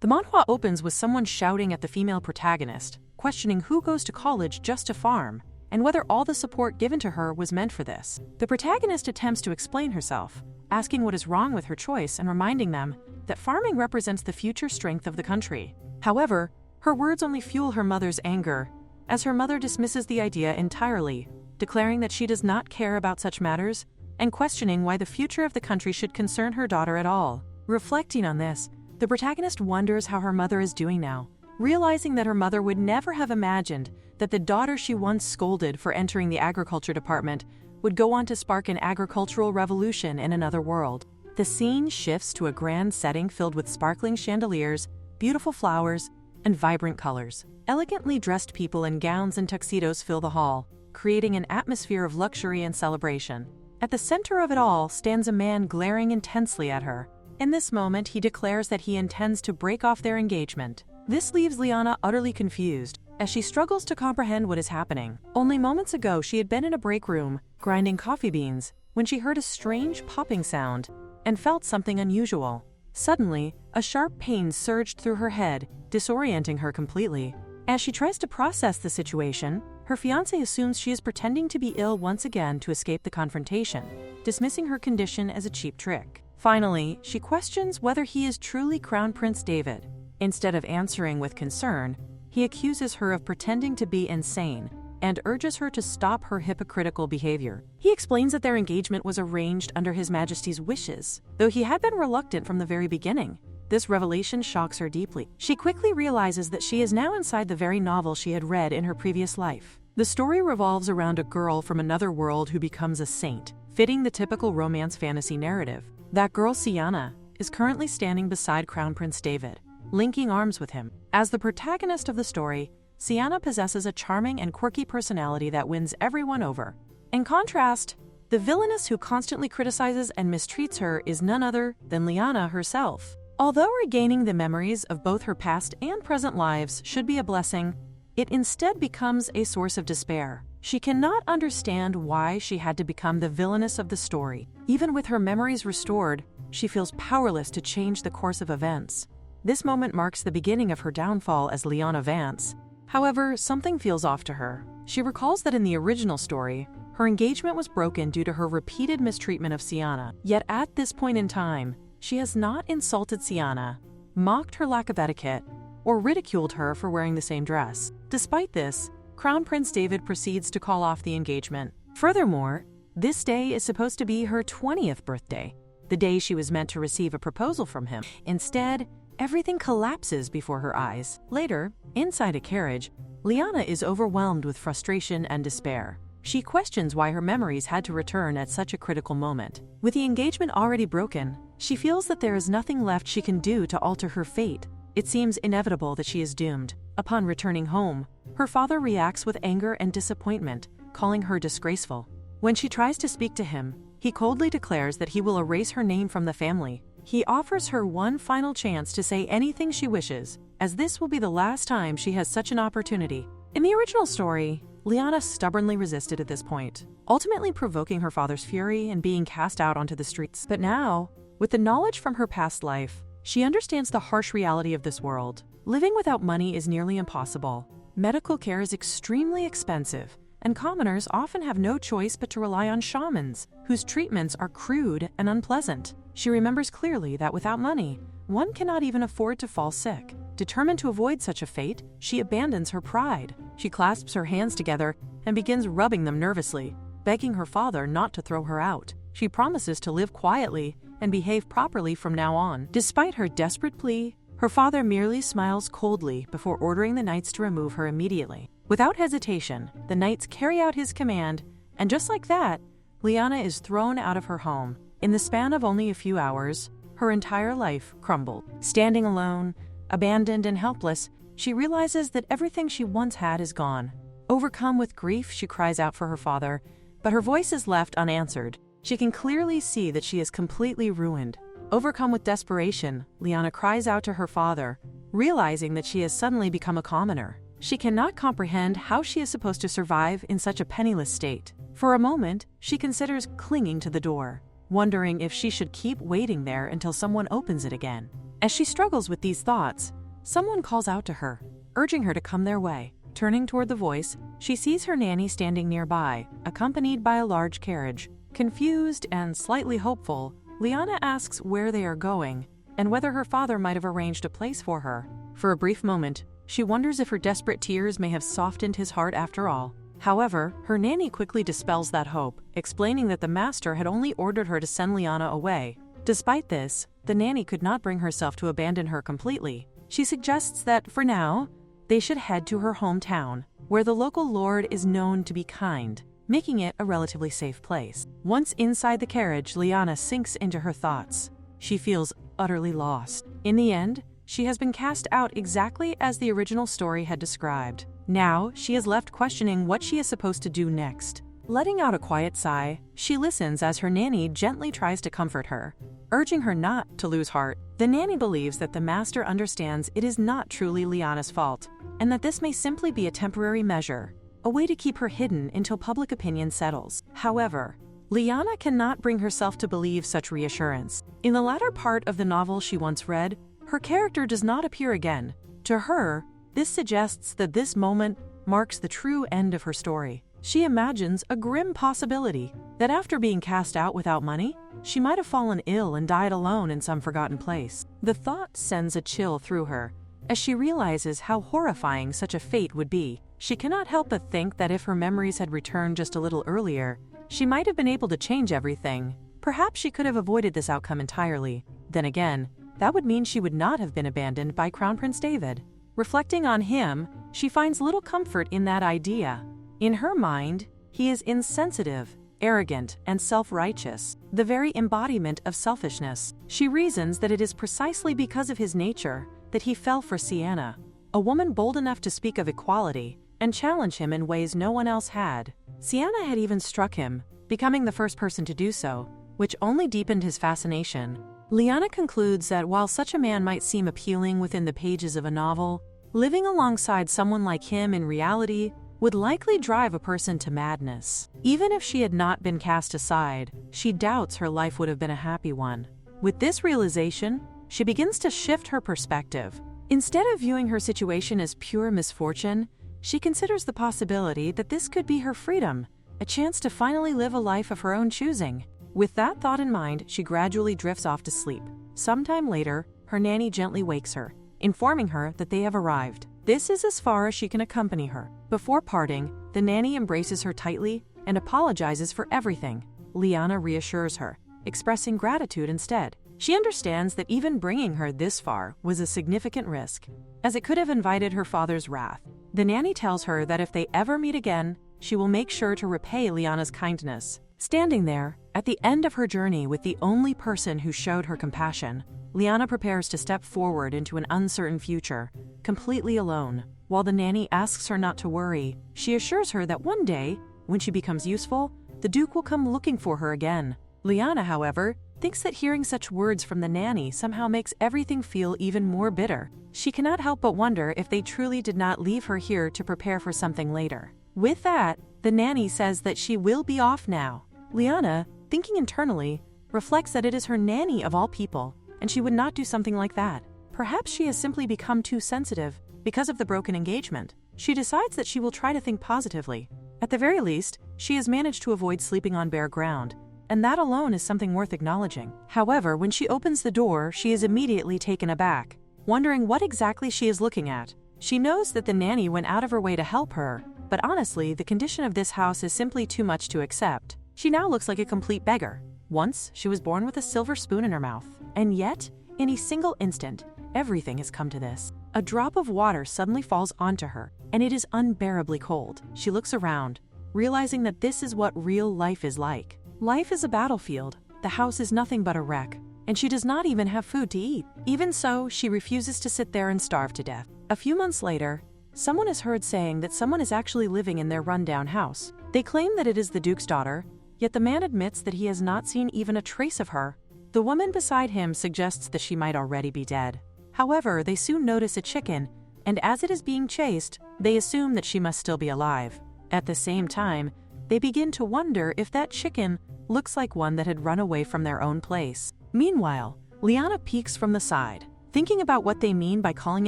The manhwa opens with someone shouting at the female protagonist, questioning who goes to college just to farm, and whether all the support given to her was meant for this. The protagonist attempts to explain herself, asking what is wrong with her choice and reminding them that farming represents the future strength of the country. However, her words only fuel her mother's anger, as her mother dismisses the idea entirely, declaring that she does not care about such matters and questioning why the future of the country should concern her daughter at all. Reflecting on this, the protagonist wonders how her mother is doing now, realizing that her mother would never have imagined that the daughter she once scolded for entering the agriculture department would go on to spark an agricultural revolution in another world. The scene shifts to a grand setting filled with sparkling chandeliers, beautiful flowers, and vibrant colors. Elegantly dressed people in gowns and tuxedos fill the hall, creating an atmosphere of luxury and celebration. At the center of it all stands a man glaring intensely at her. In this moment, he declares that he intends to break off their engagement. This leaves Liana utterly confused, as she struggles to comprehend what is happening. Only moments ago, she had been in a break room, grinding coffee beans, when she heard a strange popping sound and felt something unusual. Suddenly, a sharp pain surged through her head, disorienting her completely. As she tries to process the situation, her fiancé assumes she is pretending to be ill once again to escape the confrontation, dismissing her condition as a cheap trick. Finally, she questions whether he is truly Crown Prince David. Instead of answering with concern, he accuses her of pretending to be insane and urges her to stop her hypocritical behavior. He explains that their engagement was arranged under His Majesty's wishes, though he had been reluctant from the very beginning. This revelation shocks her deeply. She quickly realizes that she is now inside the very novel she had read in her previous life. The story revolves around a girl from another world who becomes a saint, fitting the typical romance fantasy narrative. That girl, Siana, is currently standing beside Crown Prince David, linking arms with him. As the protagonist of the story, Siana possesses a charming and quirky personality that wins everyone over. In contrast, the villainess who constantly criticizes and mistreats her is none other than Liana herself. Although regaining the memories of both her past and present lives should be a blessing, it instead becomes a source of despair. She cannot understand why she had to become the villainess of the story. Even with her memories restored, she feels powerless to change the course of events. This moment marks the beginning of her downfall as Liana Vance. However, something feels off to her. She recalls that in the original story, her engagement was broken due to her repeated mistreatment of Siana. Yet at this point in time, she has not insulted Siana, mocked her lack of etiquette, or ridiculed her for wearing the same dress. Despite this, Crown Prince David proceeds to call off the engagement. Furthermore, this day is supposed to be her 20th birthday, the day she was meant to receive a proposal from him. Instead, everything collapses before her eyes. Later, inside a carriage, Liana is overwhelmed with frustration and despair. She questions why her memories had to return at such a critical moment. With the engagement already broken, she feels that there is nothing left she can do to alter her fate. It seems inevitable that she is doomed. Upon returning home, her father reacts with anger and disappointment, calling her disgraceful. When she tries to speak to him, he coldly declares that he will erase her name from the family. He offers her one final chance to say anything she wishes, as this will be the last time she has such an opportunity. In the original story, Liana stubbornly resisted at this point, ultimately provoking her father's fury and being cast out onto the streets. But now, with the knowledge from her past life, she understands the harsh reality of this world. Living without money is nearly impossible. Medical care is extremely expensive, and commoners often have no choice but to rely on shamans, whose treatments are crude and unpleasant. She remembers clearly that without money, one cannot even afford to fall sick. Determined to avoid such a fate, she abandons her pride. She clasps her hands together and begins rubbing them nervously, begging her father not to throw her out. She promises to live quietly and behave properly from now on. Despite her desperate plea, her father merely smiles coldly before ordering the knights to remove her immediately. Without hesitation, the knights carry out his command, and just like that, Liana is thrown out of her home. In the span of only a few hours, her entire life crumbled. Standing alone, abandoned and helpless, she realizes that everything she once had is gone. Overcome with grief, she cries out for her father, but her voice is left unanswered. She can clearly see that she is completely ruined. Overcome with desperation, Liana cries out to her father, realizing that she has suddenly become a commoner. She cannot comprehend how she is supposed to survive in such a penniless state. For a moment, she considers clinging to the door, wondering if she should keep waiting there until someone opens it again. As she struggles with these thoughts, someone calls out to her, urging her to come their way. Turning toward the voice, she sees her nanny standing nearby, accompanied by a large carriage. Confused and slightly hopeful, Liana asks where they are going and whether her father might have arranged a place for her. For a brief moment, she wonders if her desperate tears may have softened his heart after all. However, her nanny quickly dispels that hope, explaining that the master had only ordered her to send Liana away. Despite this, the nanny could not bring herself to abandon her completely. She suggests that, for now, they should head to her hometown, where the local lord is known to be kind, making it a relatively safe place. Once inside the carriage, Liana sinks into her thoughts. She feels utterly lost. In the end, she has been cast out exactly as the original story had described. Now, she is left questioning what she is supposed to do next. Letting out a quiet sigh, she listens as her nanny gently tries to comfort her, urging her not to lose heart. The nanny believes that the master understands it is not truly Liana's fault, and that this may simply be a temporary measure, a way to keep her hidden until public opinion settles. However, Liana cannot bring herself to believe such reassurance. In the latter part of the novel she once read, her character does not appear again. To her, this suggests that this moment marks the true end of her story. She imagines a grim possibility that after being cast out without money, she might have fallen ill and died alone in some forgotten place. The thought sends a chill through her as she realizes how horrifying such a fate would be. She cannot help but think that if her memories had returned just a little earlier, she might have been able to change everything. Perhaps she could have avoided this outcome entirely. Then again, that would mean she would not have been abandoned by Crown Prince David. Reflecting on him, she finds little comfort in that idea. In her mind, he is insensitive, arrogant, and self-righteous, the very embodiment of selfishness. She reasons that it is precisely because of his nature that he fell for Siana, a woman bold enough to speak of equality and challenge him in ways no one else had. Siana had even struck him, becoming the first person to do so, which only deepened his fascination. Liana concludes that while such a man might seem appealing within the pages of a novel, living alongside someone like him in reality would likely drive a person to madness. Even if she had not been cast aside, she doubts her life would have been a happy one. With this realization, she begins to shift her perspective. Instead of viewing her situation as pure misfortune, she considers the possibility that this could be her freedom, a chance to finally live a life of her own choosing. With that thought in mind, she gradually drifts off to sleep. Sometime later, her nanny gently wakes her, informing her that they have arrived. This is as far as she can accompany her. Before parting, the nanny embraces her tightly and apologizes for everything. Liana reassures her, expressing gratitude instead. She understands that even bringing her this far was a significant risk, as it could have invited her father's wrath. The nanny tells her that if they ever meet again, she will make sure to repay Liana's kindness. Standing there, at the end of her journey with the only person who showed her compassion, Liana prepares to step forward into an uncertain future, completely alone. While the nanny asks her not to worry, she assures her that one day, when she becomes useful, the Duke will come looking for her again. Liana, however, thinks that hearing such words from the nanny somehow makes everything feel even more bitter. She cannot help but wonder if they truly did not leave her here to prepare for something later. With that, the nanny says that she will be off now. Liana, thinking internally, reflects that it is her nanny of all people, and she would not do something like that. Perhaps she has simply become too sensitive because of the broken engagement. She decides that she will try to think positively. At the very least, she has managed to avoid sleeping on bare ground, and that alone is something worth acknowledging. However, when she opens the door, she is immediately taken aback, wondering what exactly she is looking at. She knows that the nanny went out of her way to help her, but honestly, the condition of this house is simply too much to accept. She now looks like a complete beggar. Once, she was born with a silver spoon in her mouth, and yet, in a single instant, everything has come to this. A drop of water suddenly falls onto her, and it is unbearably cold. She looks around, realizing that this is what real life is like. Life is a battlefield. The house is nothing but a wreck, and she does not even have food to eat. Even so, she refuses to sit there and starve to death. A few months later, someone is heard saying that someone is actually living in their rundown house. They claim that it is the Duke's daughter, yet the man admits that he has not seen even a trace of her. The woman beside him suggests that she might already be dead. However, they soon notice a chicken, and as it is being chased, they assume that she must still be alive. At the same time, they begin to wonder if that chicken looks like one that had run away from their own place. Meanwhile, Liana peeks from the side, thinking about what they mean by calling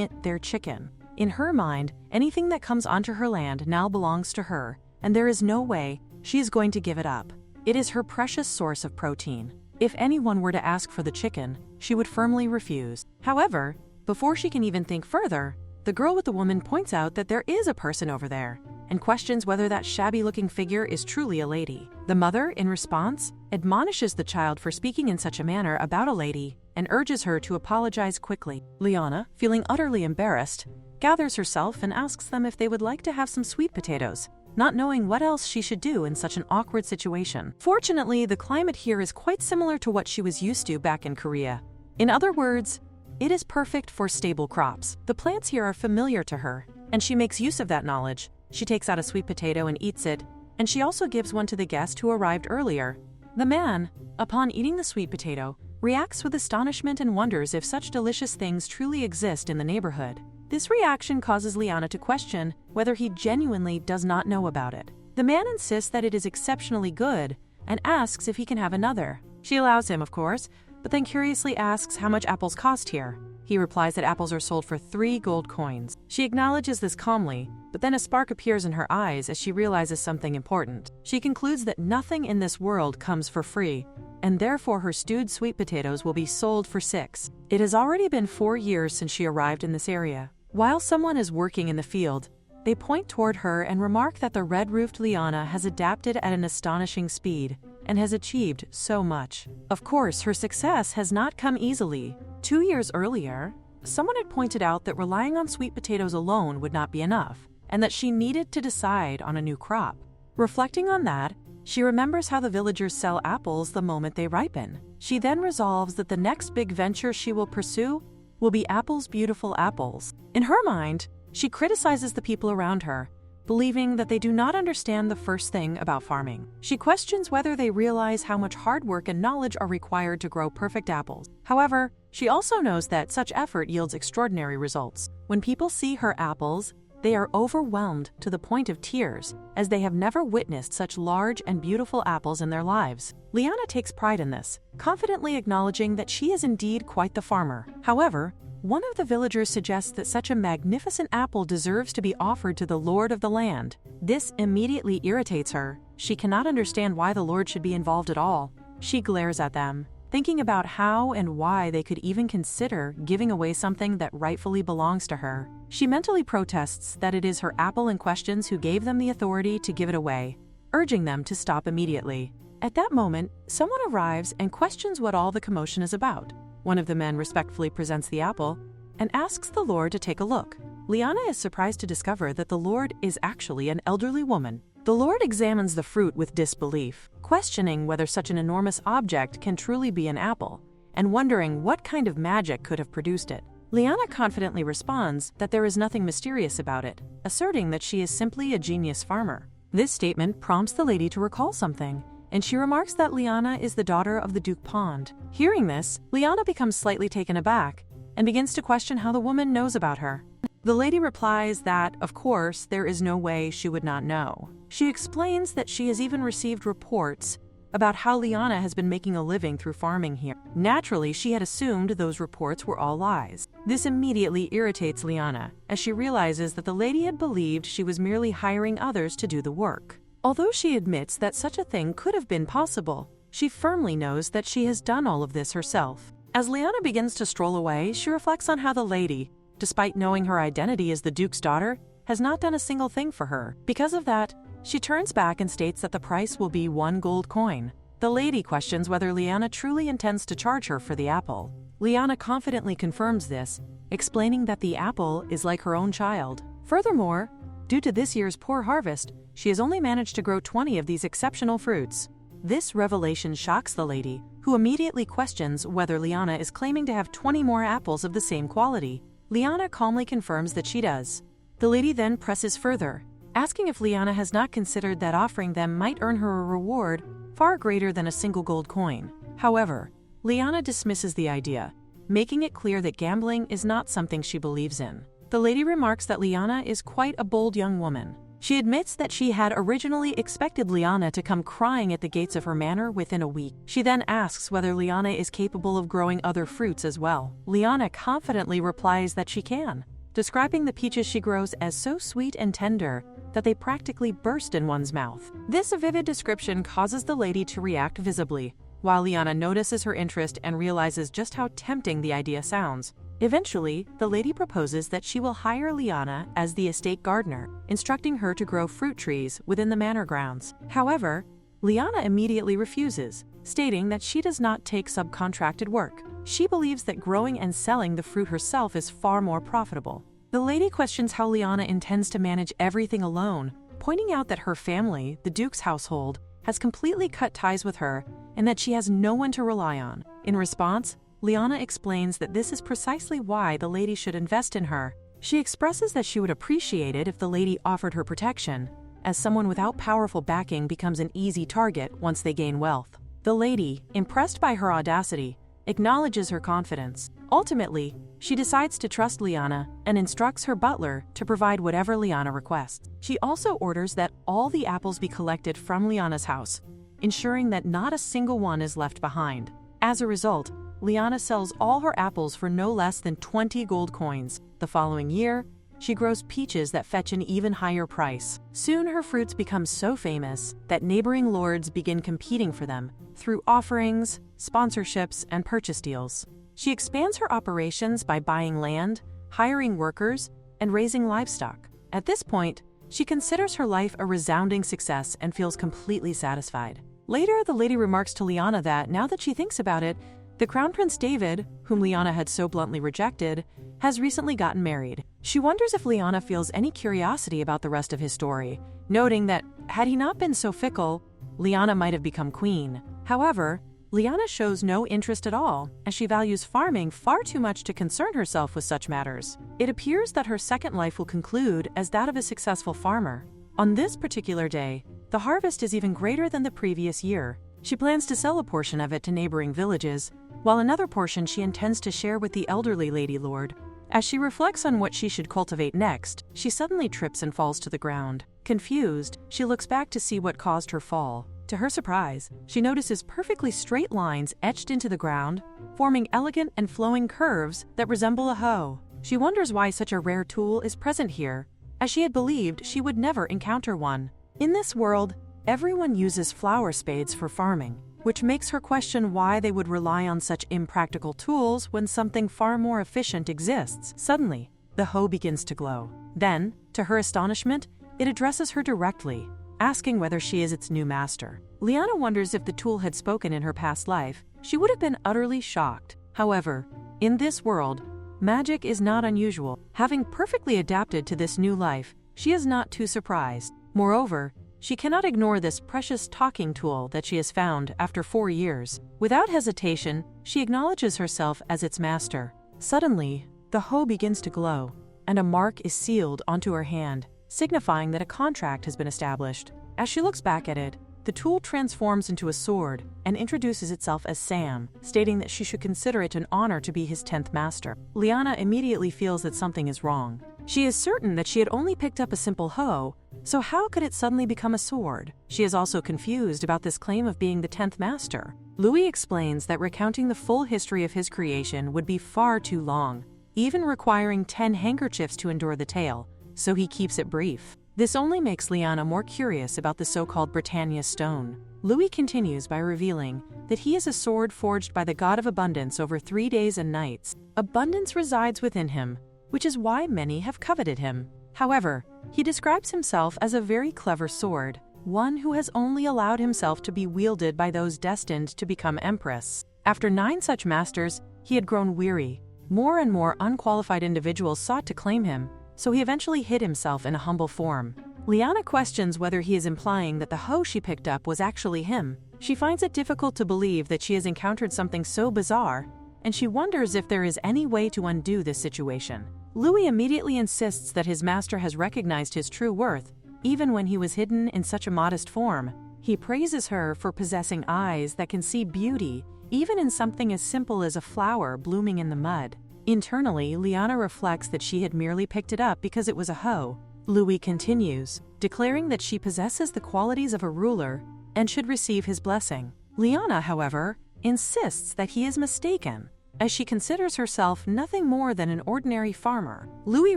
it their chicken. In her mind, anything that comes onto her land now belongs to her, and there is no way she is going to give it up. It is her precious source of protein. If anyone were to ask for the chicken, she would firmly refuse. However, before she can even think further, the girl with the woman points out that there is a person over there, and questions whether that shabby-looking figure is truly a lady. The mother, in response, admonishes the child for speaking in such a manner about a lady and urges her to apologize quickly. Liana, feeling utterly embarrassed, gathers herself and asks them if they would like to have some sweet potatoes, not knowing what else she should do in such an awkward situation. Fortunately, the climate here is quite similar to what she was used to back in Korea. In other words, it is perfect for stable crops. The plants here are familiar to her, and she makes use of that knowledge. She takes out a sweet potato and eats it, and she also gives one to the guest who arrived earlier. The man, upon eating the sweet potato, reacts with astonishment and wonders if such delicious things truly exist in the neighborhood. This reaction causes Liana to question whether he genuinely does not know about it. The man insists that it is exceptionally good and asks if he can have another. She allows him, of course, but then curiously asks how much apples cost here. He replies that apples are sold for 3 gold coins. She acknowledges this calmly, but then a spark appears in her eyes as she realizes something important. She concludes that nothing in this world comes for free, and therefore her stewed sweet potatoes will be sold for 6. It has already been 4 years since she arrived in this area. While someone is working in the field, they point toward her and remark that the red-roofed Liana has adapted at an astonishing speed and has achieved so much. Of course, her success has not come easily. 2 years earlier, someone had pointed out that relying on sweet potatoes alone would not be enough, and that she needed to decide on a new crop. Reflecting on that, she remembers how the villagers sell apples the moment they ripen. She then resolves that the next big venture she will pursue will be Apple's beautiful apples. In her mind, she criticizes the people around her, believing that they do not understand the first thing about farming. She questions whether they realize how much hard work and knowledge are required to grow perfect apples. However, she also knows that such effort yields extraordinary results. When people see her apples, they are overwhelmed to the point of tears, as they have never witnessed such large and beautiful apples in their lives. Liana takes pride in this, confidently acknowledging that she is indeed quite the farmer. However, one of the villagers suggests that such a magnificent apple deserves to be offered to the lord of the land. This immediately irritates her. She cannot understand why the lord should be involved at all. She glares at them, thinking about how and why they could even consider giving away something that rightfully belongs to her. She mentally protests that it is her apple in questions who gave them the authority to give it away, urging them to stop immediately. At that moment, someone arrives and questions what all the commotion is about. One of the men respectfully presents the apple and asks the lord to take a look. Liana is surprised to discover that the lord is actually an elderly woman. The lord examines the fruit with disbelief, questioning whether such an enormous object can truly be an apple, and wondering what kind of magic could have produced it. Liana confidently responds that there is nothing mysterious about it, asserting that she is simply a genius farmer. This statement prompts the lady to recall something, and she remarks that Liana is the daughter of the Duke Pond. Hearing this, Liana becomes slightly taken aback and begins to question how the woman knows about her. The lady replies that, of course, there is no way she would not know. She explains that she has even received reports about how Liana has been making a living through farming here. Naturally, she had assumed those reports were all lies. This immediately irritates Liana, as she realizes that the lady had believed she was merely hiring others to do the work. Although she admits that such a thing could have been possible, she firmly knows that she has done all of this herself. As Liana begins to stroll away, she reflects on how the lady, despite knowing her identity as the Duke's daughter, has not done a single thing for her. Because of that, she turns back and states that the price will be 1 gold coin. The lady questions whether Liana truly intends to charge her for the apple. Liana confidently confirms this, explaining that the apple is like her own child. Furthermore, due to this year's poor harvest, she has only managed to grow 20 of these exceptional fruits. This revelation shocks the lady, who immediately questions whether Liana is claiming to have 20 more apples of the same quality. Liana calmly confirms that she does. The lady then presses further, asking if Liana has not considered that offering them might earn her a reward far greater than a single gold coin. However, Liana dismisses the idea, making it clear that gambling is not something she believes in. The lady remarks that Liana is quite a bold young woman. She admits that she had originally expected Liana to come crying at the gates of her manor within a week. She then asks whether Liana is capable of growing other fruits as well. Liana confidently replies that she can, describing the peaches she grows as so sweet and tender that they practically burst in one's mouth. This vivid description causes the lady to react visibly, while Liana notices her interest and realizes just how tempting the idea sounds. Eventually, the lady proposes that she will hire Liana as the estate gardener, instructing her to grow fruit trees within the manor grounds. However, Liana immediately refuses, stating that she does not take subcontracted work. She believes that growing and selling the fruit herself is far more profitable. The lady questions how Liana intends to manage everything alone, pointing out that her family, the Duke's household, has completely cut ties with her and that she has no one to rely on. In response, Liana explains that this is precisely why the lady should invest in her. She expresses that she would appreciate it if the lady offered her protection, as someone without powerful backing becomes an easy target once they gain wealth. The lady, impressed by her audacity, acknowledges her confidence. Ultimately, she decides to trust Liana and instructs her butler to provide whatever Liana requests. She also orders that all the apples be collected from Liana's house, ensuring that not a single one is left behind. As a result, Liana sells all her apples for no less than 20 gold coins. The following year, she grows peaches that fetch an even higher price. Soon her fruits become so famous that neighboring lords begin competing for them through offerings, sponsorships, and purchase deals. She expands her operations by buying land, hiring workers, and raising livestock. At this point, she considers her life a resounding success and feels completely satisfied. Later, the lady remarks to Liana that, now that she thinks about it, the Crown Prince David, whom Liana had so bluntly rejected, has recently gotten married. She wonders if Liana feels any curiosity about the rest of his story, noting that, had he not been so fickle, Liana might have become queen. However, Liana shows no interest at all, as she values farming far too much to concern herself with such matters. It appears that her second life will conclude as that of a successful farmer. On this particular day, the harvest is even greater than the previous year. She plans to sell a portion of it to neighboring villages, while another portion she intends to share with the elderly Lady Lord. As she reflects on what she should cultivate next, she suddenly trips and falls to the ground. Confused, she looks back to see what caused her fall. To her surprise, she notices perfectly straight lines etched into the ground, forming elegant and flowing curves that resemble a hoe. She wonders why such a rare tool is present here, as she had believed she would never encounter one. In this world, everyone uses flower spades for farming, which makes her question why they would rely on such impractical tools when something far more efficient exists. Suddenly, the hoe begins to glow. Then, to her astonishment, it addresses her directly, asking whether she is its new master. Liana wonders if the tool had spoken in her past life. She would have been utterly shocked. However, in this world, magic is not unusual. Having perfectly adapted to this new life, she is not too surprised. Moreover, she cannot ignore this precious talking tool that she has found after 4 years. Without hesitation, she acknowledges herself as its master. Suddenly, the hoe begins to glow, and a mark is sealed onto her hand, signifying that a contract has been established. As she looks back at it, the tool transforms into a sword and introduces itself as Sam, stating that she should consider it an honor to be his 10th master. Liana immediately feels that something is wrong. She is certain that she had only picked up a simple hoe, so how could it suddenly become a sword? She is also confused about this claim of being the 10th master. Louis explains that recounting the full history of his creation would be far too long, even requiring 10 handkerchiefs to endure the tale, so he keeps it brief. This only makes Liana more curious about the so-called Britannia stone. Louis continues by revealing that he is a sword forged by the god of abundance over 3 days and nights. Abundance resides within him, which is why many have coveted him. However, he describes himself as a very clever sword, one who has only allowed himself to be wielded by those destined to become empress. After 9 such masters, he had grown weary. More and more unqualified individuals sought to claim him, so he eventually hid himself in a humble form. Liana questions whether he is implying that the hoe she picked up was actually him. She finds it difficult to believe that she has encountered something so bizarre, and she wonders if there is any way to undo this situation. Louis immediately insists that his master has recognized his true worth, even when he was hidden in such a modest form. He praises her for possessing eyes that can see beauty, even in something as simple as a flower blooming in the mud. Internally, Liana reflects that she had merely picked it up because it was a hoe, Louis continues, declaring that she possesses the qualities of a ruler and should receive his blessing. Liana, however, insists that he is mistaken, as she considers herself nothing more than an ordinary farmer. Louis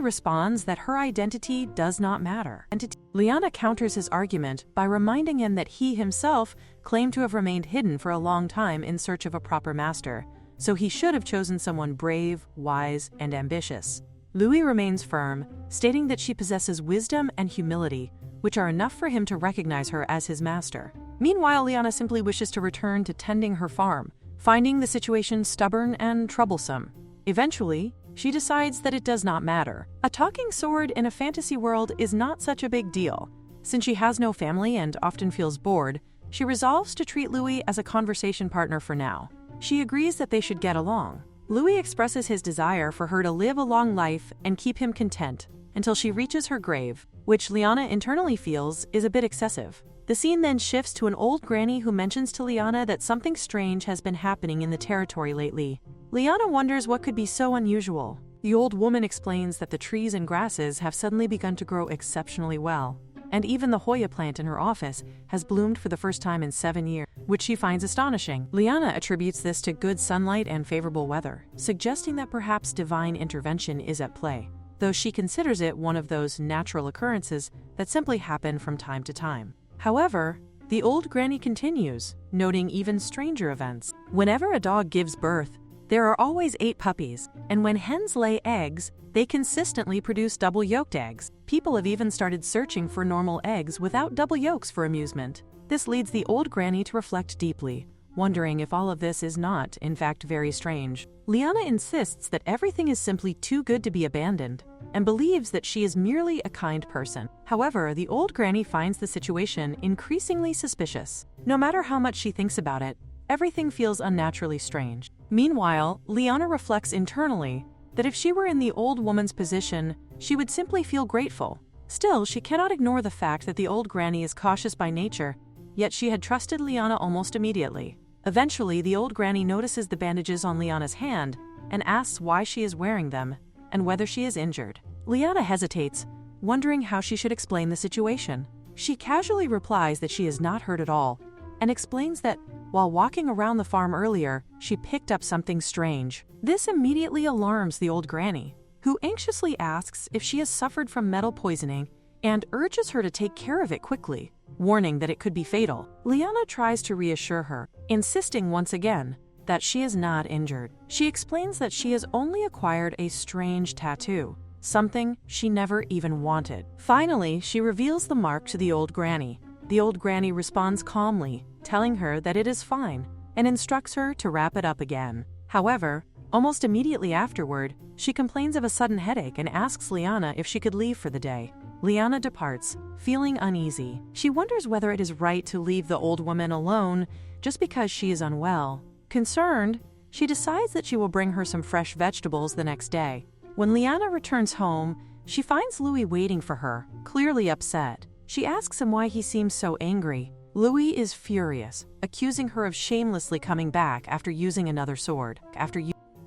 responds that her identity does not matter. Liana counters his argument by reminding him that he himself claimed to have remained hidden for a long time in search of a proper master, so he should have chosen someone brave, wise, and ambitious. Louis remains firm, stating that she possesses wisdom and humility, which are enough for him to recognize her as his master. Meanwhile, Liana simply wishes to return to tending her farm, finding the situation stubborn and troublesome. Eventually, she decides that it does not matter. A talking sword in a fantasy world is not such a big deal. Since she has no family and often feels bored, she resolves to treat Louis as a conversation partner for now. She agrees that they should get along. Louis expresses his desire for her to live a long life and keep him content until she reaches her grave, which Liana internally feels is a bit excessive. The scene then shifts to an old granny who mentions to Liana that something strange has been happening in the territory lately. Liana wonders what could be so unusual. The old woman explains that the trees and grasses have suddenly begun to grow exceptionally well, and even the Hoya plant in her office has bloomed for the first time in 7 years, which she finds astonishing. Liana attributes this to good sunlight and favorable weather, suggesting that perhaps divine intervention is at play, though she considers it one of those natural occurrences that simply happen from time to time. However, the old granny continues, noting even stranger events. Whenever a dog gives birth, there are always 8 puppies, and when hens lay eggs, they consistently produce double-yolked eggs. People have even started searching for normal eggs without double yolks for amusement. This leads the old granny to reflect deeply, wondering if all of this is not, in fact, very strange. Liana insists that everything is simply too good to be abandoned, and believes that she is merely a kind person. However, the old granny finds the situation increasingly suspicious. No matter how much she thinks about it, everything feels unnaturally strange. Meanwhile, Liana reflects internally that if she were in the old woman's position, she would simply feel grateful. Still, she cannot ignore the fact that the old granny is cautious by nature, yet she had trusted Liana almost immediately. Eventually, the old granny notices the bandages on Liana's hand and asks why she is wearing them and whether she is injured. Liana hesitates, wondering how she should explain the situation. She casually replies that she is not hurt at all and explains that while walking around the farm earlier, she picked up something strange. This immediately alarms the old granny, who anxiously asks if she has suffered from metal poisoning and urges her to take care of it quickly, warning that it could be fatal. Liana tries to reassure her, insisting once again that she is not injured. She explains that she has only acquired a strange tattoo, something she never even wanted. Finally, she reveals the mark to the old granny. The old granny responds calmly, telling her that it is fine, and instructs her to wrap it up again. However, almost immediately afterward, she complains of a sudden headache and asks Liana if she could leave for the day. Liana departs, feeling uneasy. She wonders whether it is right to leave the old woman alone just because she is unwell. Concerned, she decides that she will bring her some fresh vegetables the next day. When Liana returns home, she finds Louis waiting for her, clearly upset. She asks him why he seems so angry. Louis is furious, accusing her of shamelessly coming back after using another sword.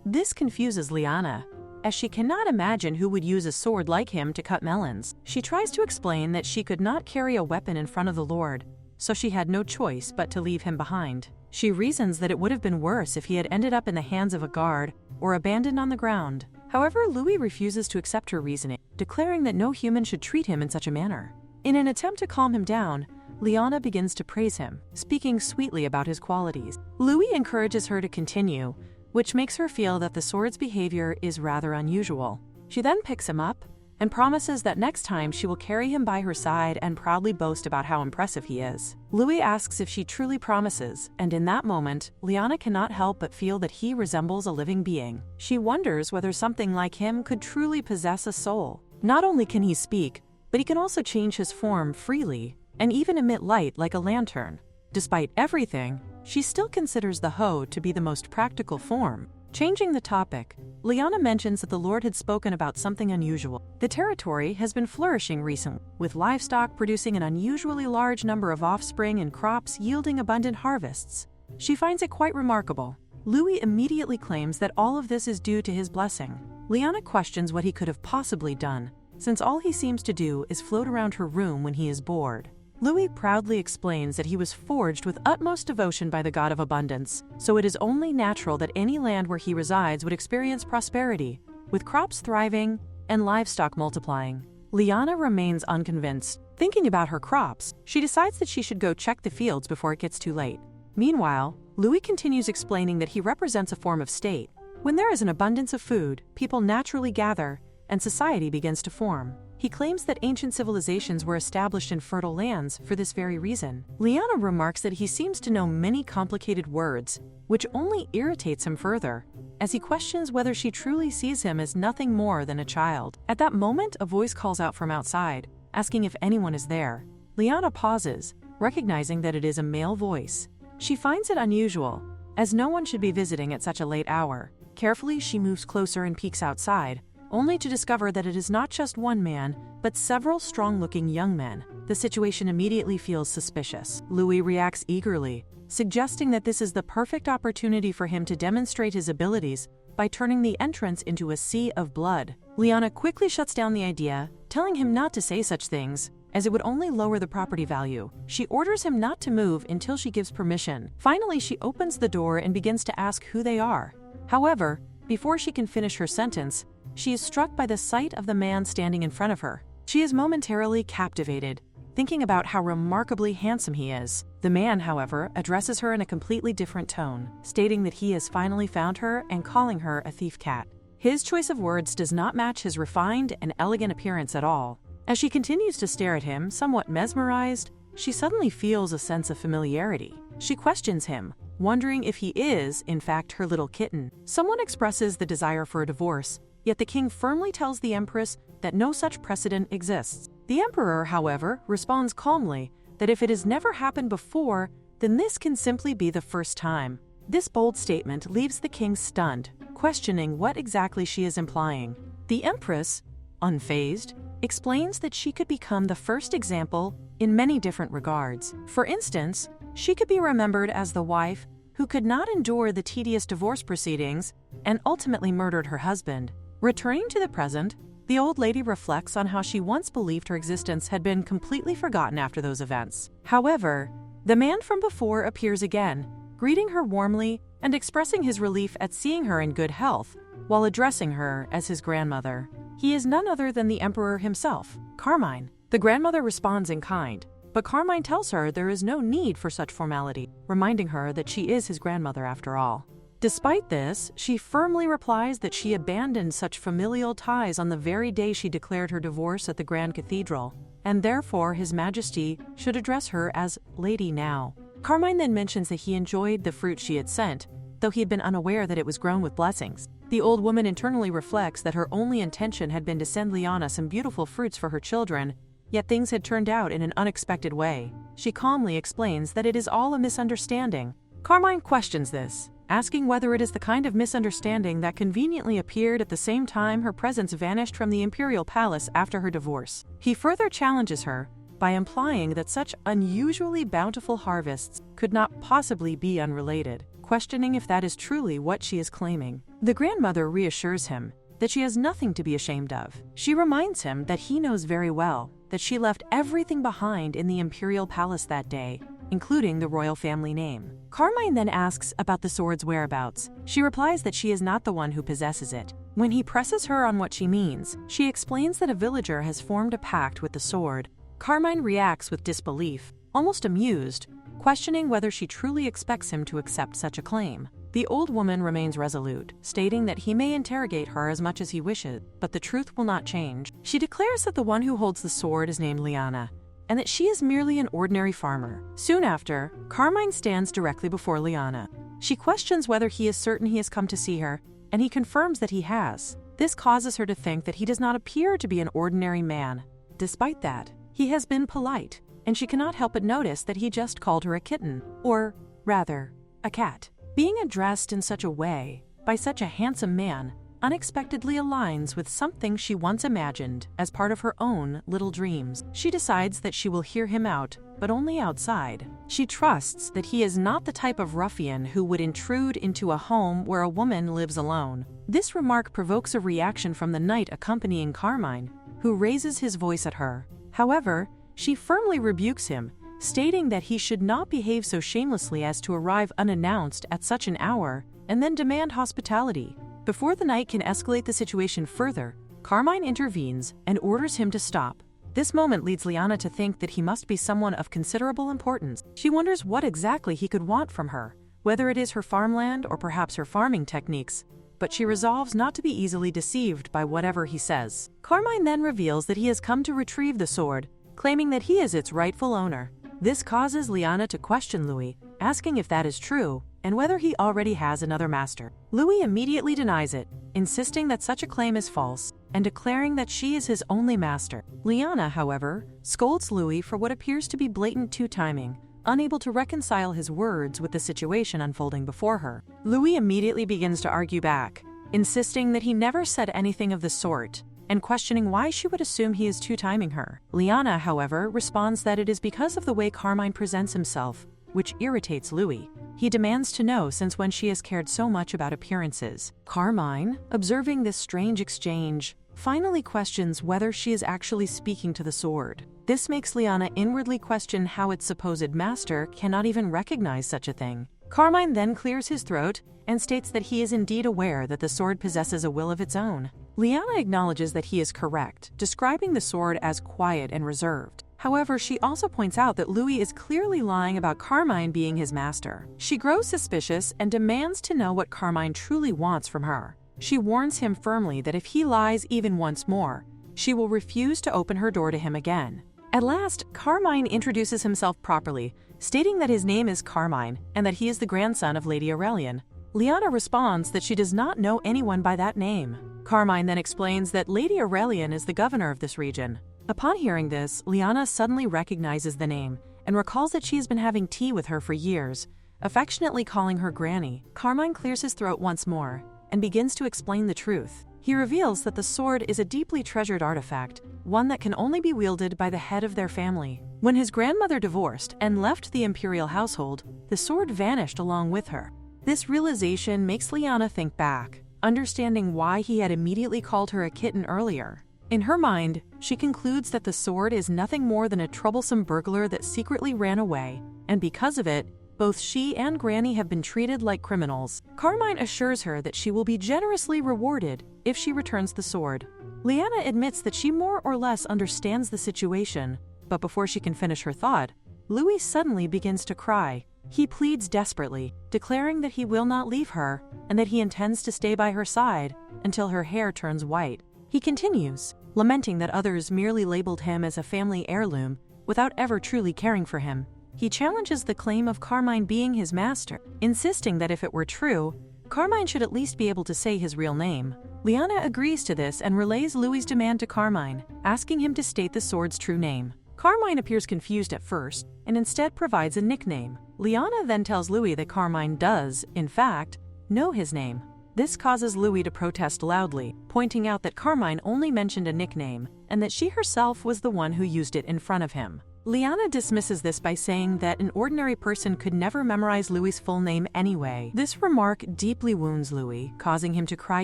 This confuses Liana, as she cannot imagine who would use a sword like him to cut melons. She tries to explain that she could not carry a weapon in front of the Lord, so she had no choice but to leave him behind. She reasons that it would have been worse if he had ended up in the hands of a guard or abandoned on the ground. However, Louis refuses to accept her reasoning, declaring that no human should treat him in such a manner. In an attempt to calm him down, Liana begins to praise him, speaking sweetly about his qualities. Louis encourages her to continue, which makes her feel that the sword's behavior is rather unusual. She then picks him up and promises that next time she will carry him by her side and proudly boast about how impressive he is. Louis asks if she truly promises, and in that moment, Liana cannot help but feel that he resembles a living being. She wonders whether something like him could truly possess a soul. Not only can he speak, but he can also change his form freely and even emit light like a lantern. Despite everything, she still considers the hoe to be the most practical form. Changing the topic, Liana mentions that the Lord had spoken about something unusual. The territory has been flourishing recently, with livestock producing an unusually large number of offspring and crops yielding abundant harvests. She finds it quite remarkable. Louis immediately claims that all of this is due to his blessing. Liana questions what he could have possibly done, since all he seems to do is float around her room when he is bored. Louis proudly explains that he was forged with utmost devotion by the god of abundance, so it is only natural that any land where he resides would experience prosperity, with crops thriving and livestock multiplying. Liana remains unconvinced. Thinking about her crops, she decides that she should go check the fields before it gets too late. Meanwhile, Louis continues explaining that he represents a form of state. When there is an abundance of food, people naturally gather, and society begins to form. He claims that ancient civilizations were established in fertile lands for this very reason. Liana remarks that he seems to know many complicated words, which only irritates him further, as he questions whether she truly sees him as nothing more than a child. At that moment, a voice calls out from outside, asking if anyone is there. Liana pauses, recognizing that it is a male voice. She finds it unusual, as no one should be visiting at such a late hour. Carefully, she moves closer and peeks outside, only to discover that it is not just one man, but several strong-looking young men. The situation immediately feels suspicious. Louis reacts eagerly, suggesting that this is the perfect opportunity for him to demonstrate his abilities by turning the entrance into a sea of blood. Liana quickly shuts down the idea, telling him not to say such things, as it would only lower the property value. She orders him not to move until she gives permission. Finally, she opens the door and begins to ask who they are. However, before she can finish her sentence, she is struck by the sight of the man standing in front of her. She is momentarily captivated, thinking about how remarkably handsome he is. The man, however, addresses her in a completely different tone, stating that he has finally found her and calling her a thief cat. His choice of words does not match his refined and elegant appearance at all. As she continues to stare at him, somewhat mesmerized, she suddenly feels a sense of familiarity. She questions him, wondering if he is, in fact, her little kitten. Someone expresses the desire for a divorce, yet the king firmly tells the empress that no such precedent exists. The emperor, however, responds calmly that if it has never happened before, then this can simply be the first time. This bold statement leaves the king stunned, questioning what exactly she is implying. The empress, unfazed, explains that she could become the first example in many different regards. For instance, she could be remembered as the wife who could not endure the tedious divorce proceedings and ultimately murdered her husband. Returning to the present, the old lady reflects on how she once believed her existence had been completely forgotten after those events. However, the man from before appears again, greeting her warmly and expressing his relief at seeing her in good health, while addressing her as his grandmother. He is none other than the emperor himself, Carmine. The grandmother responds in kind, but Carmine tells her there is no need for such formality, reminding her that she is his grandmother after all. Despite this, she firmly replies that she abandoned such familial ties on the very day she declared her divorce at the Grand Cathedral, and therefore His Majesty should address her as Lady now. Carmine then mentions that he enjoyed the fruit she had sent, though he had been unaware that it was grown with blessings. The old woman internally reflects that her only intention had been to send Liana some beautiful fruits for her children, yet things had turned out in an unexpected way. She calmly explains that it is all a misunderstanding. Carmine questions this, asking whether it is the kind of misunderstanding that conveniently appeared at the same time her presence vanished from the imperial palace after her divorce. He further challenges her by implying that such unusually bountiful harvests could not possibly be unrelated, questioning if that is truly what she is claiming. The grandmother reassures him that she has nothing to be ashamed of. She reminds him that he knows very well that she left everything behind in the imperial palace that day, including the royal family name. Carmine then asks about the sword's whereabouts. She replies that she is not the one who possesses it. When he presses her on what she means, she explains that a villager has formed a pact with the sword. Carmine reacts with disbelief, almost amused, questioning whether she truly expects him to accept such a claim. The old woman remains resolute, stating that he may interrogate her as much as he wishes, but the truth will not change. She declares that the one who holds the sword is named Liana, and that she is merely an ordinary farmer. Soon after, Carmine stands directly before Liana. She questions whether he is certain he has come to see her, and he confirms that he has. This causes her to think that he does not appear to be an ordinary man. Despite that, he has been polite, and she cannot help but notice that he just called her a kitten, or rather, a cat. Being addressed in such a way, by such a handsome man, unexpectedly aligns with something she once imagined as part of her own little dreams. She decides that she will hear him out, but only outside. She trusts that he is not the type of ruffian who would intrude into a home where a woman lives alone. This remark provokes a reaction from the knight accompanying Carmine, who raises his voice at her. However, she firmly rebukes him, stating that he should not behave so shamelessly as to arrive unannounced at such an hour and then demand hospitality. Before the night can escalate the situation further, Carmine intervenes and orders him to stop. This moment leads Liana to think that he must be someone of considerable importance. She wonders what exactly he could want from her, whether it is her farmland or perhaps her farming techniques, but she resolves not to be easily deceived by whatever he says. Carmine then reveals that he has come to retrieve the sword, claiming that he is its rightful owner. This causes Liana to question Louis, asking if that is true and whether he already has another master. Louis immediately denies it, insisting that such a claim is false and declaring that she is his only master. Liana, however, scolds Louis for what appears to be blatant two-timing, unable to reconcile his words with the situation unfolding before her. Louis immediately begins to argue back, insisting that he never said anything of the sort, and questioning why she would assume he is two-timing her. Liana, however, responds that it is because of the way Carmine presents himself, which irritates Louis. He demands to know since when she has cared so much about appearances. Carmine, observing this strange exchange, finally questions whether she is actually speaking to the sword. This makes Liana inwardly question how its supposed master cannot even recognize such a thing. Carmine then clears his throat and states that he is indeed aware that the sword possesses a will of its own. Liana acknowledges that he is correct, describing the sword as quiet and reserved. However, she also points out that Louis is clearly lying about Carmine being his master. She grows suspicious and demands to know what Carmine truly wants from her. She warns him firmly that if he lies even once more, she will refuse to open her door to him again. At last, Carmine introduces himself properly, stating that his name is Carmine and that he is the grandson of Lady Aurelian. Liana responds that she does not know anyone by that name. Carmine then explains that Lady Aurelian is the governor of this region. Upon hearing this, Liana suddenly recognizes the name and recalls that she has been having tea with her for years, affectionately calling her Granny. Carmine clears his throat once more and begins to explain the truth. He reveals that the sword is a deeply treasured artifact, one that can only be wielded by the head of their family. When his grandmother divorced and left the imperial household, the sword vanished along with her. This realization makes Liana think back, understanding why he had immediately called her a kitten earlier. In her mind, she concludes that the sword is nothing more than a troublesome burglar that secretly ran away, and because of it, both she and Granny have been treated like criminals. Carmine assures her that she will be generously rewarded if she returns the sword. Liana admits that she more or less understands the situation, but before she can finish her thought, Louis suddenly begins to cry. He pleads desperately, declaring that he will not leave her and that he intends to stay by her side until her hair turns white. He continues, lamenting that others merely labeled him as a family heirloom without ever truly caring for him. He challenges the claim of Carmine being his master, insisting that if it were true, Carmine should at least be able to say his real name. Liana agrees to this and relays Louis' demand to Carmine, asking him to state the sword's true name. Carmine appears confused at first and instead provides a nickname. Liana then tells Louis that Carmine does, in fact, know his name. This causes Louis to protest loudly, pointing out that Carmine only mentioned a nickname and that she herself was the one who used it in front of him. Liana dismisses this by saying that an ordinary person could never memorize Louis' full name anyway. This remark deeply wounds Louis, causing him to cry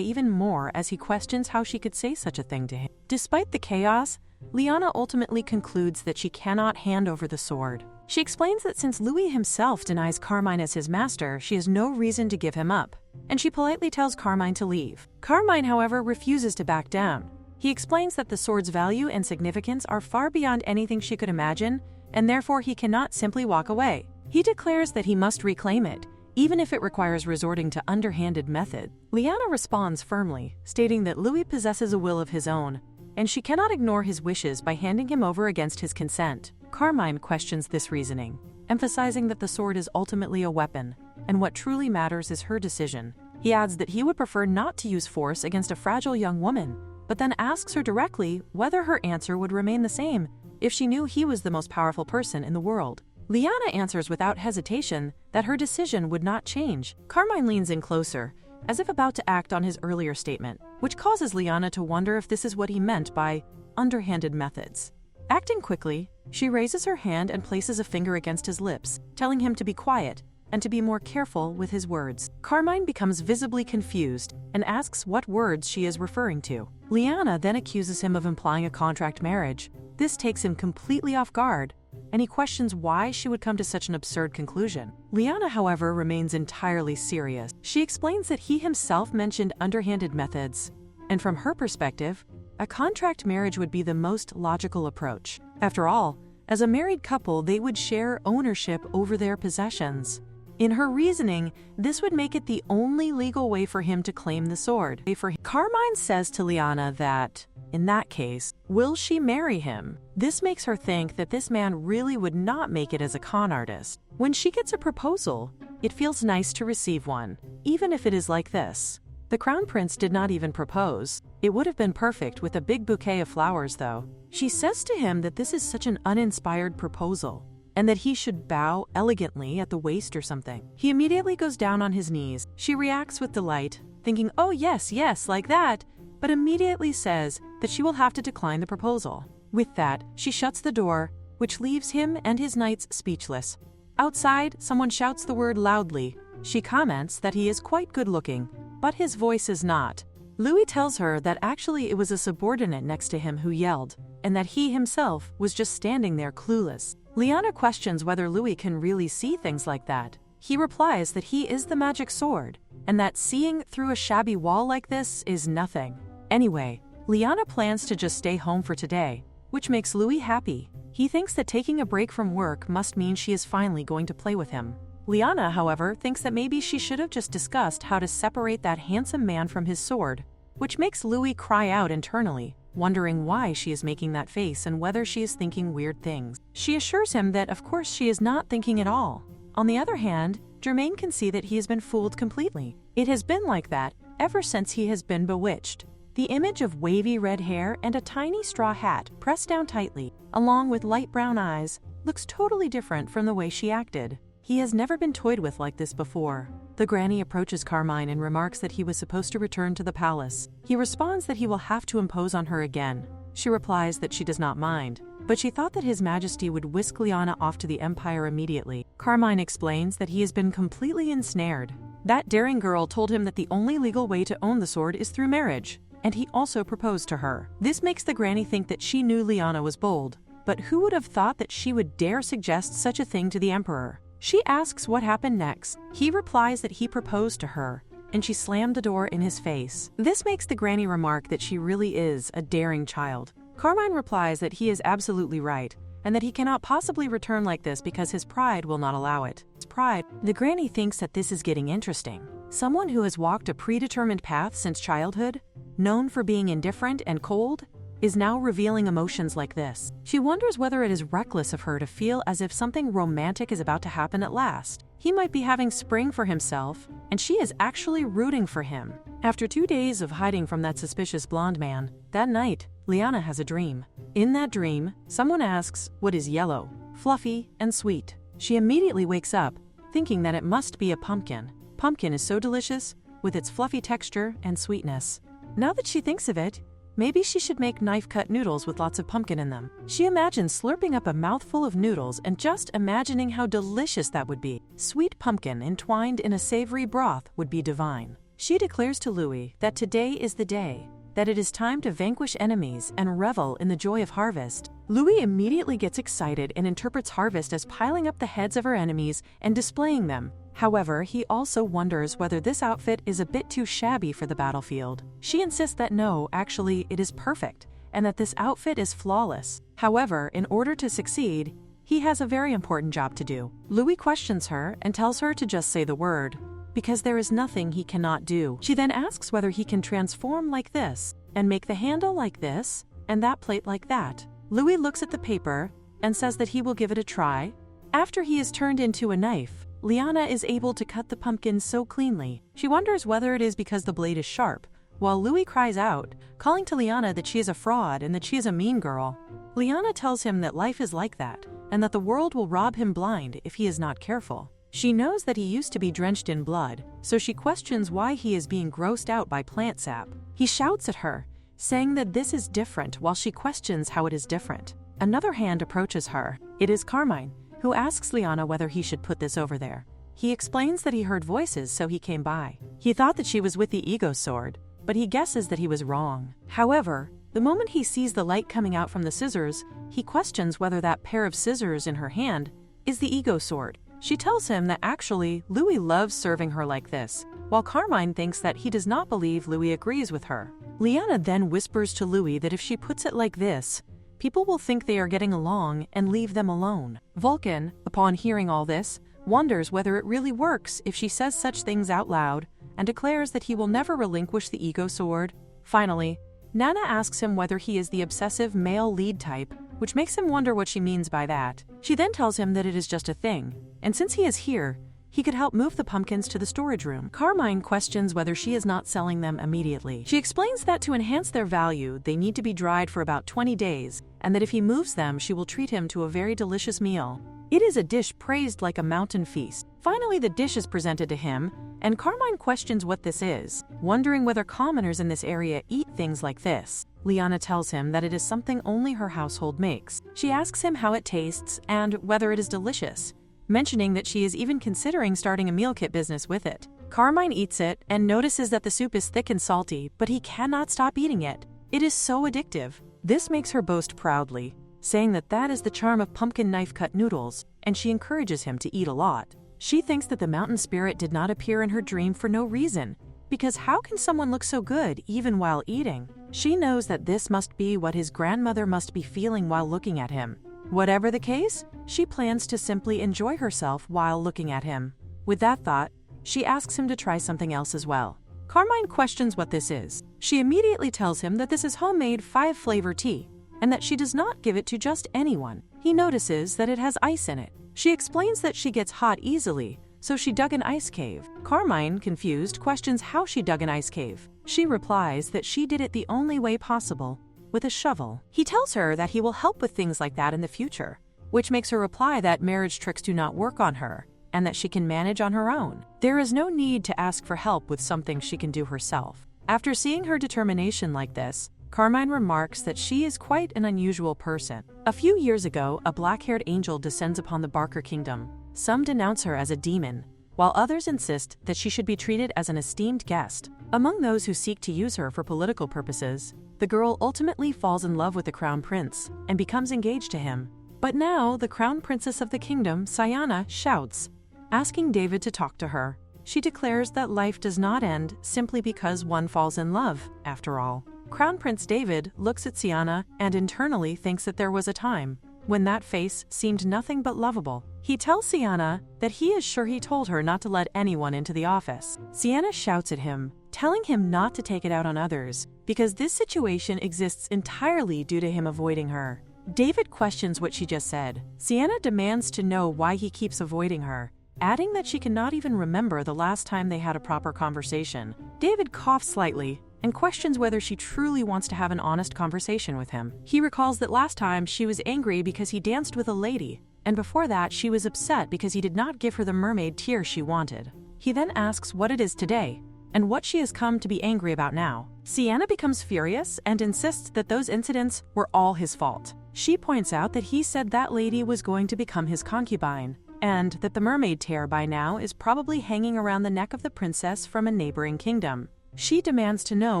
even more as he questions how she could say such a thing to him. Despite the chaos, Liana ultimately concludes that she cannot hand over the sword. She explains that since Louis himself denies Carmine as his master, she has no reason to give him up, and she politely tells Carmine to leave. Carmine, however, refuses to back down. He explains that the sword's value and significance are far beyond anything she could imagine, and therefore he cannot simply walk away. He declares that he must reclaim it, even if it requires resorting to underhanded method. Liana responds firmly, stating that Louis possesses a will of his own, and she cannot ignore his wishes by handing him over against his consent. Carmine questions this reasoning, emphasizing that the sword is ultimately a weapon, and what truly matters is her decision. He adds that he would prefer not to use force against a fragile young woman, but then asks her directly whether her answer would remain the same if she knew he was the most powerful person in the world. Liana answers without hesitation that her decision would not change. Carmine leans in closer, as if about to act on his earlier statement, which causes Liana to wonder if this is what he meant by underhanded methods. Acting quickly, she raises her hand and places a finger against his lips, telling him to be quiet, and to be more careful with his words. Carmine becomes visibly confused and asks what words she is referring to. Liana then accuses him of implying a contract marriage. This takes him completely off guard, and he questions why she would come to such an absurd conclusion. Liana, however, remains entirely serious. She explains that he himself mentioned underhanded methods, and from her perspective, a contract marriage would be the most logical approach. After all, as a married couple, they would share ownership over their possessions. In her reasoning, this would make it the only legal way for him to claim the sword. Carmine says to Liana that, in that case, will she marry him? This makes her think that this man really would not make it as a con artist. When she gets a proposal, it feels nice to receive one, even if it is like this. The crown prince did not even propose. It would have been perfect with a big bouquet of flowers, though. She says to him that this is such an uninspired proposal, and that he should bow elegantly at the waist or something. He immediately goes down on his knees. She reacts with delight, thinking, oh yes, yes, like that, but immediately says that she will have to decline the proposal. With that, she shuts the door, which leaves him and his knights speechless. Outside, someone shouts the word loudly. She comments that he is quite good-looking, but his voice is not. Louis tells her that actually it was a subordinate next to him who yelled, and that he himself was just standing there clueless. Liana questions whether Louis can really see things like that. He replies that he is the magic sword, and that seeing through a shabby wall like this is nothing. Anyway, Liana plans to just stay home for today, which makes Louis happy. He thinks that taking a break from work must mean she is finally going to play with him. Liana, however, thinks that maybe she should have just discussed how to separate that handsome man from his sword, which makes Louis cry out internally, wondering why she is making that face and whether she is thinking weird things. She assures him that of course she is not thinking at all. On the other hand, Germain can see that he has been fooled completely. It has been like that ever since he has been bewitched. The image of wavy red hair and a tiny straw hat pressed down tightly, along with light brown eyes, looks totally different from the way she acted. He has never been toyed with like this before. The granny approaches Carmine and remarks that he was supposed to return to the palace. He responds that he will have to impose on her again. She replies that she does not mind, but she thought that His Majesty would whisk Liana off to the Empire immediately. Carmine explains that he has been completely ensnared. That daring girl told him that the only legal way to own the sword is through marriage, and he also proposed to her. This makes the granny think that she knew Liana was bold, but who would have thought that she would dare suggest such a thing to the Emperor? She asks what happened next. He replies that he proposed to her, and she slammed the door in his face. This makes the granny remark that she really is a daring child. Carmine replies that he is absolutely right, and that he cannot possibly return like this because his pride will not allow it. His pride. The granny thinks that this is getting interesting. Someone who has walked a predetermined path since childhood, known for being indifferent and cold, is now revealing emotions like this. She wonders whether it is reckless of her to feel as if something romantic is about to happen at last. He might be having spring for himself, and she is actually rooting for him. After 2 days of hiding from that suspicious blonde man, that night, Liana has a dream. In that dream, someone asks what is yellow, fluffy, and sweet. She immediately wakes up, thinking that it must be a pumpkin. Pumpkin is so delicious, with its fluffy texture and sweetness. Now that she thinks of it, maybe she should make knife-cut noodles with lots of pumpkin in them. She imagines slurping up a mouthful of noodles and just imagining how delicious that would be. Sweet pumpkin entwined in a savory broth would be divine. She declares to Louis that today is the day, that it is time to vanquish enemies and revel in the joy of harvest. Louis immediately gets excited and interprets harvest as piling up the heads of her enemies and displaying them. However, he also wonders whether this outfit is a bit too shabby for the battlefield. She insists that no, actually, it is perfect, and that this outfit is flawless. However, in order to succeed, he has a very important job to do. Louis questions her and tells her to just say the word, because there is nothing he cannot do. She then asks whether he can transform like this, and make the handle like this, and that plate like that. Louis looks at the paper and says that he will give it a try. After he is turned into a knife, Liana is able to cut the pumpkin so cleanly. She wonders whether it is because the blade is sharp, while Louis cries out, calling to Liana that she is a fraud and that she is a mean girl. Liana tells him that life is like that, and that the world will rob him blind if he is not careful. She knows that he used to be drenched in blood, so she questions why he is being grossed out by plant sap. He shouts at her, saying that this is different while she questions how it is different. Another hand approaches her. It is Carmine, who asks Liana whether he should put this over there. He explains that he heard voices, so he came by. He thought that she was with the ego sword, but he guesses that he was wrong. However, the moment he sees the light coming out from the scissors, he questions whether that pair of scissors in her hand is the ego sword. She tells him that actually Louis loves serving her like this, while Carmine thinks that he does not believe Louis agrees with her. Liana then whispers to Louis that if she puts it like this, people will think they are getting along and leave them alone. Vulcan, upon hearing all this, wonders whether it really works if she says such things out loud and declares that he will never relinquish the ego sword. Finally, Nana asks him whether he is the obsessive male lead type, which makes him wonder what she means by that. She then tells him that it is just a thing, and since he is here, he could help move the pumpkins to the storage room. Carmine questions whether she is not selling them immediately. She explains that to enhance their value, they need to be dried for about 20 days, and that if he moves them, she will treat him to a very delicious meal. It is a dish praised like a mountain feast. Finally, the dish is presented to him, and Carmine questions what this is, wondering whether commoners in this area eat things like this. Liana tells him that it is something only her household makes. She asks him how it tastes and whether it is delicious, mentioning that she is even considering starting a meal kit business with it. Carmine eats it and notices that the soup is thick and salty, but he cannot stop eating it. It is so addictive. This makes her boast proudly, saying that that is the charm of pumpkin knife-cut noodles, and she encourages him to eat a lot. She thinks that the mountain spirit did not appear in her dream for no reason, because how can someone look so good even while eating? She knows that this must be what his grandmother must be feeling while looking at him. Whatever the case, she plans to simply enjoy herself while looking at him. With that thought, she asks him to try something else as well. Carmine questions what this is. She immediately tells him that this is homemade 5-flavor tea, and that she does not give it to just anyone. He notices that it has ice in it. She explains that she gets hot easily, so she dug an ice cave. Carmine, confused, questions how she dug an ice cave. She replies that she did it the only way possible, with a shovel. He tells her that he will help with things like that in the future, which makes her reply that marriage tricks do not work on her, and that she can manage on her own. There is no need to ask for help with something she can do herself. After seeing her determination like this, Carmine remarks that she is quite an unusual person. A few years ago, a black-haired angel descends upon the Barker kingdom. Some denounce her as a demon, while others insist that she should be treated as an esteemed guest. Among those who seek to use her for political purposes, the girl ultimately falls in love with the crown prince and becomes engaged to him. But now, the crown princess of the kingdom, Siana, shouts, asking David to talk to her. She declares that life does not end simply because one falls in love, after all. Crown Prince David looks at Siana and internally thinks that there was a time when that face seemed nothing but lovable. He tells Siana that he is sure he told her not to let anyone into the office. Siana shouts at him, telling him not to take it out on others, because this situation exists entirely due to him avoiding her. David questions what she just said. Siana demands to know why he keeps avoiding her, adding that she cannot even remember the last time they had a proper conversation. David coughs slightly and questions whether she truly wants to have an honest conversation with him. He recalls that last time she was angry because he danced with a lady, and before that she was upset because he did not give her the mermaid tear she wanted. He then asks what it is today, and what she has come to be angry about now. Siana becomes furious and insists that those incidents were all his fault. She points out that he said that lady was going to become his concubine, and that the mermaid tear by now is probably hanging around the neck of the princess from a neighboring kingdom. She demands to know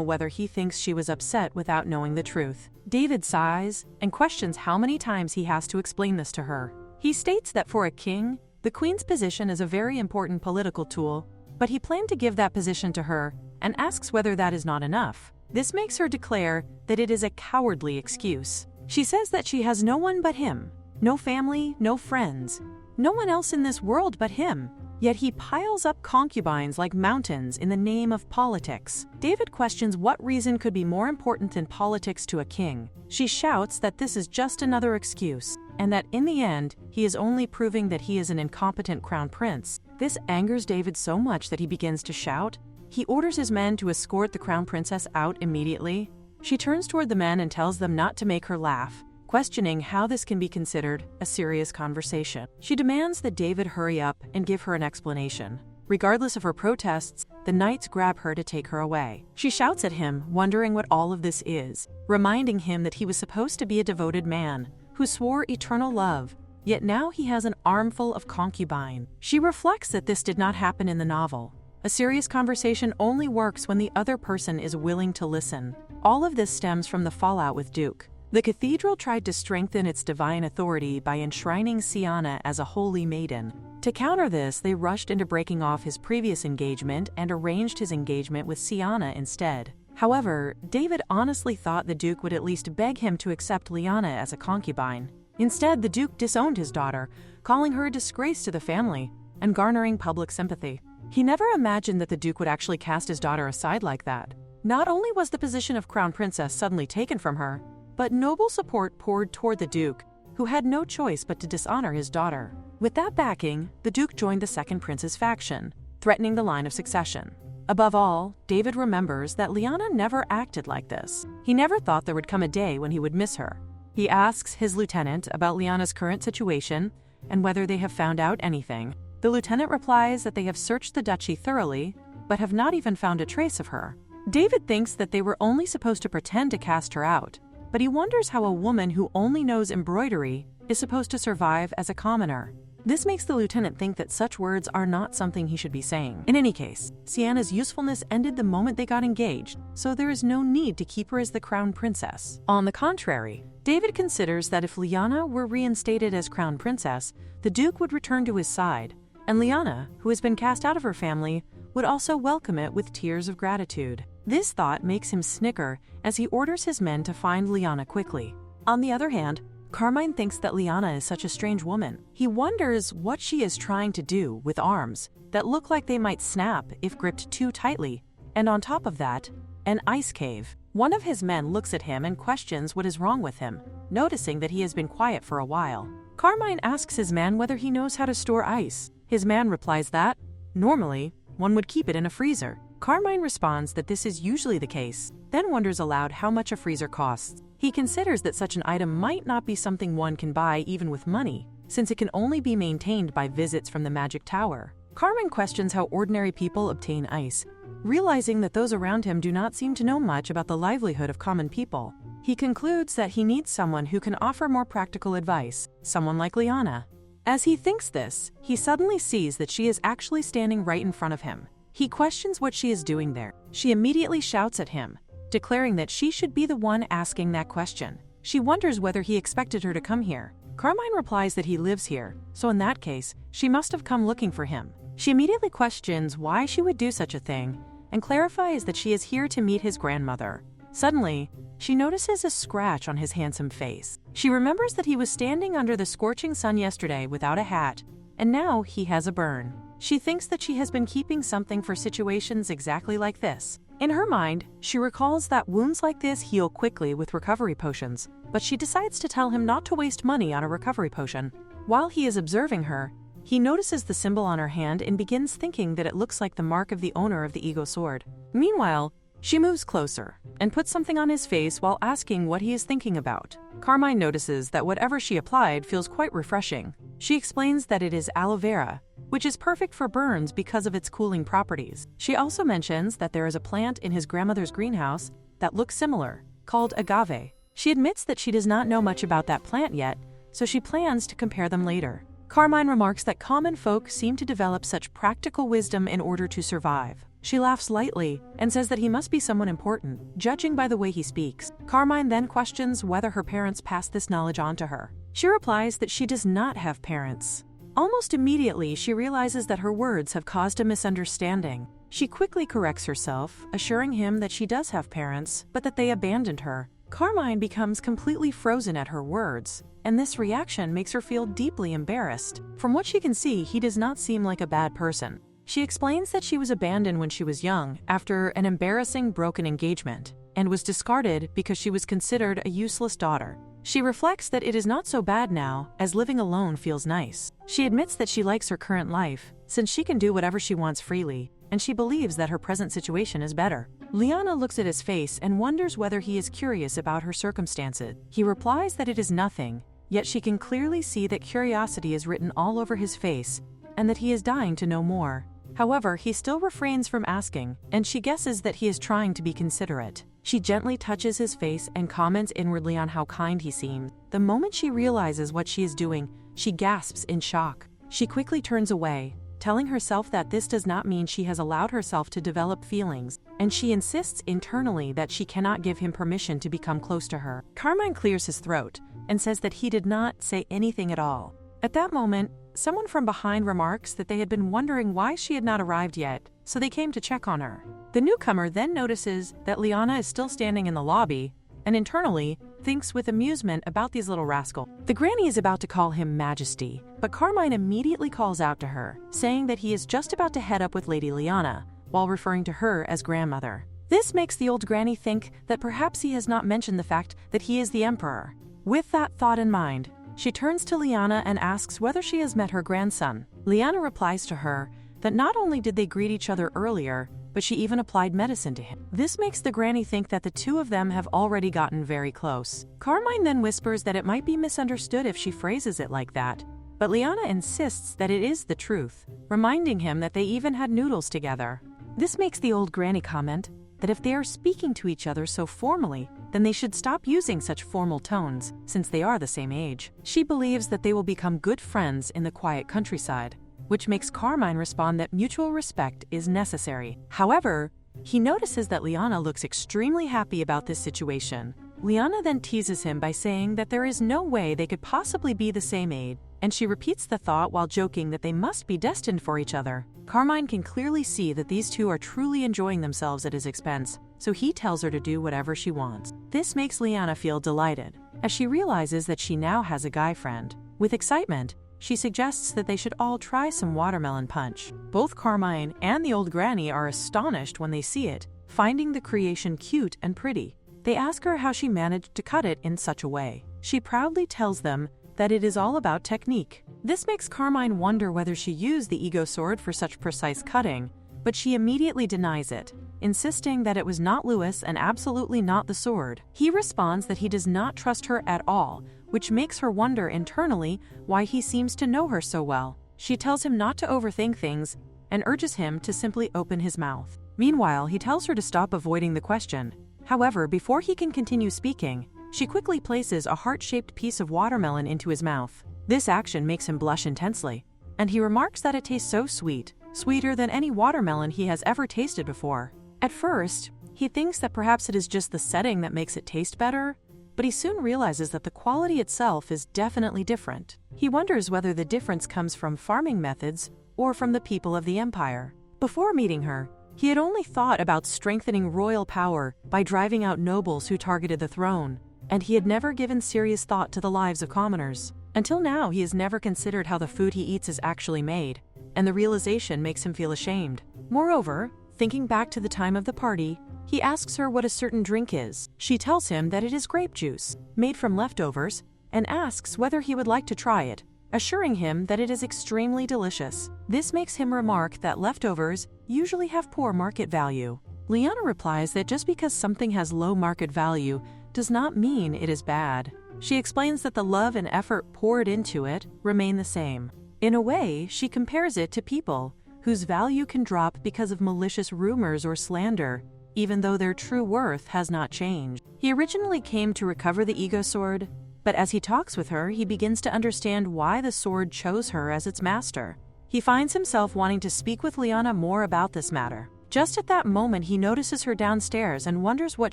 whether he thinks she was upset without knowing the truth. David sighs and questions how many times he has to explain this to her. He states that for a king, the queen's position is a very important political tool, but he planned to give that position to her and asks whether that is not enough. This makes her declare that it is a cowardly excuse. She says that she has no one but him, no family, no friends, no one else in this world but him. Yet he piles up concubines like mountains in the name of politics. David questions what reason could be more important than politics to a king. She shouts that this is just another excuse, and that in the end, he is only proving that he is an incompetent crown prince. This angers David so much that he begins to shout. He orders his men to escort the crown princess out immediately. She turns toward the men and tells them not to make her laugh, questioning how this can be considered a serious conversation. She demands that David hurry up and give her an explanation. Regardless of her protests, the knights grab her to take her away. She shouts at him, wondering what all of this is, reminding him that he was supposed to be a devoted man who swore eternal love, yet now he has an armful of concubine. She reflects that this did not happen in the novel. A serious conversation only works when the other person is willing to listen. All of this stems from the fallout with Duke. The cathedral tried to strengthen its divine authority by enshrining Siana as a holy maiden. To counter this, they rushed into breaking off his previous engagement and arranged his engagement with Siana instead. However, David honestly thought the Duke would at least beg him to accept Liana as a concubine. Instead, the Duke disowned his daughter, calling her a disgrace to the family and garnering public sympathy. He never imagined that the Duke would actually cast his daughter aside like that. Not only was the position of Crown Princess suddenly taken from her, but noble support poured toward the Duke, who had no choice but to dishonor his daughter. With that backing, the Duke joined the Second Prince's faction, threatening the line of succession. Above all, David remembers that Liana never acted like this. He never thought there would come a day when he would miss her. He asks his lieutenant about Liana's current situation and whether they have found out anything. The lieutenant replies that they have searched the duchy thoroughly, but have not even found a trace of her. David thinks that they were only supposed to pretend to cast her out, but he wonders how a woman who only knows embroidery is supposed to survive as a commoner. This makes the lieutenant think that such words are not something he should be saying. In any case, Siana's usefulness ended the moment they got engaged, so there is no need to keep her as the crown princess. On the contrary, David considers that if Liana were reinstated as crown princess, the Duke would return to his side, and Liana, who has been cast out of her family, would also welcome it with tears of gratitude. This thought makes him snicker as he orders his men to find Liana quickly. On the other hand, Carmine thinks that Liana is such a strange woman. He wonders what she is trying to do with arms that look like they might snap if gripped too tightly, and on top of that, an ice cave. One of his men looks at him and questions what is wrong with him, noticing that he has been quiet for a while. Carmine asks his man whether he knows how to store ice. His man replies that, normally, one would keep it in a freezer. Carmine responds that this is usually the case, then wonders aloud how much a freezer costs. He considers that such an item might not be something one can buy even with money, since it can only be maintained by visits from the magic tower. Carmine questions how ordinary people obtain ice, realizing that those around him do not seem to know much about the livelihood of common people. He concludes that he needs someone who can offer more practical advice, someone like Liana. As he thinks this, he suddenly sees that she is actually standing right in front of him. He questions what she is doing there. She immediately shouts at him, declaring that she should be the one asking that question. She wonders whether he expected her to come here. Carmine replies that he lives here, so in that case, she must have come looking for him. She immediately questions why she would do such a thing and clarifies that she is here to meet his grandmother. Suddenly, she notices a scratch on his handsome face. She remembers that he was standing under the scorching sun yesterday without a hat, and now he has a burn. She thinks that she has been keeping something for situations exactly like this. In her mind, she recalls that wounds like this heal quickly with recovery potions, but she decides to tell him not to waste money on a recovery potion. While he is observing her, he notices the symbol on her hand and begins thinking that it looks like the mark of the owner of the Ego Sword. Meanwhile, she moves closer and puts something on his face while asking what he is thinking about. Carmine notices that whatever she applied feels quite refreshing. She explains that it is aloe vera, which is perfect for burns because of its cooling properties. She also mentions that there is a plant in his grandmother's greenhouse that looks similar, called agave. She admits that she does not know much about that plant yet, so she plans to compare them later. Carmine remarks that common folk seem to develop such practical wisdom in order to survive. She laughs lightly and says that he must be someone important, judging by the way he speaks. Carmine then questions whether her parents passed this knowledge on to her. She replies that she does not have parents. Almost immediately, she realizes that her words have caused a misunderstanding. She quickly corrects herself, assuring him that she does have parents, but that they abandoned her. Carmine becomes completely frozen at her words, and this reaction makes her feel deeply embarrassed. From what she can see, he does not seem like a bad person. She explains that she was abandoned when she was young after an embarrassing broken engagement and was discarded because she was considered a useless daughter. She reflects that it is not so bad now, as living alone feels nice. She admits that she likes her current life, since she can do whatever she wants freely, and she believes that her present situation is better. Liana looks at his face and wonders whether he is curious about her circumstances. He replies that it is nothing, yet she can clearly see that curiosity is written all over his face and that he is dying to know more. However, he still refrains from asking, and she guesses that he is trying to be considerate. She gently touches his face and comments inwardly on how kind he seems. The moment she realizes what she is doing, she gasps in shock. She quickly turns away, telling herself that this does not mean she has allowed herself to develop feelings, and she insists internally that she cannot give him permission to become close to her. Carmine clears his throat and says that he did not say anything at all. At that moment, someone from behind remarks that they had been wondering why she had not arrived yet, so they came to check on her. The newcomer then notices that Liana is still standing in the lobby, and internally thinks with amusement about these little rascals. The granny is about to call him Majesty, but Carmine immediately calls out to her, saying that he is just about to head up with Lady Liana, while referring to her as grandmother. This makes the old granny think that perhaps he has not mentioned the fact that he is the emperor. With that thought in mind, she turns to Liana and asks whether she has met her grandson. Liana replies to her that not only did they greet each other earlier, but she even applied medicine to him. This makes the granny think that the two of them have already gotten very close. Carmine then whispers that it might be misunderstood if she phrases it like that, but Liana insists that it is the truth, reminding him that they even had noodles together. This makes the old granny comment that if they are speaking to each other so formally, then they should stop using such formal tones, since they are the same age. She believes that they will become good friends in the quiet countryside, which makes Carmine respond that mutual respect is necessary. However, he notices that Liana looks extremely happy about this situation. Liana then teases him by saying that there is no way they could possibly be the same age, and she repeats the thought while joking that they must be destined for each other. Carmine can clearly see that these two are truly enjoying themselves at his expense, so he tells her to do whatever she wants. This makes Liana feel delighted, as she realizes that she now has a guy friend. With excitement, she suggests that they should all try some watermelon punch. Both Carmine and the old granny are astonished when they see it, finding the creation cute and pretty. They ask her how she managed to cut it in such a way. She proudly tells them that it is all about technique. This makes Carmine wonder whether she used the ego sword for such precise cutting, but she immediately denies it, insisting that it was not Louis and absolutely not the sword. He responds that he does not trust her at all, which makes her wonder internally why he seems to know her so well. She tells him not to overthink things and urges him to simply open his mouth. Meanwhile, he tells her to stop avoiding the question. However, before he can continue speaking, she quickly places a heart-shaped piece of watermelon into his mouth. This action makes him blush intensely, and he remarks that it tastes so sweet, sweeter than any watermelon he has ever tasted before. At first, he thinks that perhaps it is just the setting that makes it taste better, but he soon realizes that the quality itself is definitely different. He wonders whether the difference comes from farming methods or from the people of the empire. Before meeting her, he had only thought about strengthening royal power by driving out nobles who targeted the throne, and he had never given serious thought to the lives of commoners. Until now, he has never considered how the food he eats is actually made, and the realization makes him feel ashamed. Moreover, thinking back to the time of the party, he asks her what a certain drink is. She tells him that it is grape juice, made from leftovers, and asks whether he would like to try it, assuring him that it is extremely delicious. This makes him remark that leftovers usually have poor market value. Liana replies that just because something has low market value does not mean it is bad. She explains that the love and effort poured into it remain the same. In a way, she compares it to people whose value can drop because of malicious rumors or slander, even though their true worth has not changed. He originally came to recover the ego sword, but as he talks with her, he begins to understand why the sword chose her as its master. He finds himself wanting to speak with Liana more about this matter. Just at that moment, he notices her downstairs and wonders what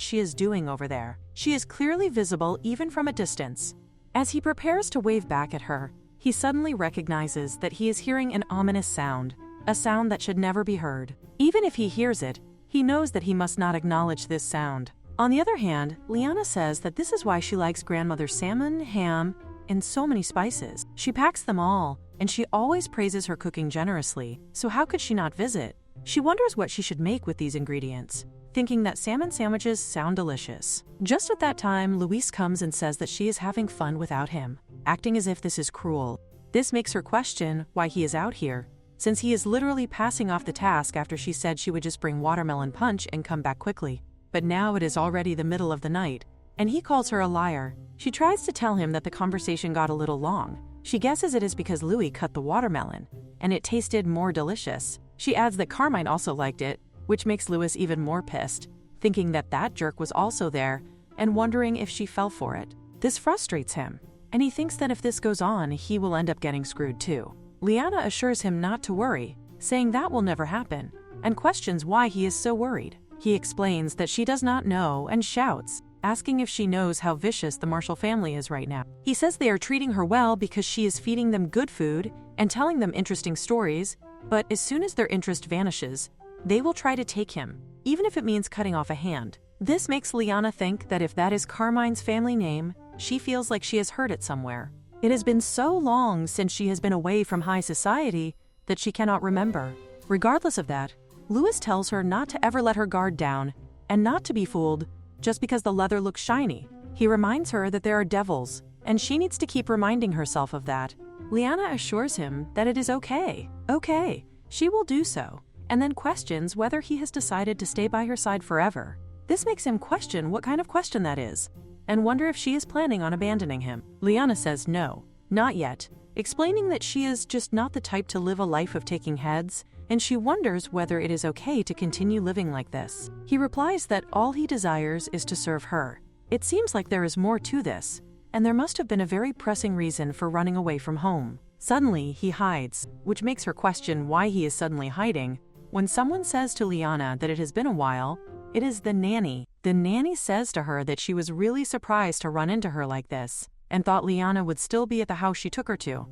she is doing over there. She is clearly visible even from a distance. As he prepares to wave back at her, he suddenly recognizes that he is hearing an ominous sound, a sound that should never be heard. Even if he hears it, he knows that he must not acknowledge this sound. On the other hand, Liana says that this is why she likes grandmother's salmon, ham, and so many spices. She packs them all, and she always praises her cooking generously, so how could she not visit? She wonders what she should make with these ingredients, thinking that salmon sandwiches sound delicious. Just at that time, Luis comes and says that she is having fun without him, acting as if this is cruel. This makes her question why he is out here, since he is literally passing off the task after she said she would just bring watermelon punch and come back quickly. But now it is already the middle of the night, and he calls her a liar. She tries to tell him that the conversation got a little long. She guesses it is because Louis cut the watermelon, and it tasted more delicious. She adds that Carmine also liked it, which makes Louis even more pissed. thinking that that jerk was also there and wondering if she fell for it. This frustrates him, and he thinks that if this goes on, he will end up getting screwed too. Liana assures him not to worry, saying that will never happen, and questions why he is so worried. He explains that she does not know and shouts, asking if she knows how vicious the Marshall family is right now. He says they are treating her well because she is feeding them good food and telling them interesting stories, but as soon as their interest vanishes, they will try to take him, even if it means cutting off a hand. This makes Liana think that if that is Carmine's family name, she feels like she has heard it somewhere. It has been so long since she has been away from high society that she cannot remember. Regardless of that, Louis tells her not to ever let her guard down and not to be fooled just because the leather looks shiny. He reminds her that there are devils, and she needs to keep reminding herself of that. Liana assures him that it is okay. Okay, she will do so, and then questions whether he has decided to stay by her side forever. This makes him question what kind of question that is, and wonder if she is planning on abandoning him. Liana says no, not yet, explaining that she is just not the type to live a life of taking heads, and she wonders whether it is okay to continue living like this. He replies that all he desires is to serve her. It seems like there is more to this, and there must have been a very pressing reason for running away from home. Suddenly, he hides, which makes her question why he is suddenly hiding. When someone says to Liana that it has been a while, it is the nanny. The nanny says to her that she was really surprised to run into her like this, and thought Liana would still be at the house she took her to.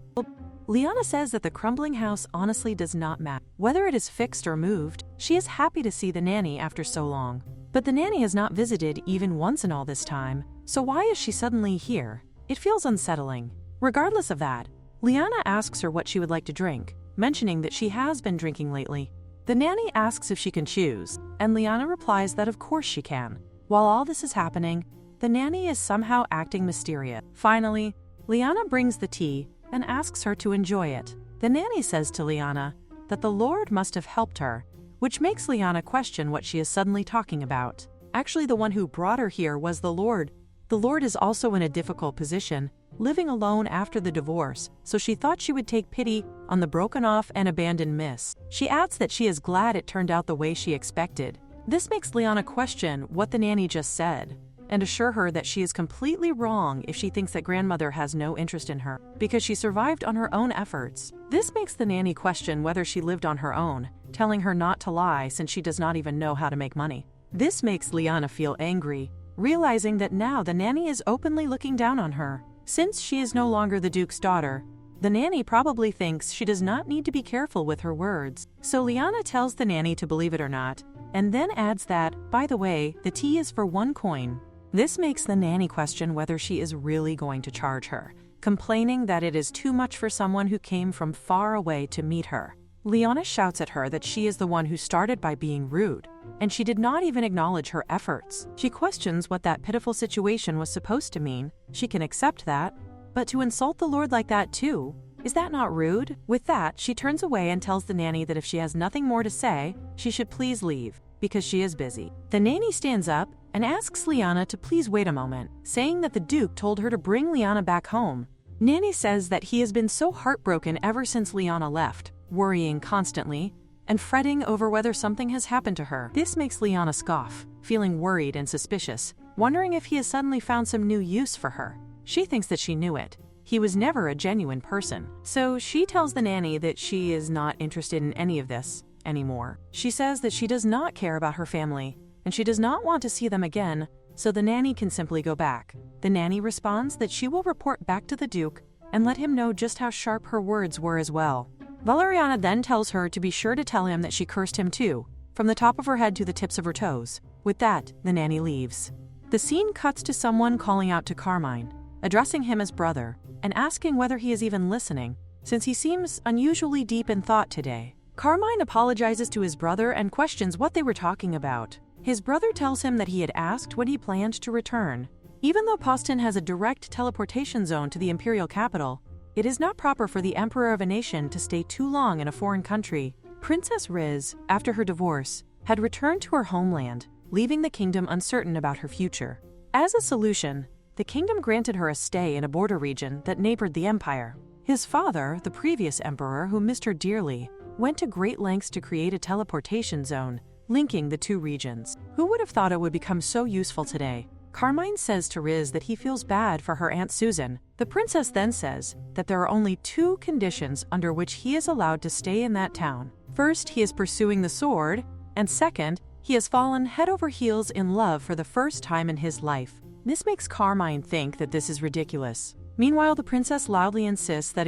Liana says that the crumbling house honestly does not matter. Whether it is fixed or moved, she is happy to see the nanny after so long. But the nanny has not visited even once in all this time, so why is she suddenly here? It feels unsettling. Regardless of that, Liana asks her what she would like to drink, mentioning that she has been drinking lately. The nanny asks if she can choose, and Liana replies that of course she can. While all this is happening, the nanny is somehow acting mysterious. Finally, Liana brings the tea and asks her to enjoy it. The nanny says to Liana that the Lord must have helped her, which makes Liana question what she is suddenly talking about. Actually, the one who brought her here was the Lord. The Lord is also in a difficult position, living alone after the divorce, so she thought she would take pity on the broken-off and abandoned miss. She adds that she is glad it turned out the way she expected. This makes Liana question what the nanny just said, and assure her that she is completely wrong if she thinks that grandmother has no interest in her, because she survived on her own efforts. This makes the nanny question whether she lived on her own, telling her not to lie since she does not even know how to make money. This makes Liana feel angry, realizing that now the nanny is openly looking down on her. Since she is no longer the Duke's daughter, the nanny probably thinks she does not need to be careful with her words. So Liana tells the nanny to believe it or not, and then adds that, by the way, the tea is for 1 coin. This makes the nanny question whether she is really going to charge her, complaining that it is too much for someone who came from far away to meet her. Liana shouts at her that she is the one who started by being rude, and she did not even acknowledge her efforts. She questions what that pitiful situation was supposed to mean. She can accept that, but to insult the Lord like that too, is that not rude? With that, she turns away and tells the nanny that if she has nothing more to say, she should please leave, because she is busy. The nanny stands up and asks Liana to please wait a moment, saying that the Duke told her to bring Liana back home. Nanny says that he has been so heartbroken ever since Liana left, worrying constantly, and fretting over whether something has happened to her. This makes Liana scoff, feeling worried and suspicious, wondering if he has suddenly found some new use for her. She thinks that she knew it. He was never a genuine person. So she tells the nanny that she is not interested in any of this anymore. She says that she does not care about her family, and she does not want to see them again, so the nanny can simply go back. The nanny responds that she will report back to the Duke and let him know just how sharp her words were as well. Valeriana then tells her to be sure to tell him that she cursed him too, from the top of her head to the tips of her toes. With that, the nanny leaves. The scene cuts to someone calling out to Carmine, addressing him as brother, and asking whether he is even listening, since he seems unusually deep in thought today. Carmine apologizes to his brother and questions what they were talking about. His brother tells him that he had asked when he planned to return. Even though Poston has a direct teleportation zone to the imperial capital, it is not proper for the emperor of a nation to stay too long in a foreign country. Princess Riz, after her divorce, had returned to her homeland, leaving the kingdom uncertain about her future. As a solution, the kingdom granted her a stay in a border region that neighbored the empire. His father, the previous emperor who missed her dearly, went to great lengths to create a teleportation zone linking the two regions. Who would have thought it would become so useful today? Carmine says to Riz that he feels bad for her Aunt Susan. The princess then says that there are only two conditions under which he is allowed to stay in that town. First, he is pursuing the sword, and second, he has fallen head over heels in love for the first time in his life. This makes Carmine think that this is ridiculous. Meanwhile, the princess loudly insists that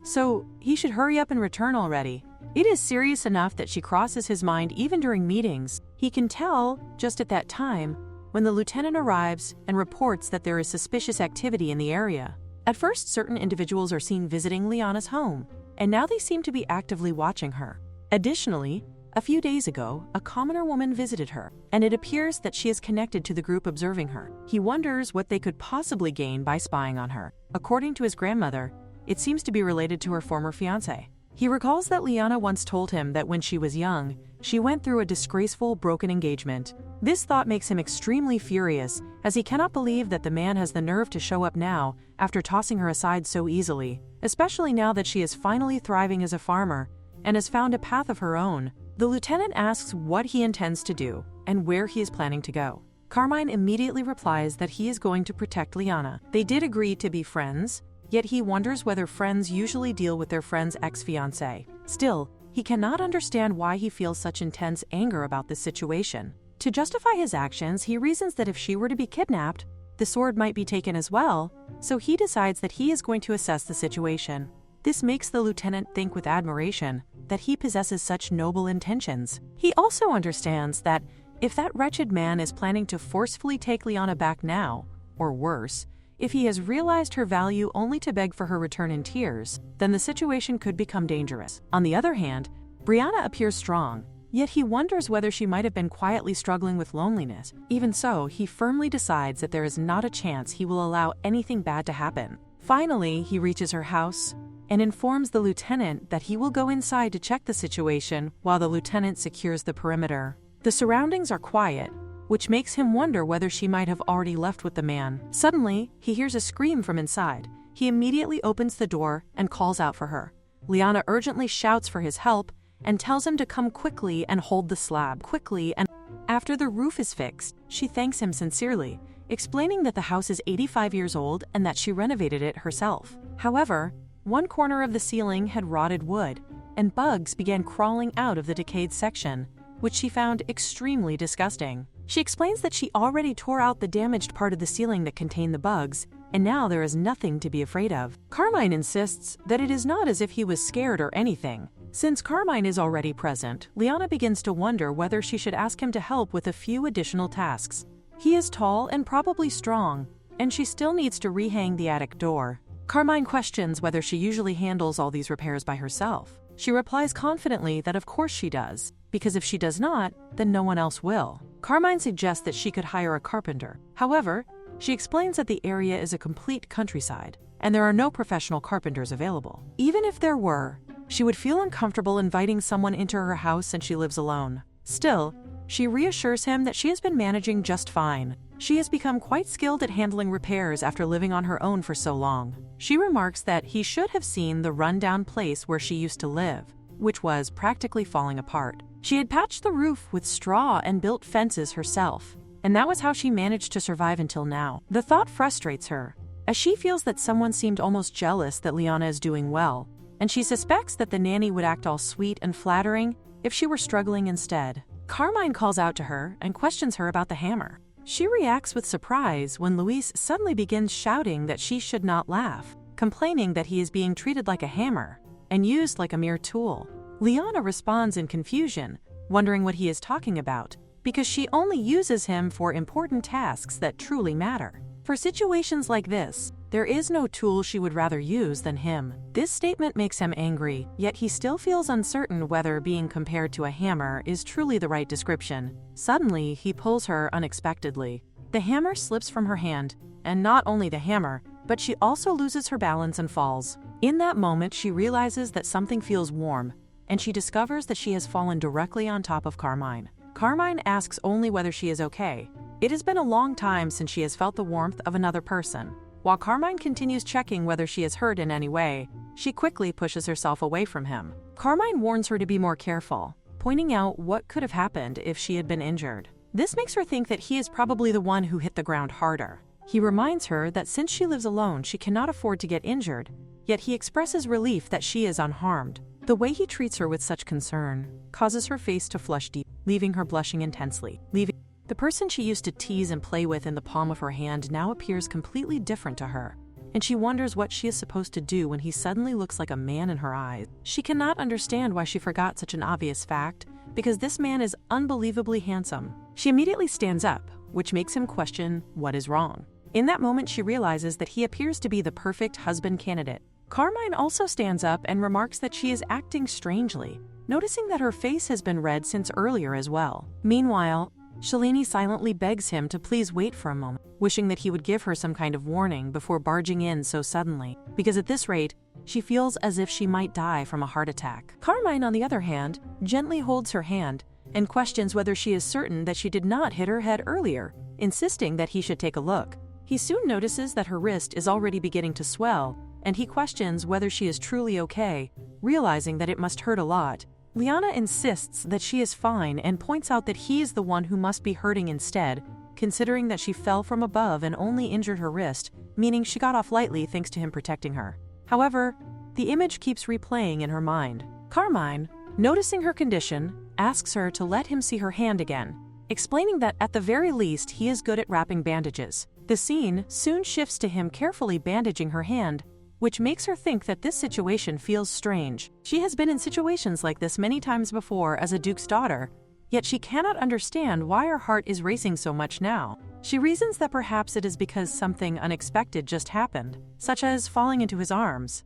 so he should hurry up and return already. It is serious enough that she crosses his mind even during meetings. He can tell, just at that time, when the lieutenant arrives and reports that there is suspicious activity in the area. At first, certain individuals are seen visiting Liana's home, and now they seem to be actively watching her. Additionally, a few days ago, a commoner woman visited her, and it appears that she is connected to the group observing her. He wonders what they could possibly gain by spying on her. According to his grandmother, it seems to be related to her former fiancé. He recalls that Liana once told him that when she was young, she went through a disgraceful, broken engagement. This thought makes him extremely furious, as he cannot believe that the man has the nerve to show up now after tossing her aside so easily, especially now that she is finally thriving as a farmer and has found a path of her own. The lieutenant asks what he intends to do and where he is planning to go. Carmine immediately replies that he is going to protect Liana. They did agree to be friends, yet he wonders whether friends usually deal with their friend's ex-fiancé. Still, he cannot understand why he feels such intense anger about this situation. To justify his actions, he reasons that if she were to be kidnapped, the sword might be taken as well, so he decides that he is going to assess the situation. This makes the lieutenant think with admiration that he possesses such noble intentions. He also understands that if that wretched man is planning to forcefully take Liana back now, or worse, if he has realized her value only to beg for her return in tears, then the situation could become dangerous. On the other hand, Brianna appears strong, yet he wonders whether she might have been quietly struggling with loneliness. Even so, he firmly decides that there is not a chance he will allow anything bad to happen. Finally, he reaches her house and informs the lieutenant that he will go inside to check the situation while the lieutenant secures the perimeter. The surroundings are quiet, which makes him wonder whether she might have already left with the man. Suddenly, he hears a scream from inside. He immediately opens the door and calls out for her. Liana urgently shouts for his help and tells him to come quickly and hold the slab quickly, and after the roof is fixed, she thanks him sincerely, explaining that the house is 85 years old and that she renovated it herself. However, one corner of the ceiling had rotted wood, and bugs began crawling out of the decayed section, which she found extremely disgusting. She explains that she already tore out the damaged part of the ceiling that contained the bugs, and now there is nothing to be afraid of. Carmine insists that it is not as if he was scared or anything. Since Carmine is already present, Liana begins to wonder whether she should ask him to help with a few additional tasks. He is tall and probably strong, and she still needs to rehang the attic door. Carmine questions whether she usually handles all these repairs by herself. She replies confidently that of course she does, because if she does not, then no one else will. Carmine suggests that she could hire a carpenter. However, she explains that the area is a complete countryside, and there are no professional carpenters available. Even if there were, she would feel uncomfortable inviting someone into her house and she lives alone. Still, she reassures him that she has been managing just fine. She has become quite skilled at handling repairs after living on her own for so long. She remarks that he should have seen the rundown place where she used to live, which was practically falling apart. She had patched the roof with straw and built fences herself, and that was how she managed to survive until now. The thought frustrates her, as she feels that someone seemed almost jealous that Liana is doing well, and she suspects that the nanny would act all sweet and flattering if she were struggling instead. Carmine calls out to her and questions her about the hammer. She reacts with surprise when Luis suddenly begins shouting that she should not laugh, complaining that he is being treated like a hammer and used like a mere tool. Liana responds in confusion, wondering what he is talking about, because she only uses him for important tasks that truly matter. For situations like this, there is no tool she would rather use than him. This statement makes him angry, yet he still feels uncertain whether being compared to a hammer is truly the right description. Suddenly, he pulls her unexpectedly. The hammer slips from her hand, and not only the hammer, but she also loses her balance and falls. In that moment, she realizes that something feels warm, and she discovers that she has fallen directly on top of Carmine. Carmine asks only whether she is okay. It has been a long time since she has felt the warmth of another person. While Carmine continues checking whether she is hurt in any way, she quickly pushes herself away from him. Carmine warns her to be more careful, pointing out what could have happened if she had been injured. This makes her think that he is probably the one who hit the ground harder. He reminds her that since she lives alone, she cannot afford to get injured, yet he expresses relief that she is unharmed. The way he treats her with such concern causes her face to flush deep, leaving her blushing intensely. The person she used to tease and play with in the palm of her hand now appears completely different to her, and she wonders what she is supposed to do when he suddenly looks like a man in her eyes. She cannot understand why she forgot such an obvious fact, because this man is unbelievably handsome. She immediately stands up, which makes him question what is wrong. In that moment, she realizes that he appears to be the perfect husband candidate. Carmine also stands up and remarks that she is acting strangely, noticing that her face has been red since earlier as well. Meanwhile, Shalini silently begs him to please wait for a moment, wishing that he would give her some kind of warning before barging in so suddenly, because at this rate, she feels as if she might die from a heart attack. Carmine, on the other hand, gently holds her hand and questions whether she is certain that she did not hit her head earlier, insisting that he should take a look. He soon notices that her wrist is already beginning to swell, and he questions whether she is truly okay, realizing that it must hurt a lot. Liana insists that she is fine and points out that he is the one who must be hurting instead, considering that she fell from above and only injured her wrist, meaning she got off lightly thanks to him protecting her. However, the image keeps replaying in her mind. Carmine, noticing her condition, asks her to let him see her hand again, explaining that at the very least he is good at wrapping bandages. The scene soon shifts to him carefully bandaging her hand, which makes her think that this situation feels strange. She has been in situations like this many times before as a duke's daughter, yet she cannot understand why her heart is racing so much now. She reasons that perhaps it is because something unexpected just happened, such as falling into his arms.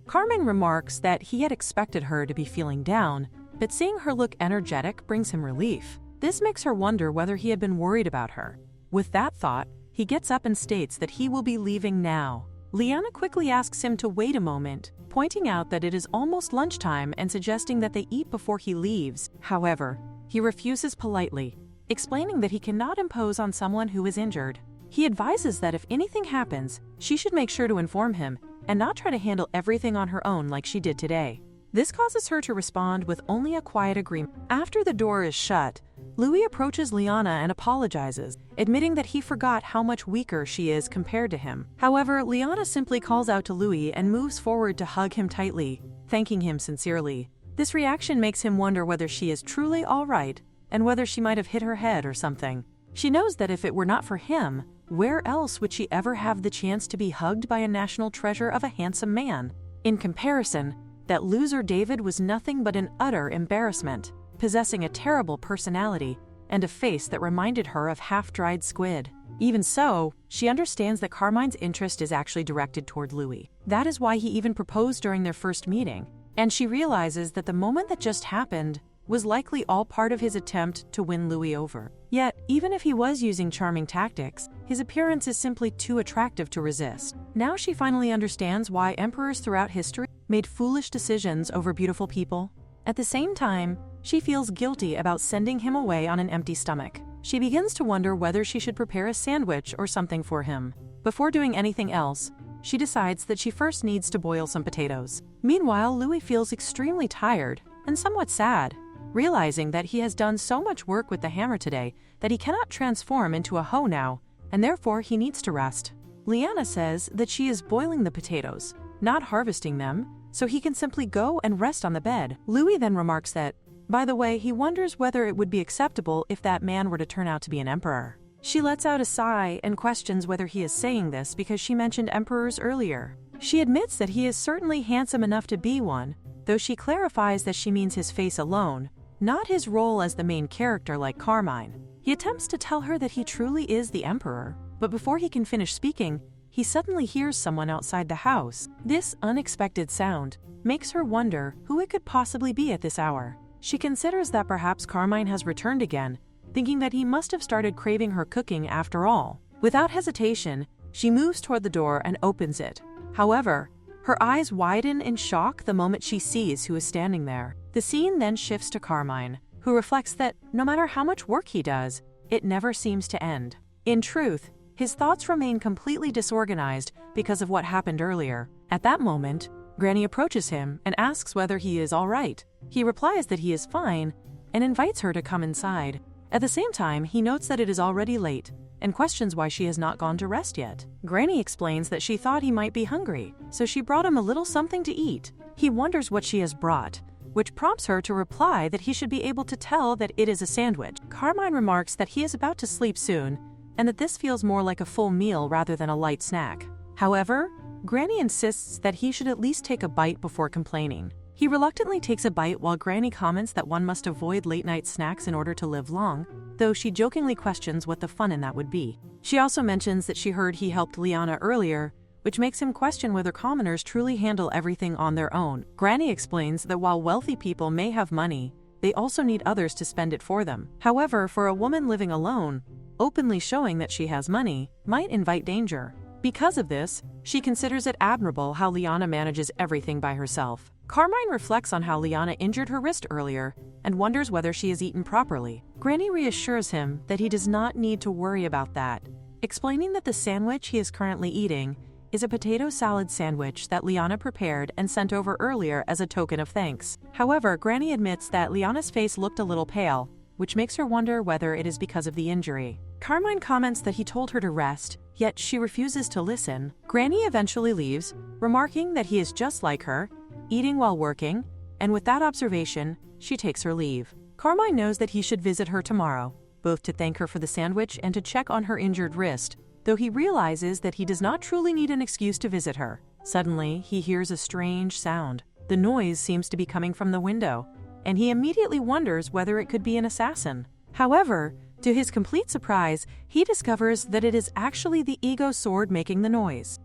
Carmine remarks that he had expected her to be feeling down, but seeing her look energetic brings him relief. This makes her wonder whether he had been worried about her. With that thought, he gets up and states that he will be leaving now. Liana quickly asks him to wait a moment, pointing out that it is almost lunchtime and suggesting that they eat before he leaves. However, he refuses politely, explaining that he cannot impose on someone who is injured. He advises that if anything happens, she should make sure to inform him and not try to handle everything on her own like she did today. This causes her to respond with only a quiet agreement. After the door is shut, Louis approaches Liana and apologizes, admitting that he forgot how much weaker she is compared to him. However, Liana simply calls out to Louis and moves forward to hug him tightly, thanking him sincerely. This reaction makes him wonder whether she is truly all right and whether she might have hit her head or something. She knows that if it were not for him, where else would she ever have the chance to be hugged by a national treasure of a handsome man? In comparison, that loser David was nothing but an utter embarrassment, possessing a terrible personality and a face that reminded her of half-dried squid. Even so, she understands that Carmine's interest is actually directed toward Louis. That is why he even proposed during their first meeting, and she realizes that the moment that just happened was likely all part of his attempt to win Louis over. Yet, even if he was using charming tactics, his appearance is simply too attractive to resist. Now she finally understands why emperors throughout history made foolish decisions over beautiful people. At the same time, she feels guilty about sending him away on an empty stomach. She begins to wonder whether she should prepare a sandwich or something for him. Before doing anything else, she decides that she first needs to boil some potatoes. Meanwhile, Louis feels extremely tired and somewhat sad, realizing that he has done so much work with the hammer today that he cannot transform into a hoe now, and therefore he needs to rest. Liana says that she is boiling the potatoes, not harvesting them, so he can simply go and rest on the bed. Louis then remarks that, by the way, he wonders whether it would be acceptable if that man were to turn out to be an emperor. She lets out a sigh and questions whether he is saying this because she mentioned emperors earlier. She admits that he is certainly handsome enough to be one, though she clarifies that she means his face alone, not his role as the main character like Carmine. He attempts to tell her that he truly is the emperor, but before he can finish speaking, he suddenly hears someone outside the house. This unexpected sound makes her wonder who it could possibly be at this hour. She considers that perhaps Carmine has returned again, thinking that he must have started craving her cooking after all. Without hesitation, she moves toward the door and opens it. However, her eyes widen in shock the moment she sees who is standing there. The scene then shifts to Carmine, who reflects that no matter how much work he does, it never seems to end. In truth, his thoughts remain completely disorganized because of what happened earlier. At that moment, Granny approaches him and asks whether he is all right. He replies that he is fine, and invites her to come inside. At the same time, he notes that it is already late and questions why she has not gone to rest yet. Granny explains that she thought he might be hungry, so she brought him a little something to eat. He wonders what she has brought, which prompts her to reply that he should be able to tell that it is a sandwich. Carmine remarks that he is about to sleep soon and that this feels more like a full meal rather than a light snack. However, Granny insists that he should at least take a bite before complaining. He reluctantly takes a bite while Granny comments that one must avoid late-night snacks in order to live long, though she jokingly questions what the fun in that would be. She also mentions that she heard he helped Liana earlier, which makes him question whether commoners truly handle everything on their own. Granny explains that while wealthy people may have money, they also need others to spend it for them. However, for a woman living alone, openly showing that she has money might invite danger. Because of this, she considers it admirable how Liana manages everything by herself. Carmine reflects on how Liana injured her wrist earlier and wonders whether she has eaten properly. Granny reassures him that he does not need to worry about that, explaining that the sandwich he is currently eating is a potato salad sandwich that Liana prepared and sent over earlier as a token of thanks. However, Granny admits that Liana's face looked a little pale, which makes her wonder whether it is because of the injury. Carmine comments that he told her to rest, yet she refuses to listen. Granny eventually leaves, remarking that he is just like her, eating while working, and with that observation, she takes her leave. Carmine knows that he should visit her tomorrow, both to thank her for the sandwich and to check on her injured wrist, though he realizes that he does not truly need an excuse to visit her. Suddenly, he hears a strange sound. The noise seems to be coming from the window, and he immediately wonders whether it could be an assassin. However, to his complete surprise, he discovers that it is actually the ego sword making the noise.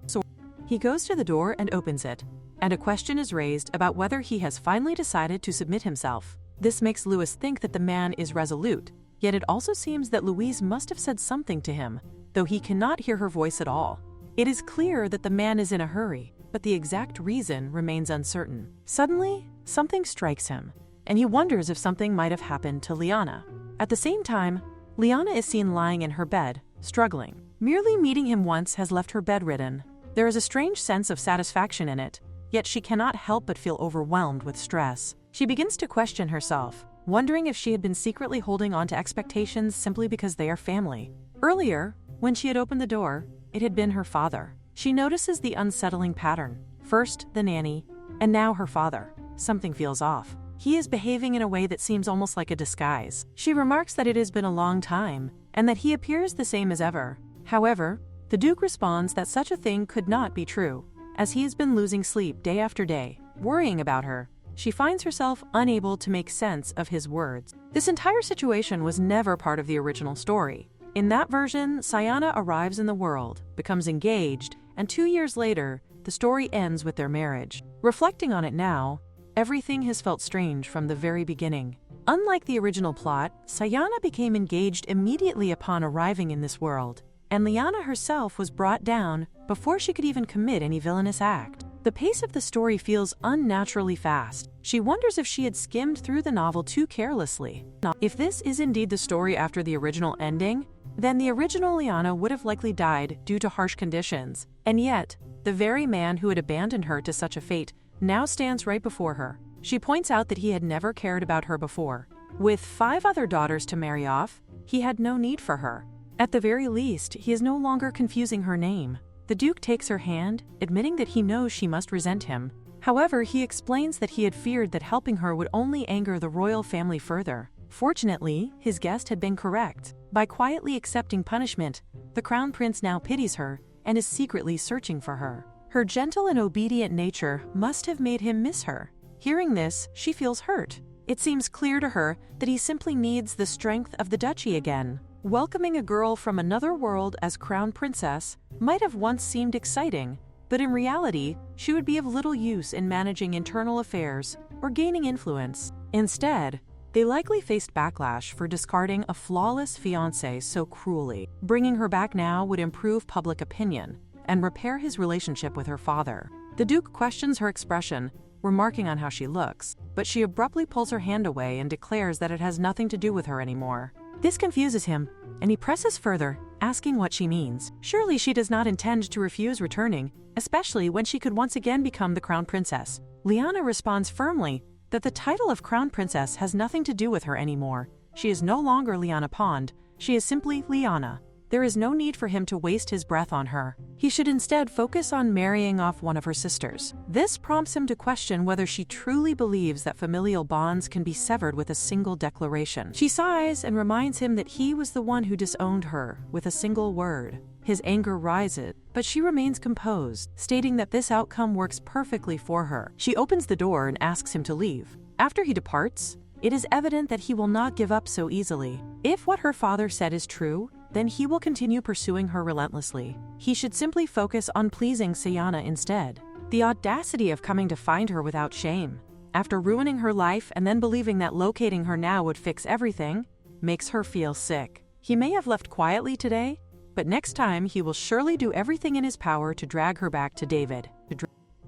He goes to the door and opens it, and a question is raised about whether he has finally decided to submit himself. This makes Louis think that the man is resolute, yet it also seems that Louise must have said something to him, though he cannot hear her voice at all. It is clear that the man is in a hurry, but the exact reason remains uncertain. Suddenly, something strikes him, and he wonders if something might have happened to Liana. At the same time, Liana is seen lying in her bed, struggling. Merely meeting him once has left her bedridden. There is a strange sense of satisfaction in it, yet she cannot help but feel overwhelmed with stress. She begins to question herself, wondering if she had been secretly holding on to expectations simply because they are family. Earlier, when she had opened the door, it had been her father. She notices the unsettling pattern. First the nanny, and now her father. Something feels off. He is behaving in a way that seems almost like a disguise. She remarks that it has been a long time, and that he appears the same as ever. However, the Duke responds that such a thing could not be true, as he has been losing sleep day after day, worrying about her. She finds herself unable to make sense of his words. This entire situation was never part of the original story. In that version, Siana arrives in the world, becomes engaged, and 2 years later, the story ends with their marriage. Reflecting on it now, everything has felt strange from the very beginning. Unlike the original plot, Siana became engaged immediately upon arriving in this world, and Liana herself was brought down before she could even commit any villainous act. The pace of the story feels unnaturally fast. She wonders if she had skimmed through the novel too carelessly. If this is indeed the story after the original ending, then the original Liana would have likely died due to harsh conditions. And yet, the very man who had abandoned her to such a fate now stands right before her. She points out that he had never cared about her before. With 5 other daughters to marry off, he had no need for her. At the very least, he is no longer confusing her name. The Duke takes her hand, admitting that he knows she must resent him. However, he explains that he had feared that helping her would only anger the royal family further. Fortunately, his guest had been correct. By quietly accepting punishment, the Crown Prince now pities her and is secretly searching for her. Her gentle and obedient nature must have made him miss her. Hearing this, she feels hurt. It seems clear to her that he simply needs the strength of the duchy again. Welcoming a girl from another world as Crown Princess might have once seemed exciting, but in reality, she would be of little use in managing internal affairs or gaining influence. Instead, they likely faced backlash for discarding a flawless fiancé so cruelly. Bringing her back now would improve public opinion and repair his relationship with her father. The Duke questions her expression, remarking on how she looks, but she abruptly pulls her hand away and declares that it has nothing to do with her anymore. This confuses him, and he presses further, asking what she means. Surely she does not intend to refuse returning, especially when she could once again become the Crown Princess. Liana responds firmly that the title of Crown Princess has nothing to do with her anymore. She is no longer Liana Pond, she is simply Liana. There is no need for him to waste his breath on her. He should instead focus on marrying off one of her sisters. This prompts him to question whether she truly believes that familial bonds can be severed with a single declaration. She sighs and reminds him that he was the one who disowned her with a single word. His anger rises, but she remains composed, stating that this outcome works perfectly for her. She opens the door and asks him to leave. After he departs, it is evident that he will not give up so easily. If what her father said is true, then he will continue pursuing her relentlessly. He should simply focus on pleasing Siana instead. The audacity of coming to find her without shame, after ruining her life and then believing that locating her now would fix everything, makes her feel sick. He may have left quietly today, but next time he will surely do everything in his power to drag her back to David.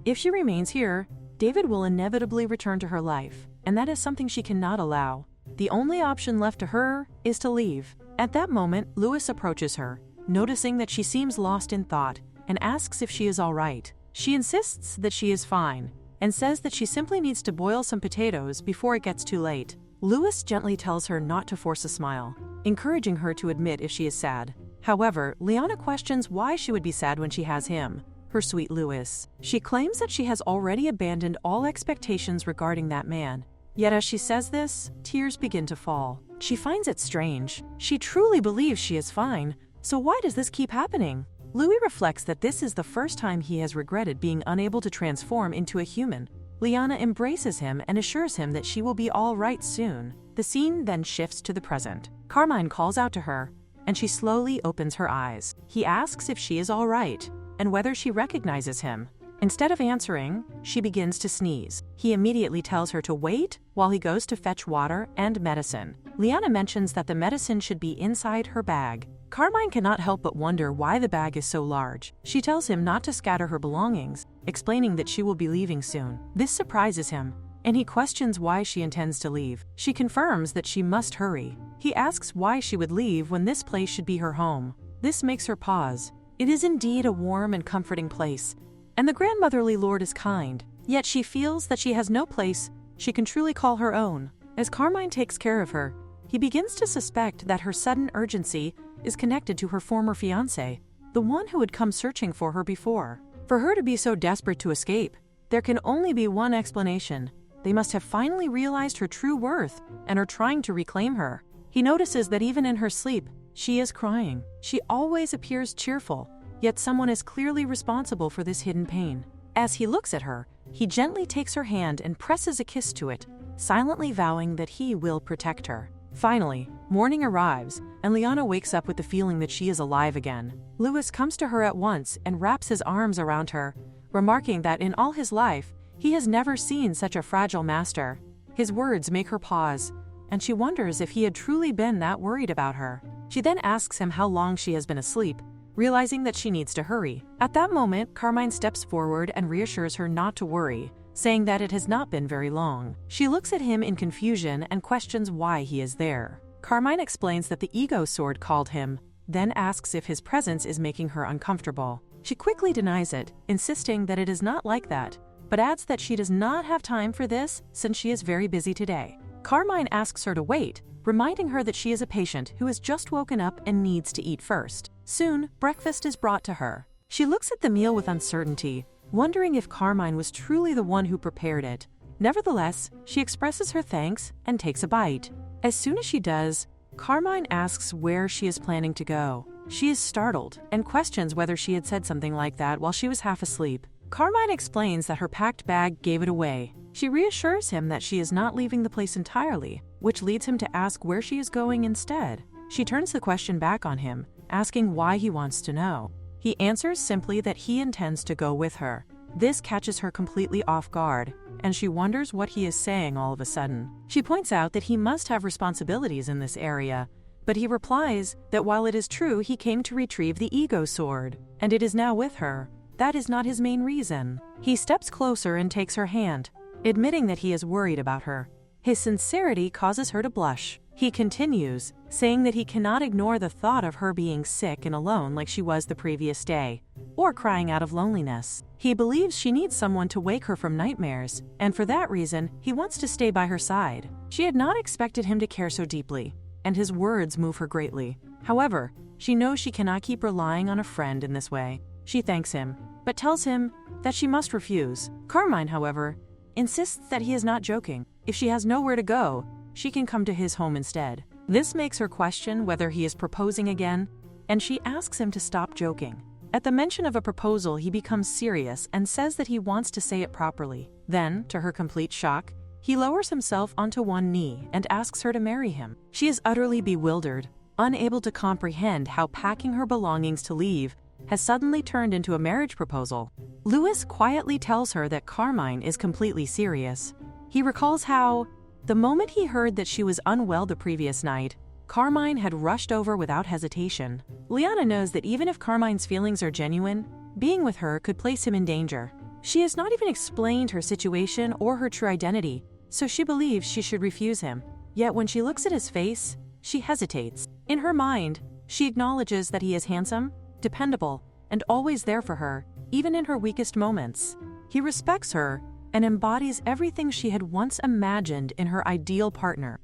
If she remains here, David will inevitably return to her life, and that is something she cannot allow. The only option left to her is to leave. At that moment, Louis approaches her, noticing that she seems lost in thought, and asks if she is all right. She insists that she is fine, and says that she simply needs to boil some potatoes before it gets too late. Louis gently tells her not to force a smile, encouraging her to admit if she is sad. However, Liana questions why she would be sad when she has him, her sweet Louis. She claims that she has already abandoned all expectations regarding that man. Yet as she says this, tears begin to fall. She finds it strange. She truly believes she is fine, so why does this keep happening? Louis reflects that this is the first time he has regretted being unable to transform into a human. Liana embraces him and assures him that she will be all right soon. The scene then shifts to the present. Carmine calls out to her, and she slowly opens her eyes. He asks if she is all right, and whether she recognizes him. Instead of answering, she begins to sneeze. He immediately tells her to wait while he goes to fetch water and medicine. Liana mentions that the medicine should be inside her bag. Carmine cannot help but wonder why the bag is so large. She tells him not to scatter her belongings, explaining that she will be leaving soon. This surprises him, and he questions why she intends to leave. She confirms that she must hurry. He asks why she would leave when this place should be her home. This makes her pause. It is indeed a warm and comforting place, and the grandmotherly lord is kind, yet she feels that she has no place she can truly call her own. As Carmine takes care of her, he begins to suspect that her sudden urgency is connected to her former fiancé, the one who had come searching for her before. For her to be so desperate to escape, there can only be one explanation. They must have finally realized her true worth and are trying to reclaim her. He notices that even in her sleep, she is crying. She always appears cheerful, yet someone is clearly responsible for this hidden pain. As he looks at her, he gently takes her hand and presses a kiss to it, silently vowing that he will protect her. Finally, morning arrives, and Liana wakes up with the feeling that she is alive again. Louis comes to her at once and wraps his arms around her, remarking that in all his life, he has never seen such a fragile master. His words make her pause, and she wonders if he had truly been that worried about her. She then asks him how long she has been asleep, realizing that she needs to hurry. At that moment, Carmine steps forward and reassures her not to worry, saying that it has not been very long. She looks at him in confusion and questions why he is there. Carmine explains that the ego sword called him, then asks if his presence is making her uncomfortable. She quickly denies it, insisting that it is not like that, but adds that she does not have time for this since she is very busy today. Carmine asks her to wait, reminding her that she is a patient who has just woken up and needs to eat first. Soon, breakfast is brought to her. She looks at the meal with uncertainty, wondering if Carmine was truly the one who prepared it. Nevertheless, she expresses her thanks and takes a bite. As soon as she does, Carmine asks where she is planning to go. She is startled and questions whether she had said something like that while she was half asleep. Carmine explains that her packed bag gave it away. She reassures him that she is not leaving the place entirely, which leads him to ask where she is going instead. She turns the question back on him, asking why he wants to know. He answers simply that he intends to go with her. This catches her completely off guard, and she wonders what he is saying all of a sudden. She points out that he must have responsibilities in this area, but he replies that while it is true he came to retrieve the ego sword, and it is now with her, that is not his main reason. He steps closer and takes her hand, admitting that he is worried about her. His sincerity causes her to blush. He continues, saying that he cannot ignore the thought of her being sick and alone like she was the previous day. or crying out of loneliness. He believes she needs someone to wake her from nightmares, and for that reason, he wants to stay by her side. She had not expected him to care so deeply, and his words move her greatly. However, she knows she cannot keep relying on a friend in this way. She thanks him, but tells him that she must refuse. Carmine, however, insists that he is not joking. If she has nowhere to go, she can come to his home instead. This makes her question whether he is proposing again, and she asks him to stop joking. At the mention of a proposal, he becomes serious and says that he wants to say it properly. Then, to her complete shock, he lowers himself onto one knee and asks her to marry him. She is utterly bewildered, unable to comprehend how packing her belongings to leave has suddenly turned into a marriage proposal. Louis quietly tells her that Carmine is completely serious. He recalls how, the moment he heard that she was unwell the previous night, Carmine had rushed over without hesitation. Liana knows that even if Carmine's feelings are genuine, being with her could place him in danger. She has not even explained her situation or her true identity, so she believes she should refuse him. Yet when she looks at his face, she hesitates. In her mind, she acknowledges that he is handsome, dependable, and always there for her, even in her weakest moments. He respects her and embodies everything she had once imagined in her ideal partner.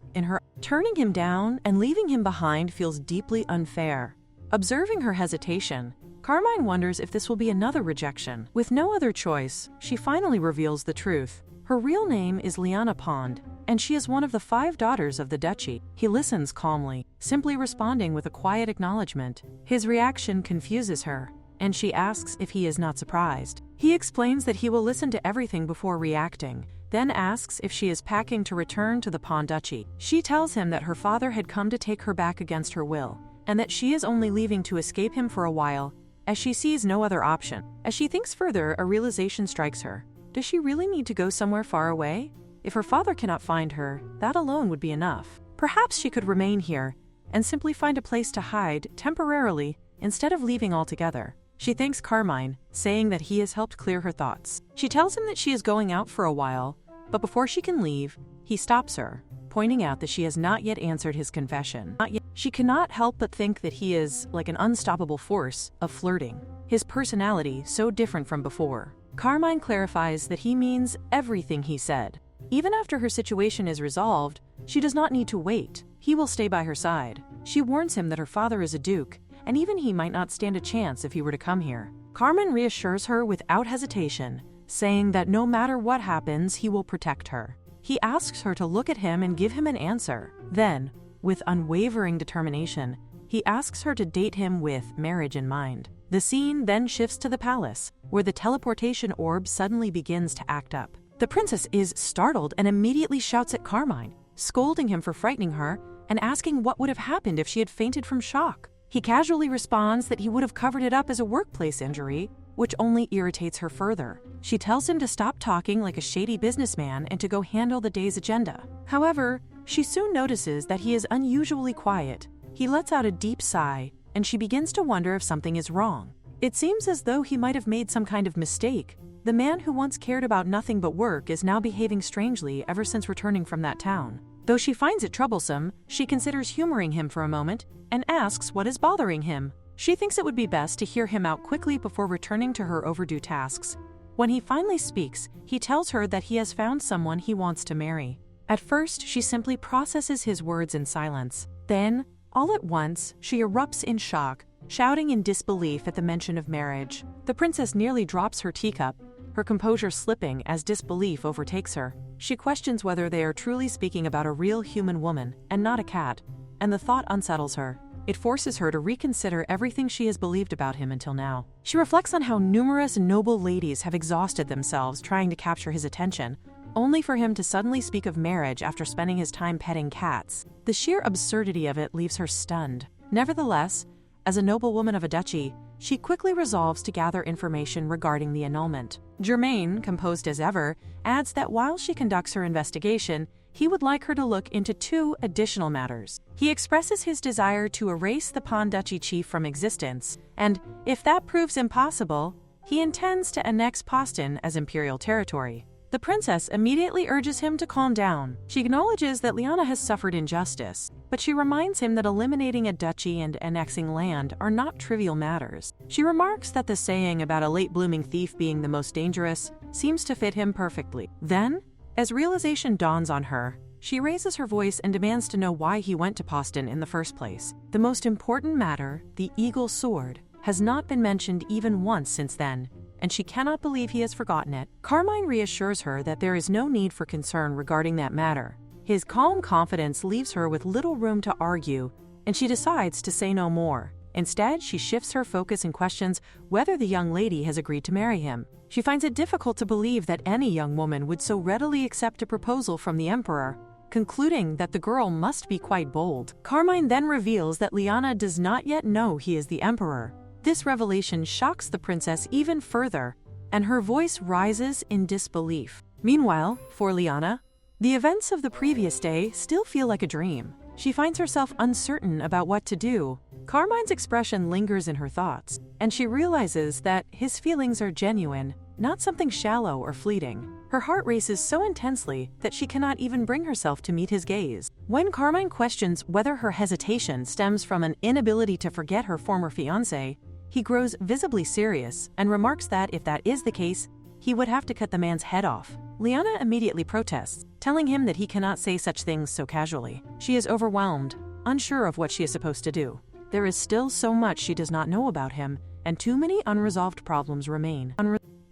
Turning him down and leaving him behind feels deeply unfair. Observing her hesitation, Carmine wonders if this will be another rejection. With no other choice, she finally reveals the truth. Her real name is Liana Pond, and she is one of the 5 daughters of the duchy. He listens calmly, simply responding with a quiet acknowledgement. His reaction confuses her, and she asks if he is not surprised. He explains that he will listen to everything before reacting, then asks if she is packing to return to the Pond Duchy. She tells him that her father had come to take her back against her will, and that she is only leaving to escape him for a while, as she sees no other option. As she thinks further, a realization strikes her. Does she really need to go somewhere far away? If her father cannot find her, that alone would be enough. Perhaps she could remain here and simply find a place to hide temporarily instead of leaving altogether. She thanks Carmine, saying that he has helped clear her thoughts. She tells him that she is going out for a while, but before she can leave, he stops her, pointing out that she has not yet answered his confession. She cannot help but think that he is like an unstoppable force of flirting, his personality so different from before. Carmine clarifies that he means everything he said. Even after her situation is resolved, she does not need to wait. He will stay by her side. She warns him that her father is a duke, and even he might not stand a chance if he were to come here. Carmine reassures her without hesitation, saying that no matter what happens, he will protect her. He asks her to look at him and give him an answer. Then, with unwavering determination, he asks her to date him with marriage in mind. The scene then shifts to the palace, where the teleportation orb suddenly begins to act up. The princess is startled and immediately shouts at Carmine, scolding him for frightening her and asking what would have happened if she had fainted from shock. He casually responds that he would have covered it up as a workplace injury, which only irritates her further. She tells him to stop talking like a shady businessman and to go handle the day's agenda. However, she soon notices that he is unusually quiet. He lets out a deep sigh, and she begins to wonder if something is wrong. It seems as though he might have made some kind of mistake. The man who once cared about nothing but work is now behaving strangely ever since returning from that town. Though she finds it troublesome, she considers humoring him for a moment and asks what is bothering him. She thinks it would be best to hear him out quickly before returning to her overdue tasks. When he finally speaks, he tells her that he has found someone he wants to marry. At first, she simply processes his words in silence. Then, all at once, she erupts in shock, shouting in disbelief at the mention of marriage. The princess nearly drops her teacup, her composure slipping as disbelief overtakes her. She questions whether they are truly speaking about a real human woman and not a cat, and the thought unsettles her. It forces her to reconsider everything she has believed about him until now. She reflects on how numerous noble ladies have exhausted themselves trying to capture his attention, only for him to suddenly speak of marriage after spending his time petting cats. The sheer absurdity of it leaves her stunned. Nevertheless, as a noblewoman of a duchy, she quickly resolves to gather information regarding the annulment. Germain, composed as ever, adds that while she conducts her investigation, he would like her to look into 2 additional matters. He expresses his desire to erase the Pond Duchy chief from existence, and, if that proves impossible, he intends to annex Poston as imperial territory. The princess immediately urges him to calm down. She acknowledges that Liana has suffered injustice, but she reminds him that eliminating a duchy and annexing land are not trivial matters. She remarks that the saying about a late-blooming thief being the most dangerous seems to fit him perfectly. Then, as realization dawns on her, she raises her voice and demands to know why he went to Poston in the first place. The most important matter, the eagle sword, has not been mentioned even once since then, and she cannot believe he has forgotten it. Carmine reassures her that there is no need for concern regarding that matter. His calm confidence leaves her with little room to argue, and she decides to say no more. Instead, she shifts her focus and questions whether the young lady has agreed to marry him. She finds it difficult to believe that any young woman would so readily accept a proposal from the emperor, concluding that the girl must be quite bold. Carmine then reveals that Liana does not yet know he is the emperor. This revelation shocks the princess even further, and her voice rises in disbelief. Meanwhile, for Liana, the events of the previous day still feel like a dream. She finds herself uncertain about what to do. Carmine's expression lingers in her thoughts, and she realizes that his feelings are genuine, not something shallow or fleeting. Her heart races so intensely that she cannot even bring herself to meet his gaze. When Carmine questions whether her hesitation stems from an inability to forget her former fiancé, he grows visibly serious and remarks that if that is the case, he would have to cut the man's head off. Liana immediately protests, telling him that he cannot say such things so casually. She is overwhelmed, unsure of what she is supposed to do. There is still so much she does not know about him, and too many unresolved problems remain.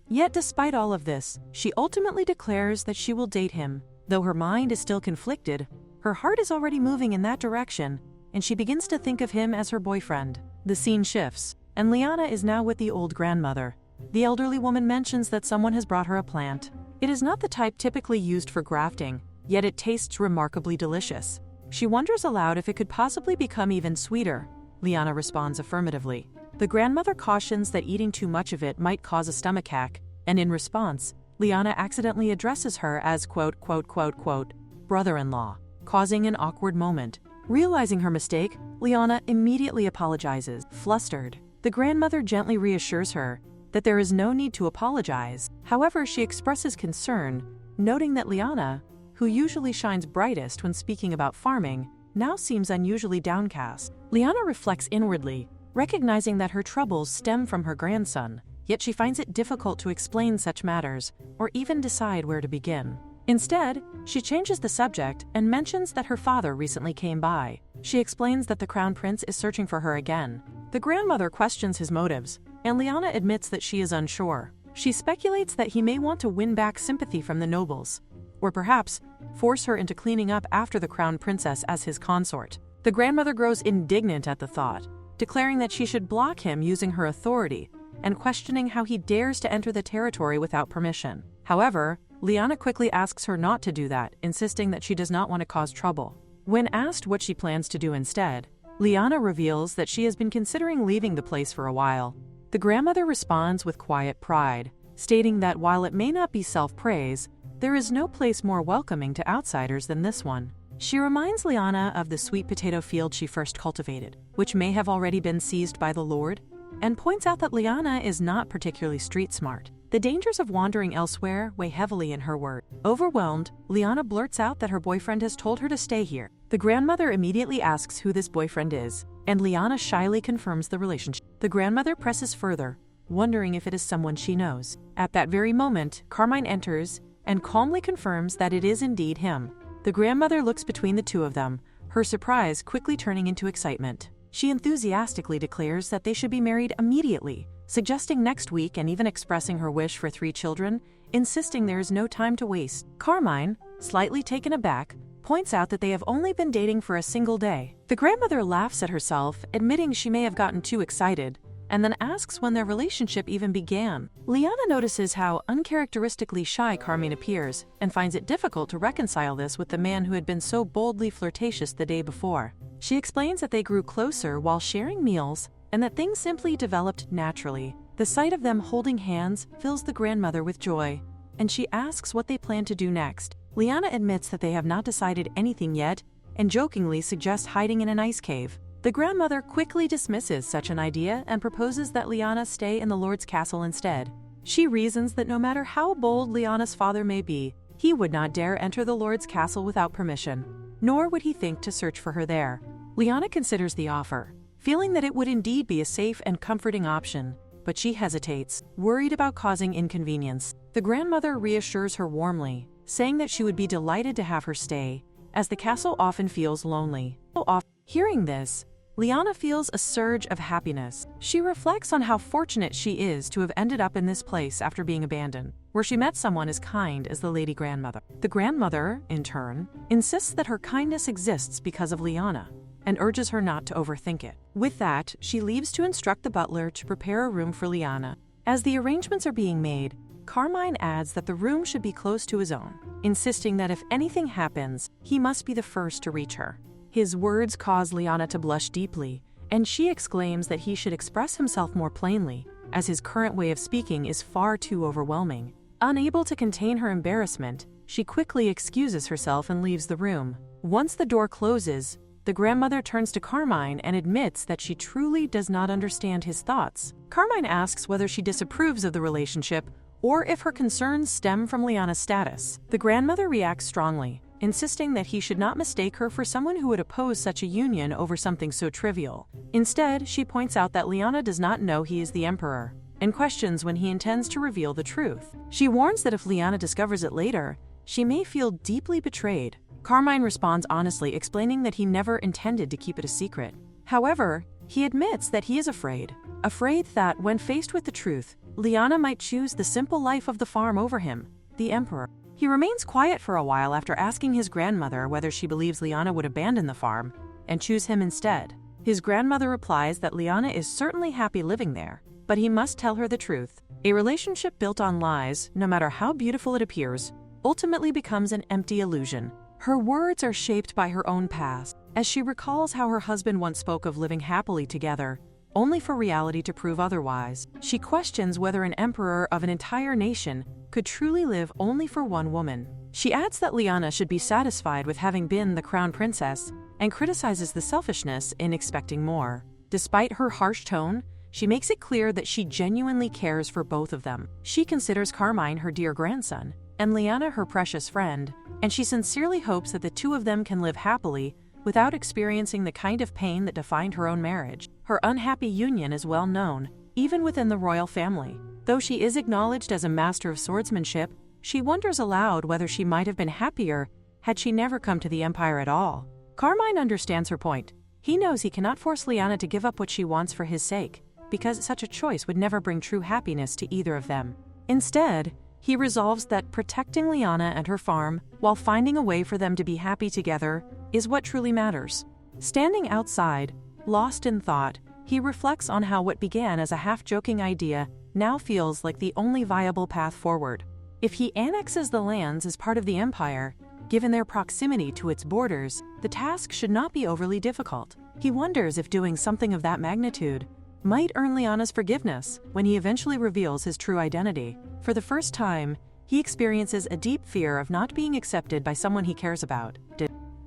Yet despite all of this, she ultimately declares that she will date him. Though her mind is still conflicted, her heart is already moving in that direction, and she begins to think of him as her boyfriend. The scene shifts, and Liana is now with the old grandmother. The elderly woman mentions that someone has brought her a plant. It is not the type typically used for grafting, yet it tastes remarkably delicious. She wonders aloud if it could possibly become even sweeter. Liana responds affirmatively. The grandmother cautions that eating too much of it might cause a stomachache, and in response, Liana accidentally addresses her as brother-in-law, causing an awkward moment. Realizing her mistake, Liana immediately apologizes, flustered. The grandmother gently reassures her that there is no need to apologize. However, she expresses concern, noting that Liana, who usually shines brightest when speaking about farming, now seems unusually downcast. Liana reflects inwardly, recognizing that her troubles stem from her grandson, yet she finds it difficult to explain such matters or even decide where to begin. Instead, she changes the subject and mentions that her father recently came by. She explains that the crown prince is searching for her again. The grandmother questions his motives, and Liana admits that she is unsure. She speculates that he may want to win back sympathy from the nobles, or perhaps force her into cleaning up after the crown princess as his consort. The grandmother grows indignant at the thought, declaring that she should block him using her authority and questioning how he dares to enter the territory without permission. However, Liana quickly asks her not to do that, insisting that she does not want to cause trouble. When asked what she plans to do instead, Liana reveals that she has been considering leaving the place for a while. The grandmother responds with quiet pride, stating that while it may not be self-praise, there is no place more welcoming to outsiders than this one. She reminds Liana of the sweet potato field she first cultivated, which may have already been seized by the Lord, and points out that Liana is not particularly street smart. The dangers of wandering elsewhere weigh heavily in her word. Overwhelmed, Liana blurts out that her boyfriend has told her to stay here. The grandmother immediately asks who this boyfriend is, and Liana shyly confirms the relationship. The grandmother presses further, wondering if it is someone she knows. At that very moment, Carmine enters and calmly confirms that it is indeed him. The grandmother looks between the two of them, her surprise quickly turning into excitement. She enthusiastically declares that they should be married immediately, suggesting next week and even expressing her wish for 3 children, insisting there is no time to waste. Carmine, slightly taken aback, points out that they have only been dating for a single day. The grandmother laughs at herself, admitting she may have gotten too excited, and then asks when their relationship even began. Liana notices how uncharacteristically shy Carmine appears and finds it difficult to reconcile this with the man who had been so boldly flirtatious the day before. She explains that they grew closer while sharing meals and that things simply developed naturally. The sight of them holding hands fills the grandmother with joy, and she asks what they plan to do next. Liana admits that they have not decided anything yet and jokingly suggests hiding in an ice cave. The grandmother quickly dismisses such an idea and proposes that Liana stay in the Lord's castle instead. She reasons that no matter how bold Liana's father may be, he would not dare enter the Lord's castle without permission, nor would he think to search for her there. Liana considers the offer, feeling that it would indeed be a safe and comforting option, but she hesitates, worried about causing inconvenience. The grandmother reassures her warmly, saying that she would be delighted to have her stay, as the castle often feels lonely. Hearing this, Liana feels a surge of happiness. She reflects on how fortunate she is to have ended up in this place after being abandoned, where she met someone as kind as the lady grandmother. The grandmother, in turn, insists that her kindness exists because of Liana, and urges her not to overthink it. With that, she leaves to instruct the butler to prepare a room for Liana. As the arrangements are being made, Carmine adds that the room should be close to his own, insisting that if anything happens, he must be the first to reach her. His words cause Liana to blush deeply, and she exclaims that he should express himself more plainly, as his current way of speaking is far too overwhelming. Unable to contain her embarrassment, she quickly excuses herself and leaves the room. Once the door closes, the grandmother turns to Carmine and admits that she truly does not understand his thoughts. Carmine asks whether she disapproves of the relationship or if her concerns stem from Liana's status. The grandmother reacts strongly, insisting that he should not mistake her for someone who would oppose such a union over something so trivial. Instead, she points out that Liana does not know he is the emperor, and questions when he intends to reveal the truth. She warns that if Liana discovers it later, she may feel deeply betrayed. Carmine responds honestly, explaining that he never intended to keep it a secret. However, he admits that he is afraid that when faced with the truth, Liana might choose the simple life of the farm over him, the emperor. He remains quiet for a while after asking his grandmother whether she believes Liana would abandon the farm and choose him instead. His grandmother replies that Liana is certainly happy living there, but he must tell her the truth. A relationship built on lies, no matter how beautiful it appears, ultimately becomes an empty illusion. Her words are shaped by her own past, as she recalls how her husband once spoke of living happily together, only for reality to prove otherwise. She questions whether an emperor of an entire nation could truly live only for one woman. She adds that Liana should be satisfied with having been the crown princess and criticizes the selfishness in expecting more. Despite her harsh tone, she makes it clear that she genuinely cares for both of them. She considers Carmine her dear grandson and Liana her precious friend, and she sincerely hopes that the two of them can live happily without experiencing the kind of pain that defined her own marriage. Her unhappy union is well known, even within the royal family. Though she is acknowledged as a master of swordsmanship, she wonders aloud whether she might have been happier had she never come to the empire at all. Carmine understands her point. He knows he cannot force Liana to give up what she wants for his sake, because such a choice would never bring true happiness to either of them. Instead, he resolves that protecting Liana and her farm, while finding a way for them to be happy together, is what truly matters. Standing outside, lost in thought, he reflects on how what began as a half-joking idea now feels like the only viable path forward. If he annexes the lands as part of the empire, given their proximity to its borders, the task should not be overly difficult. He wonders if doing something of that magnitude might earn Liana's forgiveness when he eventually reveals his true identity. For the first time, he experiences a deep fear of not being accepted by someone he cares about.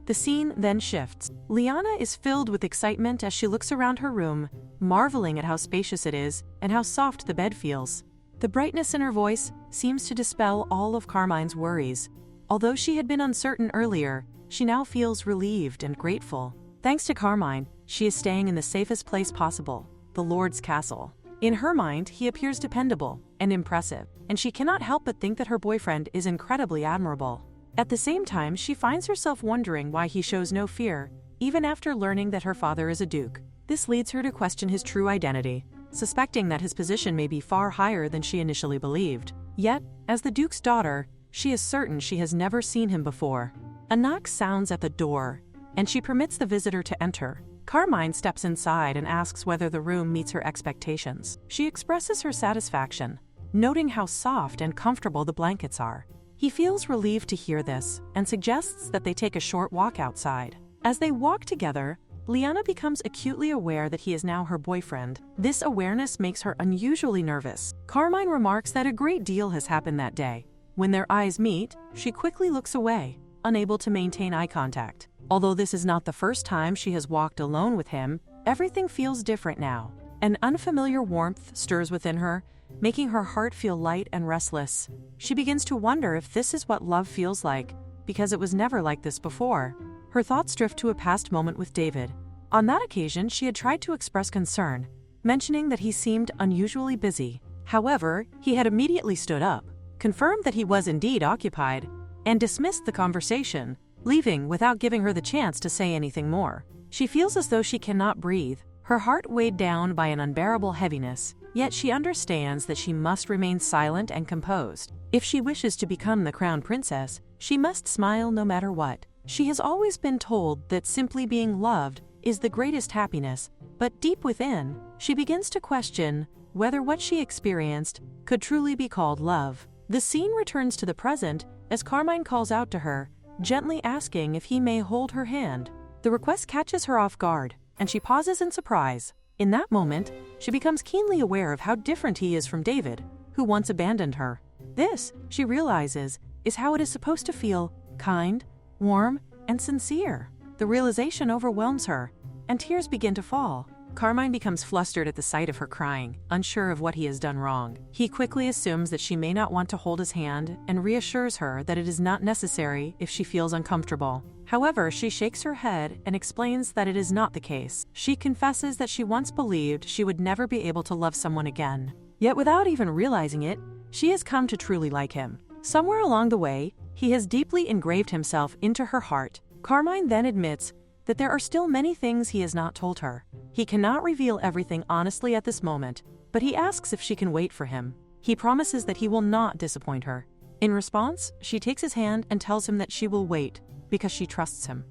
The scene then shifts. Liana is filled with excitement as she looks around her room, marveling at how spacious it is and how soft the bed feels. The brightness in her voice seems to dispel all of Carmine's worries. Although she had been uncertain earlier, she now feels relieved and grateful. Thanks to Carmine, she is staying in the safest place possible, the Lord's castle. In her mind, he appears dependable and impressive, and she cannot help but think that her boyfriend is incredibly admirable. At the same time, she finds herself wondering why he shows no fear, even after learning that her father is a duke. This leads her to question his true identity, suspecting that his position may be far higher than she initially believed. Yet, as the duke's daughter, she is certain she has never seen him before. A knock sounds at the door, and she permits the visitor to enter. Carmine steps inside and asks whether the room meets her expectations. She expresses her satisfaction, noting how soft and comfortable the blankets are. He feels relieved to hear this and suggests that they take a short walk outside. As they walk together, Liana becomes acutely aware that he is now her boyfriend. This awareness makes her unusually nervous. Carmine remarks that a great deal has happened that day. When their eyes meet, she quickly looks away, unable to maintain eye contact. Although this is not the first time she has walked alone with him, everything feels different now. An unfamiliar warmth stirs within her, making her heart feel light and restless. She begins to wonder if this is what love feels like, because it was never like this before. Her thoughts drift to a past moment with David. On that occasion, she had tried to express concern, mentioning that he seemed unusually busy. However, he had immediately stood up, confirmed that he was indeed occupied, and dismissed the conversation, leaving without giving her the chance to say anything more. She feels as though she cannot breathe, her heart weighed down by an unbearable heaviness, yet she understands that she must remain silent and composed. If she wishes to become the crown princess, she must smile no matter what. She has always been told that simply being loved is the greatest happiness, but deep within, she begins to question whether what she experienced could truly be called love. The scene returns to the present as Carmine calls out to her, gently asking if he may hold her hand. The request catches her off guard, and she pauses in surprise. In that moment, she becomes keenly aware of how different he is from David, who once abandoned her. This, she realizes, is how it is supposed to feel: kind, warm, and sincere. The realization overwhelms her, and tears begin to fall. Carmine becomes flustered at the sight of her crying, unsure of what he has done wrong. He quickly assumes that she may not want to hold his hand and reassures her that it is not necessary if she feels uncomfortable. However, she shakes her head and explains that it is not the case. She confesses that she once believed she would never be able to love someone again. Yet without even realizing it, she has come to truly like him. Somewhere along the way, he has deeply engraved himself into her heart. Carmine then admits that there are still many things he has not told her. He cannot reveal everything honestly at this moment, but he asks if she can wait for him. He promises that he will not disappoint her. In response, she takes his hand and tells him that she will wait, because she trusts him.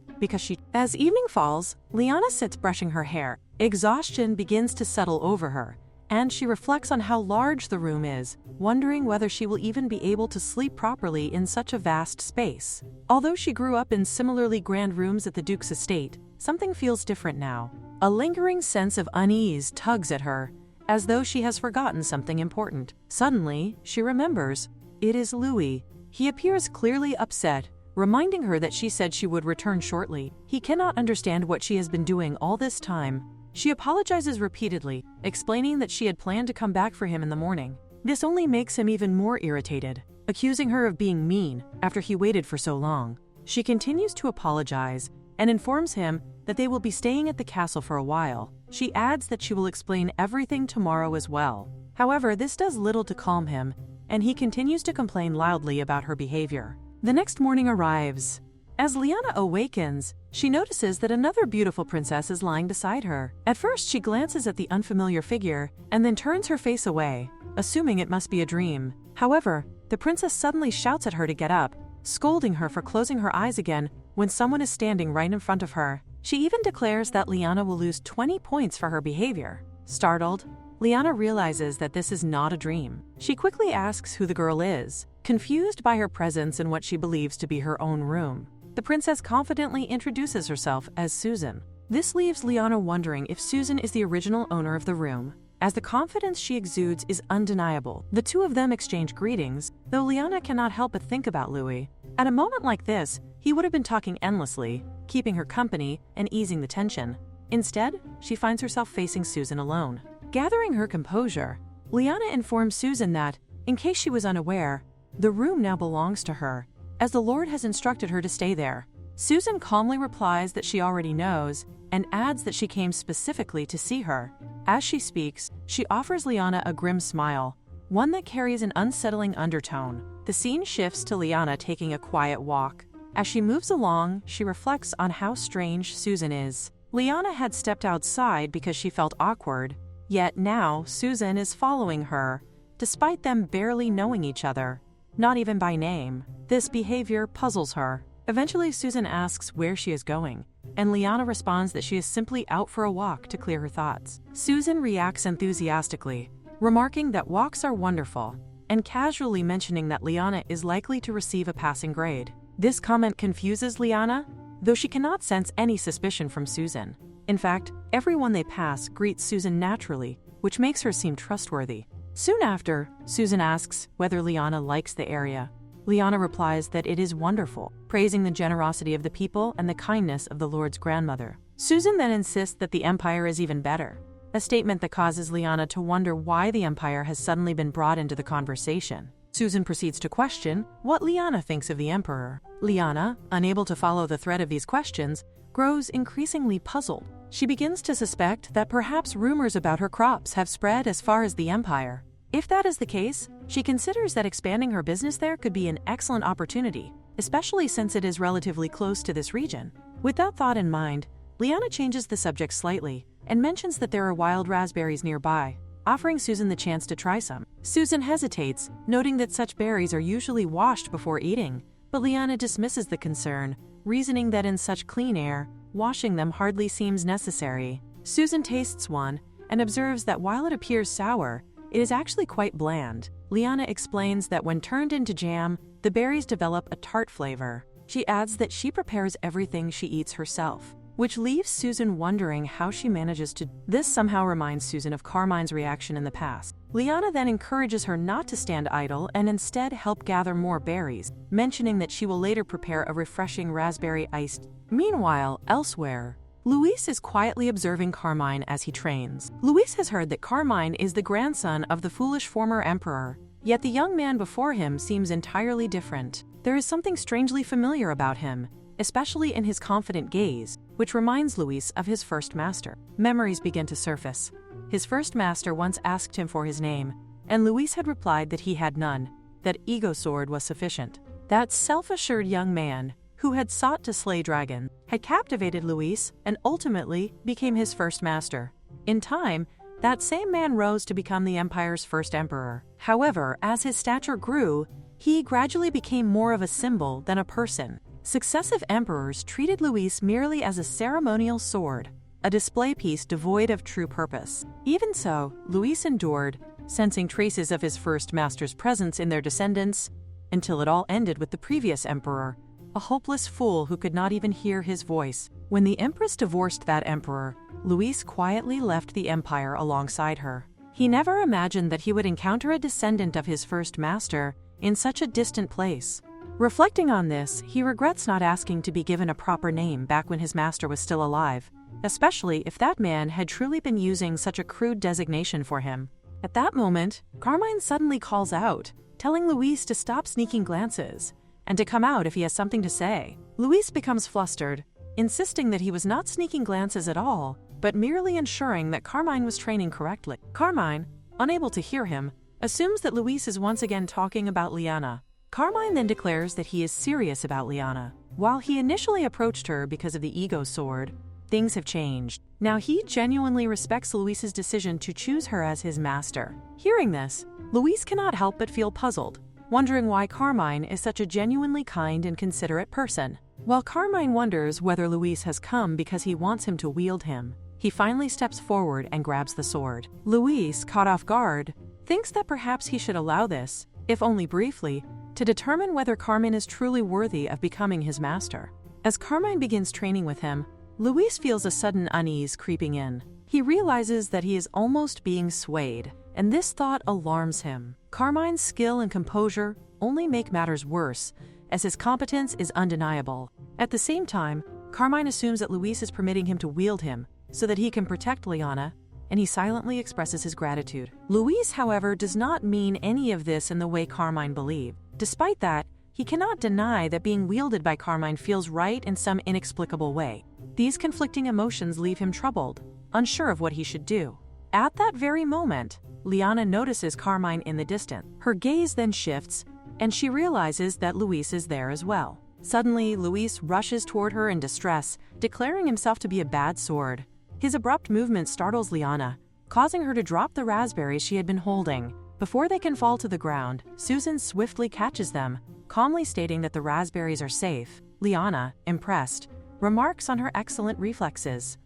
As evening falls, Liana sits brushing her hair. Exhaustion begins to settle over her, and she reflects on how large the room is, wondering whether she will even be able to sleep properly in such a vast space. Although she grew up in similarly grand rooms at the Duke's estate, something feels different now. A lingering sense of unease tugs at her, as though she has forgotten something important. Suddenly, she remembers. It is Louis. He appears clearly upset, reminding her that she said she would return shortly. He cannot understand what she has been doing all this time. She apologizes repeatedly, explaining that she had planned to come back for him in the morning. This only makes him even more irritated, accusing her of being mean after he waited for so long. She continues to apologize and informs him that they will be staying at the castle for a while. She adds that she will explain everything tomorrow as well. However, this does little to calm him, and he continues to complain loudly about her behavior. The next morning arrives. As Liana awakens, she notices that another beautiful princess is lying beside her. At first, she glances at the unfamiliar figure and then turns her face away, assuming it must be a dream. However, the princess suddenly shouts at her to get up, scolding her for closing her eyes again when someone is standing right in front of her. She even declares that Liana will lose 20 points for her behavior. Startled, Liana realizes that this is not a dream. She quickly asks who the girl is, confused by her presence in what she believes to be her own room. The princess confidently introduces herself as Susan. This leaves Liana wondering if Susan is the original owner of the room, as the confidence she exudes is undeniable. The two of them exchange greetings, though Liana cannot help but think about Louis. At a moment like this, he would have been talking endlessly, keeping her company and easing the tension. Instead, she finds herself facing Susan alone. Gathering her composure, Liana informs Susan that, in case she was unaware, the room now belongs to her, as the Lord has instructed her to stay there. Susan calmly replies that she already knows, and adds that she came specifically to see her. As she speaks, she offers Liana a grim smile, one that carries an unsettling undertone. The scene shifts to Liana taking a quiet walk. As she moves along, she reflects on how strange Susan is. Liana had stepped outside because she felt awkward, yet now Susan is following her, despite them barely knowing each other, not even by name. This behavior puzzles her. Eventually, Susan asks where she is going, and Liana responds that she is simply out for a walk to clear her thoughts. Susan reacts enthusiastically, remarking that walks are wonderful, and casually mentioning that Liana is likely to receive a passing grade. This comment confuses Liana, though she cannot sense any suspicion from Susan. In fact, everyone they pass greets Susan naturally, which makes her seem trustworthy. Soon after, Susan asks whether Liana likes the area. Liana replies that it is wonderful, praising the generosity of the people and the kindness of the Lord's grandmother. Susan then insists that the empire is even better, a statement that causes Liana to wonder why the Empire has suddenly been brought into the conversation. Susan proceeds to question what Liana thinks of the Emperor. Liana, unable to follow the thread of these questions, grows increasingly puzzled. She begins to suspect that perhaps rumors about her crops have spread as far as the Empire. If that is the case, she considers that expanding her business there could be an excellent opportunity, especially since it is relatively close to this region. With that thought in mind, Liana changes the subject slightly and mentions that there are wild raspberries nearby, offering Susan the chance to try some. Susan hesitates, noting that such berries are usually washed before eating, but Liana dismisses the concern, reasoning that in such clean air, washing them hardly seems necessary. Susan tastes one and observes that while it appears sour, it is actually quite bland. Liana explains that when turned into jam, the berries develop a tart flavor. She adds that she prepares everything she eats herself, which leaves Susan wondering how she manages to. This somehow reminds Susan of Carmine's reaction in the past. Liana then encourages her not to stand idle and instead help gather more berries, mentioning that she will later prepare a refreshing raspberry iced. Meanwhile, elsewhere, Luis is quietly observing Carmine as he trains. Luis has heard that Carmine is the grandson of the foolish former emperor, yet the young man before him seems entirely different. There is something strangely familiar about him, especially in his confident gaze, which reminds Luis of his first master. Memories begin to surface. His first master once asked him for his name, and Luis had replied that he had none, that ego sword was sufficient. That self-assured young man, who had sought to slay dragons, had captivated Luis and ultimately became his first master. In time, that same man rose to become the Empire's first emperor. However, as his stature grew, he gradually became more of a symbol than a person. Successive emperors treated Luis merely as a ceremonial sword, a display piece devoid of true purpose. Even so, Luis endured, sensing traces of his first master's presence in their descendants, until it all ended with the previous emperor, a hopeless fool who could not even hear his voice. When the empress divorced that emperor, Luis quietly left the empire alongside her. He never imagined that he would encounter a descendant of his first master in such a distant place. Reflecting on this, he regrets not asking to be given a proper name back when his master was still alive, especially if that man had truly been using such a crude designation for him. At that moment, Carmine suddenly calls out, telling Luis to stop sneaking glances and to come out if he has something to say. Luis becomes flustered, insisting that he was not sneaking glances at all, but merely ensuring that Carmine was training correctly. Carmine, unable to hear him, assumes that Luis is once again talking about Liana. Carmine then declares that he is serious about Liana. While he initially approached her because of the ego sword, things have changed. Now he genuinely respects Luis's decision to choose her as his master. Hearing this, Luis cannot help but feel puzzled, wondering why Carmine is such a genuinely kind and considerate person. While Carmine wonders whether Luis has come because he wants him to wield him, he finally steps forward and grabs the sword. Luis, caught off guard, thinks that perhaps he should allow this, if only briefly, to determine whether Carmine is truly worthy of becoming his master. As Carmine begins training with him, Luis feels a sudden unease creeping in. He realizes that he is almost being swayed, and this thought alarms him. Carmine's skill and composure only make matters worse, as his competence is undeniable. At the same time, Carmine assumes that Luis is permitting him to wield him so that he can protect Liana, and he silently expresses his gratitude. Luis, however, does not mean any of this in the way Carmine believed. Despite that, he cannot deny that being wielded by Carmine feels right in some inexplicable way. These conflicting emotions leave him troubled, unsure of what he should do. At that very moment, Liana notices Carmine in the distance. Her gaze then shifts, and she realizes that Luis is there as well. Suddenly, Luis rushes toward her in distress, declaring himself to be a bad sword. His abrupt movement startles Liana, causing her to drop the raspberries she had been holding. Before they can fall to the ground, Susan swiftly catches them, calmly stating that the raspberries are safe. Liana, impressed, remarks on her excellent reflexes.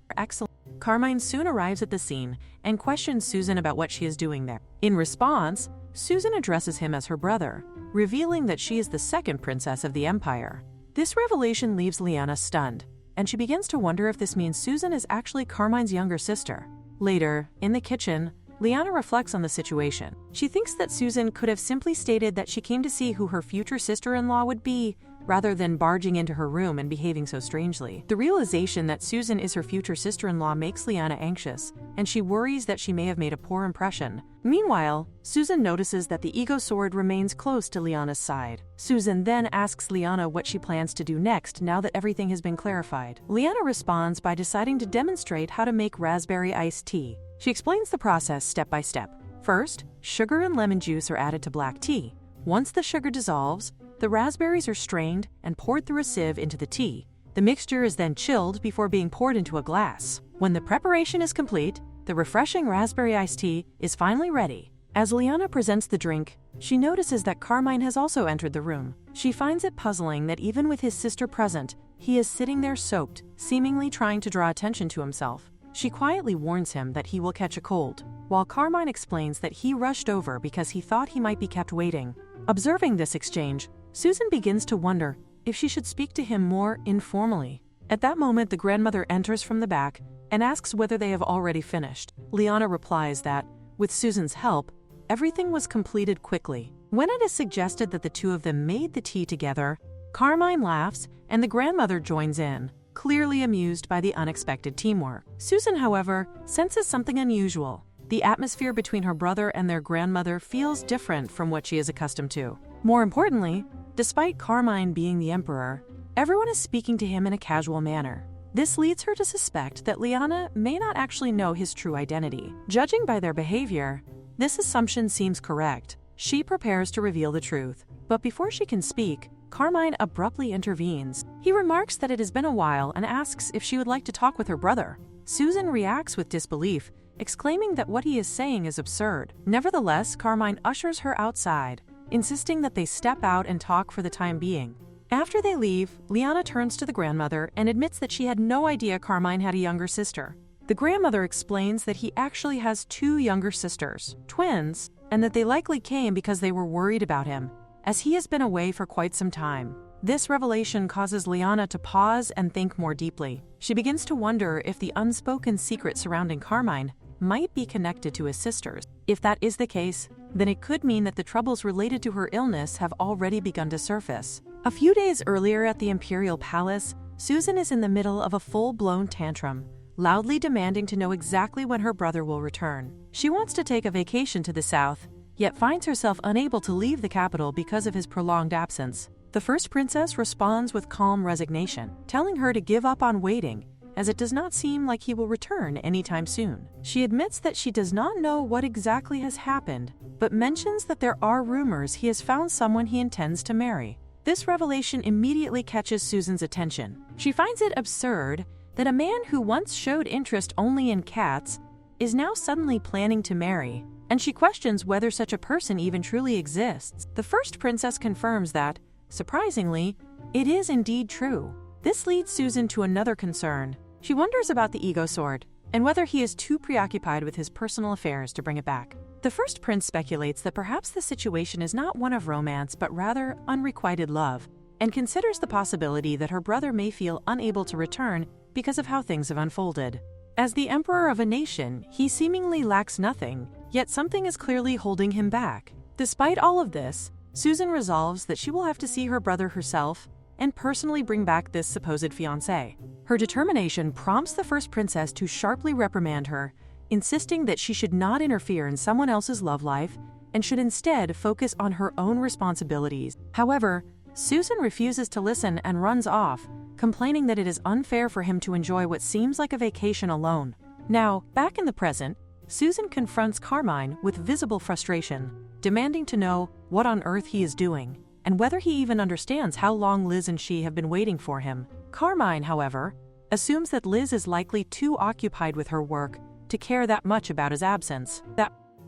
Carmine soon arrives at the scene and questions Susan about what she is doing there. In response, Susan addresses him as her brother, revealing that she is the second princess of the Empire. This revelation leaves Liana stunned, and she begins to wonder if this means Susan is actually Carmine's younger sister. Later, in the kitchen, Liana reflects on the situation. She thinks that Susan could have simply stated that she came to see who her future sister-in-law would be, rather than barging into her room and behaving so strangely. The realization that Susan is her future sister-in-law makes Liana anxious, and she worries that she may have made a poor impression. Meanwhile, Susan notices that the ego sword remains close to Liana's side. Susan then asks Liana what she plans to do next now that everything has been clarified. Liana responds by deciding to demonstrate how to make raspberry iced tea. She explains the process step by step. First, sugar and lemon juice are added to black tea. Once the sugar dissolves, the raspberries are strained and poured through a sieve into the tea. The mixture is then chilled before being poured into a glass. When the preparation is complete, the refreshing raspberry iced tea is finally ready. As Liana presents the drink, she notices that Carmine has also entered the room. She finds it puzzling that even with his sister present, he is sitting there soaked, seemingly trying to draw attention to himself. She quietly warns him that he will catch a cold, while Carmine explains that he rushed over because he thought he might be kept waiting. Observing this exchange, Susan begins to wonder if she should speak to him more informally. At that moment, the grandmother enters from the back and asks whether they have already finished. Liana replies that, with Susan's help, everything was completed quickly. When it is suggested that the two of them made the tea together, Carmine laughs and the grandmother joins in, clearly amused by the unexpected teamwork. Susan, however, senses something unusual. The atmosphere between her brother and their grandmother feels different from what she is accustomed to. More importantly, despite Carmine being the emperor, everyone is speaking to him in a casual manner. This leads her to suspect that Liana may not actually know his true identity. Judging by their behavior, this assumption seems correct. She prepares to reveal the truth, but before she can speak, Carmine abruptly intervenes. He remarks that it has been a while and asks if she would like to talk with her brother. Susan reacts with disbelief, exclaiming that what he is saying is absurd. Nevertheless, Carmine ushers her outside, insisting that they step out and talk for the time being. After they leave, Liana turns to the grandmother and admits that she had no idea Carmine had a younger sister. The grandmother explains that he actually has two younger sisters, twins, and that they likely came because they were worried about him, as he has been away for quite some time. This revelation causes Liana to pause and think more deeply. She begins to wonder if the unspoken secret surrounding Carmine might be connected to his sisters. If that is the case, then it could mean that the troubles related to her illness have already begun to surface. A few days earlier at the Imperial Palace, Susan is in the middle of a full-blown tantrum, loudly demanding to know exactly when her brother will return. She wants to take a vacation to the south, yet finds herself unable to leave the capital because of his prolonged absence. The first princess responds with calm resignation, telling her to give up on waiting, as it does not seem like he will return anytime soon. She admits that she does not know what exactly has happened, but mentions that there are rumors he has found someone he intends to marry. This revelation immediately catches Susan's attention. She finds it absurd that a man who once showed interest only in cats is now suddenly planning to marry, and she questions whether such a person even truly exists. The first princess confirms that, surprisingly, it is indeed true. This leads Susan to another concern. She wonders about the ego sword, and whether he is too preoccupied with his personal affairs to bring it back. The first prince speculates that perhaps the situation is not one of romance but rather unrequited love, and considers the possibility that her brother may feel unable to return because of how things have unfolded. As the emperor of a nation, he seemingly lacks nothing, yet something is clearly holding him back. Despite all of this, Susan resolves that she will have to see her brother herself and personally bring back this supposed fiancé. Her determination prompts the first princess to sharply reprimand her, insisting that she should not interfere in someone else's love life and should instead focus on her own responsibilities. However, Susan refuses to listen and runs off, complaining that it is unfair for him to enjoy what seems like a vacation alone. Now, back in the present, Susan confronts Carmine with visible frustration, demanding to know what on earth he is doing, and whether he even understands how long Liz and she have been waiting for him. Carmine, however, assumes that Liz is likely too occupied with her work to care that much about his absence.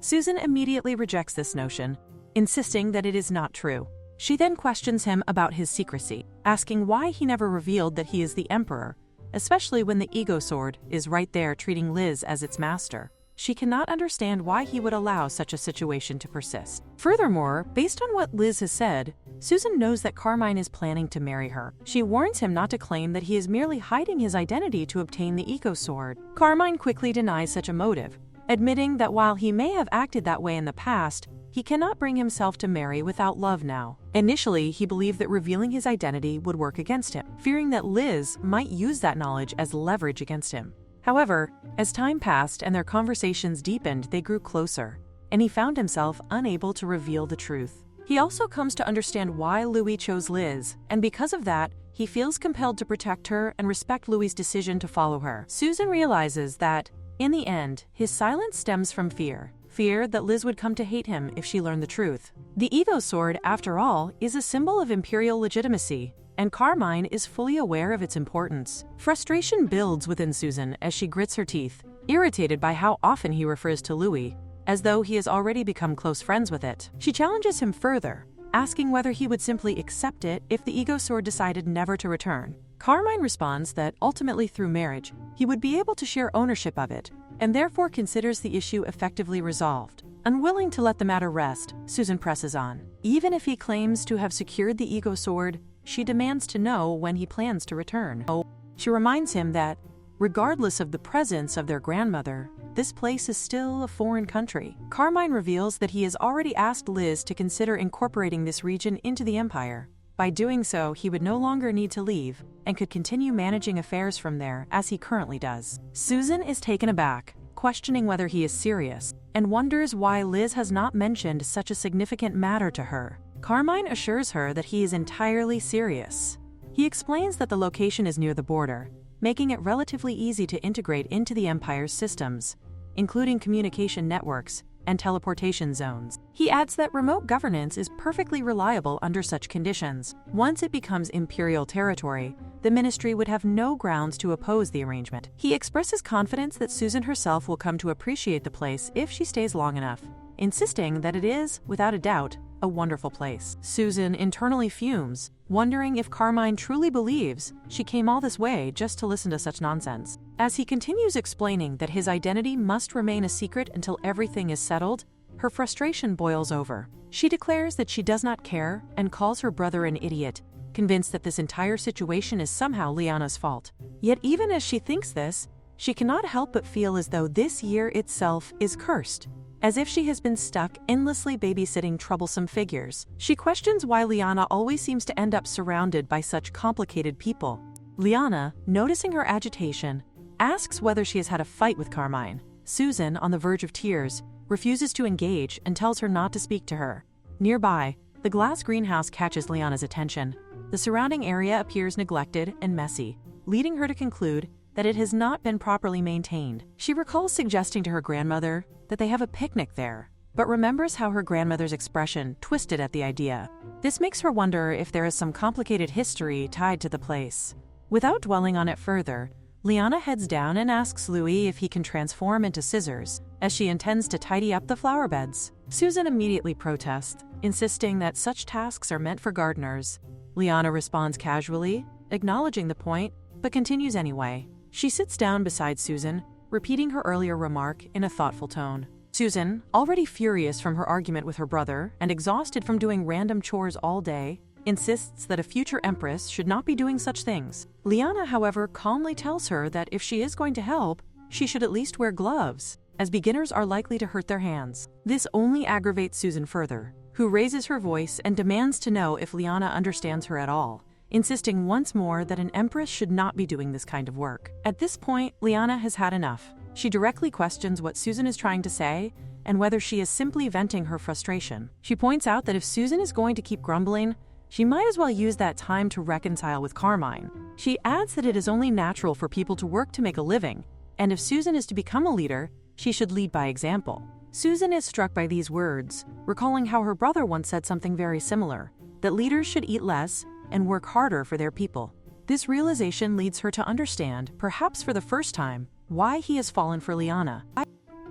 Susan immediately rejects this notion, insisting that it is not true. She then questions him about his secrecy, asking why he never revealed that he is the emperor, especially when the ego sword is right there treating Liz as its master. She cannot understand why he would allow such a situation to persist. Furthermore, based on what Liz has said, Susan knows that Carmine is planning to marry her. She warns him not to claim that he is merely hiding his identity to obtain the ego sword. Carmine quickly denies such a motive, admitting that while he may have acted that way in the past, he He cannot bring himself to marry without love now. Initially, he believed that revealing his identity would work against him, fearing that Liz might use that knowledge as leverage against him. However, as time passed and their conversations deepened, they grew closer, and he found himself unable to reveal the truth. He also comes to understand why Louis chose Liz, and because of that, he feels compelled to protect her and respect Louis's decision to follow her. Susan realizes that, in the end, his silence stems from fear that Liz would come to hate him if she learned the truth. The ego sword, after all, is a symbol of imperial legitimacy, and Carmine is fully aware of its importance. Frustration builds within Susan as she grits her teeth, irritated by how often he refers to Louis, as though he has already become close friends with it. She challenges him further, asking whether he would simply accept it if the ego sword decided never to return. Carmine responds that ultimately through marriage, he would be able to share ownership of it, and therefore considers the issue effectively resolved. Unwilling to let the matter rest, Susan presses on. Even if he claims to have secured the ego sword, she demands to know when he plans to return. She reminds him that, regardless of the presence of their grandmother, this place is still a foreign country. Carmine reveals that he has already asked Liz to consider incorporating this region into the empire. By doing so, he would no longer need to leave and could continue managing affairs from there as he currently does. Susan is taken aback, questioning whether he is serious, and wonders why Liz has not mentioned such a significant matter to her. Carmine assures her that he is entirely serious. He explains that the location is near the border, making it relatively easy to integrate into the Empire's systems, including communication networks and teleportation zones. He adds that remote governance is perfectly reliable under such conditions. Once it becomes imperial territory, the ministry would have no grounds to oppose the arrangement. He expresses confidence that Susan herself will come to appreciate the place if she stays long enough, insisting that it is, without a doubt, a wonderful place. Susan internally fumes, wondering if Carmine truly believes she came all this way just to listen to such nonsense. As he continues explaining that his identity must remain a secret until everything is settled, her frustration boils over. She declares that she does not care and calls her brother an idiot, convinced that this entire situation is somehow Liana's fault. Yet even as she thinks this, she cannot help but feel as though this year itself is cursed, as if she has been stuck endlessly babysitting troublesome figures. She questions why Liana always seems to end up surrounded by such complicated people. Liana, noticing her agitation, asks whether she has had a fight with Carmine. Susan, on the verge of tears, refuses to engage and tells her not to speak to her. Nearby, the glass greenhouse catches Liana's attention. The surrounding area appears neglected and messy, leading her to conclude that it has not been properly maintained. She recalls suggesting to her grandmother that they have a picnic there, but remembers how her grandmother's expression twisted at the idea. This makes her wonder if there is some complicated history tied to the place. Without dwelling on it further, Liana heads down and asks Louis if he can transform into scissors, as she intends to tidy up the flower beds. Susan immediately protests, insisting that such tasks are meant for gardeners. Liana responds casually, acknowledging the point, but continues anyway. She sits down beside Susan, repeating her earlier remark in a thoughtful tone. Susan, already furious from her argument with her brother and exhausted from doing random chores all day, insists that a future empress should not be doing such things. Liana, however, calmly tells her that if she is going to help, she should at least wear gloves, as beginners are likely to hurt their hands. This only aggravates Susan further, who raises her voice and demands to know if Liana understands her at all, insisting once more that an empress should not be doing this kind of work. At this point, Liana has had enough. She directly questions what Susan is trying to say and whether she is simply venting her frustration. She points out that if Susan is going to keep grumbling, she might as well use that time to reconcile with Carmine. She adds that it is only natural for people to work to make a living, and if Susan is to become a leader, she should lead by example. Susan is struck by these words, recalling how her brother once said something very similar, that leaders should eat less and work harder for their people. This realization leads her to understand, perhaps for the first time, why he has fallen for Liana.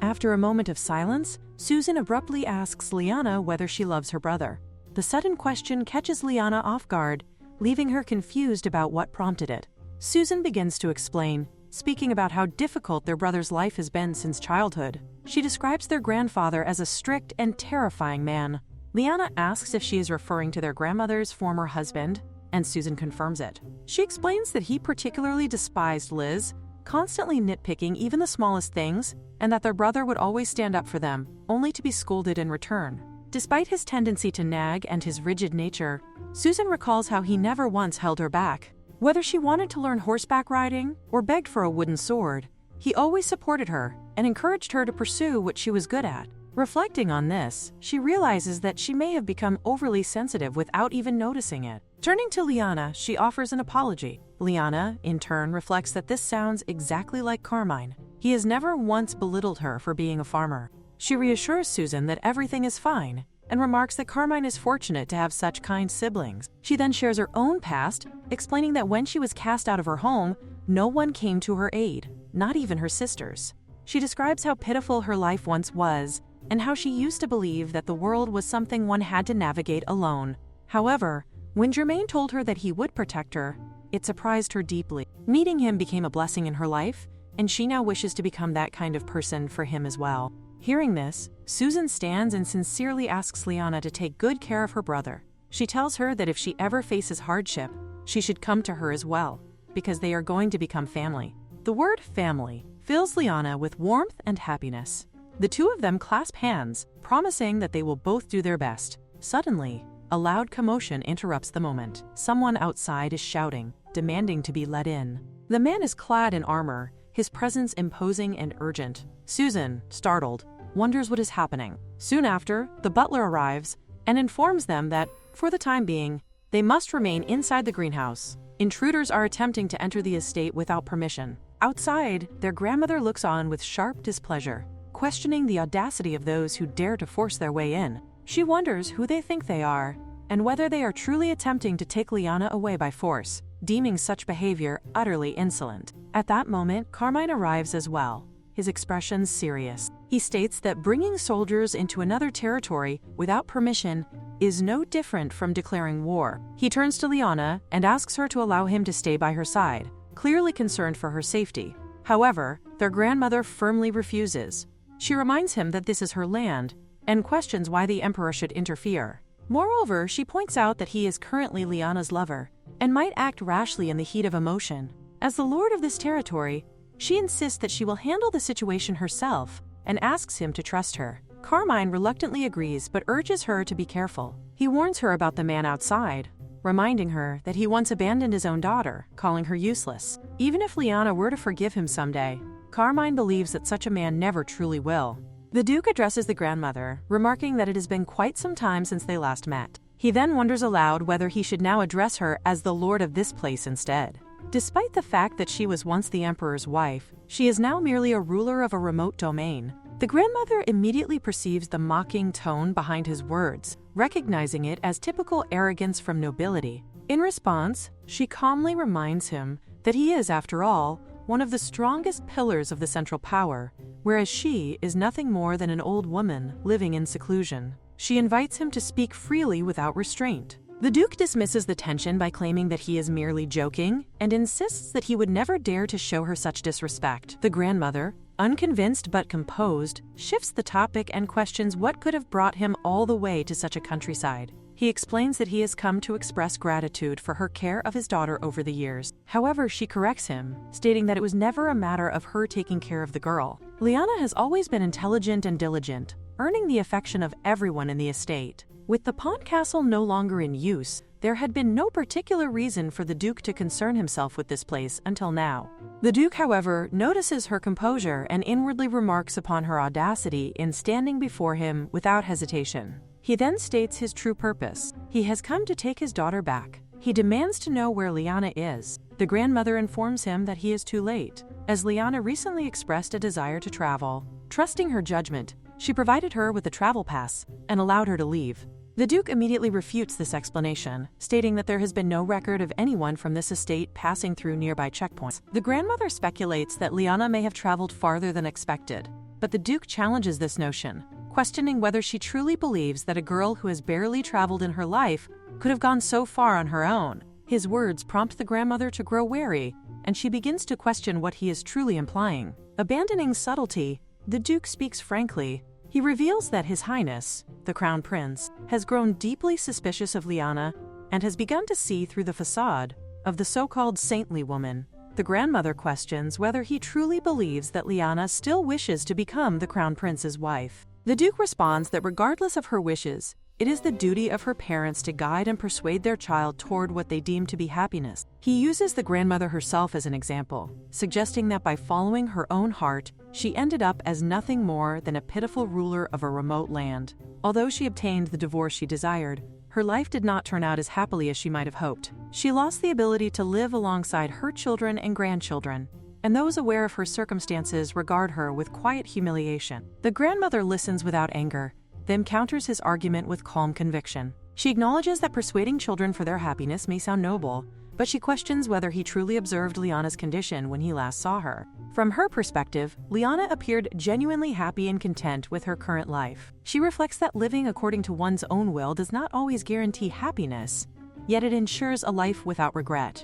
After a moment of silence, Susan abruptly asks Liana whether she loves her brother. The sudden question catches Liana off guard, leaving her confused about what prompted it. Susan begins to explain, speaking about how difficult their brother's life has been since childhood. She describes their grandfather as a strict and terrifying man. Liana asks if she is referring to their grandmother's former husband, and Susan confirms it. She explains that he particularly despised Liz, constantly nitpicking even the smallest things, and that their brother would always stand up for them, only to be scolded in return. Despite his tendency to nag and his rigid nature, Susan recalls how he never once held her back. Whether she wanted to learn horseback riding or begged for a wooden sword, he always supported her and encouraged her to pursue what she was good at. Reflecting on this, she realizes that she may have become overly sensitive without even noticing it. Turning to Liana, she offers an apology. Liana, in turn, reflects that this sounds exactly like Carmine. He has never once belittled her for being a farmer. She reassures Susan that everything is fine and remarks that Carmine is fortunate to have such kind siblings. She then shares her own past, explaining that when she was cast out of her home, no one came to her aid, not even her sisters. She describes how pitiful her life once was and how she used to believe that the world was something one had to navigate alone. However, when Germain told her that he would protect her, it surprised her deeply. Meeting him became a blessing in her life, and she now wishes to become that kind of person for him as well. Hearing this, Susan stands and sincerely asks Liana to take good care of her brother. She tells her that if she ever faces hardship, she should come to her as well, because they are going to become family. The word family fills Liana with warmth and happiness. The two of them clasp hands, promising that they will both do their best. Suddenly, a loud commotion interrupts the moment. Someone outside is shouting, demanding to be let in. The man is clad in armor, his presence imposing and urgent. Susan, startled, wonders what is happening. Soon after, the butler arrives and informs them that, for the time being, they must remain inside the greenhouse. Intruders are attempting to enter the estate without permission. Outside, their grandmother looks on with sharp displeasure, questioning the audacity of those who dare to force their way in. She wonders who they think they are and whether they are truly attempting to take Liana away by force, deeming such behavior utterly insolent. At that moment, Carmine arrives as well, his expressions serious. He states that bringing soldiers into another territory without permission is no different from declaring war. He turns to Liana and asks her to allow him to stay by her side, clearly concerned for her safety. However, their grandmother firmly refuses. She reminds him that this is her land and questions why the emperor should interfere. Moreover, she points out that he is currently Liana's lover and might act rashly in the heat of emotion. As the lord of this territory, she insists that she will handle the situation herself and asks him to trust her. Carmine reluctantly agrees but urges her to be careful. He warns her about the man outside, reminding her that he once abandoned his own daughter, calling her useless. Even if Liana were to forgive him someday, Carmine believes that such a man never truly will. The Duke addresses the grandmother, remarking that it has been quite some time since they last met. He then wonders aloud whether he should now address her as the lord of this place instead. Despite the fact that she was once the emperor's wife, she is now merely a ruler of a remote domain. The grandmother immediately perceives the mocking tone behind his words, recognizing it as typical arrogance from nobility. In response, she calmly reminds him that he is, after all, one of the strongest pillars of the central power, whereas she is nothing more than an old woman living in seclusion. She invites him to speak freely without restraint. The Duke dismisses the tension by claiming that he is merely joking and insists that he would never dare to show her such disrespect. The grandmother, unconvinced but composed, shifts the topic and questions what could have brought him all the way to such a countryside. He explains that he has come to express gratitude for her care of his daughter over the years. However, she corrects him, stating that it was never a matter of her taking care of the girl. Liana has always been intelligent and diligent, earning the affection of everyone in the estate. With the pawn castle no longer in use, there had been no particular reason for the Duke to concern himself with this place until now. The Duke, however, notices her composure and inwardly remarks upon her audacity in standing before him without hesitation. He then states his true purpose. He has come to take his daughter back. He demands to know where Liana is. The grandmother informs him that he is too late, as Liana recently expressed a desire to travel. Trusting her judgment, she provided her with a travel pass and allowed her to leave. The Duke immediately refutes this explanation, stating that there has been no record of anyone from this estate passing through nearby checkpoints. The grandmother speculates that Liana may have traveled farther than expected, but the Duke challenges this notion, questioning whether she truly believes that a girl who has barely traveled in her life could have gone so far on her own. His words prompt the grandmother to grow wary, and she begins to question what he is truly implying. Abandoning subtlety, the Duke speaks frankly. He reveals that His Highness, the Crown Prince, has grown deeply suspicious of Liana and has begun to see through the facade of the so-called saintly woman. The grandmother questions whether he truly believes that Liana still wishes to become the Crown Prince's wife. The Duke responds that regardless of her wishes, it is the duty of her parents to guide and persuade their child toward what they deem to be happiness. He uses the grandmother herself as an example, suggesting that by following her own heart, she ended up as nothing more than a pitiful ruler of a remote land. Although she obtained the divorce she desired, her life did not turn out as happily as she might have hoped. She lost the ability to live alongside her children and grandchildren, and those aware of her circumstances regard her with quiet humiliation. The grandmother listens without anger, then counters his argument with calm conviction. She acknowledges that persuading children for their happiness may sound noble, but she questions whether he truly observed Liana's condition when he last saw her. From her perspective, Liana appeared genuinely happy and content with her current life. She reflects that living according to one's own will does not always guarantee happiness, yet it ensures a life without regret.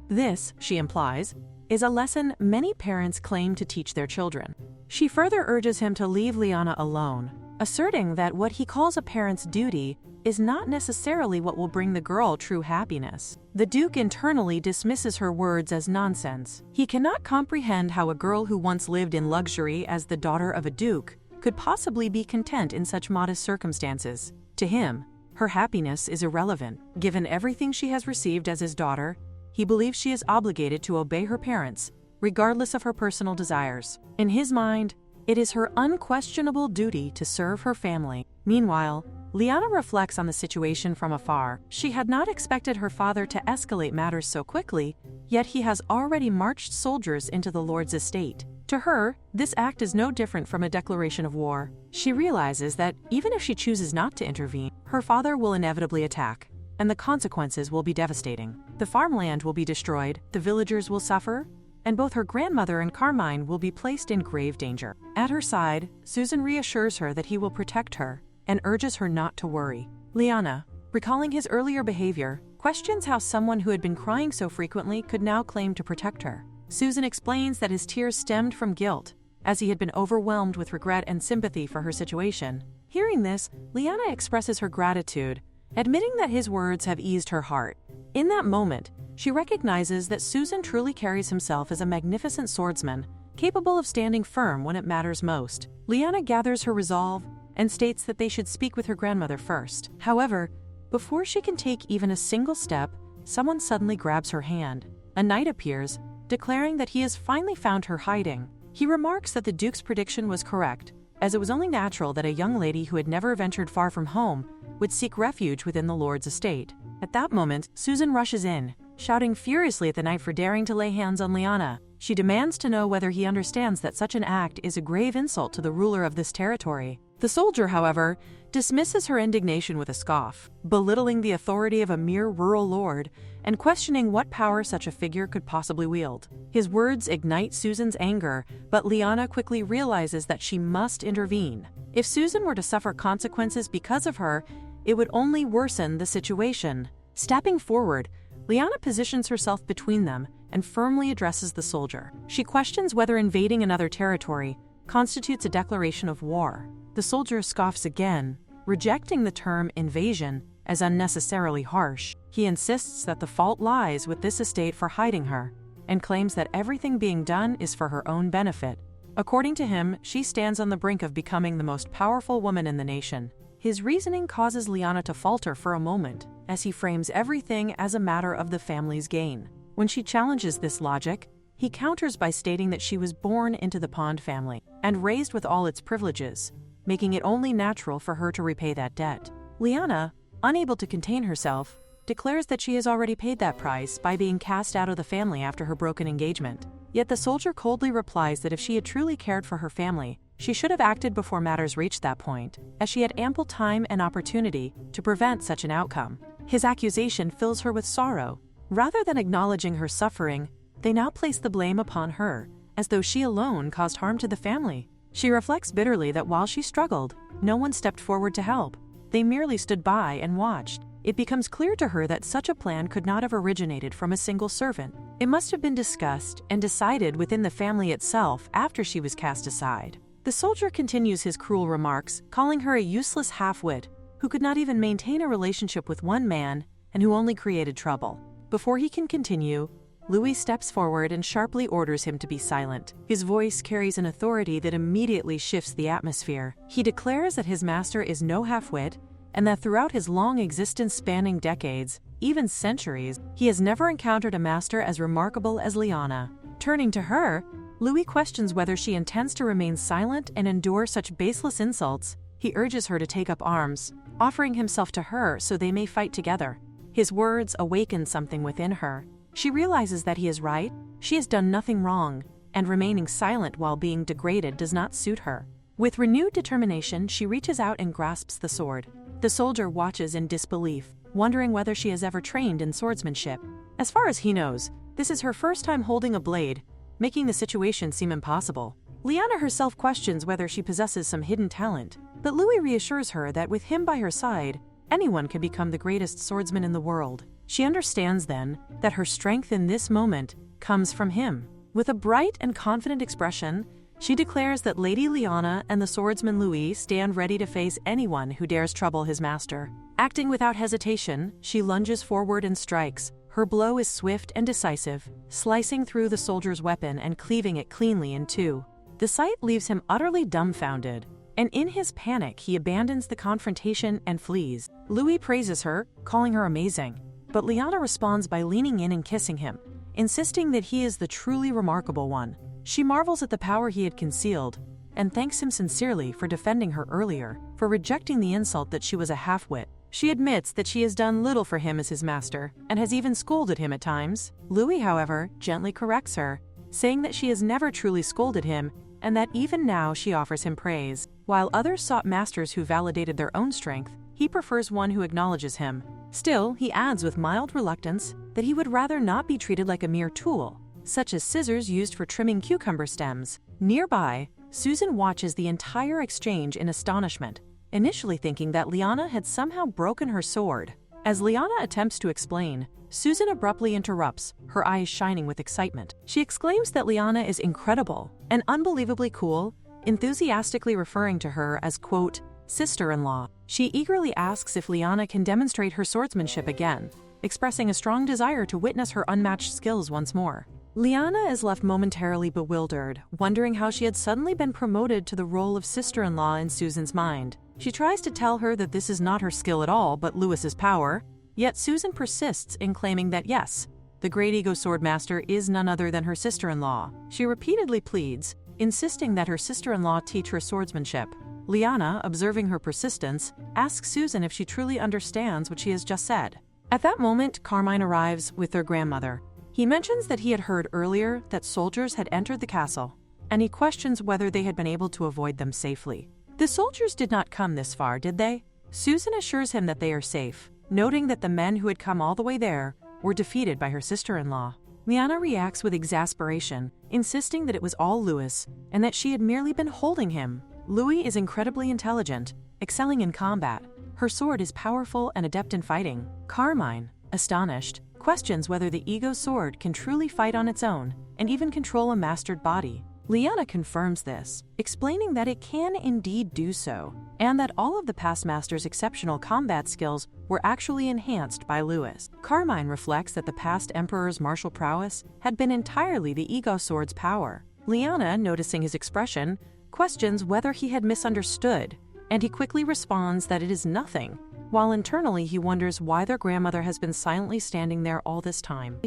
This, she implies, is a lesson many parents claim to teach their children. She further urges him to leave Liana alone, asserting that what he calls a parent's duty is not necessarily what will bring the girl true happiness. The Duke internally dismisses her words as nonsense. He cannot comprehend how a girl who once lived in luxury as the daughter of a duke could possibly be content in such modest circumstances. To him, her happiness is irrelevant. Given everything she has received as his daughter, he believes she is obligated to obey her parents, regardless of her personal desires. In his mind, it is her unquestionable duty to serve her family. Meanwhile, Liana reflects on the situation from afar. She had not expected her father to escalate matters so quickly, yet he has already marched soldiers into the Lord's estate. To her, this act is no different from a declaration of war. She realizes that even if she chooses not to intervene, her father will inevitably attack, and the consequences will be devastating. The farmland will be destroyed, the villagers will suffer, and both her grandmother and Carmine will be placed in grave danger. At her side, Susan reassures her that he will protect her and urges her not to worry. Liana, recalling his earlier behavior, questions how someone who had been crying so frequently could now claim to protect her. Susan explains that his tears stemmed from guilt, as he had been overwhelmed with regret and sympathy for her situation. Hearing this, Liana expresses her gratitude, admitting that his words have eased her heart. In that moment, she recognizes that Susan truly carries himself as a magnificent swordsman, capable of standing firm when it matters most. Liana gathers her resolve and states that they should speak with her grandmother first. However, before she can take even a single step, someone suddenly grabs her hand. A knight appears, declaring that he has finally found her hiding. He remarks that the Duke's prediction was correct, as it was only natural that a young lady who had never ventured far from home would seek refuge within the Lord's estate. At that moment, Susan rushes in, shouting furiously at the knight for daring to lay hands on Liana. She demands to know whether he understands that such an act is a grave insult to the ruler of this territory. The soldier, however, dismisses her indignation with a scoff, belittling the authority of a mere rural lord and questioning what power such a figure could possibly wield. His words ignite Susan's anger, but Liana quickly realizes that she must intervene. If Susan were to suffer consequences because of her, it would only worsen the situation. Stepping forward, Liana positions herself between them and firmly addresses the soldier. She questions whether invading another territory constitutes a declaration of war. The soldier scoffs again, rejecting the term invasion as unnecessarily harsh. He insists that the fault lies with this estate for hiding her, and claims that everything being done is for her own benefit. According to him, she stands on the brink of becoming the most powerful woman in the nation. His reasoning causes Liana to falter for a moment, as he frames everything as a matter of the family's gain. When she challenges this logic, he counters by stating that she was born into the Pond family and raised with all its privileges, making it only natural for her to repay that debt. Liana, unable to contain herself, declares that she has already paid that price by being cast out of the family after her broken engagement. Yet the soldier coldly replies that if she had truly cared for her family, she should have acted before matters reached that point, as she had ample time and opportunity to prevent such an outcome. His accusation fills her with sorrow. Rather than acknowledging her suffering, they now place the blame upon her, as though she alone caused harm to the family. She reflects bitterly that while she struggled, no one stepped forward to help. They merely stood by and watched. It becomes clear to her that such a plan could not have originated from a single servant. It must have been discussed and decided within the family itself after she was cast aside. The soldier continues his cruel remarks, calling her a useless half-wit who could not even maintain a relationship with one man and who only created trouble. Before he can continue, Louis steps forward and sharply orders him to be silent. His voice carries an authority that immediately shifts the atmosphere. He declares that his master is no half-wit, and that throughout his long existence spanning decades, even centuries, he has never encountered a master as remarkable as Liana. Turning to her, Louis questions whether she intends to remain silent and endure such baseless insults. He urges her to take up arms, offering himself to her so they may fight together. His words awaken something within her. She realizes that he is right, she has done nothing wrong, and remaining silent while being degraded does not suit her. With renewed determination, she reaches out and grasps the sword. The soldier watches in disbelief, wondering whether she has ever trained in swordsmanship. As far as he knows, this is her first time holding a blade, making the situation seem impossible. Liana herself questions whether she possesses some hidden talent, but Louis reassures her that with him by her side, anyone can become the greatest swordsman in the world. She understands then that her strength in this moment comes from him. With a bright and confident expression, she declares that Lady Liana and the swordsman Louis stand ready to face anyone who dares trouble his master. Acting without hesitation, she lunges forward and strikes. Her blow is swift and decisive, slicing through the soldier's weapon and cleaving it cleanly in two. The sight leaves him utterly dumbfounded, and in his panic he abandons the confrontation and flees. Louis praises her, calling her amazing, but Liana responds by leaning in and kissing him, insisting that he is the truly remarkable one. She marvels at the power he had concealed, and thanks him sincerely for defending her earlier, for rejecting the insult that she was a half-wit. She admits that she has done little for him as his master, and has even scolded him at times. Louis, however, gently corrects her, saying that she has never truly scolded him, and that even now she offers him praise. While others sought masters who validated their own strength, he prefers one who acknowledges him. Still, he adds with mild reluctance that he would rather not be treated like a mere tool, such as scissors used for trimming cucumber stems. Nearby, Susan watches the entire exchange in astonishment, initially thinking that Liana had somehow broken her sword. As Liana attempts to explain, Susan abruptly interrupts, her eyes shining with excitement. She exclaims that Liana is incredible and unbelievably cool, enthusiastically referring to her as, quote, sister-in-law. She eagerly asks if Liana can demonstrate her swordsmanship again, expressing a strong desire to witness her unmatched skills once more. Liana is left momentarily bewildered, wondering how she had suddenly been promoted to the role of sister-in-law in Susan's mind. She tries to tell her that this is not her skill at all, but Louis's power, yet Susan persists in claiming that yes, the great ego swordmaster is none other than her sister-in-law. She repeatedly pleads, insisting that her sister-in-law teach her swordsmanship. Liana, observing her persistence, asks Susan if she truly understands what she has just said. At that moment, Carmine arrives with their grandmother. He mentions that he had heard earlier that soldiers had entered the castle, and he questions whether they had been able to avoid them safely. The soldiers did not come this far, did they? Susan assures him that they are safe, noting that the men who had come all the way there were defeated by her sister-in-law. Liana reacts with exasperation, insisting that it was all Louis, and that she had merely been holding him. Louis is incredibly intelligent, excelling in combat. Her sword is powerful and adept in fighting. Carmine, astonished, questions whether the ego sword can truly fight on its own and even control a mastered body. Liana confirms this, explaining that it can indeed do so, and that all of the past master's exceptional combat skills were actually enhanced by Louis. Carmine reflects that the past emperor's martial prowess had been entirely the ego sword's power. Liana, noticing his expression, questions whether he had misunderstood, and he quickly responds that it is nothing, while internally he wonders why their grandmother has been silently standing there all this time.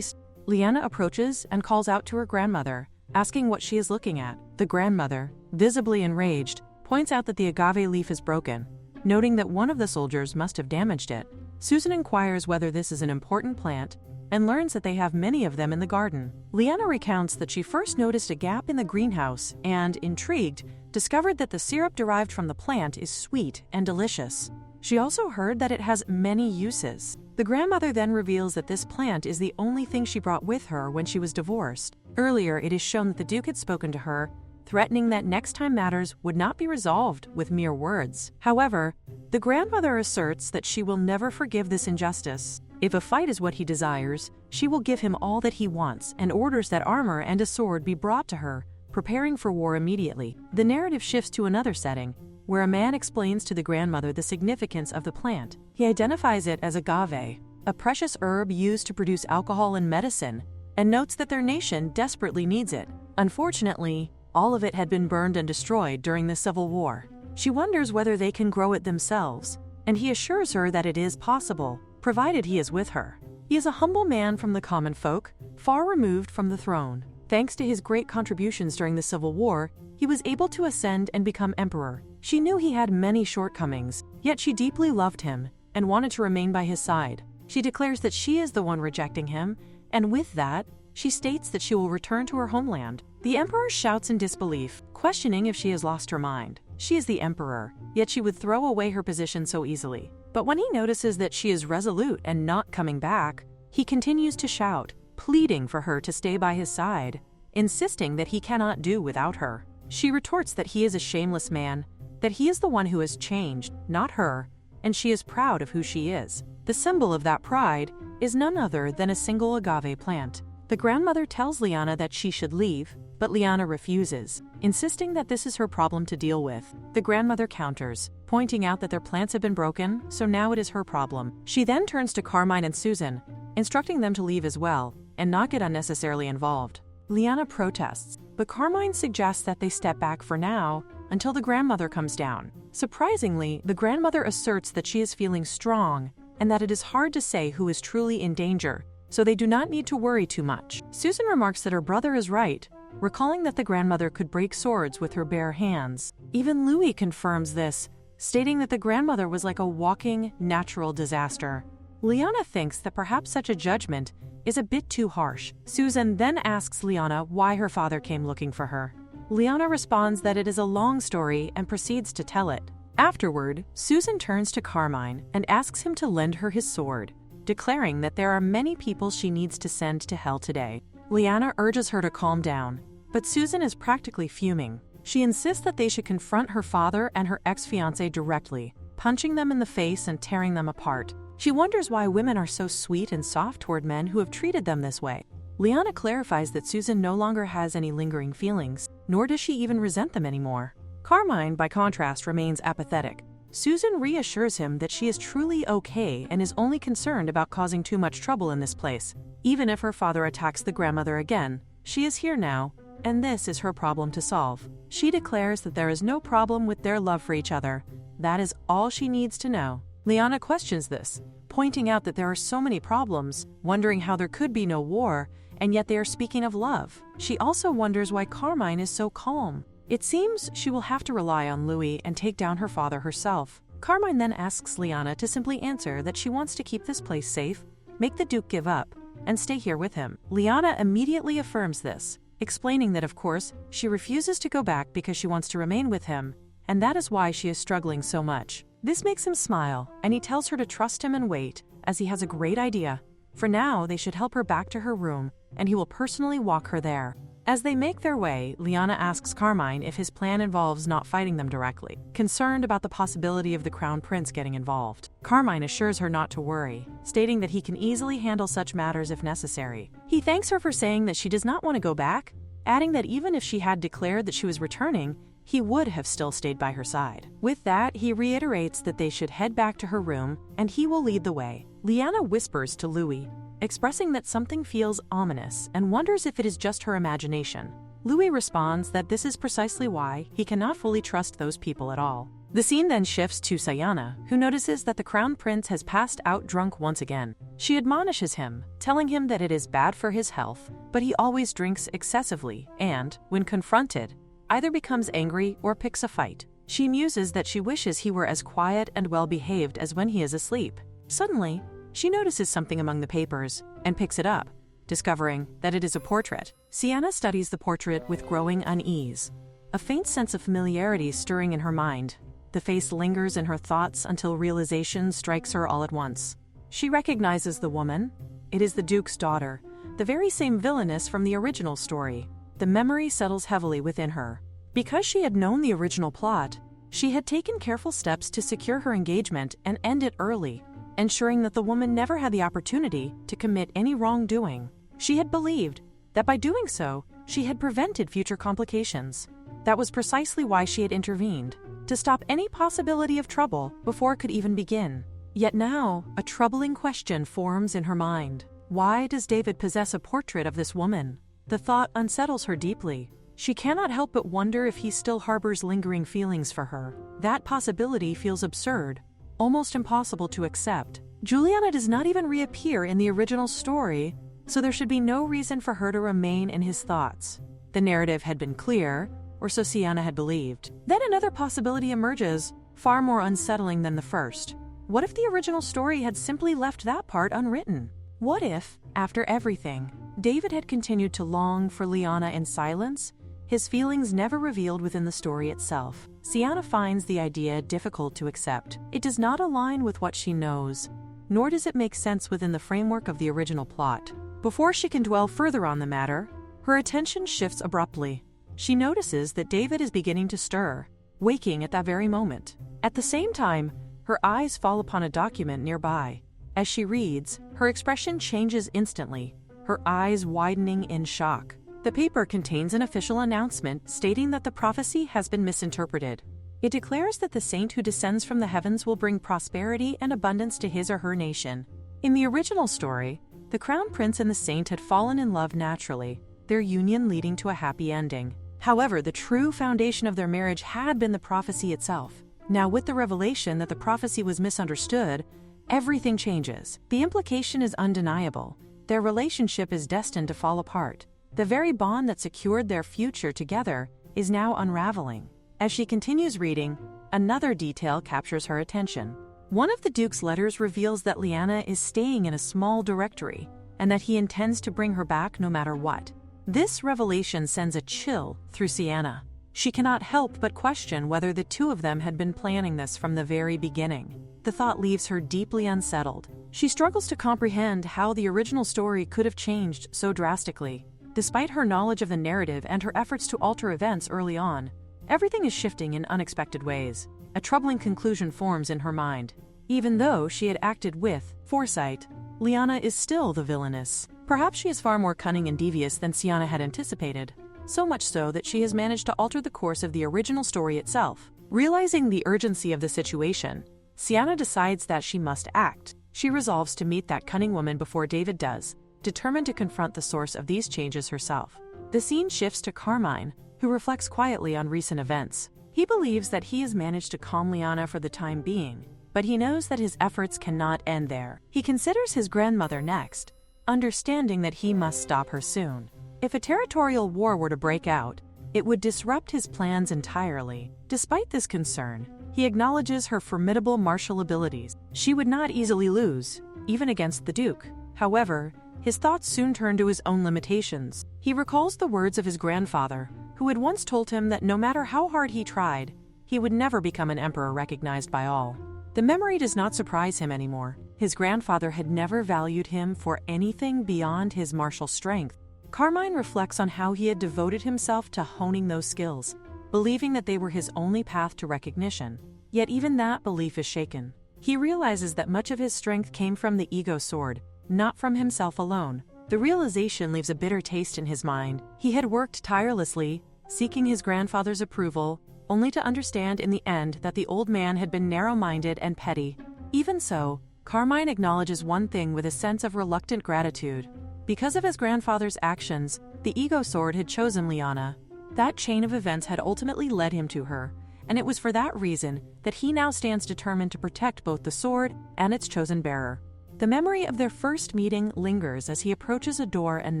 Liana approaches and calls out to her grandmother, asking what she is looking at. The grandmother, visibly enraged, points out that the agave leaf is broken, noting that one of the soldiers must have damaged it. Susan inquires whether this is an important plant and learns that they have many of them in the garden. Liana recounts that she first noticed a gap in the greenhouse and, intrigued, discovered that the syrup derived from the plant is sweet and delicious. She also heard that it has many uses. The grandmother then reveals that this plant is the only thing she brought with her when she was divorced. Earlier, it is shown that the Duke had spoken to her, threatening that next time matters would not be resolved with mere words. However, the grandmother asserts that she will never forgive this injustice. If a fight is what he desires, she will give him all that he wants and orders that armor and a sword be brought to her, preparing for war immediately. The narrative shifts to another setting, where a man explains to the grandmother the significance of the plant. He identifies it as agave, a precious herb used to produce alcohol and medicine, and notes that their nation desperately needs it. Unfortunately, all of it had been burned and destroyed during the Civil War. She wonders whether they can grow it themselves, and he assures her that it is possible, provided he is with her. He is a humble man from the common folk, far removed from the throne. Thanks to his great contributions during the Civil War, he was able to ascend and become emperor. She knew he had many shortcomings, yet she deeply loved him and wanted to remain by his side. She declares that she is the one rejecting him, and with that, she states that she will return to her homeland. The emperor shouts in disbelief, questioning if she has lost her mind. She is the emperor, yet she would throw away her position so easily. But when he notices that she is resolute and not coming back, he continues to shout, pleading for her to stay by his side, insisting that he cannot do without her. She retorts that he is a shameless man, that he is the one who has changed, not her, and she is proud of who she is. The symbol of that pride is none other than a single agave plant. The grandmother tells Liana that she should leave, but Liana refuses, insisting that this is her problem to deal with. The grandmother counters, pointing out that their plants have been broken, so now it is her problem. She then turns to Carmine and Susan, instructing them to leave as well, and not get unnecessarily involved. Liana protests, but Carmine suggests that they step back for now, until the grandmother comes down. Surprisingly, the grandmother asserts that she is feeling strong, and that it is hard to say who is truly in danger, so they do not need to worry too much. Susan remarks that her brother is right, recalling that the grandmother could break swords with her bare hands. Even Louis confirms this, stating that the grandmother was like a walking, natural disaster. Liana thinks that perhaps such a judgment is a bit too harsh. Susan then asks Liana why her father came looking for her. Liana responds that it is a long story and proceeds to tell it. Afterward, Susan turns to Carmine and asks him to lend her his sword, declaring that there are many people she needs to send to hell today. Liana urges her to calm down, but Susan is practically fuming. She insists that they should confront her father and her ex-fiancé directly, punching them in the face and tearing them apart. She wonders why women are so sweet and soft toward men who have treated them this way. Liana clarifies that Susan no longer has any lingering feelings, nor does she even resent them anymore. Carmine, by contrast, remains apathetic. Susan reassures him that she is truly okay and is only concerned about causing too much trouble in this place. Even if her father attacks the grandmother again, she is here now, and this is her problem to solve. She declares that there is no problem with their love for each other. That is all she needs to know. Liana questions this, pointing out that there are so many problems, wondering how there could be no war, and yet they are speaking of love. She also wonders why Carmine is so calm. It seems she will have to rely on Louis and take down her father herself. Carmine then asks Liana to simply answer that she wants to keep this place safe, make the Duke give up, and stay here with him. Liana immediately affirms this, explaining that of course she refuses to go back because she wants to remain with him, and that is why she is struggling so much. This makes him smile, and he tells her to trust him and wait, as he has a great idea. For now, they should help her back to her room, and he will personally walk her there. As they make their way, Liana asks Carmine if his plan involves not fighting them directly, concerned about the possibility of the Crown Prince getting involved. Carmine assures her not to worry, stating that he can easily handle such matters if necessary. He thanks her for saying that she does not want to go back, adding that even if she had declared that she was returning, he would have still stayed by her side. With that, he reiterates that they should head back to her room, and he will lead the way. Liana whispers to Louis, expressing that something feels ominous and wonders if it is just her imagination. Louis responds that this is precisely why he cannot fully trust those people at all. The scene then shifts to Siana, who notices that the Crown Prince has passed out drunk once again. She admonishes him, telling him that it is bad for his health, but he always drinks excessively and, when confronted, either becomes angry or picks a fight. She muses that she wishes he were as quiet and well-behaved as when he is asleep. Suddenly, she notices something among the papers and picks it up, discovering that it is a portrait. Siana studies the portrait with growing unease, a faint sense of familiarity stirring in her mind. The face lingers in her thoughts until realization strikes her all at once. She recognizes the woman. It is the Duke's daughter, the very same Villainess from the original story. The memory settles heavily within her. Because she had known the original plot, she had taken careful steps to secure her engagement and end it early, ensuring that the woman never had the opportunity to commit any wrongdoing. She had believed that by doing so, she had prevented future complications. That was precisely why she had intervened, to stop any possibility of trouble before it could even begin. Yet now, a troubling question forms in her mind. Why does David possess a portrait of this woman? The thought unsettles her deeply. She cannot help but wonder if he still harbors lingering feelings for her. That possibility feels absurd, almost impossible to accept. Juliana does not even reappear in the original story, so there should be no reason for her to remain in his thoughts. The narrative had been clear, or so Siana had believed. Then another possibility emerges, far more unsettling than the first. What if the original story had simply left that part unwritten? What if, after everything, David had continued to long for Liana in silence, his feelings never revealed within the story itself? Siana finds the idea difficult to accept. It does not align with what she knows, nor does it make sense within the framework of the original plot. Before she can dwell further on the matter, her attention shifts abruptly. She notices that David is beginning to stir, waking at that very moment. At the same time, her eyes fall upon a document nearby. As she reads, her expression changes instantly, her eyes widening in shock. The paper contains an official announcement stating that the prophecy has been misinterpreted. It declares that the saint who descends from the heavens will bring prosperity and abundance to his or her nation. In the original story, the crown prince and the saint had fallen in love naturally, their union leading to a happy ending. However, the true foundation of their marriage had been the prophecy itself. Now, with the revelation that the prophecy was misunderstood, everything changes. The implication is undeniable. Their relationship is destined to fall apart. The very bond that secured their future together is now unraveling. As she continues reading, another detail captures her attention. One of the Duke's letters reveals that Liana is staying in a small directory, and that he intends to bring her back no matter what. This revelation sends a chill through Siana. She cannot help but question whether the two of them had been planning this from the very beginning. The thought leaves her deeply unsettled. She struggles to comprehend how the original story could have changed so drastically. Despite her knowledge of the narrative and her efforts to alter events early on, everything is shifting in unexpected ways. A troubling conclusion forms in her mind. Even though she had acted with foresight, Liana is still the villainess. Perhaps she is far more cunning and devious than Siana had anticipated. So much so that she has managed to alter the course of the original story itself. Realizing the urgency of the situation, Siana decides that she must act. She resolves to meet that cunning woman before David does, determined to confront the source of these changes herself. The scene shifts to Carmine, who reflects quietly on recent events. He believes that he has managed to calm Liana for the time being, but he knows that his efforts cannot end there. He considers his grandmother next, understanding that he must stop her soon. If a territorial war were to break out, it would disrupt his plans entirely. Despite this concern, he acknowledges her formidable martial abilities. She would not easily lose, even against the Duke. However, his thoughts soon turn to his own limitations. He recalls the words of his grandfather, who had once told him that no matter how hard he tried, he would never become an emperor recognized by all. The memory does not surprise him anymore. His grandfather had never valued him for anything beyond his martial strength. Carmine reflects on how he had devoted himself to honing those skills, believing that they were his only path to recognition. Yet even that belief is shaken. He realizes that much of his strength came from the ego sword, not from himself alone. The realization leaves a bitter taste in his mind. He had worked tirelessly, seeking his grandfather's approval, only to understand in the end that the old man had been narrow-minded and petty. Even so, Carmine acknowledges one thing with a sense of reluctant gratitude. Because of his grandfather's actions, the ego sword had chosen Liana. That chain of events had ultimately led him to her, and it was for that reason that he now stands determined to protect both the sword and its chosen bearer. The memory of their first meeting lingers as he approaches a door and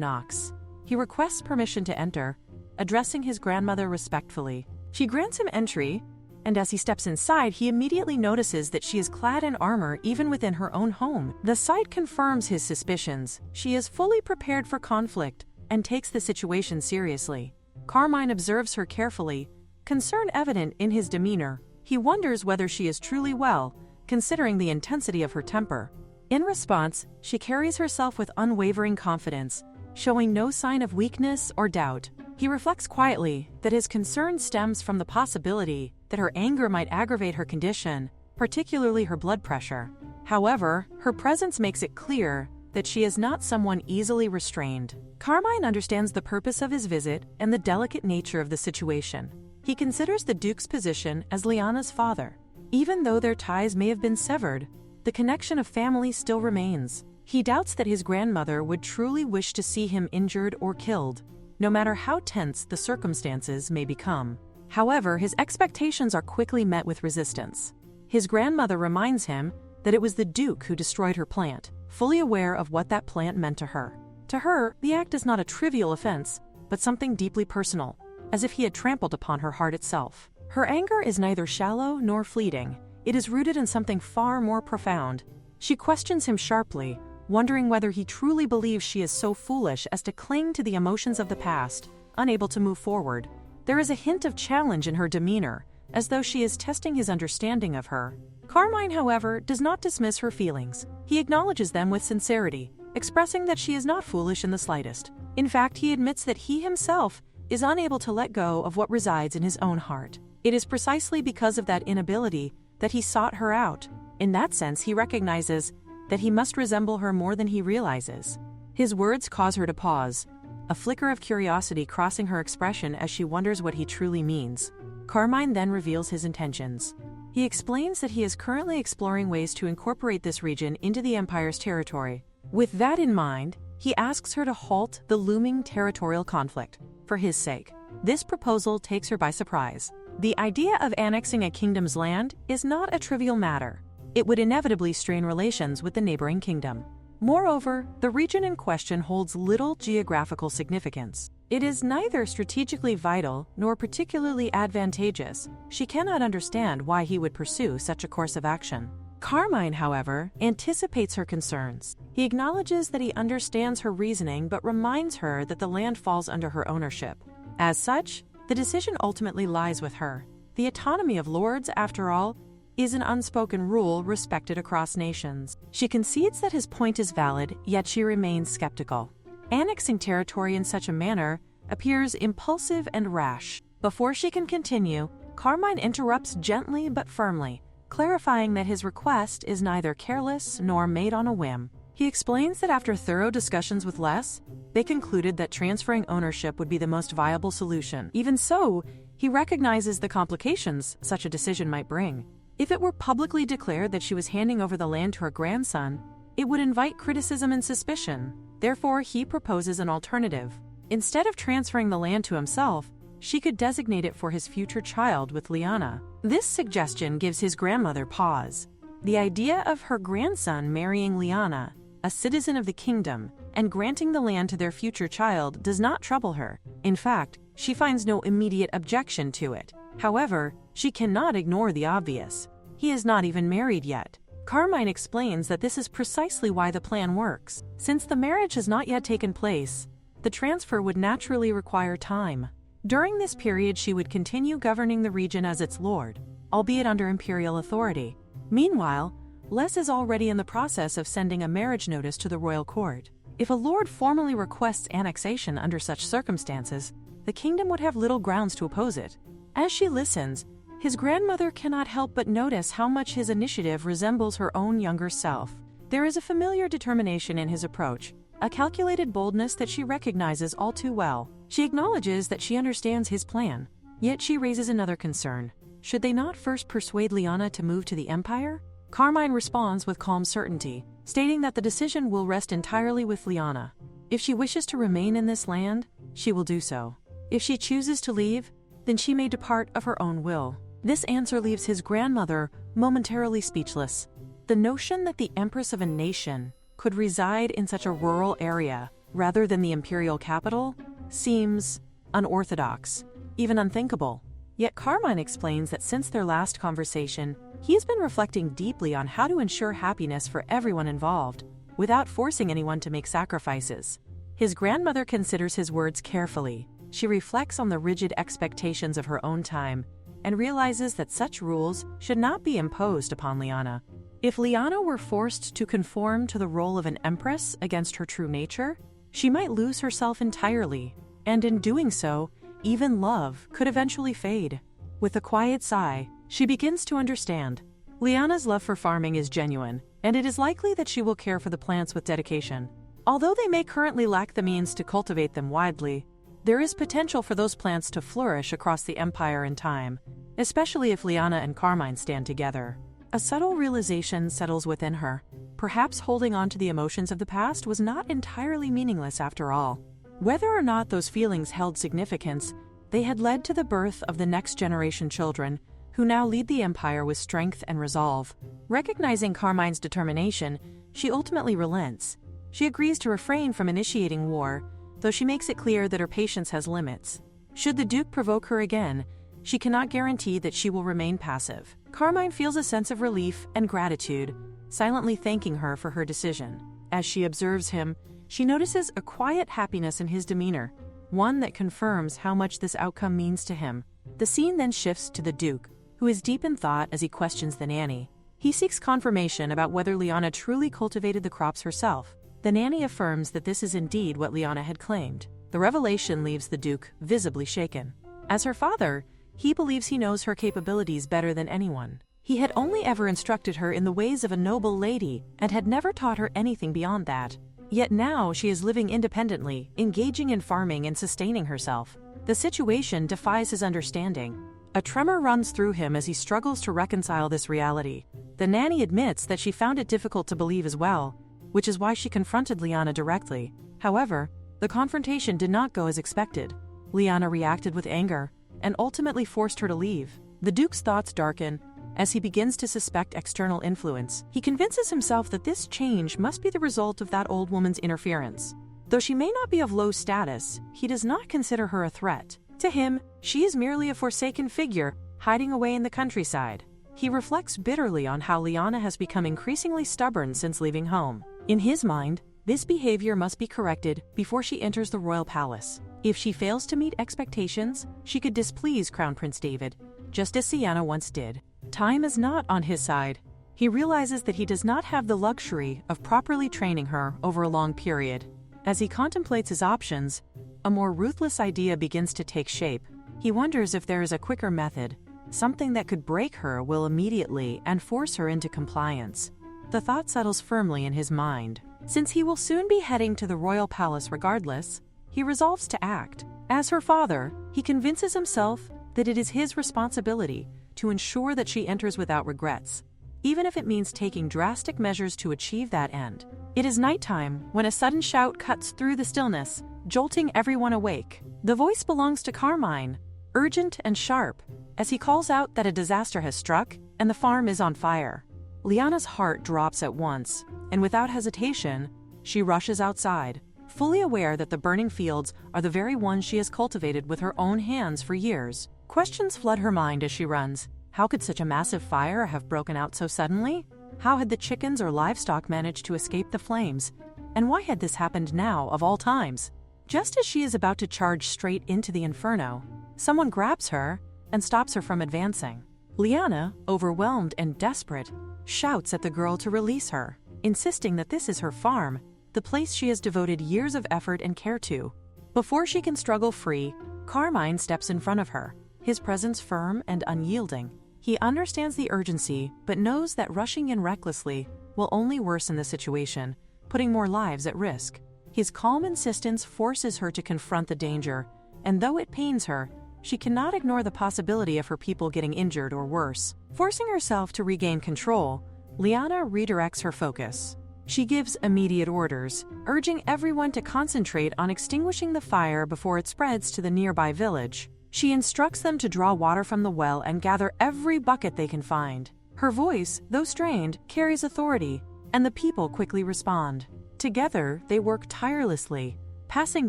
knocks. He requests permission to enter, addressing his grandmother respectfully. She grants him entry, and as he steps inside, he immediately notices that she is clad in armor even within her own home. The sight confirms his suspicions. She is fully prepared for conflict and takes the situation seriously. Carmine observes her carefully, concern evident in his demeanor. He wonders whether she is truly well, considering the intensity of her temper. In response, she carries herself with unwavering confidence, showing no sign of weakness or doubt. He reflects quietly that his concern stems from the possibility that her anger might aggravate her condition, particularly her blood pressure. However, her presence makes it clear that she is not someone easily restrained. Carmine understands the purpose of his visit and the delicate nature of the situation. He considers the Duke's position as Liana's father. Even though their ties may have been severed, the connection of family still remains. He doubts that his grandmother would truly wish to see him injured or killed, no matter how tense the circumstances may become. However, his expectations are quickly met with resistance. His grandmother reminds him that it was the Duke who destroyed her plant, fully aware of what that plant meant to her. To her, the act is not a trivial offense, but something deeply personal, as if he had trampled upon her heart itself. Her anger is neither shallow nor fleeting. It is rooted in something far more profound. She questions him sharply, wondering whether he truly believes she is so foolish as to cling to the emotions of the past, unable to move forward. There is a hint of challenge in her demeanor, as though she is testing his understanding of her. Carmine, however, does not dismiss her feelings. He acknowledges them with sincerity, expressing that she is not foolish in the slightest. In fact, he admits that he himself is unable to let go of what resides in his own heart. It is precisely because of that inability that he sought her out. In that sense, he recognizes that he must resemble her more than he realizes. His words cause her to pause, a flicker of curiosity crossing her expression as she wonders what he truly means. Carmine then reveals his intentions. He explains that he is currently exploring ways to incorporate this region into the Empire's territory. With that in mind, he asks her to halt the looming territorial conflict, for his sake. This proposal takes her by surprise. The idea of annexing a kingdom's land is not a trivial matter. It would inevitably strain relations with the neighboring kingdom. Moreover, the region in question holds little geographical significance. It is neither strategically vital nor particularly advantageous. She cannot understand why he would pursue such a course of action. Carmine, however, anticipates her concerns. He acknowledges that he understands her reasoning but reminds her that the land falls under her ownership. As such, the decision ultimately lies with her. The autonomy of lords, after all, is an unspoken rule respected across nations. She concedes that his point is valid, yet she remains skeptical. Annexing territory in such a manner appears impulsive and rash. Before she can continue, Carmine interrupts gently but firmly, clarifying that his request is neither careless nor made on a whim. He explains that after thorough discussions with Les, they concluded that transferring ownership would be the most viable solution. Even so, he recognizes the complications such a decision might bring. If it were publicly declared that she was handing over the land to her grandson, it would invite criticism and suspicion. Therefore, he proposes an alternative. Instead of transferring the land to himself, she could designate it for his future child with Liana. This suggestion gives his grandmother pause. The idea of her grandson marrying Liana, a citizen of the kingdom, and granting the land to their future child does not trouble her. In fact, she finds no immediate objection to it. However, she cannot ignore the obvious. He is not even married yet. Carmine explains that this is precisely why the plan works. Since the marriage has not yet taken place, the transfer would naturally require time. During this period, she would continue governing the region as its lord, albeit under imperial authority. Meanwhile, Les is already in the process of sending a marriage notice to the royal court. If a lord formally requests annexation under such circumstances, the kingdom would have little grounds to oppose it. As she listens, his grandmother cannot help but notice how much his initiative resembles her own younger self. There is a familiar determination in his approach, a calculated boldness that she recognizes all too well. She acknowledges that she understands his plan, yet she raises another concern. Should they not first persuade Liana to move to the Empire? Carmine responds with calm certainty, stating that the decision will rest entirely with Liana. If she wishes to remain in this land, she will do so. If she chooses to leave, then she may depart of her own will. This answer leaves his grandmother momentarily speechless. The notion that the empress of a nation could reside in such a rural area rather than the imperial capital seems unorthodox, even unthinkable. Yet Carmine explains that since their last conversation, he has been reflecting deeply on how to ensure happiness for everyone involved, without forcing anyone to make sacrifices. His grandmother considers his words carefully. She reflects on the rigid expectations of her own time and realizes that such rules should not be imposed upon Liana. If Liana were forced to conform to the role of an empress against her true nature, she might lose herself entirely, and in doing so, even love could eventually fade. With a quiet sigh, she begins to understand. Liana's love for farming is genuine, and it is likely that she will care for the plants with dedication. Although they may currently lack the means to cultivate them widely, there is potential for those plants to flourish across the empire in time, especially if Liana and Carmine stand together. A subtle realization settles within her. Perhaps holding on to the emotions of the past was not entirely meaningless after all. Whether or not those feelings held significance, they had led to the birth of the next generation children, who now lead the empire with strength and resolve. Recognizing Carmine's determination, she ultimately relents. She agrees to refrain from initiating war, though she makes it clear that her patience has limits. Should the Duke provoke her again, she cannot guarantee that she will remain passive. Carmine feels a sense of relief and gratitude, silently thanking her for her decision. As she observes him, she notices a quiet happiness in his demeanor, one that confirms how much this outcome means to him. The scene then shifts to the Duke, who is deep in thought as he questions the nanny. He seeks confirmation about whether Liana truly cultivated the crops herself. The nanny affirms that this is indeed what Liana had claimed. The revelation leaves the Duke visibly shaken. As her father, he believes he knows her capabilities better than anyone. He had only ever instructed her in the ways of a noble lady and had never taught her anything beyond that. Yet now she is living independently, engaging in farming and sustaining herself. The situation defies his understanding. A tremor runs through him as he struggles to reconcile this reality. The nanny admits that she found it difficult to believe as well, which is why she confronted Liana directly. However, the confrontation did not go as expected. Liana reacted with anger and ultimately forced her to leave. The Duke's thoughts darken as he begins to suspect external influence. He convinces himself that this change must be the result of that old woman's interference. Though she may not be of low status, he does not consider her a threat. To him, she is merely a forsaken figure hiding away in the countryside. He reflects bitterly on how Liana has become increasingly stubborn since leaving home. In his mind, this behavior must be corrected before she enters the royal palace. If she fails to meet expectations, she could displease Crown Prince David, just as Siana once did. Time is not on his side. He realizes that he does not have the luxury of properly training her over a long period. As he contemplates his options, a more ruthless idea begins to take shape. He wonders if there is a quicker method, something that could break her will immediately and force her into compliance. The thought settles firmly in his mind. Since he will soon be heading to the royal palace regardless, he resolves to act. As her father, he convinces himself that it is his responsibility to ensure that she enters without regrets, even if it means taking drastic measures to achieve that end. It is nighttime when a sudden shout cuts through the stillness, jolting everyone awake. The voice belongs to Carmine, urgent and sharp, as he calls out that a disaster has struck and the farm is on fire. Liana's heart drops at once, and without hesitation, she rushes outside, fully aware that the burning fields are the very ones she has cultivated with her own hands for years. Questions flood her mind as she runs. How could such a massive fire have broken out so suddenly? How had the chickens or livestock managed to escape the flames? And why had this happened now, of all times? Just as she is about to charge straight into the inferno, someone grabs her and stops her from advancing. Liana, overwhelmed and desperate, shouts at the girl to release her, insisting that this is her farm, the place she has devoted years of effort and care to. Before she can struggle free, Carmine steps in front of her, his presence firm and unyielding. He understands the urgency, but knows that rushing in recklessly will only worsen the situation, putting more lives at risk. His calm insistence forces her to confront the danger, and though it pains her, she cannot ignore the possibility of her people getting injured or worse. Forcing herself to regain control, Liana redirects her focus. She gives immediate orders, urging everyone to concentrate on extinguishing the fire before it spreads to the nearby village. She instructs them to draw water from the well and gather every bucket they can find. Her voice, though strained, carries authority, and the people quickly respond. Together, they work tirelessly, passing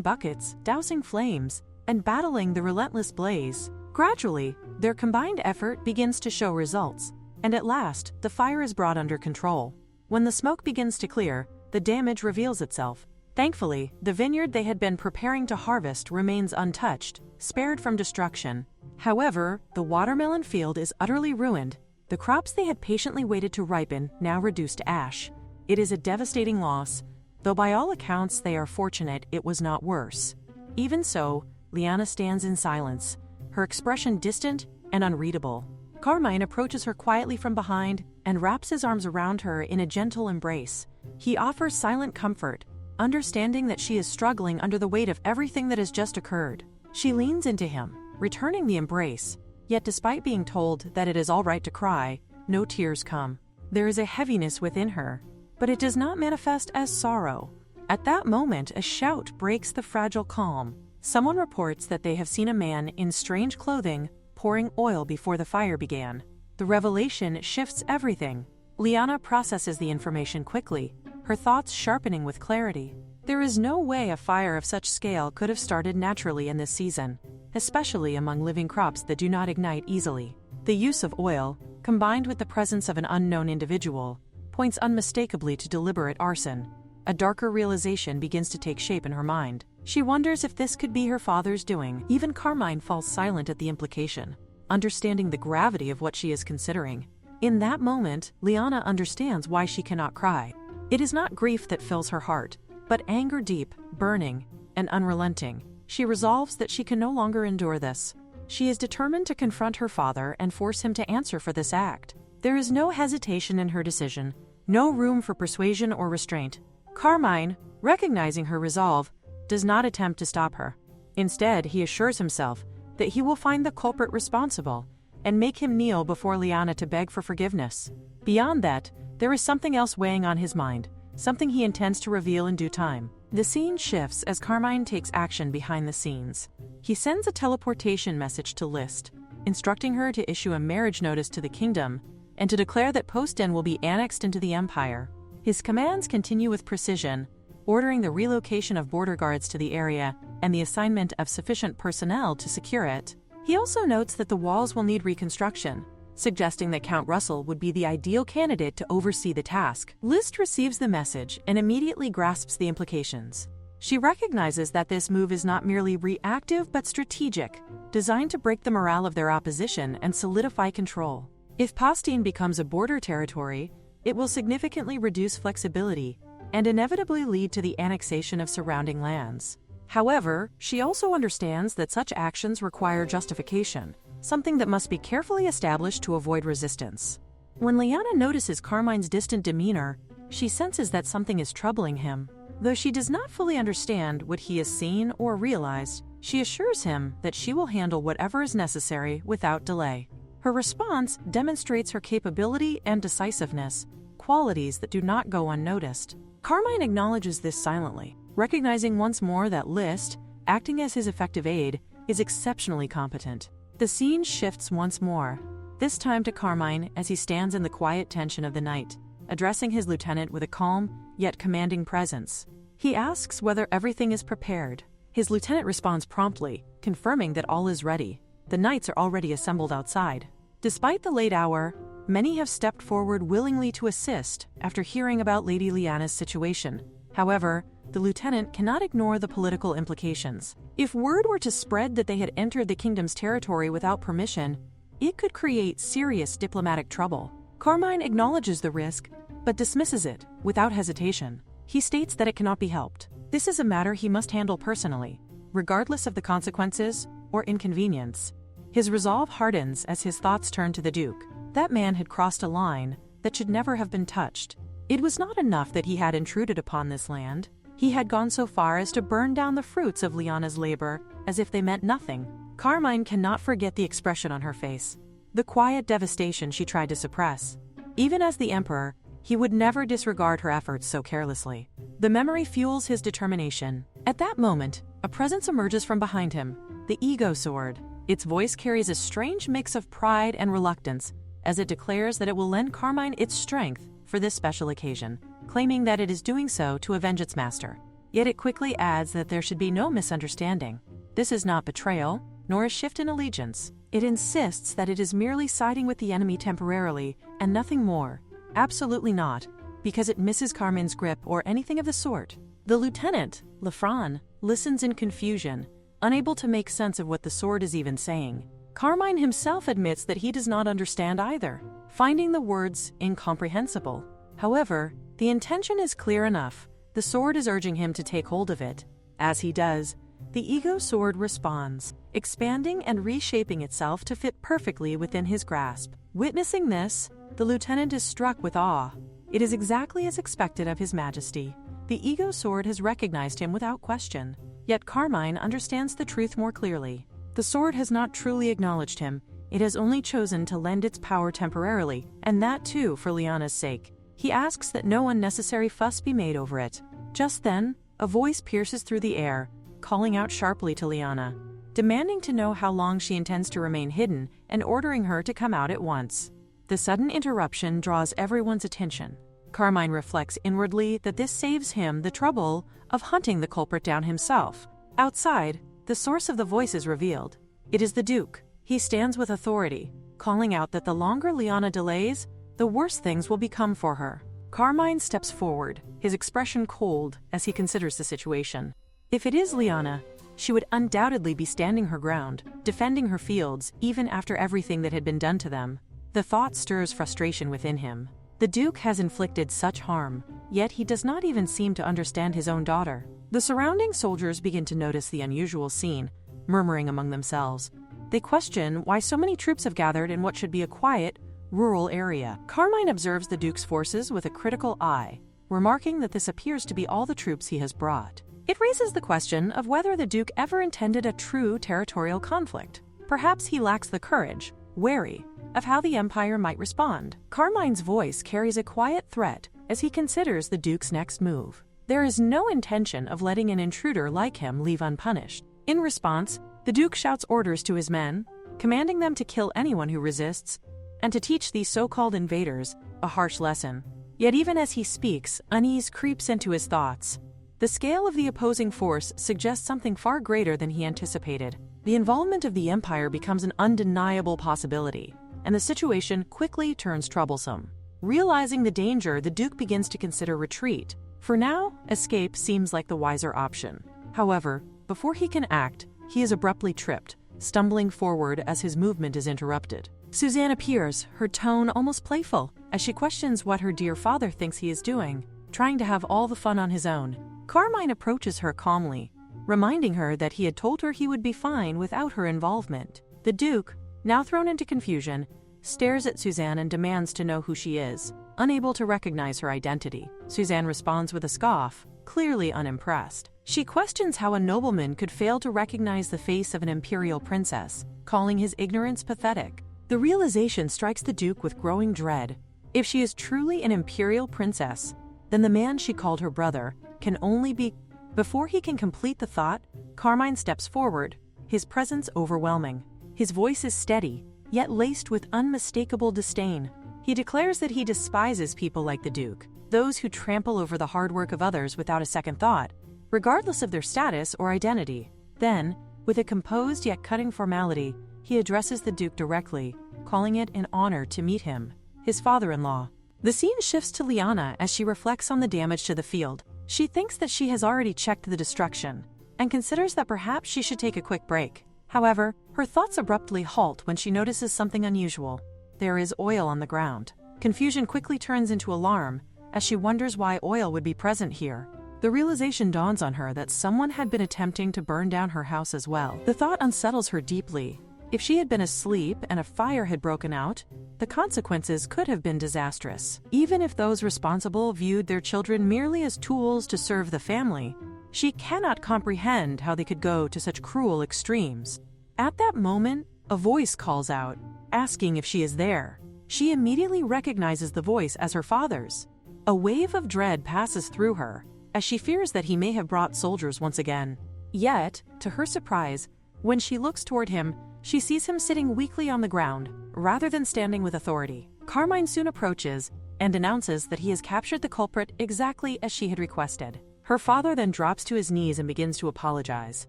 buckets, dousing flames, and battling the relentless blaze. Gradually, their combined effort begins to show results, and at last, the fire is brought under control. When the smoke begins to clear, the damage reveals itself. Thankfully, the vineyard they had been preparing to harvest remains untouched, spared from destruction. However, the watermelon field is utterly ruined. The crops they had patiently waited to ripen now reduced to ash. It is a devastating loss, though by all accounts they are fortunate it was not worse. Even so, Liana stands in silence, her expression distant and unreadable. Carmine approaches her quietly from behind and wraps his arms around her in a gentle embrace. He offers silent comfort, understanding that she is struggling under the weight of everything that has just occurred. She leans into him, returning the embrace, yet despite being told that it is all right to cry, no tears come. There is a heaviness within her, but it does not manifest as sorrow. At that moment, a shout breaks the fragile calm. Someone reports that they have seen a man in strange clothing pouring oil before the fire began. The revelation shifts everything. Liana processes the information quickly, her thoughts sharpening with clarity. There is no way a fire of such scale could have started naturally in this season, especially among living crops that do not ignite easily. The use of oil, combined with the presence of an unknown individual, points unmistakably to deliberate arson. A darker realization begins to take shape in her mind. She wonders if this could be her father's doing. Even Carmine falls silent at the implication, understanding the gravity of what she is considering. In that moment, Liana understands why she cannot cry. It is not grief that fills her heart, but anger deep, burning, and unrelenting. She resolves that she can no longer endure this. She is determined to confront her father and force him to answer for this act. There is no hesitation in her decision, no room for persuasion or restraint. Carmine, recognizing her resolve, does not attempt to stop her. Instead, he assures himself that he will find the culprit responsible and make him kneel before Liana to beg for forgiveness. Beyond that, there is something else weighing on his mind, something he intends to reveal in due time. The scene shifts as Carmine takes action behind the scenes. He sends a teleportation message to List, instructing her to issue a marriage notice to the kingdom and to declare that Poston will be annexed into the empire. His commands continue with precision, ordering the relocation of border guards to the area and the assignment of sufficient personnel to secure it. He also notes that the walls will need reconstruction, suggesting that Count Russell would be the ideal candidate to oversee the task. List receives the message and immediately grasps the implications. She recognizes that this move is not merely reactive but strategic, designed to break the morale of their opposition and solidify control. If Poston becomes a border territory, it will significantly reduce flexibility and inevitably lead to the annexation of surrounding lands. However, she also understands that such actions require justification, something that must be carefully established to avoid resistance. When Liana notices Carmine's distant demeanor, she senses that something is troubling him. Though she does not fully understand what he has seen or realized, she assures him that she will handle whatever is necessary without delay. Her response demonstrates her capability and decisiveness, qualities that do not go unnoticed. Carmine acknowledges this silently, recognizing once more that List, acting as his effective aide, is exceptionally competent. The scene shifts once more, this time to Carmine as he stands in the quiet tension of the night, addressing his lieutenant with a calm yet commanding presence. He asks whether everything is prepared. His lieutenant responds promptly, confirming that all is ready. The knights are already assembled outside. Despite the late hour, many have stepped forward willingly to assist after hearing about Lady Liana's situation. However, the lieutenant cannot ignore the political implications. If word were to spread that they had entered the kingdom's territory without permission, it could create serious diplomatic trouble. Carmine acknowledges the risk, but dismisses it without hesitation. He states that it cannot be helped. This is a matter he must handle personally, regardless of the consequences or inconvenience. His resolve hardens as his thoughts turn to the Duke. That man had crossed a line that should never have been touched. It was not enough that he had intruded upon this land. He had gone so far as to burn down the fruits of Liana's labor as if they meant nothing. Carmine cannot forget the expression on her face, the quiet devastation she tried to suppress. Even as the Emperor, he would never disregard her efforts so carelessly. The memory fuels his determination. At that moment, a presence emerges from behind him, the ego sword. Its voice carries a strange mix of pride and reluctance as it declares that it will lend Carmine its strength for this special occasion, claiming that it is doing so to avenge its master. Yet it quickly adds that there should be no misunderstanding. This is not betrayal, nor a shift in allegiance. It insists that it is merely siding with the enemy temporarily and nothing more. Absolutely not, because it misses Carmine's grip or anything of the sort. The lieutenant, Lafran, listens in confusion, unable to make sense of what the sword is even saying. Carmine himself admits that he does not understand either, finding the words incomprehensible. However, the intention is clear enough. The sword is urging him to take hold of it. As he does, the ego sword responds, expanding and reshaping itself to fit perfectly within his grasp. Witnessing this, the lieutenant is struck with awe. It is exactly as expected of His Majesty. The ego sword has recognized him without question. Yet Carmine understands the truth more clearly. The sword has not truly acknowledged him. It has only chosen to lend its power temporarily, and that too for Liana's sake. He asks that no unnecessary fuss be made over it. Just then, a voice pierces through the air, calling out sharply to Liana, demanding to know how long she intends to remain hidden and ordering her to come out at once. The sudden interruption draws everyone's attention. Carmine reflects inwardly that this saves him the trouble of hunting the culprit down himself. Outside, the source of the voice is revealed. It is the Duke. He stands with authority, calling out that the longer Liana delays, the worse things will become for her. Carmine steps forward, his expression cold as he considers the situation. If it is Liana, she would undoubtedly be standing her ground, defending her fields even after everything that had been done to them. The thought stirs frustration within him. The Duke has inflicted such harm, yet he does not even seem to understand his own daughter. The surrounding soldiers begin to notice the unusual scene, murmuring among themselves. They question why so many troops have gathered in what should be a quiet, rural area. Carmine observes the Duke's forces with a critical eye, remarking that this appears to be all the troops he has brought. It raises the question of whether the Duke ever intended a true territorial conflict. Perhaps he lacks the courage, wary of how the Empire might respond. Carmine's voice carries a quiet threat as he considers the Duke's next move. There is no intention of letting an intruder like him leave unpunished. In response, the Duke shouts orders to his men, commanding them to kill anyone who resists, and to teach these so-called invaders a harsh lesson. Yet even as he speaks, unease creeps into his thoughts. The scale of the opposing force suggests something far greater than he anticipated. The involvement of the Empire becomes an undeniable possibility, and the situation quickly turns troublesome. Realizing the danger, the Duke begins to consider retreat. For now, escape seems like the wiser option. However, before he can act, he is abruptly tripped, stumbling forward as his movement is interrupted. Suzanne appears, her tone almost playful, as she questions what her dear father thinks he is doing, trying to have all the fun on his own. Carmine approaches her calmly, reminding her that he had told her he would be fine without her involvement. The Duke, now thrown into confusion, stares at Suzanne and demands to know who she is. Unable to recognize her identity, Suzanne responds with a scoff, clearly unimpressed. She questions how a nobleman could fail to recognize the face of an imperial princess, calling his ignorance pathetic. The realization strikes the Duke with growing dread. If she is truly an imperial princess, then the man she called her brother can only be... Before he can complete the thought, Carmine steps forward, his presence overwhelming. His voice is steady, yet laced with unmistakable disdain. He declares that he despises people like the Duke, those who trample over the hard work of others without a second thought, regardless of their status or identity. Then, with a composed yet cutting formality, he addresses the Duke directly, calling it an honor to meet him, his father-in-law. The scene shifts to Liana as she reflects on the damage to the field. She thinks that she has already checked the destruction, and considers that perhaps she should take a quick break. However, her thoughts abruptly halt when she notices something unusual. There is oil on the ground. Confusion quickly turns into alarm as she wonders why oil would be present here. The realization dawns on her that someone had been attempting to burn down her house as well. The thought unsettles her deeply. If she had been asleep and a fire had broken out, the consequences could have been disastrous. Even if those responsible viewed their children merely as tools to serve the family, she cannot comprehend how they could go to such cruel extremes. At that moment, a voice calls out, asking if she is there. She immediately recognizes the voice as her father's. A wave of dread passes through her, as she fears that he may have brought soldiers once again. Yet, to her surprise, when she looks toward him, she sees him sitting weakly on the ground, rather than standing with authority. Carmine soon approaches and announces that he has captured the culprit exactly as she had requested. Her father then drops to his knees and begins to apologize.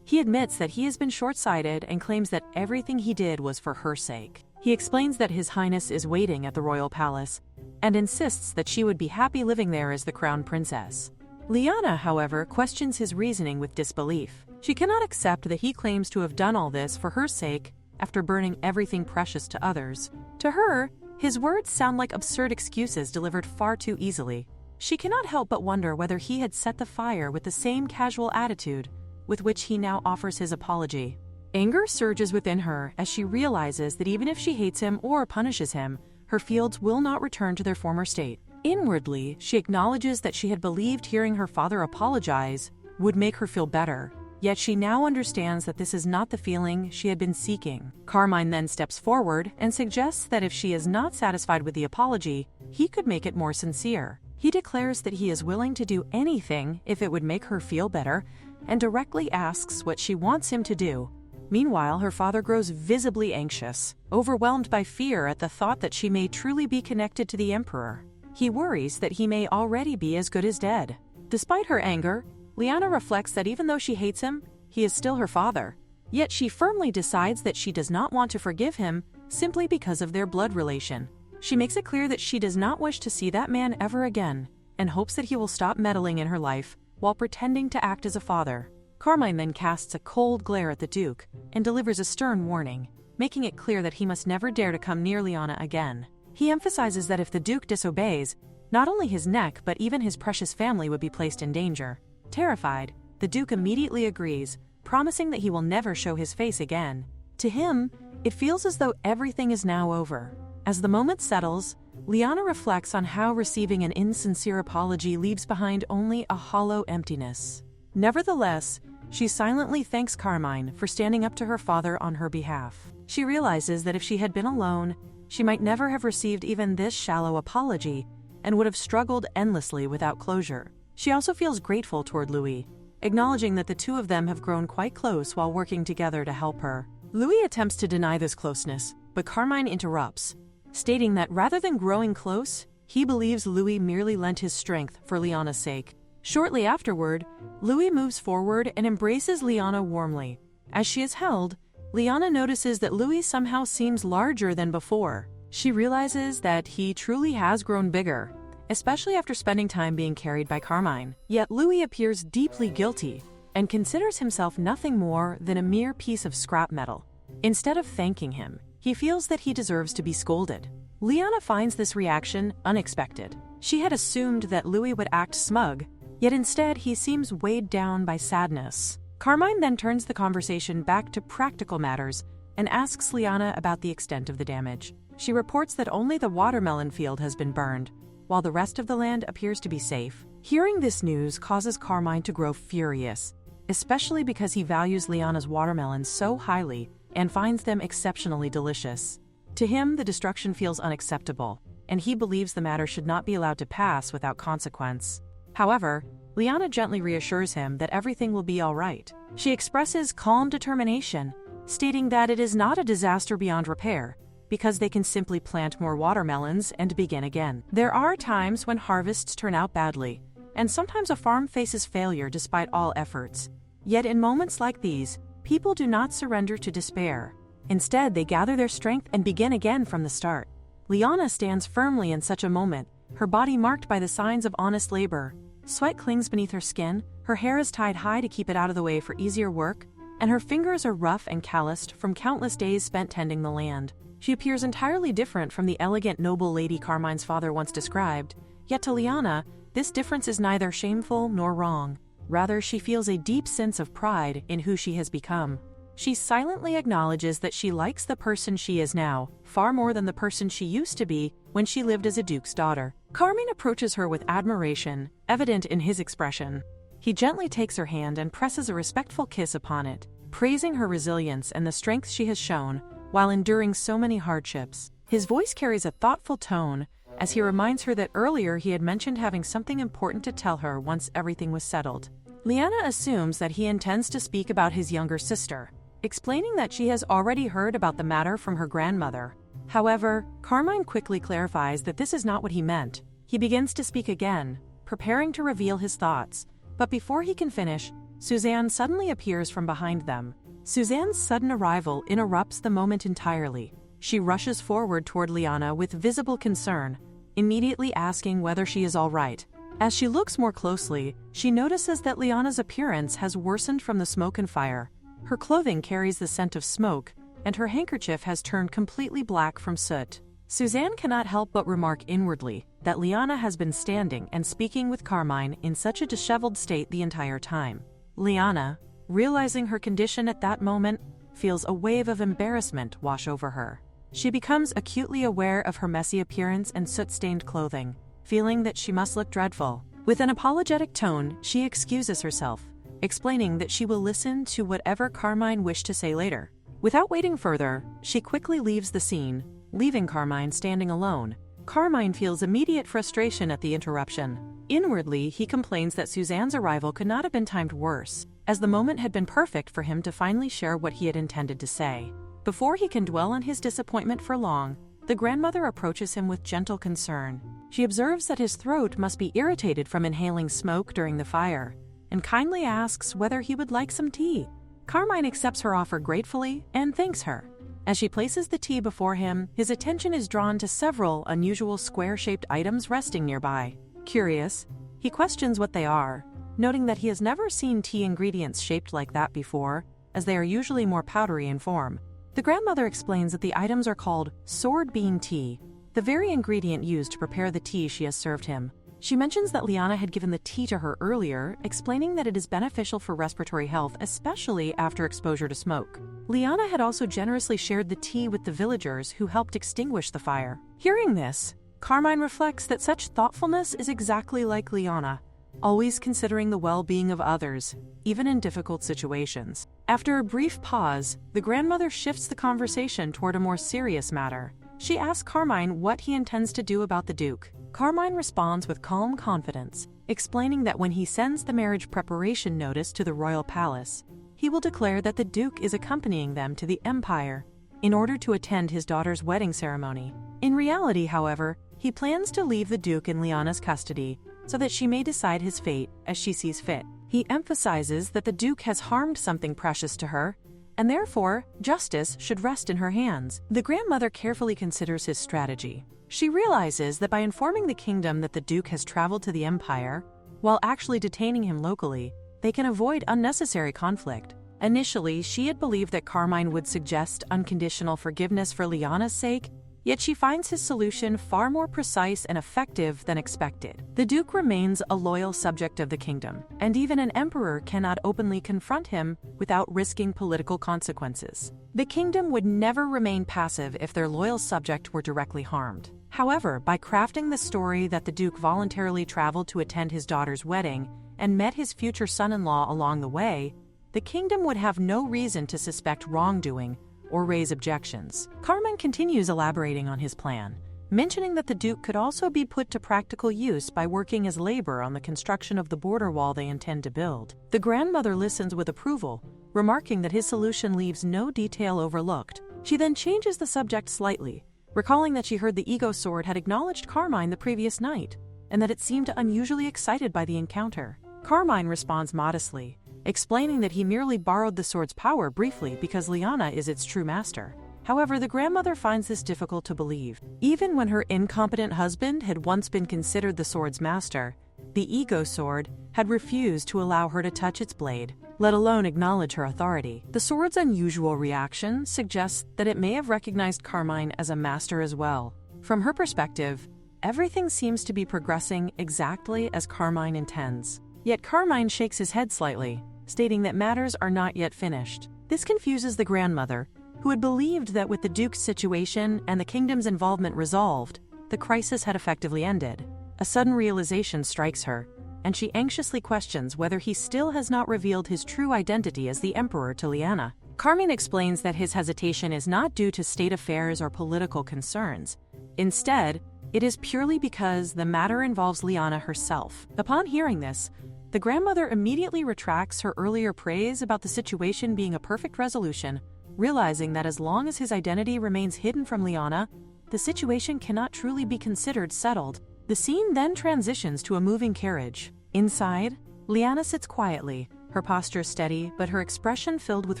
He admits that he has been short-sighted and claims that everything he did was for her sake. He explains that His Highness is waiting at the royal palace and insists that she would be happy living there as the crown princess. Liana, however, questions his reasoning with disbelief. She cannot accept that he claims to have done all this for her sake after burning everything precious to others. To her, his words sound like absurd excuses delivered far too easily. She cannot help but wonder whether he had set the fire with the same casual attitude with which he now offers his apology. Anger surges within her as she realizes that even if she hates him or punishes him, her fields will not return to their former state. Inwardly, she acknowledges that she had believed hearing her father apologize would make her feel better. Yet she now understands that this is not the feeling she had been seeking. Carmine then steps forward and suggests that if she is not satisfied with the apology, he could make it more sincere. He declares that he is willing to do anything if it would make her feel better, and directly asks what she wants him to do. Meanwhile, her father grows visibly anxious, overwhelmed by fear at the thought that she may truly be connected to the Emperor. He worries that he may already be as good as dead. Despite her anger, Liana reflects that even though she hates him, he is still her father. Yet she firmly decides that she does not want to forgive him simply because of their blood relation. She makes it clear that she does not wish to see that man ever again, and hopes that he will stop meddling in her life while pretending to act as a father. Carmine then casts a cold glare at the Duke and delivers a stern warning, making it clear that he must never dare to come near Liana again. He emphasizes that if the Duke disobeys, not only his neck but even his precious family would be placed in danger. Terrified, the Duke immediately agrees, promising that he will never show his face again. To him, it feels as though everything is now over. As the moment settles, Liana reflects on how receiving an insincere apology leaves behind only a hollow emptiness. Nevertheless, she silently thanks Carmine for standing up to her father on her behalf. She realizes that if she had been alone, she might never have received even this shallow apology and would have struggled endlessly without closure. She also feels grateful toward Louis, acknowledging that the two of them have grown quite close while working together to help her. Louis attempts to deny this closeness, but Carmine interrupts, stating that rather than growing close, he believes Louis merely lent his strength for Liana's sake. Shortly afterward, Louis moves forward and embraces Liana warmly. As she is held, Liana notices that Louis somehow seems larger than before. She realizes that he truly has grown bigger, especially after spending time being carried by Carmine. Yet Louis appears deeply guilty and considers himself nothing more than a mere piece of scrap metal. Instead of thanking him, he feels that he deserves to be scolded. Liana finds this reaction unexpected. She had assumed that Louis would act smug, yet instead he seems weighed down by sadness. Carmine then turns the conversation back to practical matters and asks Liana about the extent of the damage. She reports that only the watermelon field has been burned, while the rest of the land appears to be safe. Hearing this news causes Carmine to grow furious, especially because he values Liana's watermelons so highly and finds them exceptionally delicious. To him, the destruction feels unacceptable, and he believes the matter should not be allowed to pass without consequence. However, Liana gently reassures him that everything will be all right. She expresses calm determination, stating that it is not a disaster beyond repair, because they can simply plant more watermelons and begin again. There are times when harvests turn out badly, and sometimes a farm faces failure despite all efforts. Yet in moments like these, people do not surrender to despair. Instead, they gather their strength and begin again from the start. Liana stands firmly in such a moment, her body marked by the signs of honest labor. Sweat clings beneath her skin, her hair is tied high to keep it out of the way for easier work, and her fingers are rough and calloused from countless days spent tending the land. She appears entirely different from the elegant noble lady Carmine's father once described, yet to Liana, this difference is neither shameful nor wrong. Rather, she feels a deep sense of pride in who she has become. She silently acknowledges that she likes the person she is now, far more than the person she used to be when she lived as a duke's daughter. Carmine approaches her with admiration, evident in his expression. He gently takes her hand and presses a respectful kiss upon it, praising her resilience and the strength she has shown while enduring so many hardships. His voice carries a thoughtful tone as he reminds her that earlier he had mentioned having something important to tell her once everything was settled. Liana assumes that he intends to speak about his younger sister, explaining that she has already heard about the matter from her grandmother. However, Carmine quickly clarifies that this is not what he meant. He begins to speak again, preparing to reveal his thoughts, but before he can finish, Suzanne suddenly appears from behind them. Suzanne's sudden arrival interrupts the moment entirely. She rushes forward toward Liana with visible concern, immediately asking whether she is all right. As she looks more closely, she notices that Liana's appearance has worsened from the smoke and fire. Her clothing carries the scent of smoke, and her handkerchief has turned completely black from soot. Suzanne cannot help but remark inwardly that Liana has been standing and speaking with Carmine in such a disheveled state the entire time. Liana, realizing her condition at that moment, feels a wave of embarrassment wash over her. She becomes acutely aware of her messy appearance and soot-stained clothing, feeling that she must look dreadful. With an apologetic tone, she excuses herself, explaining that she will listen to whatever Carmine wished to say later. Without waiting further, she quickly leaves the scene, leaving Carmine standing alone. Carmine feels immediate frustration at the interruption. Inwardly, he complains that Suzanne's arrival could not have been timed worse, as the moment had been perfect for him to finally share what he had intended to say. Before he can dwell on his disappointment for long, the grandmother approaches him with gentle concern. She observes that his throat must be irritated from inhaling smoke during the fire, and kindly asks whether he would like some tea. Carmine accepts her offer gratefully and thanks her. As she places the tea before him, his attention is drawn to several unusual square-shaped items resting nearby. Curious, he questions what they are, noting that he has never seen tea ingredients shaped like that before, as they are usually more powdery in form. The grandmother explains that the items are called sword bean tea, the very ingredient used to prepare the tea she has served him. She mentions that Liana had given the tea to her earlier, explaining that it is beneficial for respiratory health, especially after exposure to smoke. Liana had also generously shared the tea with the villagers who helped extinguish the fire. Hearing this, Carmine reflects that such thoughtfulness is exactly like Liana, always considering the well-being of others, even in difficult situations. After a brief pause, the grandmother shifts the conversation toward a more serious matter. She asks Carmine what he intends to do about the Duke. Carmine responds with calm confidence, explaining that when he sends the marriage preparation notice to the royal palace, he will declare that the Duke is accompanying them to the Empire in order to attend his daughter's wedding ceremony. In reality, however, he plans to leave the Duke in Liana's custody so that she may decide his fate as she sees fit. He emphasizes that the Duke has harmed something precious to her, and therefore, justice should rest in her hands. The grandmother carefully considers his strategy. She realizes that by informing the kingdom that the Duke has traveled to the Empire, while actually detaining him locally, they can avoid unnecessary conflict. Initially, she had believed that Carmine would suggest unconditional forgiveness for Liana's sake, yet she finds his solution far more precise and effective than expected. The Duke remains a loyal subject of the kingdom, and even an emperor cannot openly confront him without risking political consequences. The kingdom would never remain passive if their loyal subject were directly harmed. However, by crafting the story that the Duke voluntarily traveled to attend his daughter's wedding and met his future son-in-law along the way, the kingdom would have no reason to suspect wrongdoing or raise objections. Carmine continues elaborating on his plan, mentioning that the Duke could also be put to practical use by working as labor on the construction of the border wall they intend to build. The grandmother listens with approval, remarking that his solution leaves no detail overlooked. She then changes the subject slightly, recalling that she heard the ego sword had acknowledged Carmine the previous night, and that it seemed unusually excited by the encounter. Carmine responds modestly, explaining that he merely borrowed the sword's power briefly because Liana is its true master. However, the grandmother finds this difficult to believe. Even when her incompetent husband had once been considered the sword's master, the ego sword had refused to allow her to touch its blade, let alone acknowledge her authority. The sword's unusual reaction suggests that it may have recognized Carmine as a master as well. From her perspective, everything seems to be progressing exactly as Carmine intends. Yet Carmine shakes his head slightly, stating that matters are not yet finished. This confuses the grandmother, who had believed that with the Duke's situation and the kingdom's involvement resolved, the crisis had effectively ended. A sudden realization strikes her, and she anxiously questions whether he still has not revealed his true identity as the emperor to Liana. Carmine explains that his hesitation is not due to state affairs or political concerns. Instead, it is purely because the matter involves Liana herself. Upon hearing this, the grandmother immediately retracts her earlier praise about the situation being a perfect resolution, realizing that as long as his identity remains hidden from Liana, the situation cannot truly be considered settled. The scene then transitions to a moving carriage. Inside, Liana sits quietly, her posture steady but her expression filled with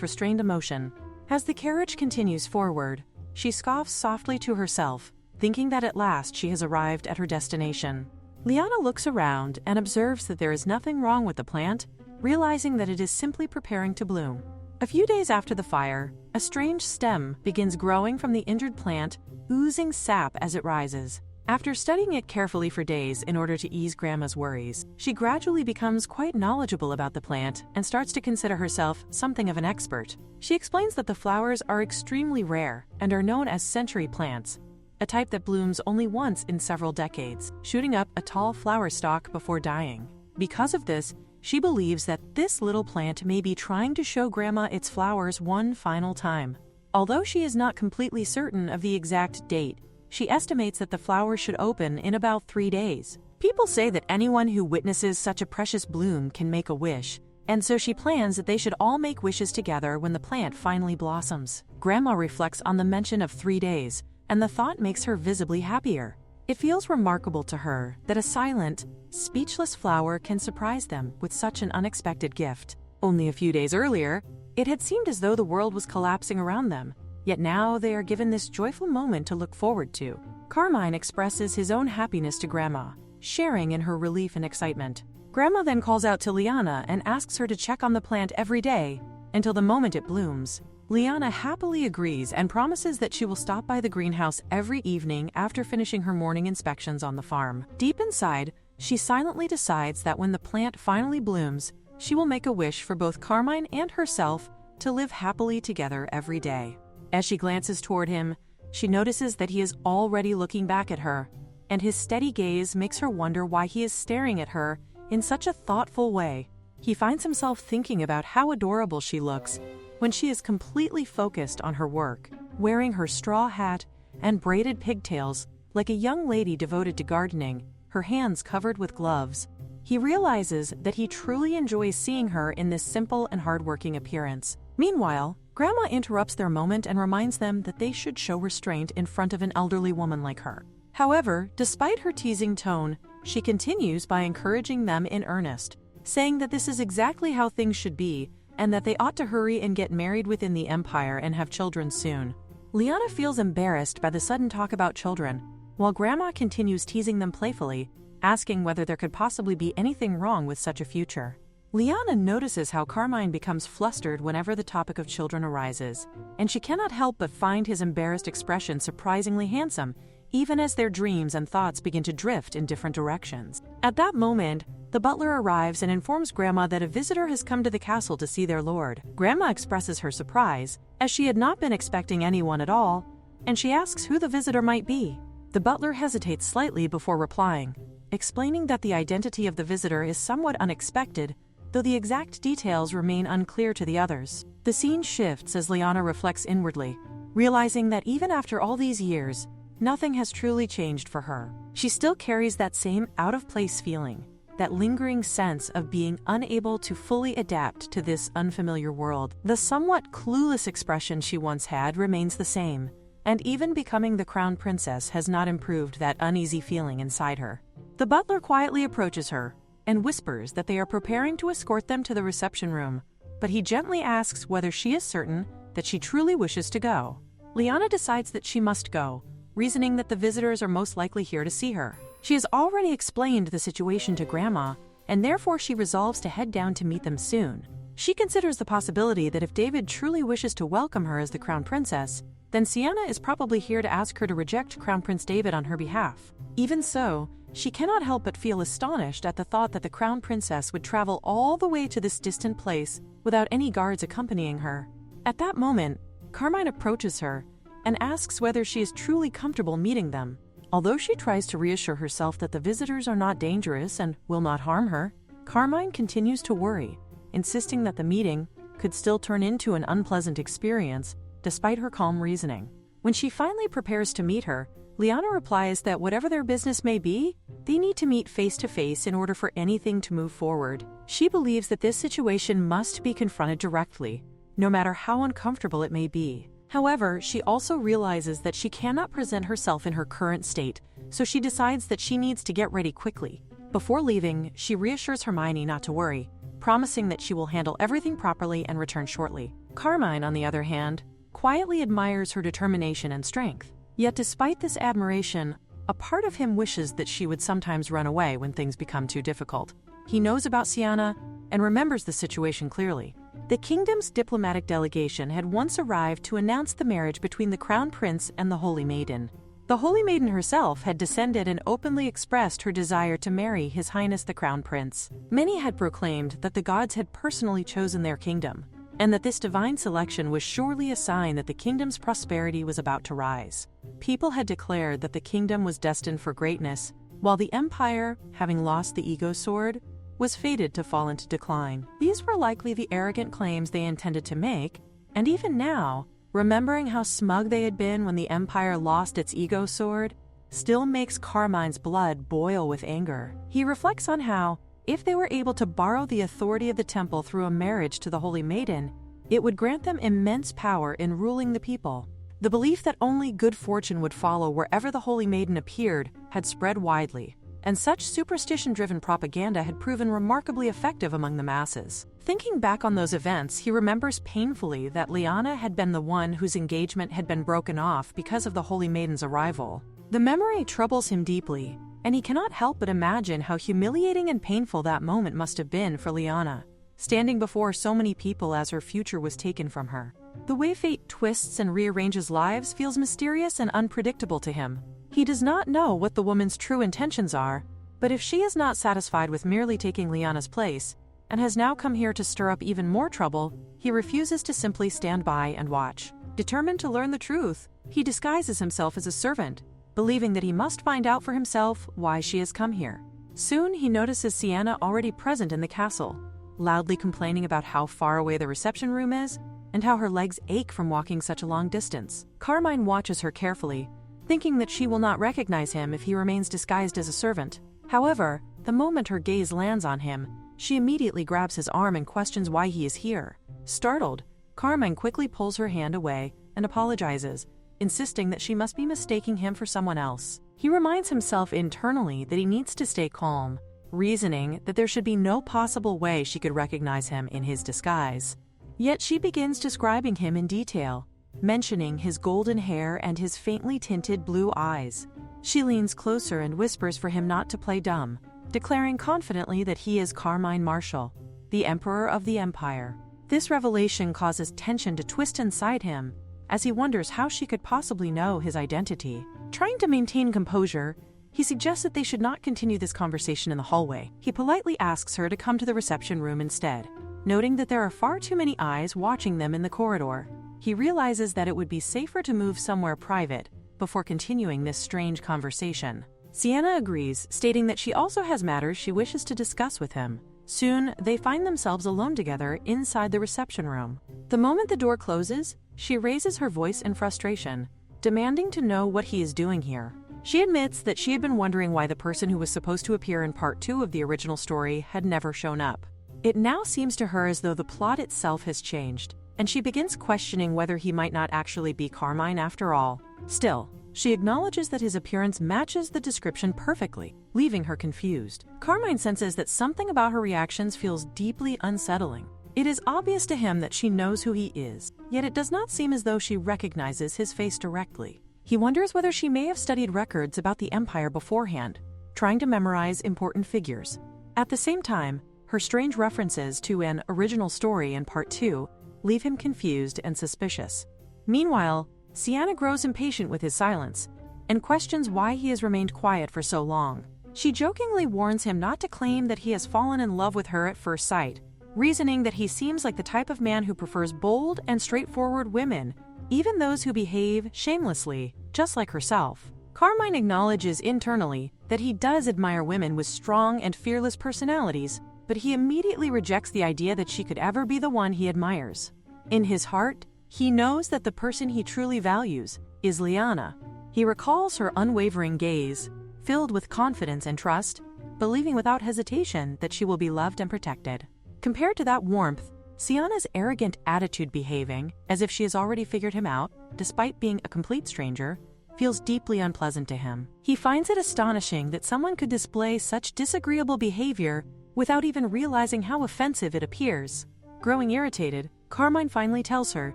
restrained emotion. As the carriage continues forward, she scoffs softly to herself, thinking that at last she has arrived at her destination. Liana looks around and observes that there is nothing wrong with the plant, realizing that it is simply preparing to bloom. A few days after the fire, a strange stem begins growing from the injured plant, oozing sap as it rises. After studying it carefully for days in order to ease Grandma's worries, she gradually becomes quite knowledgeable about the plant and starts to consider herself something of an expert. She explains that the flowers are extremely rare and are known as century plants, a type that blooms only once in several decades, shooting up a tall flower stalk before dying. Because of this, She believes that this little plant may be trying to show Grandma its flowers one final time. Although she is not completely certain of the exact date, she estimates that the flowers should open in about 3 days. People say that anyone who witnesses such a precious bloom can make a wish, and so she plans that they should all make wishes together when the plant finally blossoms. Grandma reflects on the mention of 3 days, and the thought makes her visibly happier. It feels remarkable to her that a silent, speechless flower can surprise them with such an unexpected gift. Only a few days earlier, it had seemed as though the world was collapsing around them, yet now they are given this joyful moment to look forward to. Carmine expresses his own happiness to Grandma, sharing in her relief and excitement. Grandma then calls out to Liana and asks her to check on the plant every day until the moment it blooms. Liana happily agrees and promises that she will stop by the greenhouse every evening after finishing her morning inspections on the farm. Deep inside, she silently decides that when the plant finally blooms, she will make a wish for both Carmine and herself to live happily together every day. As she glances toward him, she notices that he is already looking back at her, and his steady gaze makes her wonder why he is staring at her in such a thoughtful way. He finds himself thinking about how adorable she looks when she is completely focused on her work, wearing her straw hat and braided pigtails like a young lady devoted to gardening, her hands covered with gloves. He realizes that he truly enjoys seeing her in this simple and hardworking appearance. Meanwhile, Grandma interrupts their moment and reminds them that they should show restraint in front of an elderly woman like her. However, despite her teasing tone, she continues by encouraging them in earnest, saying that this is exactly how things should be and that they ought to hurry and get married within the empire and have children soon. Liana feels embarrassed by the sudden talk about children, while Grandma continues teasing them playfully, asking whether there could possibly be anything wrong with such a future. Liana notices how Carmine becomes flustered whenever the topic of children arises, and she cannot help but find his embarrassed expression surprisingly handsome, even as their dreams and thoughts begin to drift in different directions. At that moment, the butler arrives and informs Grandma that a visitor has come to the castle to see their lord. Grandma expresses her surprise, as she had not been expecting anyone at all, and she asks who the visitor might be. The butler hesitates slightly before replying, explaining that the identity of the visitor is somewhat unexpected, though the exact details remain unclear to the others. The scene shifts as Liana reflects inwardly, realizing that even after all these years, nothing has truly changed for her. She still carries that same out-of-place feeling, that lingering sense of being unable to fully adapt to this unfamiliar world. The somewhat clueless expression she once had remains the same, and even becoming the crown princess has not improved that uneasy feeling inside her. The butler quietly approaches her and whispers that they are preparing to escort them to the reception room, but he gently asks whether she is certain that she truly wishes to go. Liana decides that she must go, reasoning that the visitors are most likely here to see her. She has already explained the situation to Grandma, and therefore she resolves to head down to meet them soon. She considers the possibility that if David truly wishes to welcome her as the Crown Princess, then Siana is probably here to ask her to reject Crown Prince David on her behalf. Even so, she cannot help but feel astonished at the thought that the Crown Princess would travel all the way to this distant place without any guards accompanying her. At that moment, Carmine approaches her and asks whether she is truly comfortable meeting them. Although she tries to reassure herself that the visitors are not dangerous and will not harm her, Carmine continues to worry, insisting that the meeting could still turn into an unpleasant experience despite her calm reasoning. When she finally prepares to meet her, Liana replies that whatever their business may be, they need to meet face to face in order for anything to move forward. She believes that this situation must be confronted directly, no matter how uncomfortable it may be. However, she also realizes that she cannot present herself in her current state, so she decides that she needs to get ready quickly. Before leaving, she reassures Hermione not to worry, promising that she will handle everything properly and return shortly. Carmine, on the other hand, quietly admires her determination and strength. Yet despite this admiration, a part of him wishes that she would sometimes run away when things become too difficult. He knows about Siana and remembers the situation clearly. The kingdom's diplomatic delegation had once arrived to announce the marriage between the Crown Prince and the Holy Maiden. The Holy Maiden herself had descended and openly expressed her desire to marry His Highness the Crown Prince. Many had proclaimed that the gods had personally chosen their kingdom, and that this divine selection was surely a sign that the kingdom's prosperity was about to rise. People had declared that the kingdom was destined for greatness, while the empire, having lost the ego sword, was fated to fall into decline. These were likely the arrogant claims they intended to make, and even now, remembering how smug they had been when the Empire lost its ego sword, still makes Carmine's blood boil with anger. He reflects on how, if they were able to borrow the authority of the temple through a marriage to the Holy Maiden, it would grant them immense power in ruling the people. The belief that only good fortune would follow wherever the Holy Maiden appeared had spread widely, and such superstition-driven propaganda had proven remarkably effective among the masses. Thinking back on those events, he remembers painfully that Liana had been the one whose engagement had been broken off because of the Holy Maiden's arrival. The memory troubles him deeply, and he cannot help but imagine how humiliating and painful that moment must have been for Liana, standing before so many people as her future was taken from her. The way fate twists and rearranges lives feels mysterious and unpredictable to him. He does not know what the woman's true intentions are, but if she is not satisfied with merely taking Liana's place, and has now come here to stir up even more trouble, he refuses to simply stand by and watch. Determined to learn the truth, he disguises himself as a servant, believing that he must find out for himself why she has come here. Soon he notices Siana already present in the castle, loudly complaining about how far away the reception room is, and how her legs ache from walking such a long distance. Carmine watches her carefully, thinking that she will not recognize him if he remains disguised as a servant. However, the moment her gaze lands on him, she immediately grabs his arm and questions why he is here. Startled, Carmine quickly pulls her hand away and apologizes, insisting that she must be mistaking him for someone else. He reminds himself internally that he needs to stay calm, reasoning that there should be no possible way she could recognize him in his disguise. Yet she begins describing him in detail, mentioning his golden hair and his faintly tinted blue eyes. She leans closer and whispers for him not to play dumb, declaring confidently that he is Carmine Marshall, the Emperor of the Empire. This revelation causes tension to twist inside him, as he wonders how she could possibly know his identity. Trying to maintain composure, he suggests that they should not continue this conversation in the hallway. He politely asks her to come to the reception room instead, noting that there are far too many eyes watching them in the corridor. He realizes that it would be safer to move somewhere private before continuing this strange conversation. Siana agrees, stating that she also has matters she wishes to discuss with him. Soon, they find themselves alone together inside the reception room. The moment the door closes, she raises her voice in frustration, demanding to know what he is doing here. She admits that she had been wondering why the person who was supposed to appear in part 2 of the original story had never shown up. It now seems to her as though the plot itself has changed, and she begins questioning whether he might not actually be Carmine after all. Still, she acknowledges that his appearance matches the description perfectly, leaving her confused. Carmine senses that something about her reactions feels deeply unsettling. It is obvious to him that she knows who he is, yet it does not seem as though she recognizes his face directly. He wonders whether she may have studied records about the Empire beforehand, trying to memorize important figures. At the same time, her strange references to an original story in part 2 leave him confused and suspicious. Meanwhile, Siana grows impatient with his silence and questions why he has remained quiet for so long. She jokingly warns him not to claim that he has fallen in love with her at first sight, reasoning that he seems like the type of man who prefers bold and straightforward women, even those who behave shamelessly, just like herself. Carmine acknowledges internally that he does admire women with strong and fearless personalities, but he immediately rejects the idea that she could ever be the one he admires. In his heart, he knows that the person he truly values is Liana. He recalls her unwavering gaze, filled with confidence and trust, believing without hesitation that she will be loved and protected. Compared to that warmth, Siana's arrogant attitude, behaving as if she has already figured him out, despite being a complete stranger, feels deeply unpleasant to him. He finds it astonishing that someone could display such disagreeable behavior without even realizing how offensive it appears. Growing irritated, Carmine finally tells her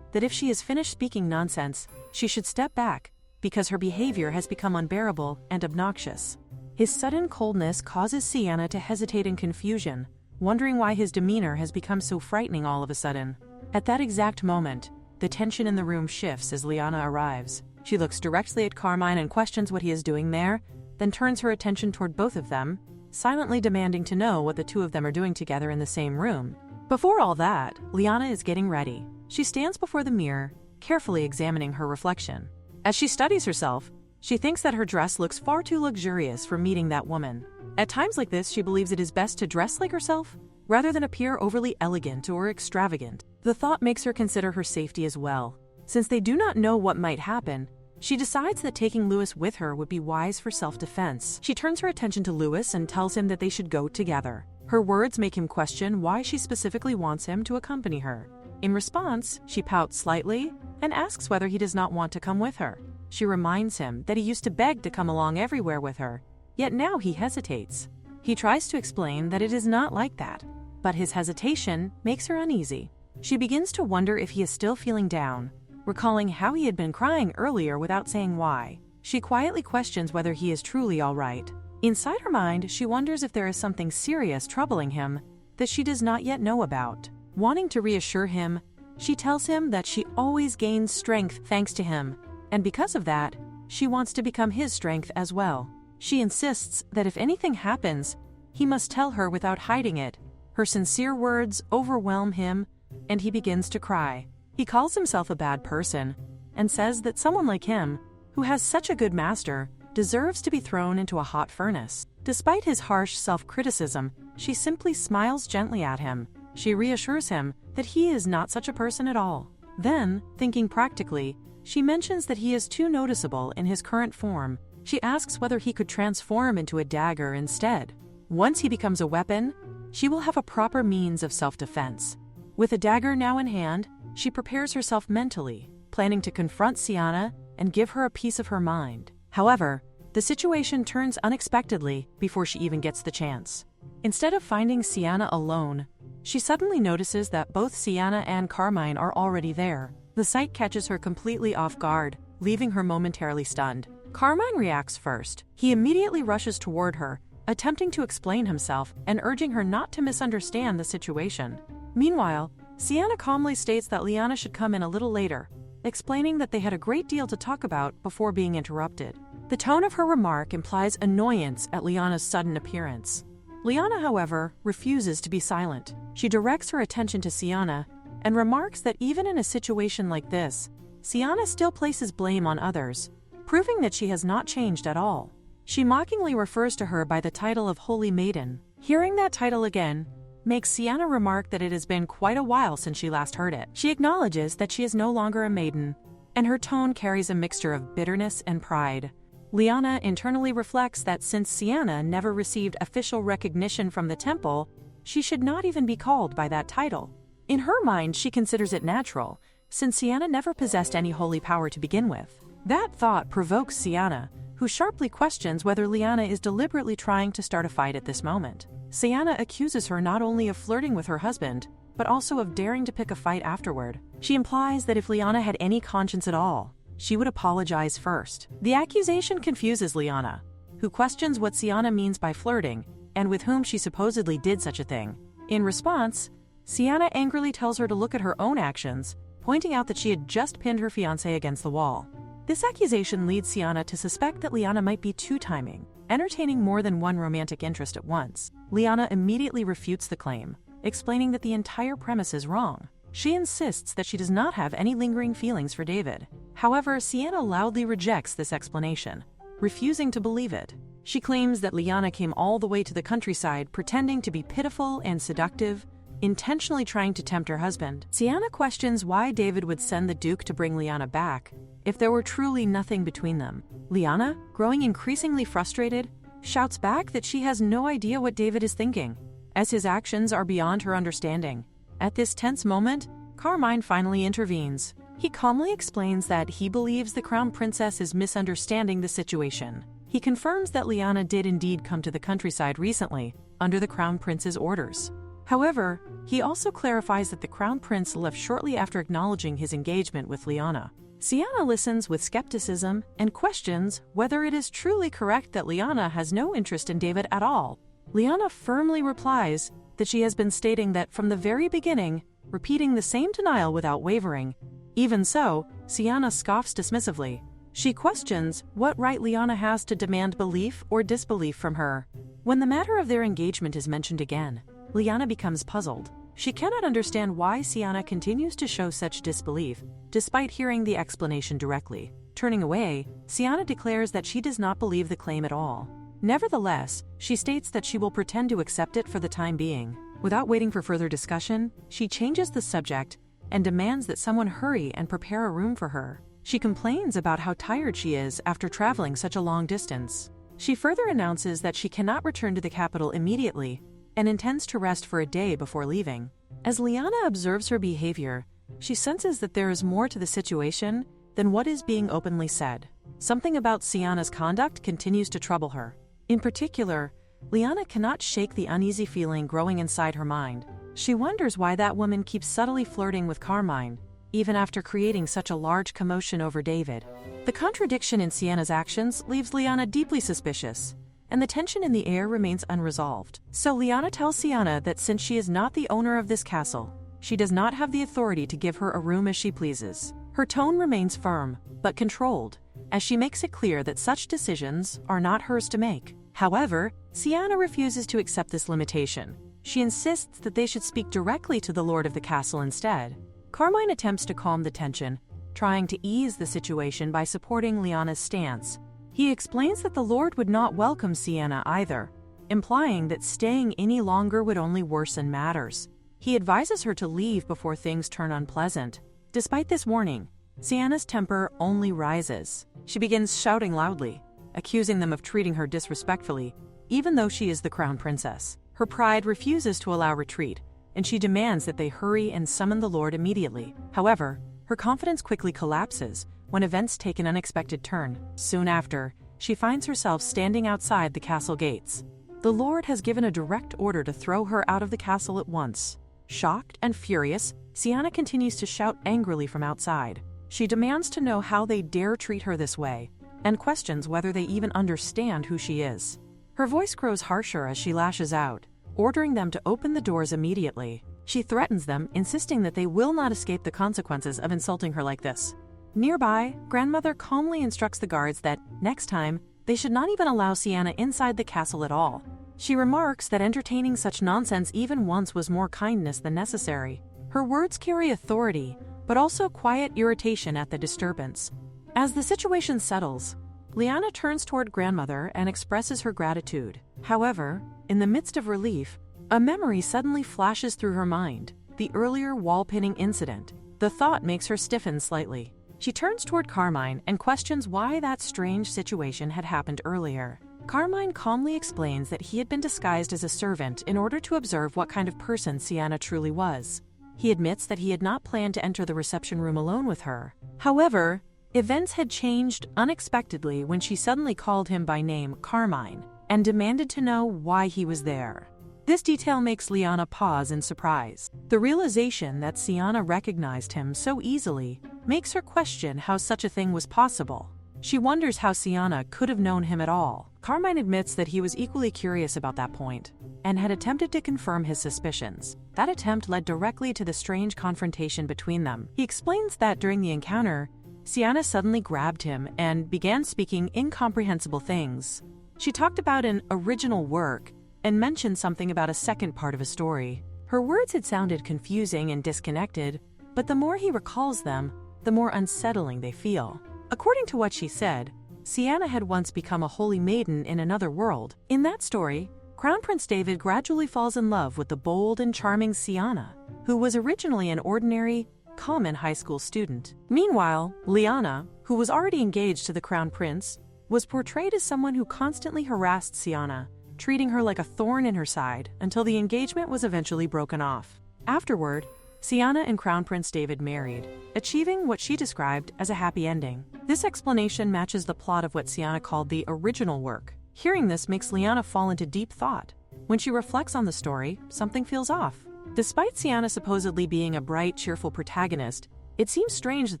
that if she has finished speaking nonsense, she should step back, because her behavior has become unbearable and obnoxious. His sudden coldness causes Siana to hesitate in confusion, wondering why his demeanor has become so frightening all of a sudden. At that exact moment, the tension in the room shifts as Liana arrives. She looks directly at Carmine and questions what he is doing there, then turns her attention toward both of them, silently demanding to know what the two of them are doing together in the same room. Before all that, Liana is getting ready. She stands before the mirror, carefully examining her reflection. As she studies herself, she thinks that her dress looks far too luxurious for meeting that woman. At times like this, she believes it is best to dress like herself rather than appear overly elegant or extravagant. The thought makes her consider her safety as well. Since they do not know what might happen, she decides that taking Louis with her would be wise for self-defense. She turns her attention to Louis and tells him that they should go together. Her words make him question why she specifically wants him to accompany her. In response, she pouts slightly and asks whether he does not want to come with her. She reminds him that he used to beg to come along everywhere with her, yet now he hesitates. He tries to explain that it is not like that, but his hesitation makes her uneasy. She begins to wonder if he is still feeling down, recalling how he had been crying earlier without saying why. She quietly questions whether he is truly all right. Inside her mind, she wonders if there is something serious troubling him that she does not yet know about. Wanting to reassure him, she tells him that she always gains strength thanks to him, and because of that, she wants to become his strength as well. She insists that if anything happens, he must tell her without hiding it. Her sincere words overwhelm him, and he begins to cry. He calls himself a bad person and says that someone like him, who has such a good master, deserves to be thrown into a hot furnace. Despite his harsh self-criticism, she simply smiles gently at him. She reassures him that he is not such a person at all. Then, thinking practically, she mentions that he is too noticeable in his current form. She asks whether he could transform into a dagger instead. Once he becomes a weapon, she will have a proper means of self-defense. With a dagger now in hand, she prepares herself mentally, planning to confront Siana and give her a piece of her mind. However, the situation turns unexpectedly before she even gets the chance. Instead of finding Siana alone, she suddenly notices that both Siana and Carmine are already there. The sight catches her completely off guard, leaving her momentarily stunned. Carmine reacts first. He immediately rushes toward her, attempting to explain himself and urging her not to misunderstand the situation. Meanwhile, Siana calmly states that Liana should come in a little later, explaining that they had a great deal to talk about before being interrupted. The tone of her remark implies annoyance at Liana's sudden appearance. Liana, however, refuses to be silent. She directs her attention to Siana and remarks that even in a situation like this, Siana still places blame on others, proving that she has not changed at all. She mockingly refers to her by the title of Holy Maiden. Hearing that title again makes Siana remark that it has been quite a while since she last heard it. She acknowledges that she is no longer a maiden, and her tone carries a mixture of bitterness and pride. Liana internally reflects that since Siana never received official recognition from the temple, she should not even be called by that title. In her mind, she considers it natural, since Siana never possessed any holy power to begin with. That thought provokes Siana, who sharply questions whether Liana is deliberately trying to start a fight at this moment. Siana accuses her not only of flirting with her husband, but also of daring to pick a fight afterward. She implies that if Liana had any conscience at all, she would apologize first. The accusation confuses Liana, who questions what Siana means by flirting and with whom she supposedly did such a thing. In response, Siana angrily tells her to look at her own actions, pointing out that she had just pinned her fiancé against the wall. This accusation leads Siana to suspect that Liana might be two-timing, entertaining more than one romantic interest at once. Liana immediately refutes the claim, explaining that the entire premise is wrong. She insists that she does not have any lingering feelings for David. However, Siana loudly rejects this explanation, refusing to believe it. She claims that Liana came all the way to the countryside pretending to be pitiful and seductive, intentionally trying to tempt her husband. Siana questions why David would send the Duke to bring Liana back if there were truly nothing between them. Liana, growing increasingly frustrated, shouts back that she has no idea what David is thinking, as his actions are beyond her understanding. At this tense moment, Carmine finally intervenes. He calmly explains that he believes the Crown Princess is misunderstanding the situation. He confirms that Liana did indeed come to the countryside recently, under the Crown Prince's orders. However, he also clarifies that the Crown Prince left shortly after acknowledging his engagement with Liana. Siana listens with skepticism and questions whether it is truly correct that Liana has no interest in David at all. Liana firmly replies that she has been stating that from the very beginning, repeating the same denial without wavering. Even so, Siana scoffs dismissively. She questions what right Liana has to demand belief or disbelief from her. When the matter of their engagement is mentioned again, Liana becomes puzzled. She cannot understand why Siana continues to show such disbelief, despite hearing the explanation directly. Turning away, Siana declares that she does not believe the claim at all. Nevertheless, she states that she will pretend to accept it for the time being. Without waiting for further discussion, she changes the subject and demands that someone hurry and prepare a room for her. She complains about how tired she is after traveling such a long distance. She further announces that she cannot return to the capital immediately and intends to rest for a day before leaving. As Liana observes her behavior, she senses that there is more to the situation than what is being openly said. Something about Siana's conduct continues to trouble her. In particular, Liana cannot shake the uneasy feeling growing inside her mind. She wonders why that woman keeps subtly flirting with Carmine, even after creating such a large commotion over David. The contradiction in Siana's actions leaves Liana deeply suspicious, and the tension in the air remains unresolved. So Liana tells Siana that since she is not the owner of this castle, she does not have the authority to give her a room as she pleases. Her tone remains firm, but controlled, as she makes it clear that such decisions are not hers to make. However, Siana refuses to accept this limitation. She insists that they should speak directly to the lord of the castle instead. Carmine attempts to calm the tension, trying to ease the situation by supporting Liana's stance. He explains that the lord would not welcome Siana either, implying that staying any longer would only worsen matters. He advises her to leave before things turn unpleasant. Despite this warning, Siana's temper only rises. She begins shouting loudly, accusing them of treating her disrespectfully, even though she is the crown princess. Her pride refuses to allow retreat, and she demands that they hurry and summon the lord immediately. However, her confidence quickly collapses when events take an unexpected turn. Soon after, she finds herself standing outside the castle gates. The lord has given a direct order to throw her out of the castle at once. Shocked and furious, Siana continues to shout angrily from outside. She demands to know how they dare treat her this way, and questions whether they even understand who she is. Her voice grows harsher as she lashes out, ordering them to open the doors immediately. She threatens them, insisting that they will not escape the consequences of insulting her like this. Nearby, grandmother calmly instructs the guards that, next time, they should not even allow Siana inside the castle at all. She remarks that entertaining such nonsense even once was more kindness than necessary. Her words carry authority, but also quiet irritation at the disturbance. As the situation settles, Liana turns toward grandmother and expresses her gratitude. However, in the midst of relief, a memory suddenly flashes through her mind, the earlier wall-pinning incident. The thought makes her stiffen slightly. She turns toward Carmine and questions why that strange situation had happened earlier. Carmine calmly explains that he had been disguised as a servant in order to observe what kind of person Siana truly was. He admits that he had not planned to enter the reception room alone with her. However, events had changed unexpectedly when she suddenly called him by name Carmine and demanded to know why he was there. This detail makes Liana pause in surprise. The realization that Siana recognized him so easily makes her question how such a thing was possible. She wonders how Siana could have known him at all. Carmine admits that he was equally curious about that point and had attempted to confirm his suspicions. That attempt led directly to the strange confrontation between them. He explains that during the encounter, Siana suddenly grabbed him and began speaking incomprehensible things. She talked about an original work and mentioned something about a second part of a story. Her words had sounded confusing and disconnected, but the more he recalls them, the more unsettling they feel. According to what she said, Siana had once become a holy maiden in another world. In that story, Crown Prince David gradually falls in love with the bold and charming Siana, who was originally an ordinary, common high school student. Meanwhile, Liana, who was already engaged to the Crown Prince, was portrayed as someone who constantly harassed Siana, treating her like a thorn in her side until the engagement was eventually broken off. Afterward, Siana and Crown Prince David married, achieving what she described as a happy ending. This explanation matches the plot of what Siana called the original work. Hearing this makes Liana fall into deep thought. When she reflects on the story, something feels off. Despite Siana supposedly being a bright, cheerful protagonist, it seems strange that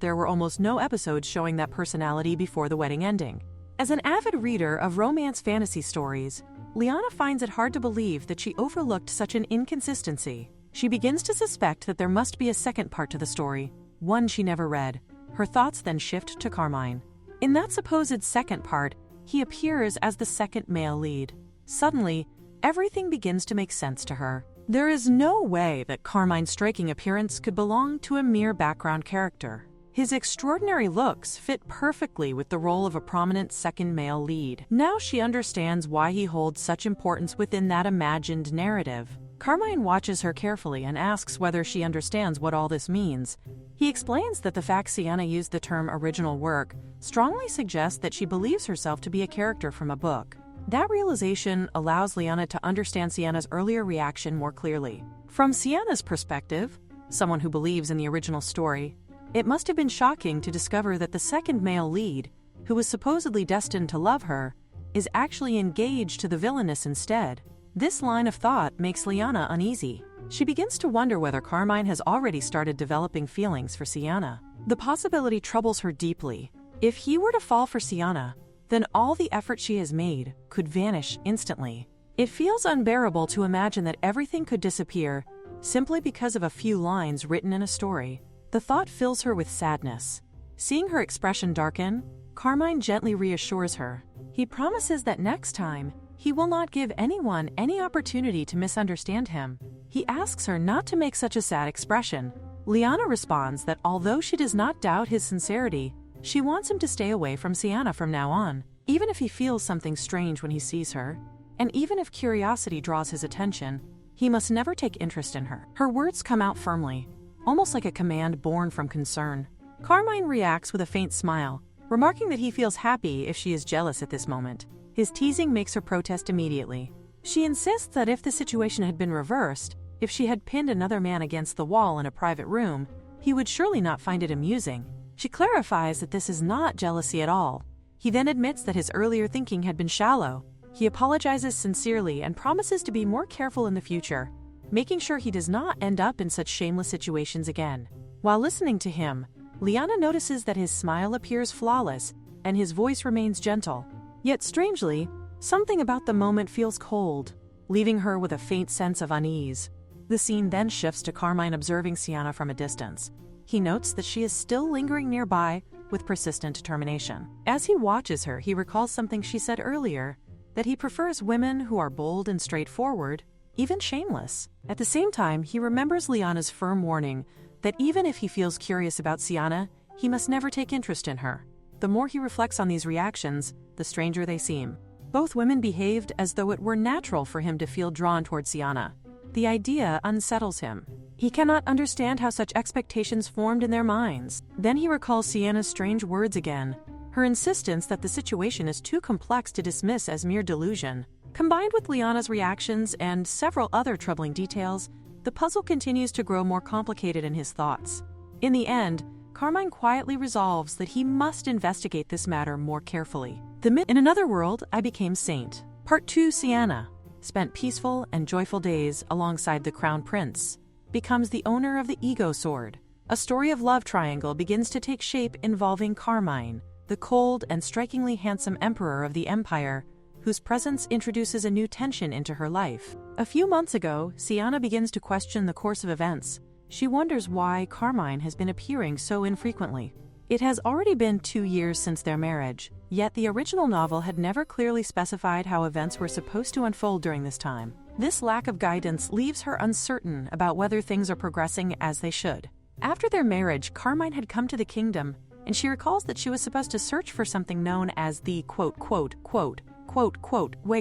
there were almost no episodes showing that personality before the wedding ending. As an avid reader of romance fantasy stories, Liana finds it hard to believe that she overlooked such an inconsistency. She begins to suspect that there must be a second part to the story, one she never read. Her thoughts then shift to Carmine. In that supposed second part, he appears as the second male lead. Suddenly, everything begins to make sense to her. There is no way that Carmine's striking appearance could belong to a mere background character. His extraordinary looks fit perfectly with the role of a prominent second male lead. Now she understands why he holds such importance within that imagined narrative. Carmine watches her carefully and asks whether she understands what all this means. He explains that the fact Siana used the term original work strongly suggests that she believes herself to be a character from a book. That realization allows Liana to understand Siana's earlier reaction more clearly. From Siana's perspective, someone who believes in the original story, it must have been shocking to discover that the second male lead, who was supposedly destined to love her, is actually engaged to the villainess instead. This line of thought makes Liana uneasy. She begins to wonder whether Carmine has already started developing feelings for Siana. The possibility troubles her deeply. If he were to fall for Siana, then all the effort she has made could vanish instantly. It feels unbearable to imagine that everything could disappear simply because of a few lines written in a story. The thought fills her with sadness. Seeing her expression darken, Carmine gently reassures her. He promises that next time, he will not give anyone any opportunity to misunderstand him. He asks her not to make such a sad expression. Liana responds that although she does not doubt his sincerity, she wants him to stay away from Siana from now on, even if he feels something strange when he sees her, and even if curiosity draws his attention, he must never take interest in her. Her words come out firmly, almost like a command born from concern. Carmine reacts with a faint smile, remarking that he feels happy if she is jealous at this moment. His teasing makes her protest immediately. She insists that if the situation had been reversed, if she had pinned another man against the wall in a private room, he would surely not find it amusing. She clarifies that this is not jealousy at all. He then admits that his earlier thinking had been shallow. He apologizes sincerely and promises to be more careful in the future, making sure he does not end up in such shameless situations again. While listening to him, Liana notices that his smile appears flawless and his voice remains gentle. Yet strangely, something about the moment feels cold, leaving her with a faint sense of unease. The scene then shifts to Carmine observing Siana from a distance. He notes that she is still lingering nearby with persistent determination. As he watches her, he recalls something she said earlier, that he prefers women who are bold and straightforward, even shameless. At the same time, he remembers Liana's firm warning that even if he feels curious about Siana, he must never take interest in her. The more he reflects on these reactions, the stranger they seem. Both women behaved as though it were natural for him to feel drawn toward Siana. The idea unsettles him. He cannot understand how such expectations formed in their minds. Then he recalls Siana's strange words again, her insistence that the situation is too complex to dismiss as mere delusion. Combined with Liana's reactions and several other troubling details, the puzzle continues to grow more complicated in his thoughts. In the end, Carmine quietly resolves that he must investigate this matter more carefully. In another world, I became saint. Part 2. Siana spent peaceful and joyful days alongside the crown prince, becomes the owner of the ego sword. A story of love triangle begins to take shape involving Carmine, the cold and strikingly handsome emperor of the empire, whose presence introduces a new tension into her life. A few months ago, Siana begins to question the course of events. She wonders why Carmine has been appearing so infrequently. It has already been 2 years since their marriage, yet the original novel had never clearly specified how events were supposed to unfold during this time. This lack of guidance leaves her uncertain about whether things are progressing as they should. After their marriage, Carmine had come to the kingdom, and she recalls that she was supposed to search for something known as the Wego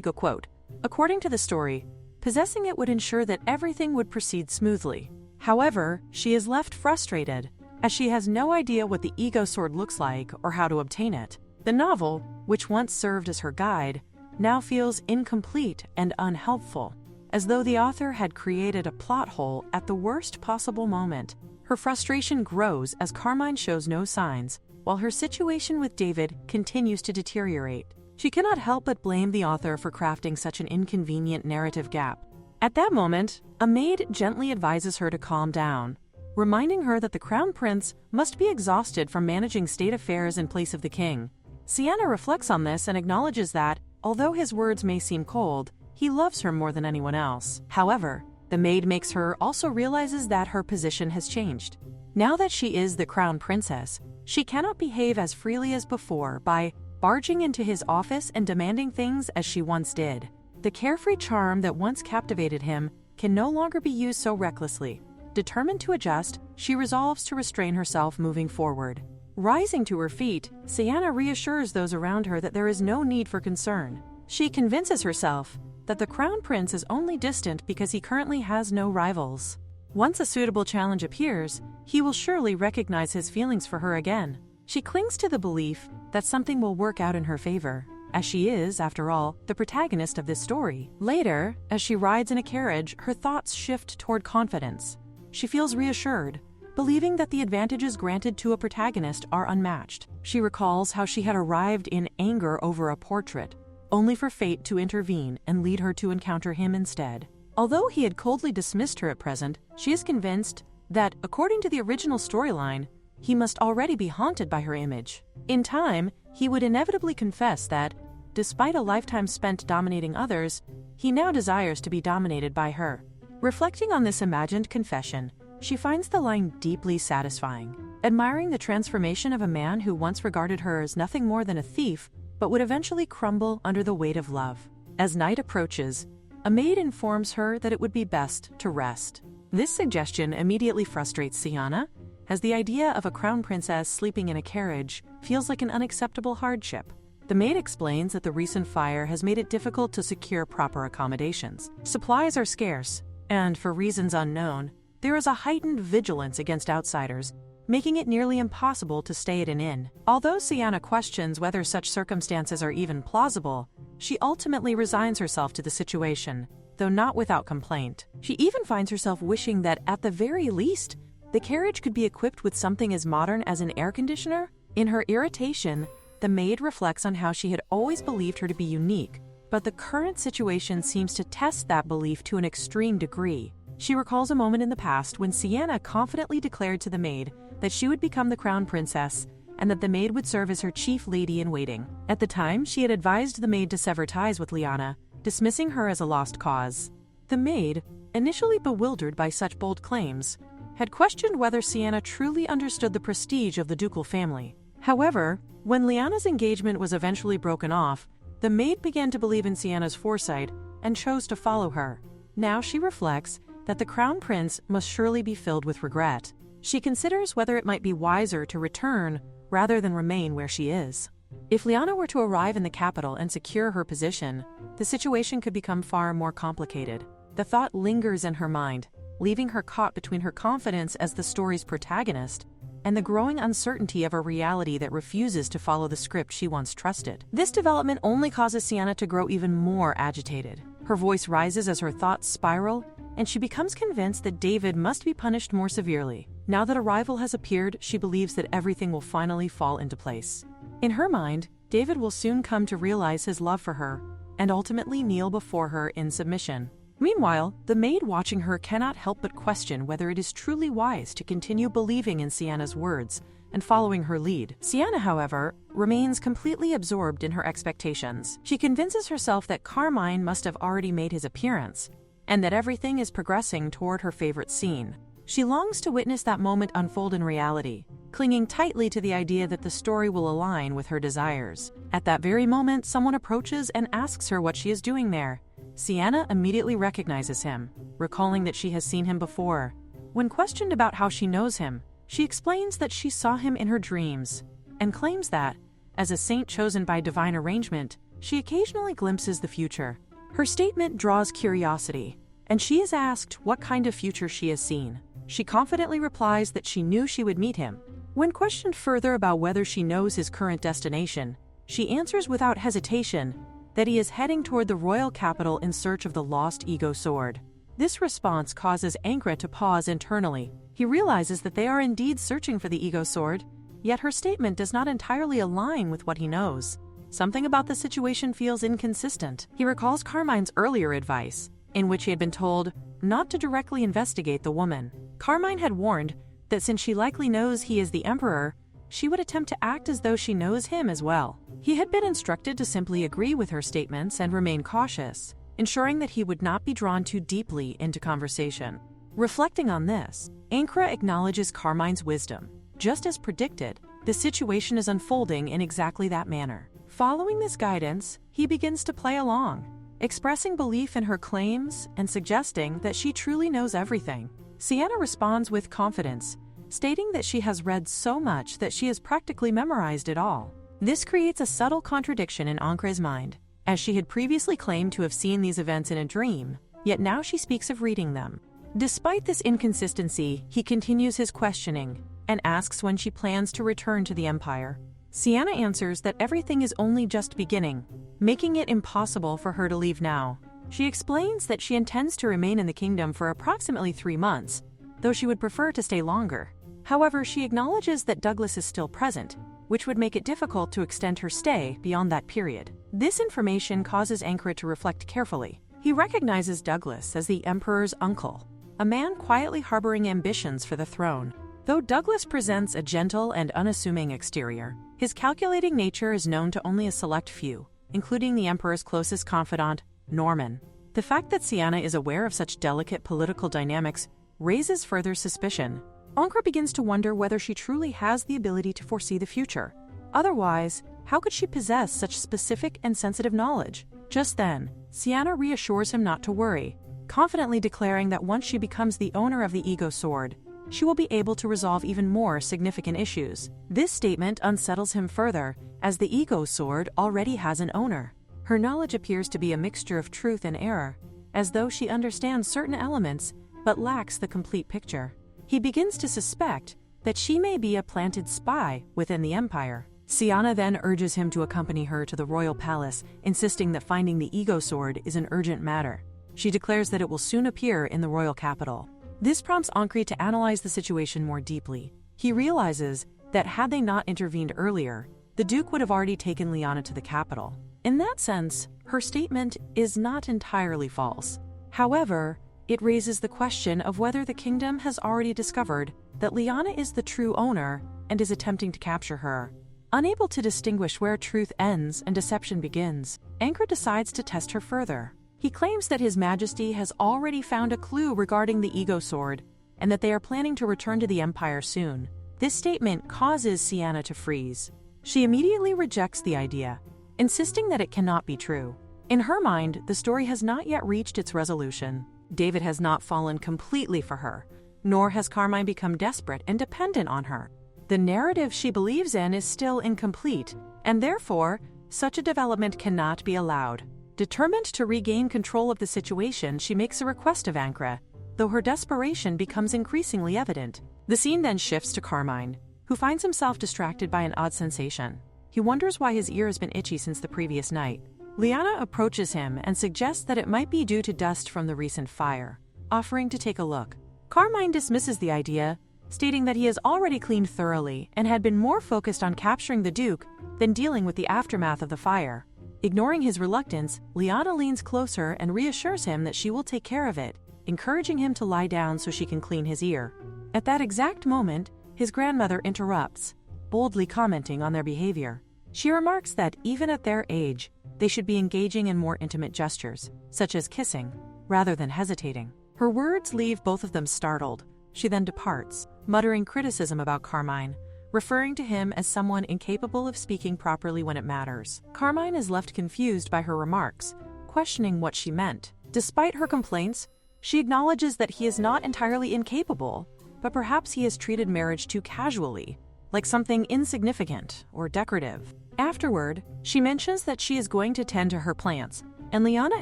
quote. According to the story, possessing it would ensure that everything would proceed smoothly. However, she is left frustrated, as she has no idea what the ego sword looks like or how to obtain it. The novel, which once served as her guide, now feels incomplete and unhelpful, as though the author had created a plot hole at the worst possible moment. Her frustration grows as Carmine shows no signs, while her situation with David continues to deteriorate. She cannot help but blame the author for crafting such an inconvenient narrative gap. At that moment, a maid gently advises her to calm down, reminding her that the crown prince must be exhausted from managing state affairs in place of the king. Siana reflects on this and acknowledges that, although his words may seem cold, he loves her more than anyone else. However, the maid makes her also realizes that her position has changed. Now that she is the crown princess, she cannot behave as freely as before by barging into his office and demanding things as she once did. The carefree charm that once captivated him can no longer be used so recklessly. Determined to adjust, she resolves to restrain herself moving forward. Rising to her feet, Siana reassures those around her that there is no need for concern. She convinces herself that the Crown Prince is only distant because he currently has no rivals. Once a suitable challenge appears, he will surely recognize his feelings for her again. She clings to the belief that something will work out in her favor, as she is, after all, the protagonist of this story. Later, as she rides in a carriage, her thoughts shift toward confidence. She feels reassured, believing that the advantages granted to a protagonist are unmatched. She recalls how she had arrived in anger over a portrait, only for fate to intervene and lead her to encounter him instead. Although he had coldly dismissed her at present, she is convinced that, according to the original storyline, he must already be haunted by her image. In time, he would inevitably confess that, despite a lifetime spent dominating others, he now desires to be dominated by her. Reflecting on this imagined confession, she finds the line deeply satisfying, admiring the transformation of a man who once regarded her as nothing more than a thief, but would eventually crumble under the weight of love. As night approaches, a maid informs her that it would be best to rest. This suggestion immediately frustrates Siana, as the idea of a crown princess sleeping in a carriage feels like an unacceptable hardship. The maid explains that the recent fire has made it difficult to secure proper accommodations. Supplies are scarce, and for reasons unknown, there is a heightened vigilance against outsiders, making it nearly impossible to stay at an inn. Although Siana questions whether such circumstances are even plausible, she ultimately resigns herself to the situation, though not without complaint. She even finds herself wishing that, at the very least, the carriage could be equipped with something as modern as an air conditioner. In her irritation, the maid reflects on how she had always believed her to be unique, but the current situation seems to test that belief to an extreme degree. She recalls a moment in the past when Siana confidently declared to the maid that she would become the crown princess and that the maid would serve as her chief lady-in-waiting. At the time, she had advised the maid to sever ties with Liana, dismissing her as a lost cause. The maid, initially bewildered by such bold claims, had questioned whether Siana truly understood the prestige of the ducal family. However, when Liana's engagement was eventually broken off, the maid began to believe in Siana's foresight and chose to follow her. Now she reflects that the crown prince must surely be filled with regret. She considers whether it might be wiser to return rather than remain where she is. If Liana were to arrive in the capital and secure her position, the situation could become far more complicated. The thought lingers in her mind, leaving her caught between her confidence as the story's protagonist and the growing uncertainty of a reality that refuses to follow the script she once trusted. This development only causes Siana to grow even more agitated. Her voice rises as her thoughts spiral, and she becomes convinced that David must be punished more severely. Now that a rival has appeared, she believes that everything will finally fall into place. In her mind, David will soon come to realize his love for her and ultimately kneel before her in submission. Meanwhile, the maid watching her cannot help but question whether it is truly wise to continue believing in Siana's words and following her lead. Siana, however, remains completely absorbed in her expectations. She convinces herself that Carmine must have already made his appearance, and that everything is progressing toward her favorite scene. She longs to witness that moment unfold in reality, clinging tightly to the idea that the story will align with her desires. At that very moment, someone approaches and asks her what she is doing there. Siana immediately recognizes him, recalling that she has seen him before. When questioned about how she knows him, she explains that she saw him in her dreams, and claims that, as a saint chosen by divine arrangement, she occasionally glimpses the future. Her statement draws curiosity, and she is asked what kind of future she has seen. She confidently replies that she knew she would meet him. When questioned further about whether she knows his current destination, she answers without hesitation that he is heading toward the royal capital in search of the lost ego sword. This response causes Ankra to pause internally. He realizes that they are indeed searching for the ego sword, yet her statement does not entirely align with what he knows. Something about the situation feels inconsistent. He recalls Carmine's earlier advice, in which he had been told not to directly investigate the woman. Carmine had warned that since she likely knows he is the emperor, she would attempt to act as though she knows him as well. He had been instructed to simply agree with her statements and remain cautious, ensuring that he would not be drawn too deeply into conversation. Reflecting on this, Ankra acknowledges Carmine's wisdom. Just as predicted, the situation is unfolding in exactly that manner. Following this guidance, he begins to play along, expressing belief in her claims and suggesting that she truly knows everything. Siana responds with confidence, stating that she has read so much that she has practically memorized it all. This creates a subtle contradiction in Ancre's mind, as she had previously claimed to have seen these events in a dream, yet now she speaks of reading them. Despite this inconsistency, he continues his questioning and asks when she plans to return to the Empire. Siana answers that everything is only just beginning, making it impossible for her to leave now. She explains that she intends to remain in the kingdom for approximately 3 months, though she would prefer to stay longer. However, she acknowledges that Douglas is still present, which would make it difficult to extend her stay beyond that period. This information causes Ancre to reflect carefully. He recognizes Douglas as the Emperor's uncle, a man quietly harboring ambitions for the throne. Though Douglas presents a gentle and unassuming exterior, his calculating nature is known to only a select few, including the Emperor's closest confidant, Norman. The fact that Siana is aware of such delicate political dynamics raises further suspicion. Ancre begins to wonder whether she truly has the ability to foresee the future. Otherwise, how could she possess such specific and sensitive knowledge? Just then, Siana reassures him not to worry, confidently declaring that once she becomes the owner of the ego sword, she will be able to resolve even more significant issues. This statement unsettles him further, as the ego sword already has an owner. Her knowledge appears to be a mixture of truth and error, as though she understands certain elements but lacks the complete picture. He begins to suspect that she may be a planted spy within the Empire. Siana then urges him to accompany her to the royal palace, insisting that finding the ego sword is an urgent matter. She declares that it will soon appear in the royal capital. This prompts Ancre to analyze the situation more deeply. He realizes that had they not intervened earlier, the Duke would have already taken Liana to the capital. In that sense, her statement is not entirely false. However, it raises the question of whether the kingdom has already discovered that Liana is the true owner and is attempting to capture her. Unable to distinguish where truth ends and deception begins, Ancre decides to test her further. He claims that His Majesty has already found a clue regarding the ego sword and that they are planning to return to the Empire soon. This statement causes Siana to freeze. She immediately rejects the idea, insisting that it cannot be true. In her mind, the story has not yet reached its resolution. David has not fallen completely for her, nor has Carmine become desperate and dependent on her. The narrative she believes in is still incomplete, and therefore, such a development cannot be allowed. Determined to regain control of the situation, she makes a request of Ancre, though her desperation becomes increasingly evident. The scene then shifts to Carmine, who finds himself distracted by an odd sensation. He wonders why his ear has been itchy since the previous night. Liana approaches him and suggests that it might be due to dust from the recent fire, offering to take a look. Carmine dismisses the idea, stating that he has already cleaned thoroughly and had been more focused on capturing the Duke than dealing with the aftermath of the fire. Ignoring his reluctance, Liana leans closer and reassures him that she will take care of it, encouraging him to lie down so she can clean his ear. At that exact moment, his grandmother interrupts, boldly commenting on their behavior. She remarks that even at their age, they should be engaging in more intimate gestures, such as kissing, rather than hesitating. Her words leave both of them startled. She then departs, muttering criticism about Carmine, referring to him as someone incapable of speaking properly when it matters. Carmine is left confused by her remarks, questioning what she meant. Despite her complaints, she acknowledges that he is not entirely incapable, but perhaps he has treated marriage too casually, like something insignificant or decorative. Afterward, she mentions that she is going to tend to her plants, and Liana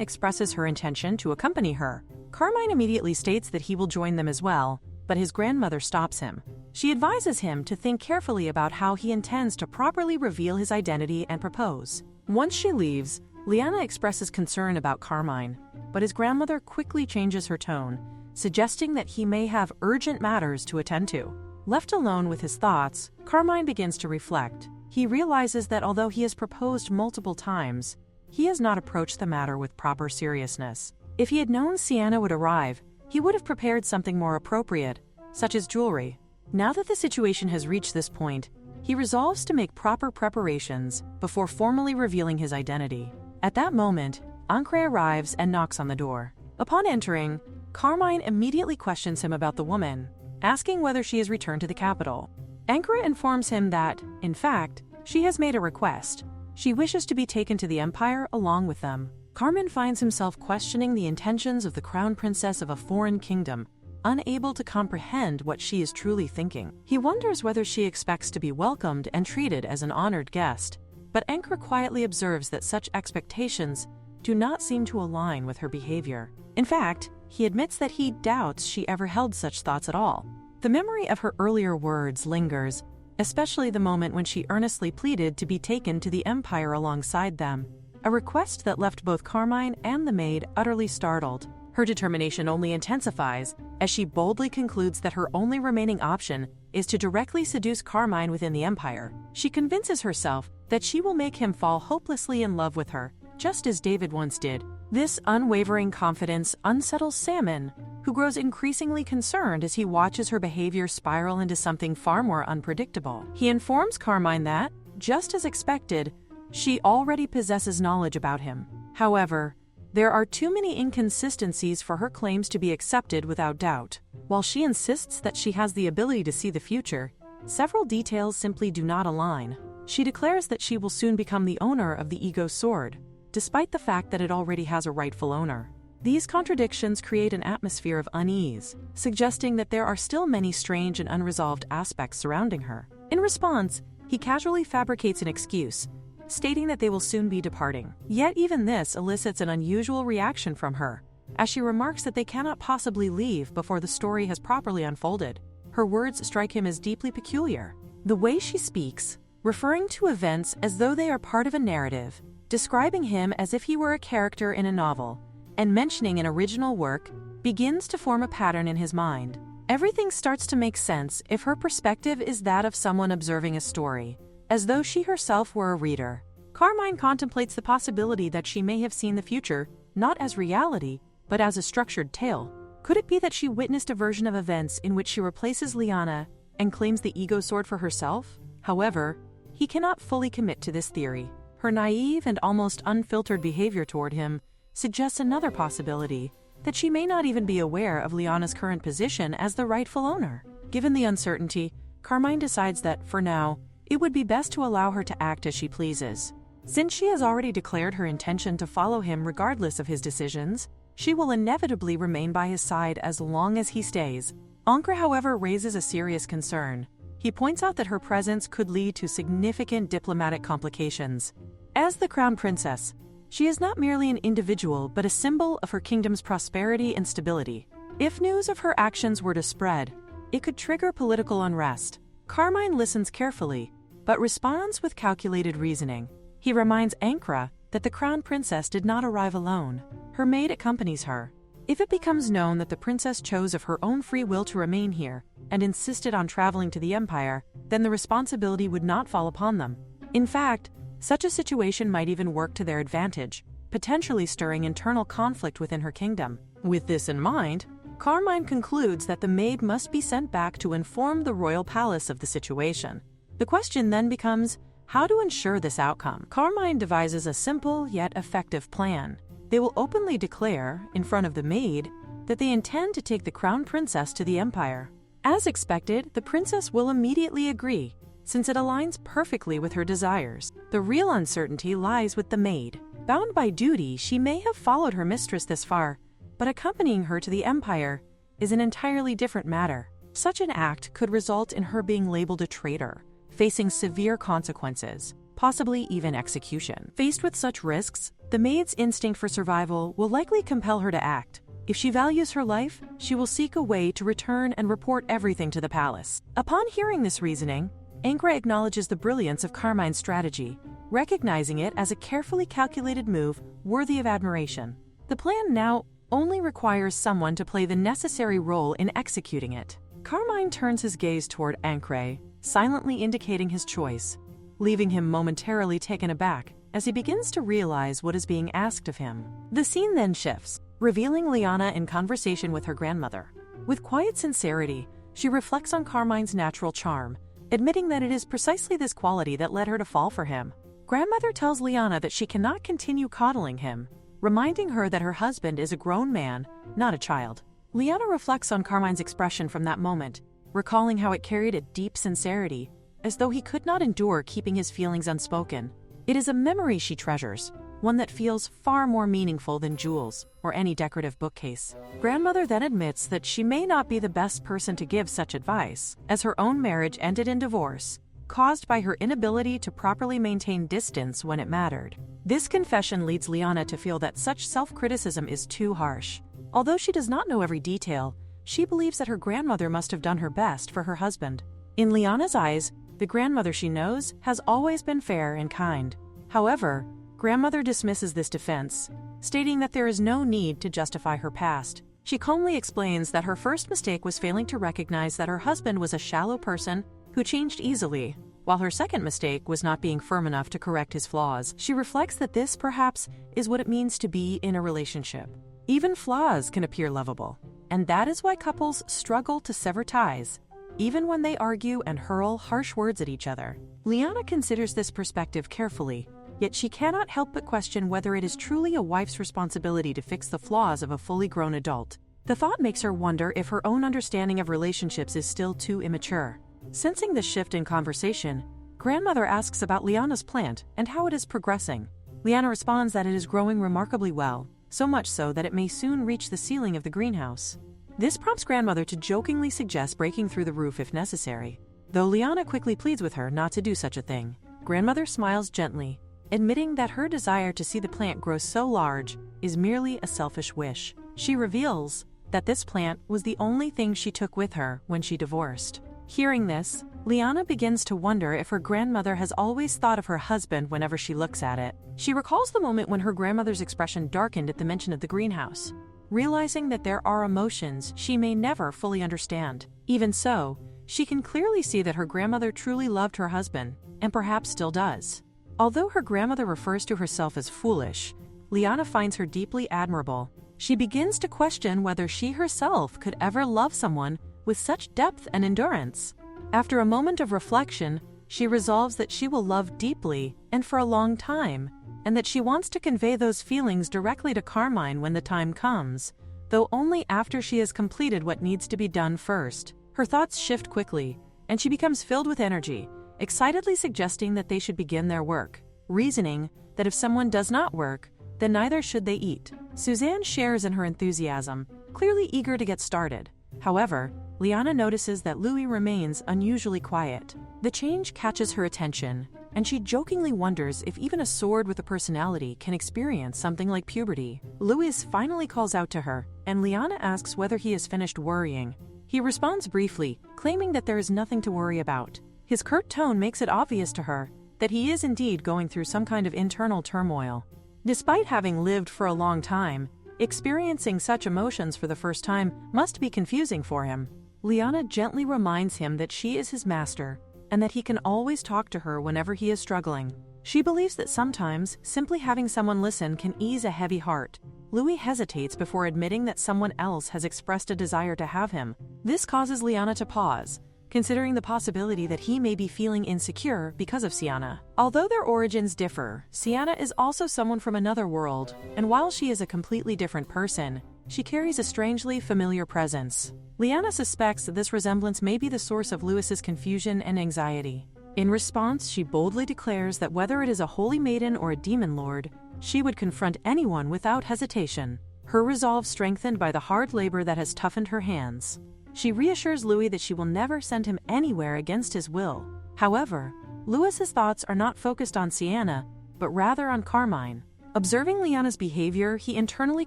expresses her intention to accompany her. Carmine immediately states that he will join them as well, but his grandmother stops him. She advises him to think carefully about how he intends to properly reveal his identity and propose. Once she leaves, Liana expresses concern about Carmine, but his grandmother quickly changes her tone, suggesting that he may have urgent matters to attend to. Left alone with his thoughts, Carmine begins to reflect. He realizes that although he has proposed multiple times, he has not approached the matter with proper seriousness. If he had known Siana would arrive, he would have prepared something more appropriate, such as jewelry. Now that the situation has reached this point, he resolves to make proper preparations before formally revealing his identity. At that moment, Ancre arrives and knocks on the door. Upon entering, Carmine immediately questions him about the woman, asking whether she has returned to the capital. Ancre informs him that, in fact, she has made a request. She wishes to be taken to the Empire along with them. Carmine finds himself questioning the intentions of the crown princess of a foreign kingdom, unable to comprehend what she is truly thinking. He wonders whether she expects to be welcomed and treated as an honored guest, but Ankara quietly observes that such expectations do not seem to align with her behavior. In fact, he admits that he doubts she ever held such thoughts at all. The memory of her earlier words lingers, especially the moment when she earnestly pleaded to be taken to the Empire alongside them, a request that left both Carmine and the maid utterly startled. Her determination only intensifies as she boldly concludes that her only remaining option is to directly seduce Carmine within the Empire. She convinces herself that she will make him fall hopelessly in love with her, just as David once did. This unwavering confidence unsettles Salmon, who grows increasingly concerned as he watches her behavior spiral into something far more unpredictable. He informs Carmine that, just as expected, she already possesses knowledge about him. However, there are too many inconsistencies for her claims to be accepted without doubt. While she insists that she has the ability to see the future, several details simply do not align. She declares that she will soon become the owner of the ego sword, despite the fact that it already has a rightful owner. These contradictions create an atmosphere of unease, suggesting that there are still many strange and unresolved aspects surrounding her. In response, he casually fabricates an excuse, stating that they will soon be departing. Yet even this elicits an unusual reaction from her, as she remarks that they cannot possibly leave before the story has properly unfolded. Her words strike him as deeply peculiar. The way she speaks, referring to events as though they are part of a narrative, describing him as if he were a character in a novel, and mentioning an original work, begins to form a pattern in his mind. Everything starts to make sense if her perspective is that of someone observing a story, as though she herself were a reader. Carmine contemplates the possibility that she may have seen the future, not as reality, but as a structured tale. Could it be that she witnessed a version of events in which she replaces Liana and claims the ego sword for herself? However, he cannot fully commit to this theory. Her naive and almost unfiltered behavior toward him suggests another possibility, that she may not even be aware of Liana's current position as the rightful owner. Given the uncertainty, Carmine decides that, for now, it would be best to allow her to act as she pleases. Since she has already declared her intention to follow him regardless of his decisions, she will inevitably remain by his side as long as he stays. Ankara, however, raises a serious concern. He points out that her presence could lead to significant diplomatic complications. As the crown princess, she is not merely an individual but a symbol of her kingdom's prosperity and stability. If news of her actions were to spread, it could trigger political unrest. Carmine listens carefully, but responds with calculated reasoning. He reminds Ankara that the crown princess did not arrive alone. Her maid accompanies her. If it becomes known that the princess chose of her own free will to remain here and insisted on traveling to the Empire, then the responsibility would not fall upon them. In fact, such a situation might even work to their advantage, potentially stirring internal conflict within her kingdom. With this in mind, Carmine concludes that the maid must be sent back to inform the royal palace of the situation. The question then becomes, how to ensure this outcome? Carmine devises a simple yet effective plan. They will openly declare, in front of the maid, that they intend to take the crown princess to the Empire. As expected, the princess will immediately agree, since it aligns perfectly with her desires. The real uncertainty lies with the maid. Bound by duty, she may have followed her mistress this far, but accompanying her to the Empire is an entirely different matter. Such an act could result in her being labeled a traitor, facing severe consequences, possibly even execution. Faced with such risks, the maid's instinct for survival will likely compel her to act. If she values her life, she will seek a way to return and report everything to the palace. Upon hearing this reasoning, Ankara acknowledges the brilliance of Carmine's strategy, recognizing it as a carefully calculated move worthy of admiration. The plan now only requires someone to play the necessary role in executing it. Carmine turns his gaze toward Ankara, silently indicating his choice, leaving him momentarily taken aback as he begins to realize what is being asked of him. The scene then shifts, revealing Liana in conversation with her grandmother. With quiet sincerity, she reflects on Carmine's natural charm, admitting that it is precisely this quality that led her to fall for him. Grandmother tells Liana that she cannot continue coddling him, reminding her that her husband is a grown man, not a child. Liana reflects on Carmine's expression from that moment, recalling how it carried a deep sincerity, as though he could not endure keeping his feelings unspoken. It is a memory she treasures, one that feels far more meaningful than jewels or any decorative bookcase. Grandmother then admits that she may not be the best person to give such advice, as her own marriage ended in divorce, caused by her inability to properly maintain distance when it mattered. This confession leads Liana to feel that such self-criticism is too harsh. Although she does not know every detail, she believes that her grandmother must have done her best for her husband. In Liana's eyes, the grandmother she knows has always been fair and kind. However, grandmother dismisses this defense, stating that there is no need to justify her past. She calmly explains that her first mistake was failing to recognize that her husband was a shallow person who changed easily, while her second mistake was not being firm enough to correct his flaws. She reflects that this, perhaps, is what it means to be in a relationship. Even flaws can appear lovable, and that is why couples struggle to sever ties, even when they argue and hurl harsh words at each other. Liana considers this perspective carefully, yet she cannot help but question whether it is truly a wife's responsibility to fix the flaws of a fully grown adult. The thought makes her wonder if her own understanding of relationships is still too immature. Sensing the shift in conversation, grandmother asks about Liana's plant and how it is progressing. Liana responds that it is growing remarkably well, so much so that it may soon reach the ceiling of the greenhouse. This prompts grandmother to jokingly suggest breaking through the roof if necessary, though Liana quickly pleads with her not to do such a thing. Grandmother smiles gently, admitting that her desire to see the plant grow so large is merely a selfish wish. She reveals that this plant was the only thing she took with her when she divorced. Hearing this, Liana begins to wonder if her grandmother has always thought of her husband whenever she looks at it. She recalls the moment when her grandmother's expression darkened at the mention of the greenhouse, realizing that there are emotions she may never fully understand. Even so, she can clearly see that her grandmother truly loved her husband, and perhaps still does. Although her grandmother refers to herself as foolish, Liana finds her deeply admirable. She begins to question whether she herself could ever love someone with such depth and endurance. After a moment of reflection, she resolves that she will love deeply and for a long time, and that she wants to convey those feelings directly to Carmine when the time comes, though only after she has completed what needs to be done first. Her thoughts shift quickly, and she becomes filled with energy, excitedly suggesting that they should begin their work, reasoning that if someone does not work, then neither should they eat. Suzanne shares in her enthusiasm, clearly eager to get started. However, Liana notices that Louis remains unusually quiet. The change catches her attention, and she jokingly wonders if even a sword with a personality can experience something like puberty. Louis finally calls out to her, and Liana asks whether he has finished worrying. He responds briefly, claiming that there is nothing to worry about. His curt tone makes it obvious to her that he is indeed going through some kind of internal turmoil. Despite having lived for a long time, experiencing such emotions for the first time must be confusing for him. Liana gently reminds him that she is his master and that he can always talk to her whenever he is struggling. She believes that sometimes simply having someone listen can ease a heavy heart. Louis hesitates before admitting that someone else has expressed a desire to have him. This causes Liana to pause, considering the possibility that he may be feeling insecure because of Siana. Although their origins differ, Siana is also someone from another world, and while she is a completely different person, she carries a strangely familiar presence. Liana suspects that this resemblance may be the source of Louis's confusion and anxiety. In response, she boldly declares that whether it is a holy maiden or a demon lord, she would confront anyone without hesitation, her resolve strengthened by the hard labor that has toughened her hands. She reassures Louis that she will never send him anywhere against his will. However, Louis's thoughts are not focused on Siana, but rather on Carmine. Observing Liana's behavior, he internally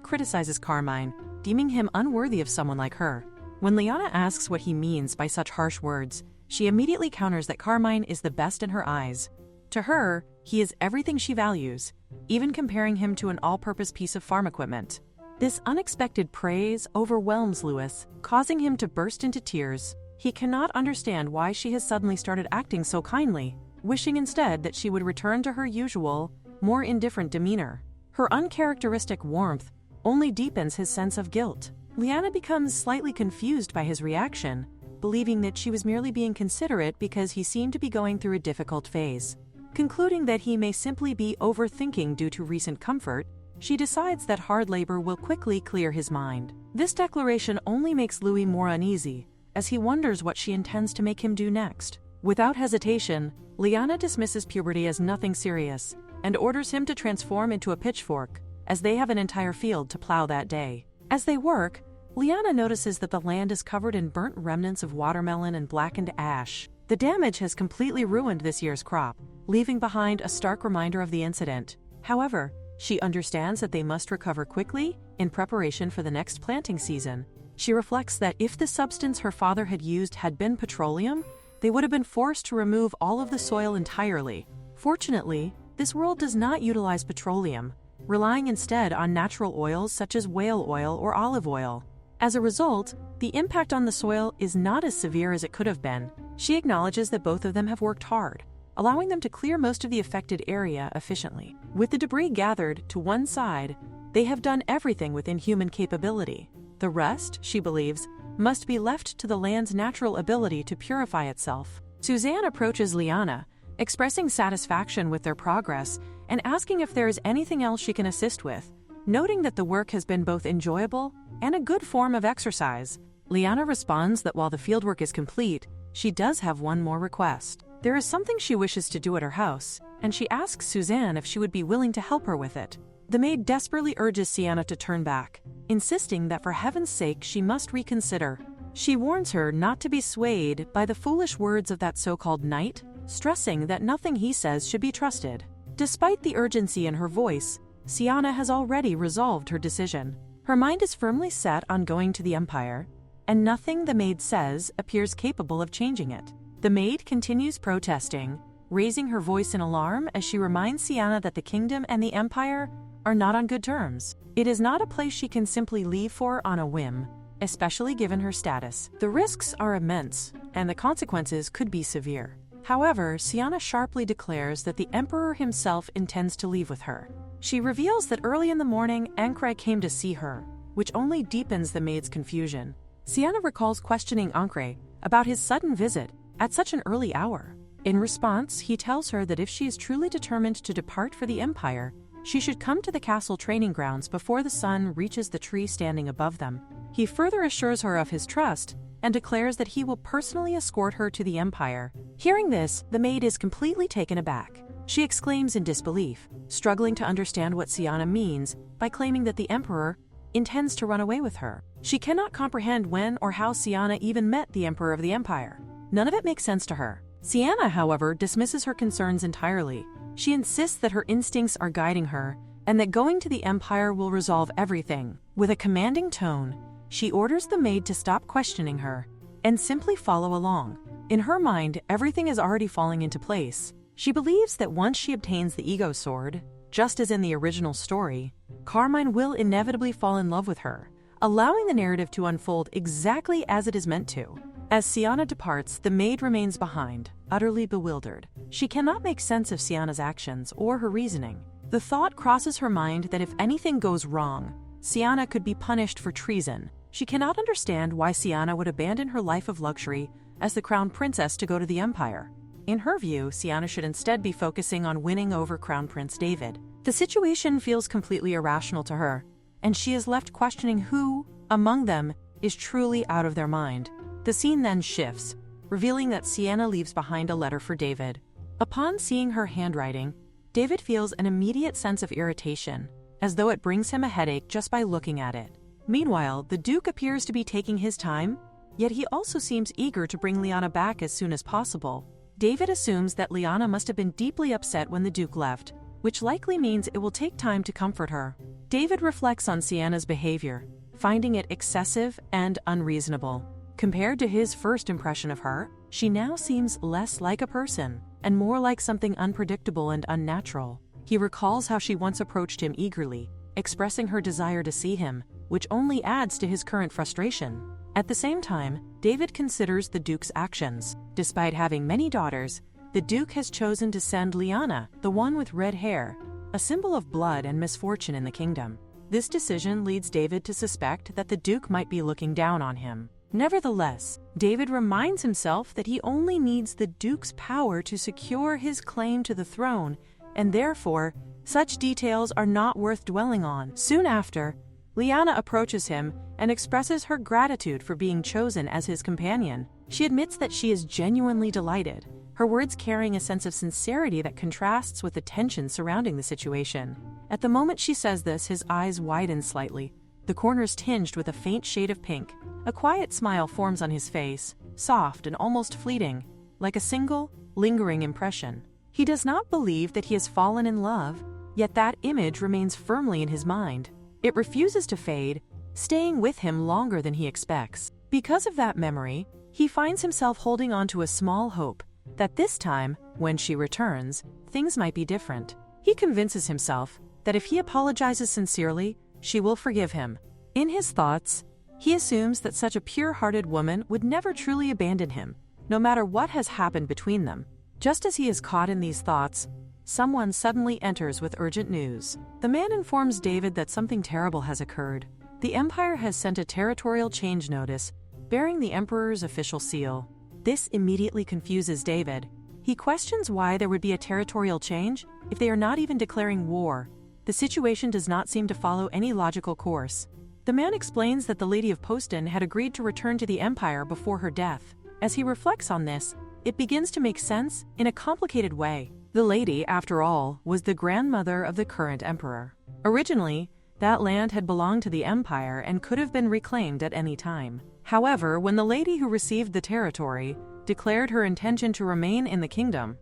criticizes Carmine, deeming him unworthy of someone like her. When Liana asks what he means by such harsh words, she immediately counters that Carmine is the best in her eyes. To her, he is everything she values, even comparing him to an all-purpose piece of farm equipment. This unexpected praise overwhelms Louis, causing him to burst into tears. He cannot understand why she has suddenly started acting so kindly, wishing instead that she would return to her usual, more indifferent demeanor. Her uncharacteristic warmth only deepens his sense of guilt. Liana becomes slightly confused by his reaction, believing that she was merely being considerate because he seemed to be going through a difficult phase. Concluding that he may simply be overthinking due to recent comfort, she decides that hard labor will quickly clear his mind. This declaration only makes Louis more uneasy, as he wonders what she intends to make him do next. Without hesitation, Liana dismisses puberty as nothing serious, and orders him to transform into a pitchfork, as they have an entire field to plow that day. As they work, Liana notices that the land is covered in burnt remnants of watermelon and blackened ash. The damage has completely ruined this year's crop, leaving behind a stark reminder of the incident. However, she understands that they must recover quickly in preparation for the next planting season. She reflects that if the substance her father had used had been petroleum, they would have been forced to remove all of the soil entirely. Fortunately, this world does not utilize petroleum, relying instead on natural oils such as whale oil or olive oil. As a result, the impact on the soil is not as severe as it could have been. She acknowledges that both of them have worked hard, allowing them to clear most of the affected area efficiently. With the debris gathered to one side, they have done everything within human capability. The rest, she believes, must be left to the land's natural ability to purify itself. Suzanne approaches Liana, expressing satisfaction with their progress and asking if there is anything else she can assist with, noting that the work has been both enjoyable and a good form of exercise. Liana responds that while the fieldwork is complete, she does have one more request. There is something she wishes to do at her house, and she asks Suzanne if she would be willing to help her with it. The maid desperately urges Siana to turn back, insisting that for heaven's sake she must reconsider. She warns her not to be swayed by the foolish words of that so-called knight, stressing that nothing he says should be trusted. Despite the urgency in her voice, Siana has already resolved her decision. Her mind is firmly set on going to the Empire, and nothing the maid says appears capable of changing it. The maid continues protesting, raising her voice in alarm as she reminds Siana that the kingdom and the Empire are not on good terms. It is not a place she can simply leave for on a whim, especially given her status. The risks are immense, and the consequences could be severe. However, Siana sharply declares that the Emperor himself intends to leave with her. She reveals that early in the morning, Ankre came to see her, which only deepens the maid's confusion. Siana recalls questioning Ankre about his sudden visit at such an early hour. In response, he tells her that if she is truly determined to depart for the Empire, she should come to the castle training grounds before the sun reaches the tree standing above them. He further assures her of his trust and declares that he will personally escort her to the Empire. Hearing this, the maid is completely taken aback. She exclaims in disbelief, struggling to understand what Siana means by claiming that the Emperor intends to run away with her. She cannot comprehend when or how Siana even met the Emperor of the Empire. None of it makes sense to her. Siana, however, dismisses her concerns entirely. She insists that her instincts are guiding her and that going to the Empire will resolve everything. With a commanding tone, she orders the maid to stop questioning her and simply follow along. In her mind, everything is already falling into place. She believes that once she obtains the ego sword, just as in the original story, Carmine will inevitably fall in love with her, allowing the narrative to unfold exactly as it is meant to. As Siana departs, the maid remains behind, utterly bewildered. She cannot make sense of Siana's actions or her reasoning. The thought crosses her mind that if anything goes wrong, Siana could be punished for treason. She cannot understand why Siana would abandon her life of luxury as the crown princess to go to the Empire. In her view, Siana should instead be focusing on winning over Crown Prince David. The situation feels completely irrational to her, and she is left questioning who, among them, is truly out of their mind. The scene then shifts, revealing that Siana leaves behind a letter for David. Upon seeing her handwriting, David feels an immediate sense of irritation, as though it brings him a headache just by looking at it. Meanwhile, the Duke appears to be taking his time, yet he also seems eager to bring Liana back as soon as possible. David assumes that Liana must have been deeply upset when the Duke left, which likely means it will take time to comfort her. David reflects on Siana's behavior, finding it excessive and unreasonable. Compared to his first impression of her, she now seems less like a person and more like something unpredictable and unnatural. He recalls how she once approached him eagerly, expressing her desire to see him, which only adds to his current frustration. At the same time, David considers the Duke's actions. Despite having many daughters, the Duke has chosen to send Liana, the one with red hair, a symbol of blood and misfortune in the kingdom. This decision leads David to suspect that the Duke might be looking down on him. Nevertheless, David reminds himself that he only needs the Duke's power to secure his claim to the throne, and therefore, such details are not worth dwelling on. Soon after, Liana approaches him and expresses her gratitude for being chosen as his companion. She admits that she is genuinely delighted, her words carrying a sense of sincerity that contrasts with the tension surrounding the situation. At the moment she says this, his eyes widen slightly, the corners tinged with a faint shade of pink. A quiet smile forms on his face, soft and almost fleeting, like a single, lingering impression. He does not believe that he has fallen in love, yet that image remains firmly in his mind. It refuses to fade, staying with him longer than he expects. Because of that memory, he finds himself holding on to a small hope that this time, when she returns, things might be different. He convinces himself that if he apologizes sincerely, she will forgive him. In his thoughts, he assumes that such a pure-hearted woman would never truly abandon him, no matter what has happened between them. Just as he is caught in these thoughts, someone suddenly enters with urgent news. The man informs David that something terrible has occurred. The Empire has sent a territorial change notice, bearing the Emperor's official seal. This immediately confuses David. He questions why there would be a territorial change if they are not even declaring war. The situation does not seem to follow any logical course. The man explains that the Lady of Poston had agreed to return to the Empire before her death. As he reflects on this, it begins to make sense in a complicated way. The lady, after all, was the grandmother of the current emperor. Originally, that land had belonged to the Empire and could have been reclaimed at any time. However, when the lady who received the territory declared her intention to remain in the kingdom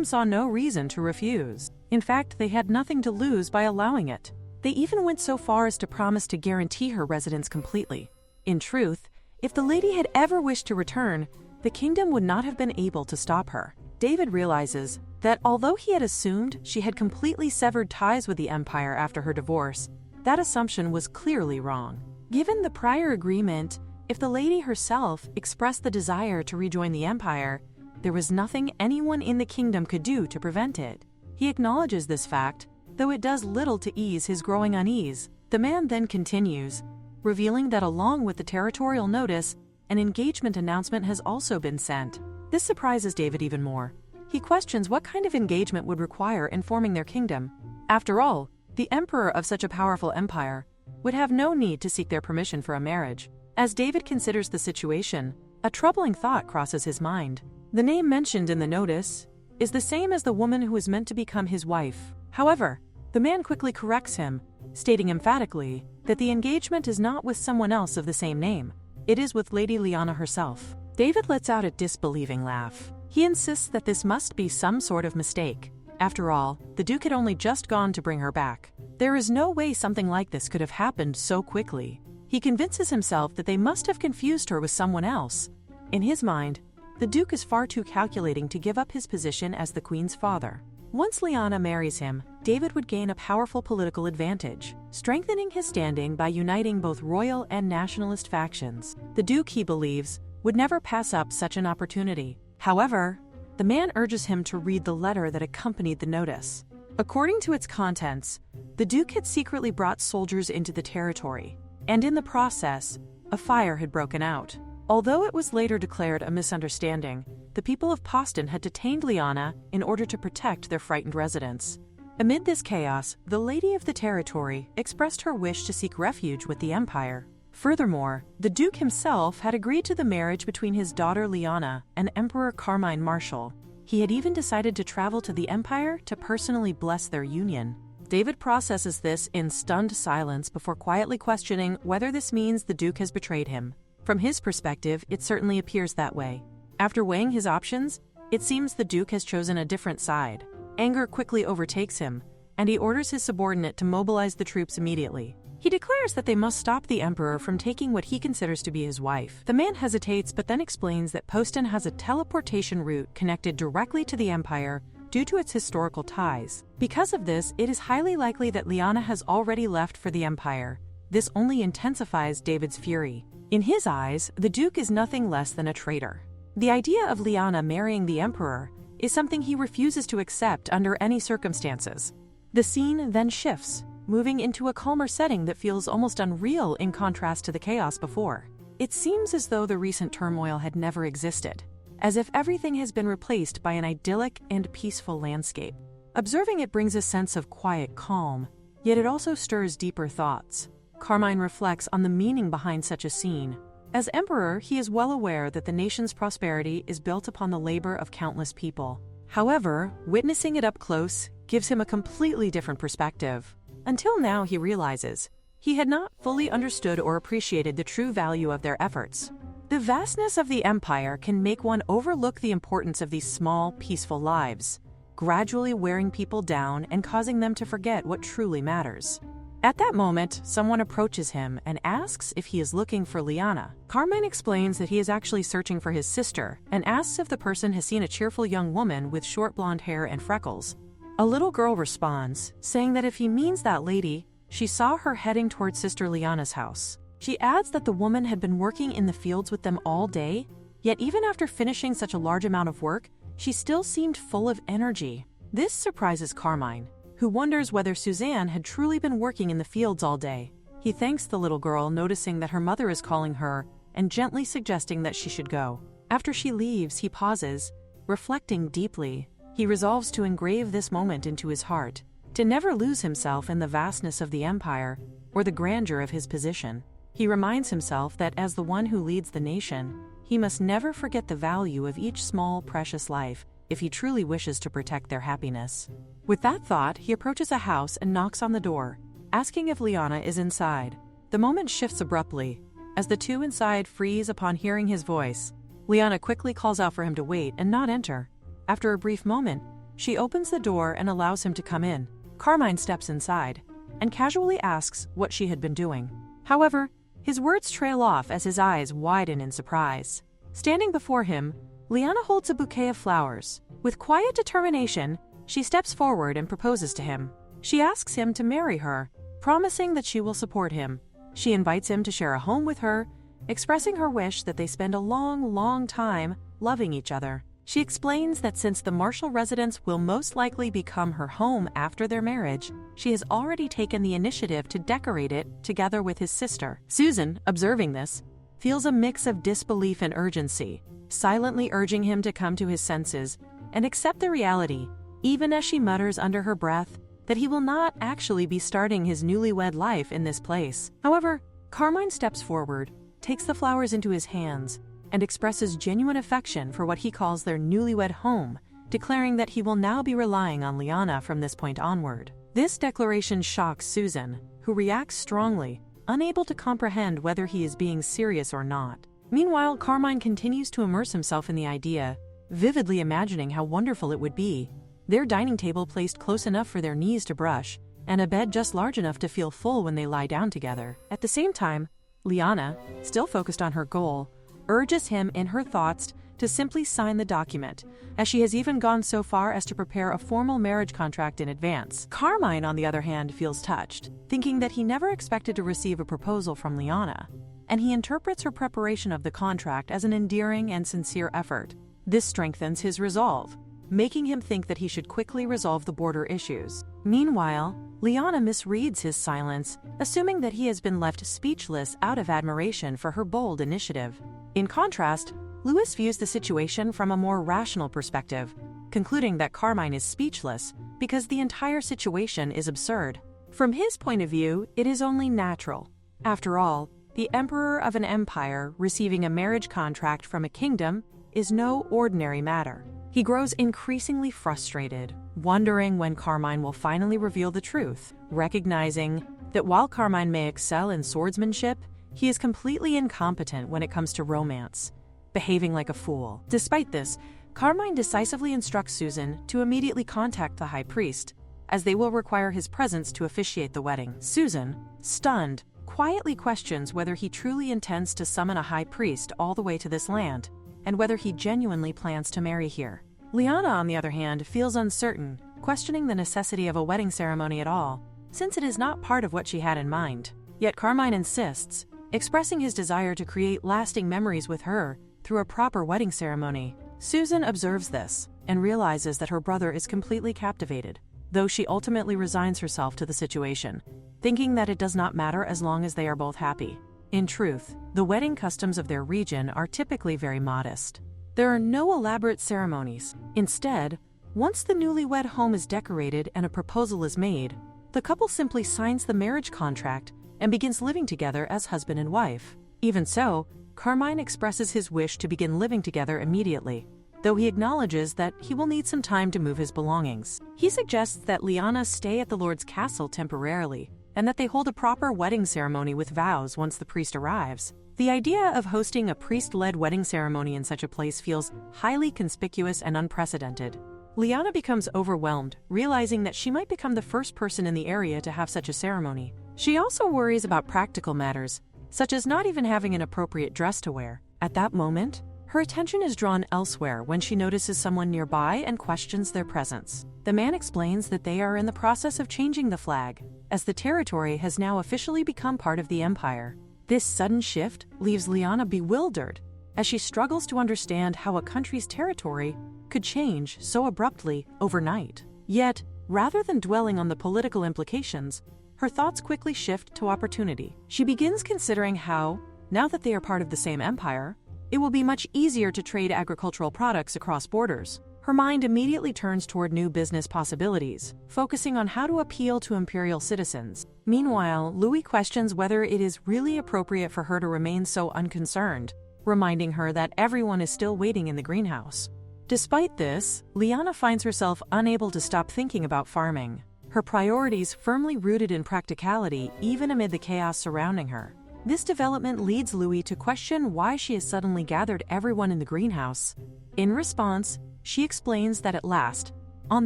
saw no reason to refuse. In fact, they had nothing to lose by allowing it. They even went so far as to promise to guarantee her residence completely. In truth, if the lady had ever wished to return, the kingdom would not have been able to stop her. David realizes that although he had assumed she had completely severed ties with the Empire after her divorce, that assumption was clearly wrong. Given the prior agreement, if the lady herself expressed the desire to rejoin the Empire, there was nothing anyone in the kingdom could do to prevent it. He acknowledges this fact, though it does little to ease his growing unease. The man then continues, revealing that along with the territorial notice, an engagement announcement has also been sent. This surprises David even more. He questions what kind of engagement would require informing their kingdom. After all, the emperor of such a powerful empire would have no need to seek their permission for a marriage. As David considers the situation, a troubling thought crosses his mind. The name mentioned in the notice is the same as the woman who is meant to become his wife. However, the man quickly corrects him, stating emphatically that the engagement is not with someone else of the same name. It is with Lady Liana herself. David lets out a disbelieving laugh. He insists that this must be some sort of mistake. After all, the Duke had only just gone to bring her back. There is no way something like this could have happened so quickly. He convinces himself that they must have confused her with someone else. In his mind, the Duke is far too calculating to give up his position as the Queen's father. Once Liana marries him, David would gain a powerful political advantage, strengthening his standing by uniting both royal and nationalist factions. The Duke, he believes, would never pass up such an opportunity. However, the man urges him to read the letter that accompanied the notice. According to its contents, the Duke had secretly brought soldiers into the territory, and in the process, a fire had broken out. Although it was later declared a misunderstanding, the people of Poston had detained Liana in order to protect their frightened residents. Amid this chaos, the lady of the territory expressed her wish to seek refuge with the Empire. Furthermore, the Duke himself had agreed to the marriage between his daughter Liana and Emperor Carmine Marshall. He had even decided to travel to the Empire to personally bless their union. David processes this in stunned silence before quietly questioning whether this means the Duke has betrayed him. From his perspective, it certainly appears that way. After weighing his options, it seems the Duke has chosen a different side. Anger quickly overtakes him, and he orders his subordinate to mobilize the troops immediately. He declares that they must stop the Emperor from taking what he considers to be his wife. The man hesitates but then explains that Poston has a teleportation route connected directly to the Empire due to its historical ties. Because of this, it is highly likely that Liana has already left for the Empire. This only intensifies David's fury. In his eyes, the Duke is nothing less than a traitor. The idea of Liana marrying the Emperor is something he refuses to accept under any circumstances. The scene then shifts, moving into a calmer setting that feels almost unreal in contrast to the chaos before. It seems as though the recent turmoil had never existed, as if everything has been replaced by an idyllic and peaceful landscape. Observing it brings a sense of quiet calm, yet it also stirs deeper thoughts. Carmine reflects on the meaning behind such a scene. As emperor, he is well aware that the nation's prosperity is built upon the labor of countless people. However, witnessing it up close gives him a completely different perspective. Until now, he realizes he had not fully understood or appreciated the true value of their efforts. The vastness of the empire can make one overlook the importance of these small, peaceful lives, gradually wearing people down and causing them to forget what truly matters. At that moment, someone approaches him and asks if he is looking for Liana. Carmine explains that he is actually searching for his sister and asks if the person has seen a cheerful young woman with short blonde hair and freckles. A little girl responds, saying that if he means that lady, she saw her heading towards Sister Liana's house. She adds that the woman had been working in the fields with them all day, yet even after finishing such a large amount of work, she still seemed full of energy. This surprises Carmine, who wonders whether Suzanne had truly been working in the fields all day. He thanks the little girl, noticing that her mother is calling her and gently suggesting that she should go. After she leaves, he pauses, reflecting deeply. He resolves to engrave this moment into his heart, to never lose himself in the vastness of the empire or the grandeur of his position. He reminds himself that as the one who leads the nation, he must never forget the value of each small, precious life if he truly wishes to protect their happiness. With that thought, he approaches a house and knocks on the door, asking if Liana is inside. The moment shifts abruptly. As the two inside freeze upon hearing his voice, Liana quickly calls out for him to wait and not enter. After a brief moment, she opens the door and allows him to come in. Carmine steps inside and casually asks what she had been doing. However, his words trail off as his eyes widen in surprise. Standing before him, Liana holds a bouquet of flowers. With quiet determination, she steps forward and proposes to him. She asks him to marry her, promising that she will support him. She invites him to share a home with her, expressing her wish that they spend a long, long time loving each other. She explains that since the Marshall residence will most likely become her home after their marriage, she has already taken the initiative to decorate it together with his sister. Susan, observing this, feels a mix of disbelief and urgency, silently urging him to come to his senses and accept the reality, even as she mutters under her breath that he will not actually be starting his newlywed life in this place. However, Carmine steps forward, takes the flowers into his hands, and expresses genuine affection for what he calls their newlywed home, declaring that he will now be relying on Liana from this point onward. This declaration shocks Susan, who reacts strongly, unable to comprehend whether he is being serious or not. Meanwhile, Carmine continues to immerse himself in the idea, vividly imagining how wonderful it would be. Their dining table placed close enough for their knees to brush, and a bed just large enough to feel full when they lie down together. At the same time, Liana, still focused on her goal, urges him in her thoughts to simply sign the document, as she has even gone so far as to prepare a formal marriage contract in advance. Carmine, on the other hand, feels touched, thinking that he never expected to receive a proposal from Liana, and he interprets her preparation of the contract as an endearing and sincere effort. This strengthens his resolve, making him think that he should quickly resolve the border issues. Meanwhile, Liana misreads his silence, assuming that he has been left speechless out of admiration for her bold initiative. In contrast, Louis views the situation from a more rational perspective, concluding that Carmine is speechless because the entire situation is absurd. From his point of view, it is only natural. After all, the emperor of an empire receiving a marriage contract from a kingdom is no ordinary matter. He grows increasingly frustrated, wondering when Carmine will finally reveal the truth, recognizing that while Carmine may excel in swordsmanship, he is completely incompetent when it comes to romance, behaving like a fool. Despite this, Carmine decisively instructs Susan to immediately contact the high priest, as they will require his presence to officiate the wedding. Susan, stunned, quietly questions whether he truly intends to summon a high priest all the way to this land, and whether he genuinely plans to marry here. Liana, on the other hand, feels uncertain, questioning the necessity of a wedding ceremony at all, since it is not part of what she had in mind. Yet Carmine insists, expressing his desire to create lasting memories with her through a proper wedding ceremony. Susan observes this and realizes that her brother is completely captivated, though she ultimately resigns herself to the situation, thinking that it does not matter as long as they are both happy. In truth, the wedding customs of their region are typically very modest. There are no elaborate ceremonies. Instead, once the newlywed home is decorated and a proposal is made, the couple simply signs the marriage contract and begins living together as husband and wife. Even so, Carmine expresses his wish to begin living together immediately, though he acknowledges that he will need some time to move his belongings. He suggests that Liana stay at the Lord's castle temporarily, and that they hold a proper wedding ceremony with vows once the priest arrives. The idea of hosting a priest-led wedding ceremony in such a place feels highly conspicuous and unprecedented. Liana becomes overwhelmed, realizing that she might become the first person in the area to have such a ceremony. She also worries about practical matters, such as not even having an appropriate dress to wear. At that moment, her attention is drawn elsewhere when she notices someone nearby and questions their presence. The man explains that they are in the process of changing the flag, as the territory has now officially become part of the empire. This sudden shift leaves Liana bewildered, as she struggles to understand how a country's territory could change so abruptly overnight. Yet, rather than dwelling on the political implications, her thoughts quickly shift to opportunity. She begins considering how, now that they are part of the same empire, it will be much easier to trade agricultural products across borders. Her mind immediately turns toward new business possibilities, focusing on how to appeal to imperial citizens. Meanwhile, Louis questions whether it is really appropriate for her to remain so unconcerned, reminding her that everyone is still waiting in the greenhouse. Despite this, Liana finds herself unable to stop thinking about farming, her priorities firmly rooted in practicality even amid the chaos surrounding her. This development leads Louis to question why she has suddenly gathered everyone in the greenhouse. In response, she explains that at last, on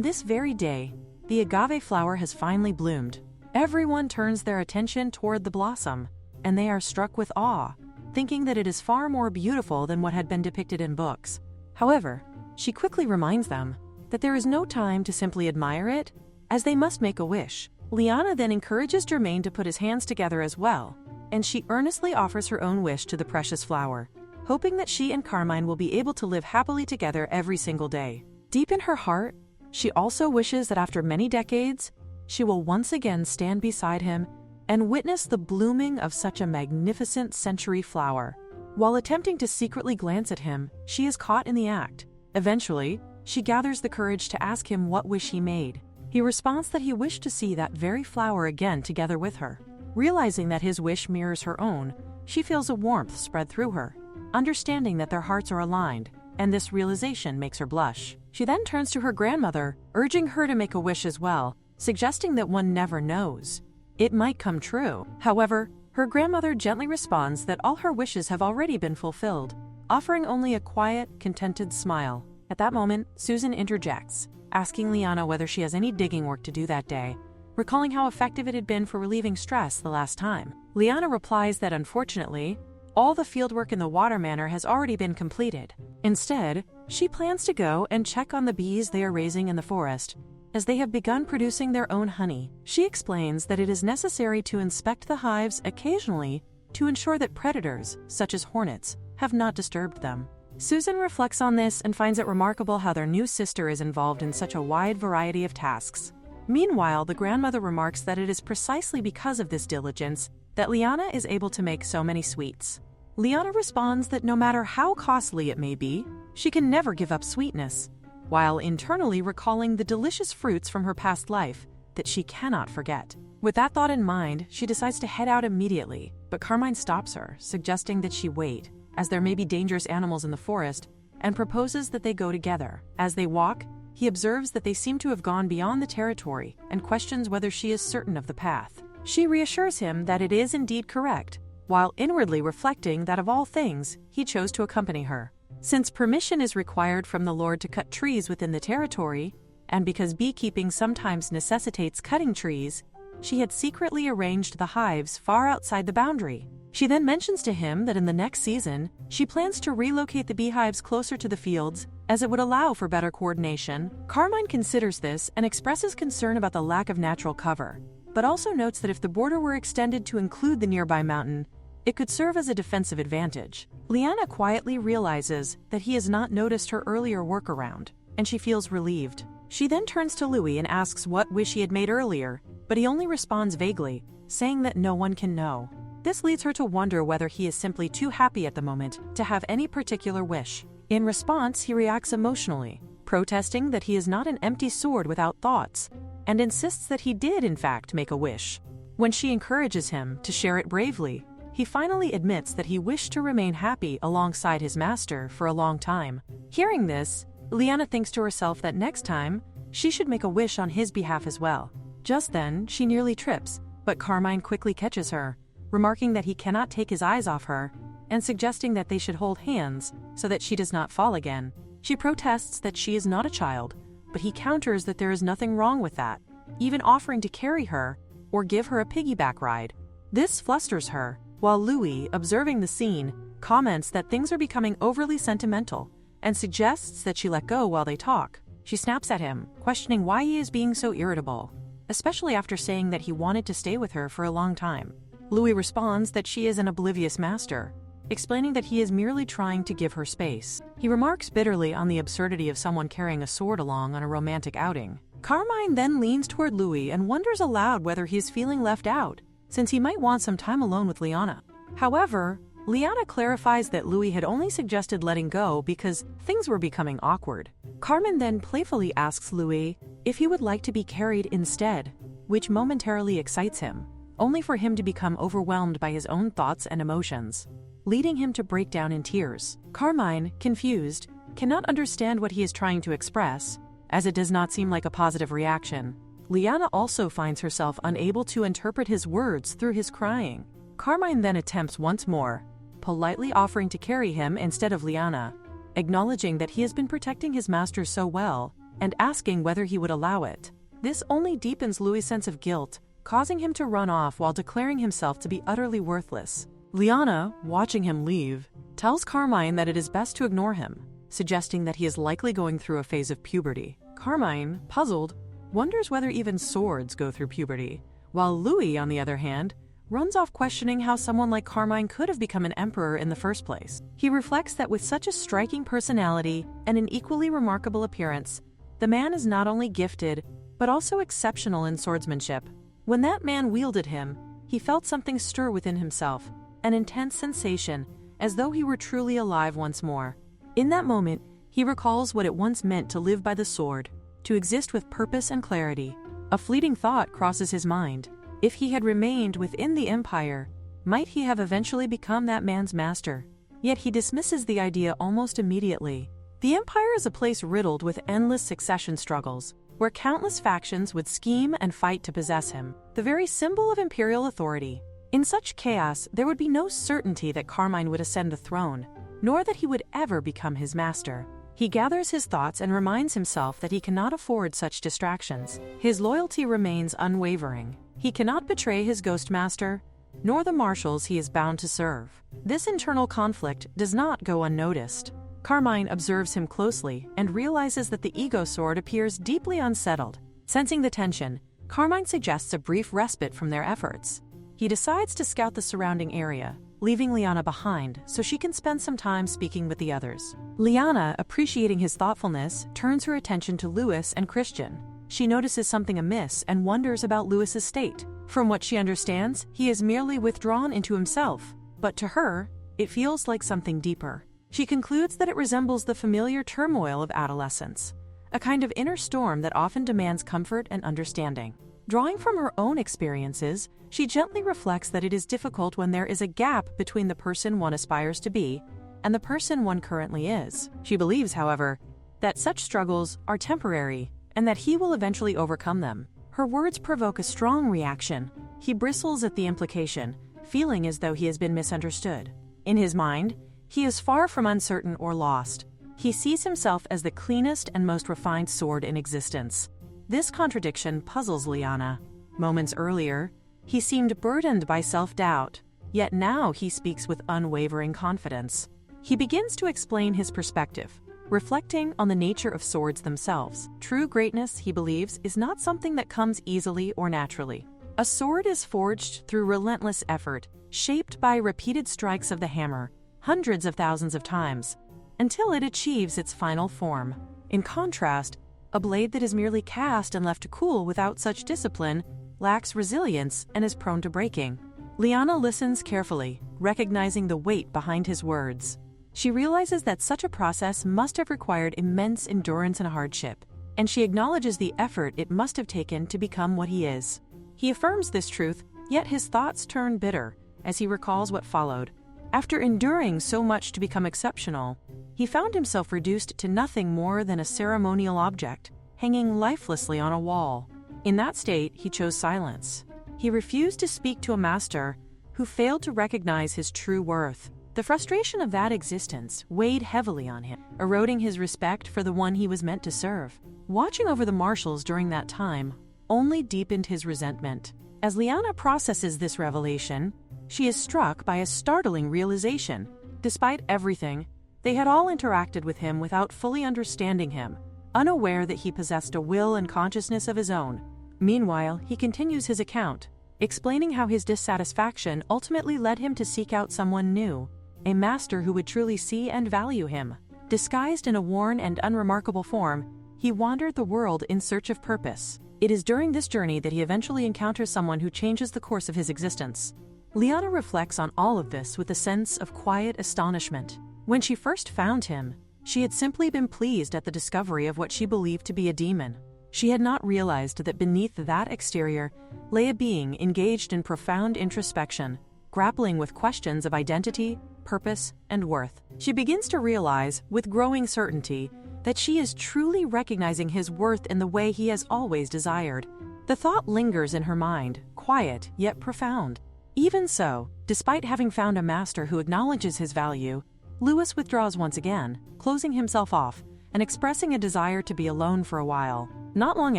this very day, the agave flower has finally bloomed. Everyone turns their attention toward the blossom, and they are struck with awe, thinking that it is far more beautiful than what had been depicted in books. However, she quickly reminds them that there is no time to simply admire it, as they must make a wish. Liana then encourages Germain to put his hands together as well, and she earnestly offers her own wish to the precious flower, hoping that she and Carmine will be able to live happily together every single day. Deep in her heart, she also wishes that after many decades, she will once again stand beside him and witness the blooming of such a magnificent century flower. While attempting to secretly glance at him, she is caught in the act. Eventually, she gathers the courage to ask him what wish he made. He responds that he wished to see that very flower again together with her. Realizing that his wish mirrors her own, she feels a warmth spread through her, understanding that their hearts are aligned, and this realization makes her blush. She then turns to her grandmother, urging her to make a wish as well, suggesting that one never knows. It might come true. However, her grandmother gently responds that all her wishes have already been fulfilled, offering only a quiet, contented smile. At that moment, Susan interjects, asking Liana whether she has any digging work to do that day, recalling how effective it had been for relieving stress the last time. Liana replies that unfortunately, all the fieldwork in the water manor has already been completed. Instead, she plans to go and check on the bees they are raising in the forest, as they have begun producing their own honey. She explains that it is necessary to inspect the hives occasionally to ensure that predators, such as hornets, have not disturbed them. Susan reflects on this and finds it remarkable how their new sister is involved in such a wide variety of tasks. Meanwhile, the grandmother remarks that it is precisely because of this diligence that Liana is able to make so many sweets. Liana responds that no matter how costly it may be, she can never give up sweetness, while internally recalling the delicious fruits from her past life that she cannot forget. With that thought in mind, she decides to head out immediately, but Carmine stops her, suggesting that she wait, as there may be dangerous animals in the forest, and proposes that they go together. As they walk, he observes that they seem to have gone beyond the territory and questions whether she is certain of the path. She reassures him that it is indeed correct, while inwardly reflecting that of all things, he chose to accompany her. Since permission is required from the Lord to cut trees within the territory, and because beekeeping sometimes necessitates cutting trees, she had secretly arranged the hives far outside the boundary. She then mentions to him that in the next season, she plans to relocate the beehives closer to the fields, as it would allow for better coordination. Carmine considers this and expresses concern about the lack of natural cover, but also notes that if the border were extended to include the nearby mountain, it could serve as a defensive advantage. Liana quietly realizes that he has not noticed her earlier workaround, and she feels relieved. She then turns to Louis and asks what wish he had made earlier, but he only responds vaguely, saying that no one can know. This leads her to wonder whether he is simply too happy at the moment to have any particular wish. In response, he reacts emotionally, protesting that he is not an empty sword without thoughts, and insists that he did in fact make a wish. When she encourages him to share it bravely, he finally admits that he wished to remain happy alongside his master for a long time. Hearing this, Liana thinks to herself that next time, she should make a wish on his behalf as well. Just then, she nearly trips, but Carmine quickly catches her, remarking that he cannot take his eyes off her, and suggesting that they should hold hands so that she does not fall again. She protests that she is not a child, but he counters that there is nothing wrong with that, even offering to carry her or give her a piggyback ride. This flusters her, while Louis, observing the scene, comments that things are becoming overly sentimental and suggests that she let go while they talk. She snaps at him, questioning why he is being so irritable, especially after saying that he wanted to stay with her for a long time. Louis responds that she is an oblivious master, explaining that he is merely trying to give her space. He remarks bitterly on the absurdity of someone carrying a sword along on a romantic outing. Carmine then leans toward Louis and wonders aloud whether he is feeling left out, since he might want some time alone with Liana. However, Liana clarifies that Louis had only suggested letting go because things were becoming awkward. Carmine then playfully asks Louis if he would like to be carried instead, which momentarily excites him, only for him to become overwhelmed by his own thoughts and emotions, leading him to break down in tears. Carmine, confused, cannot understand what he is trying to express, as it does not seem like a positive reaction. Liana also finds herself unable to interpret his words through his crying. Carmine then attempts once more, politely offering to carry him instead of Liana, acknowledging that he has been protecting his master so well, and asking whether he would allow it. This only deepens Louis' sense of guilt, causing him to run off while declaring himself to be utterly worthless. Liana, watching him leave, tells Carmine that it is best to ignore him, suggesting that he is likely going through a phase of puberty. Carmine, puzzled, wonders whether even swords go through puberty, while Louis, on the other hand, runs off questioning how someone like Carmine could have become an emperor in the first place. He reflects that with such a striking personality and an equally remarkable appearance, the man is not only gifted, but also exceptional in swordsmanship. When that man wielded him, he felt something stir within himself, an intense sensation, as though he were truly alive once more. In that moment, he recalls what it once meant to live by the sword, to exist with purpose and clarity. A fleeting thought crosses his mind. If he had remained within the empire, might he have eventually become that man's master? Yet he dismisses the idea almost immediately. The empire is a place riddled with endless succession struggles, where countless factions would scheme and fight to possess him, the very symbol of imperial authority. In such chaos, there would be no certainty that Carmine would ascend the throne, nor that he would ever become his master. He gathers his thoughts and reminds himself that he cannot afford such distractions. His loyalty remains unwavering. He cannot betray his ghost master, nor the marshals he is bound to serve. This internal conflict does not go unnoticed. Carmine observes him closely and realizes that the ego sword appears deeply unsettled. Sensing the tension, Carmine suggests a brief respite from their efforts. He decides to scout the surrounding area, leaving Liana behind so she can spend some time speaking with the others. Liana, appreciating his thoughtfulness, turns her attention to Louis and Christian. She notices something amiss and wonders about Louis's state. From what she understands, he is merely withdrawn into himself, but to her, it feels like something deeper. She concludes that it resembles the familiar turmoil of adolescence, a kind of inner storm that often demands comfort and understanding. Drawing from her own experiences, she gently reflects that it is difficult when there is a gap between the person one aspires to be and the person one currently is. She believes, however, that such struggles are temporary and that he will eventually overcome them. Her words provoke a strong reaction. He bristles at the implication, feeling as though he has been misunderstood. In his mind, he is far from uncertain or lost. He sees himself as the cleanest and most refined sword in existence. This contradiction puzzles Liana. Moments earlier, he seemed burdened by self-doubt, yet now he speaks with unwavering confidence. He begins to explain his perspective, reflecting on the nature of swords themselves. True greatness, he believes, is not something that comes easily or naturally. A sword is forged through relentless effort, shaped by repeated strikes of the hammer, hundreds of thousands of times, until it achieves its final form. In contrast, a blade that is merely cast and left to cool without such discipline lacks resilience and is prone to breaking. Liana listens carefully, recognizing the weight behind his words. She realizes that such a process must have required immense endurance and hardship, and she acknowledges the effort it must have taken to become what he is. He affirms this truth, yet his thoughts turn bitter, as he recalls what followed. After enduring so much to become exceptional, he found himself reduced to nothing more than a ceremonial object, hanging lifelessly on a wall. In that state, he chose silence. He refused to speak to a master who failed to recognize his true worth. The frustration of that existence weighed heavily on him, eroding his respect for the one he was meant to serve. Watching over the marshals during that time only deepened his resentment. As Liana processes this revelation, she is struck by a startling realization. Despite everything, they had all interacted with him without fully understanding him, unaware that he possessed a will and consciousness of his own. Meanwhile, he continues his account, explaining how his dissatisfaction ultimately led him to seek out someone new, a master who would truly see and value him. Disguised in a worn and unremarkable form, he wandered the world in search of purpose. It is during this journey that he eventually encounters someone who changes the course of his existence. Liana reflects on all of this with a sense of quiet astonishment. When she first found him, she had simply been pleased at the discovery of what she believed to be a demon. She had not realized that beneath that exterior lay a being engaged in profound introspection, grappling with questions of identity, purpose, and worth. She begins to realize, with growing certainty, that she is truly recognizing his worth in the way he has always desired. The thought lingers in her mind, quiet yet profound. Even so, despite having found a master who acknowledges his value, Louis withdraws once again, closing himself off and expressing a desire to be alone for a while. Not long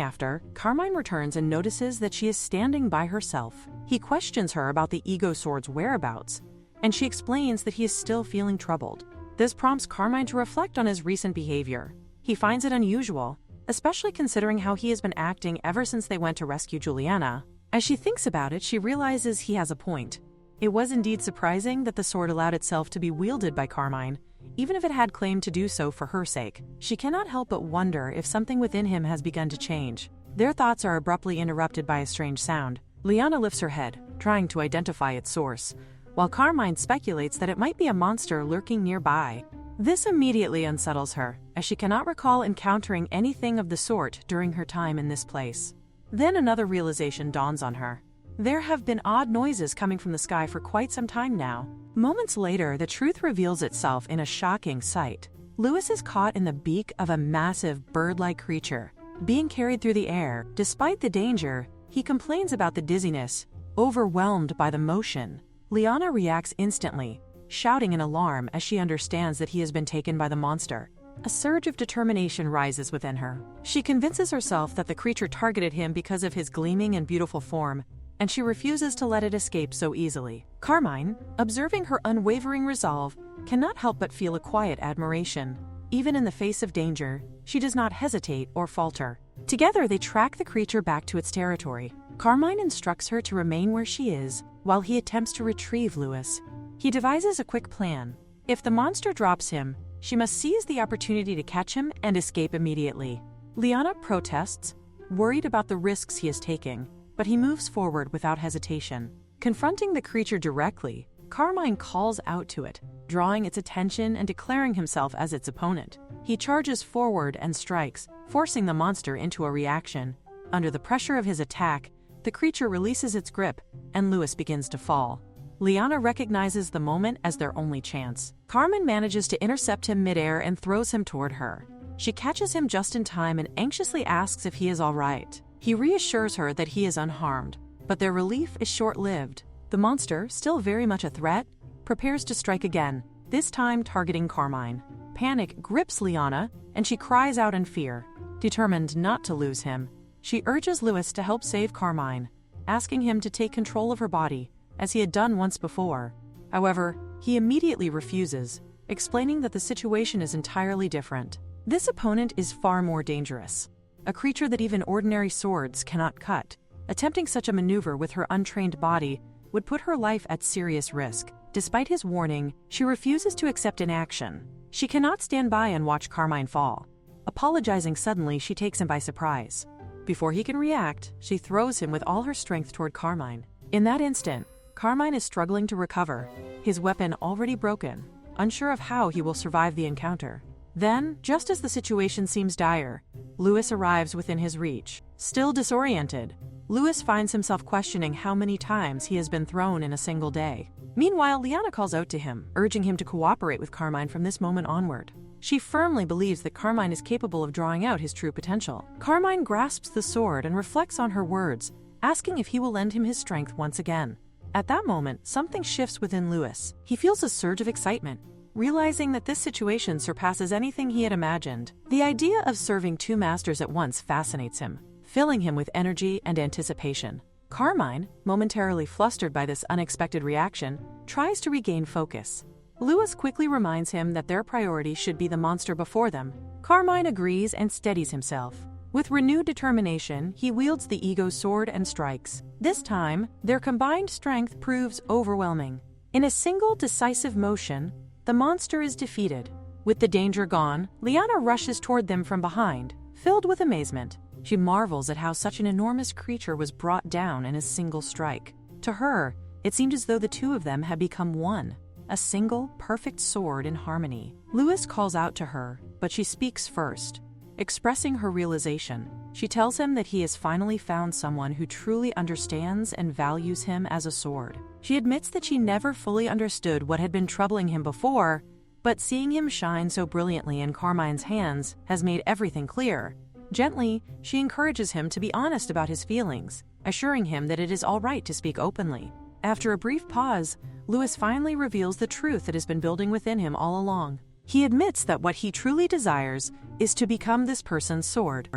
after, Carmine returns and notices that she is standing by herself. He questions her about the ego sword's whereabouts, and she explains that he is still feeling troubled. This prompts Carmine to reflect on his recent behavior. He finds it unusual, especially considering how he has been acting ever since they went to rescue Juliana. As she thinks about it, she realizes he has a point. It was indeed surprising that the sword allowed itself to be wielded by Carmine, even if it had claimed to do so for her sake. She cannot help but wonder if something within him has begun to change. Their thoughts are abruptly interrupted by a strange sound. Liana lifts her head, trying to identify its source, while Carmine speculates that it might be a monster lurking nearby. This immediately unsettles her, as she cannot recall encountering anything of the sort during her time in this place. Then another realization dawns on her. There have been odd noises coming from the sky for quite some time now. Moments later, the truth reveals itself in a shocking sight. Louis is caught in the beak of a massive bird-like creature, being carried through the air. Despite the danger, he complains about the dizziness, overwhelmed by the motion. Liana reacts instantly, shouting in alarm as she understands that he has been taken by the monster. A surge of determination rises within her. She convinces herself that the creature targeted him because of his gleaming and beautiful form, and she refuses to let it escape so easily. Carmine, observing her unwavering resolve, cannot help but feel a quiet admiration. Even in the face of danger, she does not hesitate or falter. Together, they track the creature back to its territory. Carmine instructs her to remain where she is, while he attempts to retrieve Louis. He devises a quick plan. If the monster drops him, she must seize the opportunity to catch him and escape immediately. Liana protests, worried about the risks he is taking, but he moves forward without hesitation. Confronting the creature directly, Carmine calls out to it, drawing its attention and declaring himself as its opponent. He charges forward and strikes, forcing the monster into a reaction. Under the pressure of his attack, the creature releases its grip, and Louis begins to fall. Liana recognizes the moment as their only chance. Carmine manages to intercept him midair and throws him toward her. She catches him just in time and anxiously asks if he is all right. He reassures her that he is unharmed, but their relief is short-lived. The monster, still very much a threat, prepares to strike again, this time targeting Carmine. Panic grips Liana, and she cries out in fear. Determined not to lose him, she urges Louis to help save Carmine, asking him to take control of her body, as he had done once before. However, he immediately refuses, explaining that the situation is entirely different. This opponent is far more dangerous, a creature that even ordinary swords cannot cut. Attempting such a maneuver with her untrained body would put her life at serious risk. Despite his warning, she refuses to accept inaction. She cannot stand by and watch Carmine fall. Apologizing suddenly, she takes him by surprise. Before he can react, she throws him with all her strength toward Carmine. In that instant, Carmine is struggling to recover, his weapon already broken, unsure of how he will survive the encounter. Then, just as the situation seems dire, Louis arrives within his reach. Still disoriented, Louis finds himself questioning how many times he has been thrown in a single day. Meanwhile, Liana calls out to him, urging him to cooperate with Carmine from this moment onward. She firmly believes that Carmine is capable of drawing out his true potential. Carmine grasps the sword and reflects on her words, asking if he will lend him his strength once again. At that moment, something shifts within Louis. He feels a surge of excitement, realizing that this situation surpasses anything he had imagined. The idea of serving two masters at once fascinates him, filling him with energy and anticipation. Carmine, momentarily flustered by this unexpected reaction, tries to regain focus. Louis quickly reminds him that their priority should be the monster before them. Carmine agrees and steadies himself. With renewed determination, he wields the ego sword and strikes. This time, their combined strength proves overwhelming. In a single decisive motion, the monster is defeated. With the danger gone, Liana rushes toward them from behind, filled with amazement. She marvels at how such an enormous creature was brought down in a single strike. To her, it seemed as though the two of them had become one, a single, perfect sword in harmony. Louis calls out to her, but she speaks first. Expressing her realization, she tells him that he has finally found someone who truly understands and values him as a sword. She admits that she never fully understood what had been troubling him before, but seeing him shine so brilliantly in Carmine's hands has made everything clear. Gently, she encourages him to be honest about his feelings, assuring him that it is all right to speak openly. After a brief pause, Louis finally reveals the truth that has been building within him all along. He admits that what he truly desires is to become this person's sword.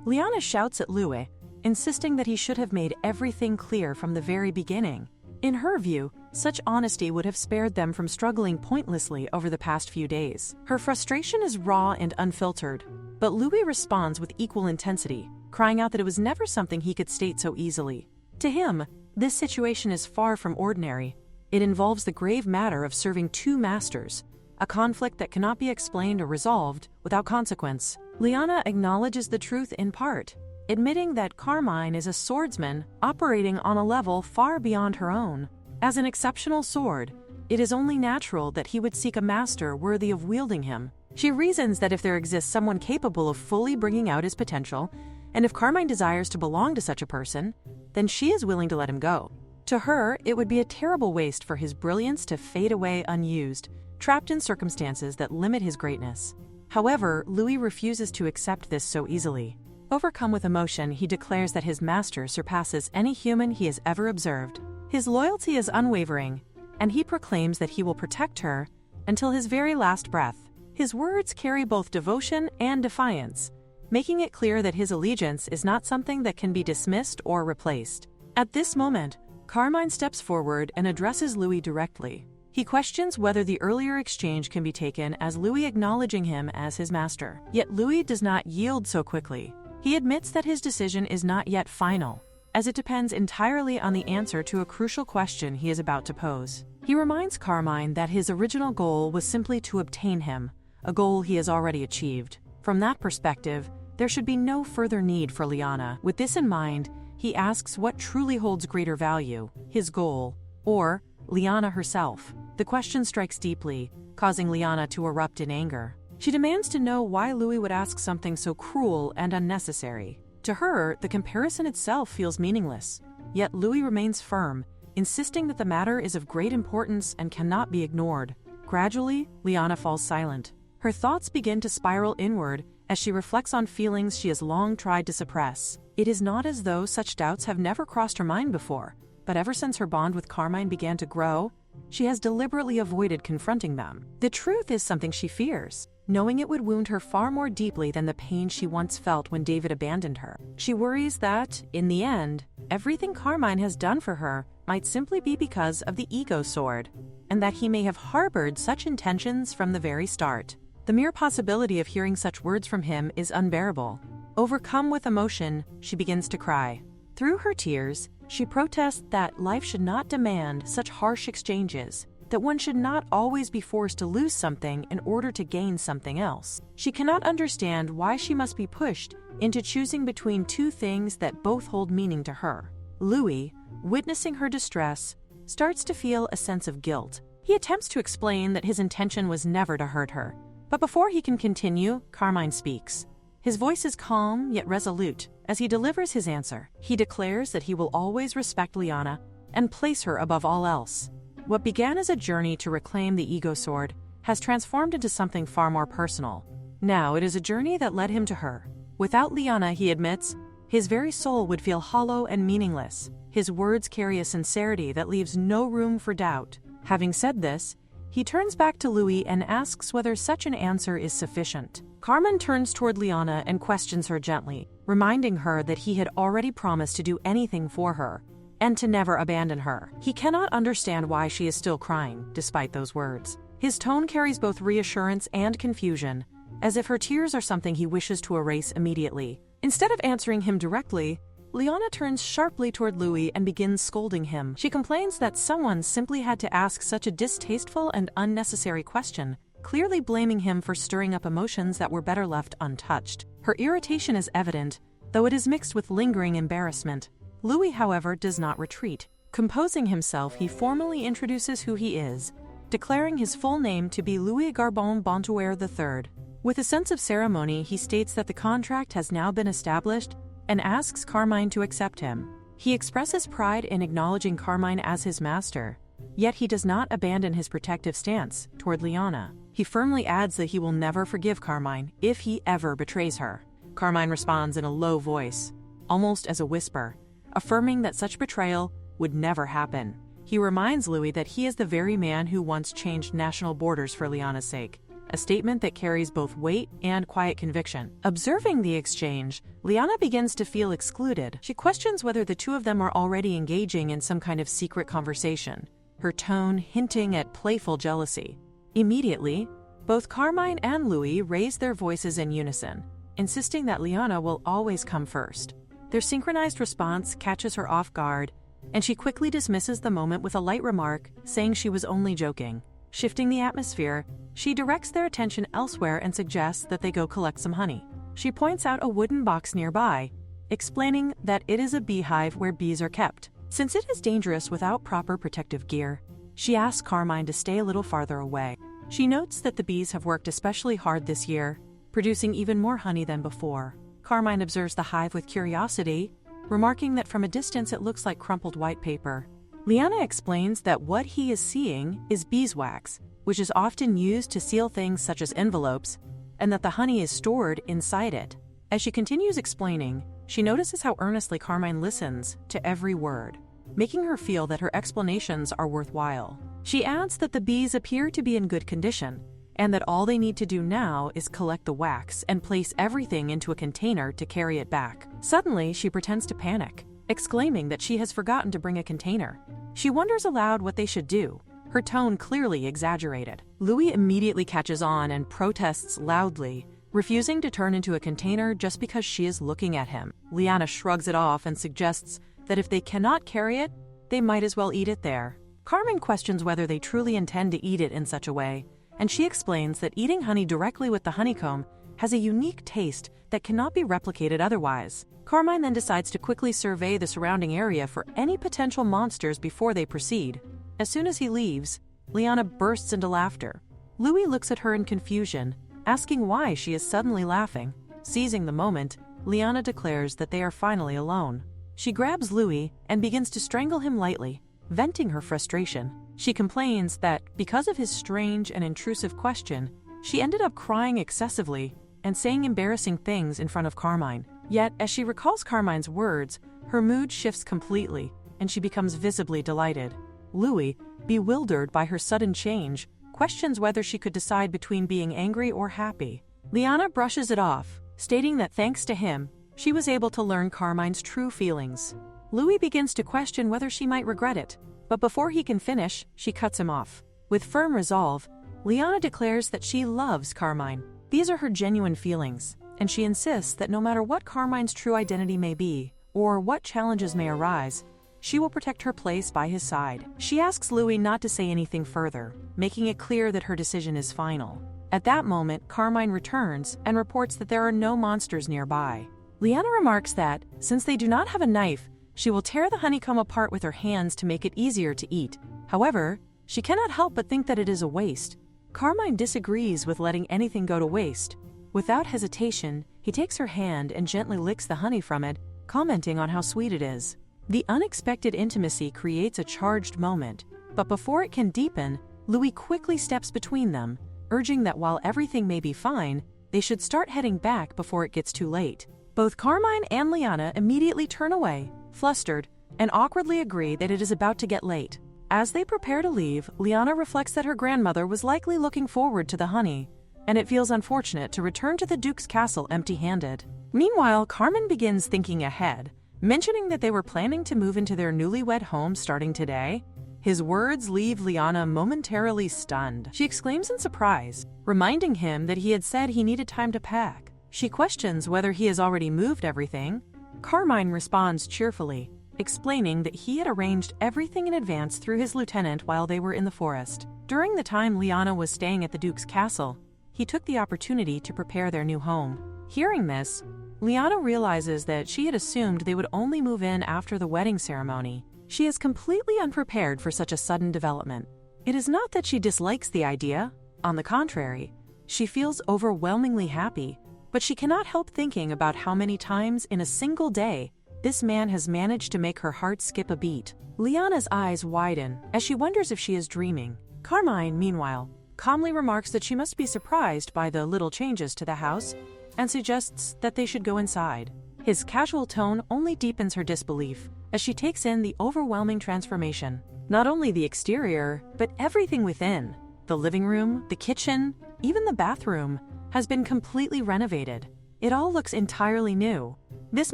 Liana shouts at Louis, insisting that he should have made everything clear from the very beginning. In her view, such honesty would have spared them from struggling pointlessly over the past few days. Her frustration is raw and unfiltered, but Louis responds with equal intensity, crying out that it was never something he could state so easily. To him, this situation is far from ordinary. It involves the grave matter of serving two masters, a conflict that cannot be explained or resolved without consequence. Liana acknowledges the truth in part, admitting that Carmine is a swordsman operating on a level far beyond her own. As an exceptional sword, it is only natural that he would seek a master worthy of wielding him. She reasons that if there exists someone capable of fully bringing out his potential, and if Carmine desires to belong to such a person, then she is willing to let him go. To her, it would be a terrible waste for his brilliance to fade away unused, trapped in circumstances that limit his greatness. However, Louis refuses to accept this so easily. Overcome with emotion, he declares that his master surpasses any human he has ever observed. His loyalty is unwavering, and he proclaims that he will protect her until his very last breath. His words carry both devotion and defiance, making it clear that his allegiance is not something that can be dismissed or replaced. At this moment, Carmine steps forward and addresses Louis directly. He questions whether the earlier exchange can be taken as Louis acknowledging him as his master. Yet Louis does not yield so quickly. He admits that his decision is not yet final, as it depends entirely on the answer to a crucial question he is about to pose. He reminds Carmine that his original goal was simply to obtain him, a goal he has already achieved. From that perspective, there should be no further need for Liana. With this in mind, he asks what truly holds greater value, his goal, or Liana herself. The question strikes deeply, causing Liana to erupt in anger. She demands to know why Louis would ask something so cruel and unnecessary. To her, the comparison itself feels meaningless, yet Louis remains firm, insisting that the matter is of great importance and cannot be ignored. Gradually, Liana falls silent. Her thoughts begin to spiral inward as she reflects on feelings she has long tried to suppress. It is not as though such doubts have never crossed her mind before, but ever since her bond with Carmine began to grow, she has deliberately avoided confronting them. The truth is something she fears, knowing it would wound her far more deeply than the pain she once felt when David abandoned her. She worries that, in the end, everything Carmine has done for her might simply be because of the ego sword, and that he may have harbored such intentions from the very start. The mere possibility of hearing such words from him is unbearable. Overcome with emotion, she begins to cry. Through her tears, she protests that life should not demand such harsh exchanges, that one should not always be forced to lose something in order to gain something else. She cannot understand why she must be pushed into choosing between two things that both hold meaning to her. Louis, witnessing her distress, starts to feel a sense of guilt. He attempts to explain that his intention was never to hurt her, but before he can continue, Carmine speaks. His voice is calm yet resolute, As he delivers his answer, he declares that he will always respect Liana and place her above all else. What began as a journey to reclaim the ego sword has transformed into something far more personal. Now it is a journey that led him to her. Without Liana, he admits, his very soul would feel hollow and meaningless. His words carry a sincerity that leaves no room for doubt. Having said this, he turns back to Louis and asks whether such an answer is sufficient. Carmine turns toward Liana and questions her gently, reminding her that he had already promised to do anything for her and to never abandon her. He cannot understand why she is still crying, despite those words. His tone carries both reassurance and confusion, as if her tears are something he wishes to erase immediately. Instead of answering him directly, Liana turns sharply toward Louis and begins scolding him. She complains that someone simply had to ask such a distasteful and unnecessary question, clearly blaming him for stirring up emotions that were better left untouched. Her irritation is evident, though it is mixed with lingering embarrassment. Louis, however, does not retreat. Composing himself, he formally introduces who he is, declaring his full name to be Louis Garbon Bontuaire III. With a sense of ceremony, he states that the contract has now been established and asks Carmine to accept him. He expresses pride in acknowledging Carmine as his master, yet he does not abandon his protective stance toward Liana. He firmly adds that he will never forgive Carmine if he ever betrays her. Carmine responds in a low voice, almost as a whisper, affirming that such betrayal would never happen. He reminds Louis that he is the very man who once changed national borders for Liana's sake, a statement that carries both weight and quiet conviction. Observing the exchange, Liana begins to feel excluded. She questions whether the two of them are already engaging in some kind of secret conversation, her tone hinting at playful jealousy. Immediately, both Carmine and Louis raise their voices in unison, insisting that Liana will always come first. Their synchronized response catches her off guard, and she quickly dismisses the moment with a light remark, saying she was only joking. Shifting the atmosphere, she directs their attention elsewhere and suggests that they go collect some honey. She points out a wooden box nearby, explaining that it is a beehive where bees are kept. Since it is dangerous without proper protective gear, she asks Carmine to stay a little farther away. She notes that the bees have worked especially hard this year, producing even more honey than before. Carmine observes the hive with curiosity, remarking that from a distance it looks like crumpled white paper. Liana explains that what he is seeing is beeswax, which is often used to seal things such as envelopes, and that the honey is stored inside it. As she continues explaining, she notices how earnestly Carmine listens to every word, making her feel that her explanations are worthwhile. She adds that the bees appear to be in good condition, and that all they need to do now is collect the wax and place everything into a container to carry it back. Suddenly, she pretends to panic, exclaiming that she has forgotten to bring a container. She wonders aloud what they should do, her tone clearly exaggerated. Louis immediately catches on and protests loudly, refusing to turn into a container just because she is looking at him. Liana shrugs it off and suggests that if they cannot carry it, they might as well eat it there. Carmine questions whether they truly intend to eat it in such a way, and she explains that eating honey directly with the honeycomb has a unique taste that cannot be replicated otherwise. Carmine then decides to quickly survey the surrounding area for any potential monsters before they proceed. As soon as he leaves, Liana bursts into laughter. Louis looks at her in confusion, asking why she is suddenly laughing. Seizing the moment, Liana declares that they are finally alone. She grabs Louis and begins to strangle him lightly, venting her frustration. She complains that, because of his strange and intrusive question, she ended up crying excessively and saying embarrassing things in front of Carmine. Yet, as she recalls Carmine's words, her mood shifts completely, and she becomes visibly delighted. Louis, bewildered by her sudden change, questions whether she could decide between being angry or happy. Liana brushes it off, stating that thanks to him, she was able to learn Carmine's true feelings. Louis begins to question whether she might regret it, but before he can finish, she cuts him off. With firm resolve, Liana declares that she loves Carmine. These are her genuine feelings, and she insists that no matter what Carmine's true identity may be, or what challenges may arise, she will protect her place by his side. She asks Louis not to say anything further, making it clear that her decision is final. At that moment, Carmine returns and reports that there are no monsters nearby. Liana remarks that, since they do not have a knife, she will tear the honeycomb apart with her hands to make it easier to eat. However, she cannot help but think that it is a waste. Carmine disagrees with letting anything go to waste. Without hesitation, He takes her hand and gently licks the honey from it, commenting on how sweet it is. The unexpected intimacy creates a charged moment, but before it can deepen, Louis quickly steps between them, urging that while everything may be fine, they should start heading back before it gets too late. Both Carmine and Liana immediately turn away, flustered, and awkwardly agree that it is about to get late. As they prepare to leave, Liana reflects that her grandmother was likely looking forward to the honey, and it feels unfortunate to return to the Duke's castle empty-handed. Meanwhile, Carmine begins thinking ahead, mentioning that they were planning to move into their newlywed home starting today. His words leave Liana momentarily stunned. She exclaims in surprise, reminding him that he had said he needed time to pack. She questions whether he has already moved everything. Carmine responds cheerfully, explaining that he had arranged everything in advance through his lieutenant while they were in the forest. During the time Liana was staying at the Duke's castle, he took the opportunity to prepare their new home. Hearing this, Liana realizes that she had assumed they would only move in after the wedding ceremony. She is completely unprepared for such a sudden development. It is not that she dislikes the idea. On the contrary, she feels overwhelmingly happy, but she cannot help thinking about how many times in a single day this man has managed to make her heart skip a beat. Liana's eyes widen as she wonders if she is dreaming. Carmine, meanwhile, calmly remarks that she must be surprised by the little changes to the house and suggests that they should go inside. His casual tone only deepens her disbelief as she takes in the overwhelming transformation. Not only the exterior, but everything within. The living room, the kitchen, even the bathroom has been completely renovated. It all looks entirely new. This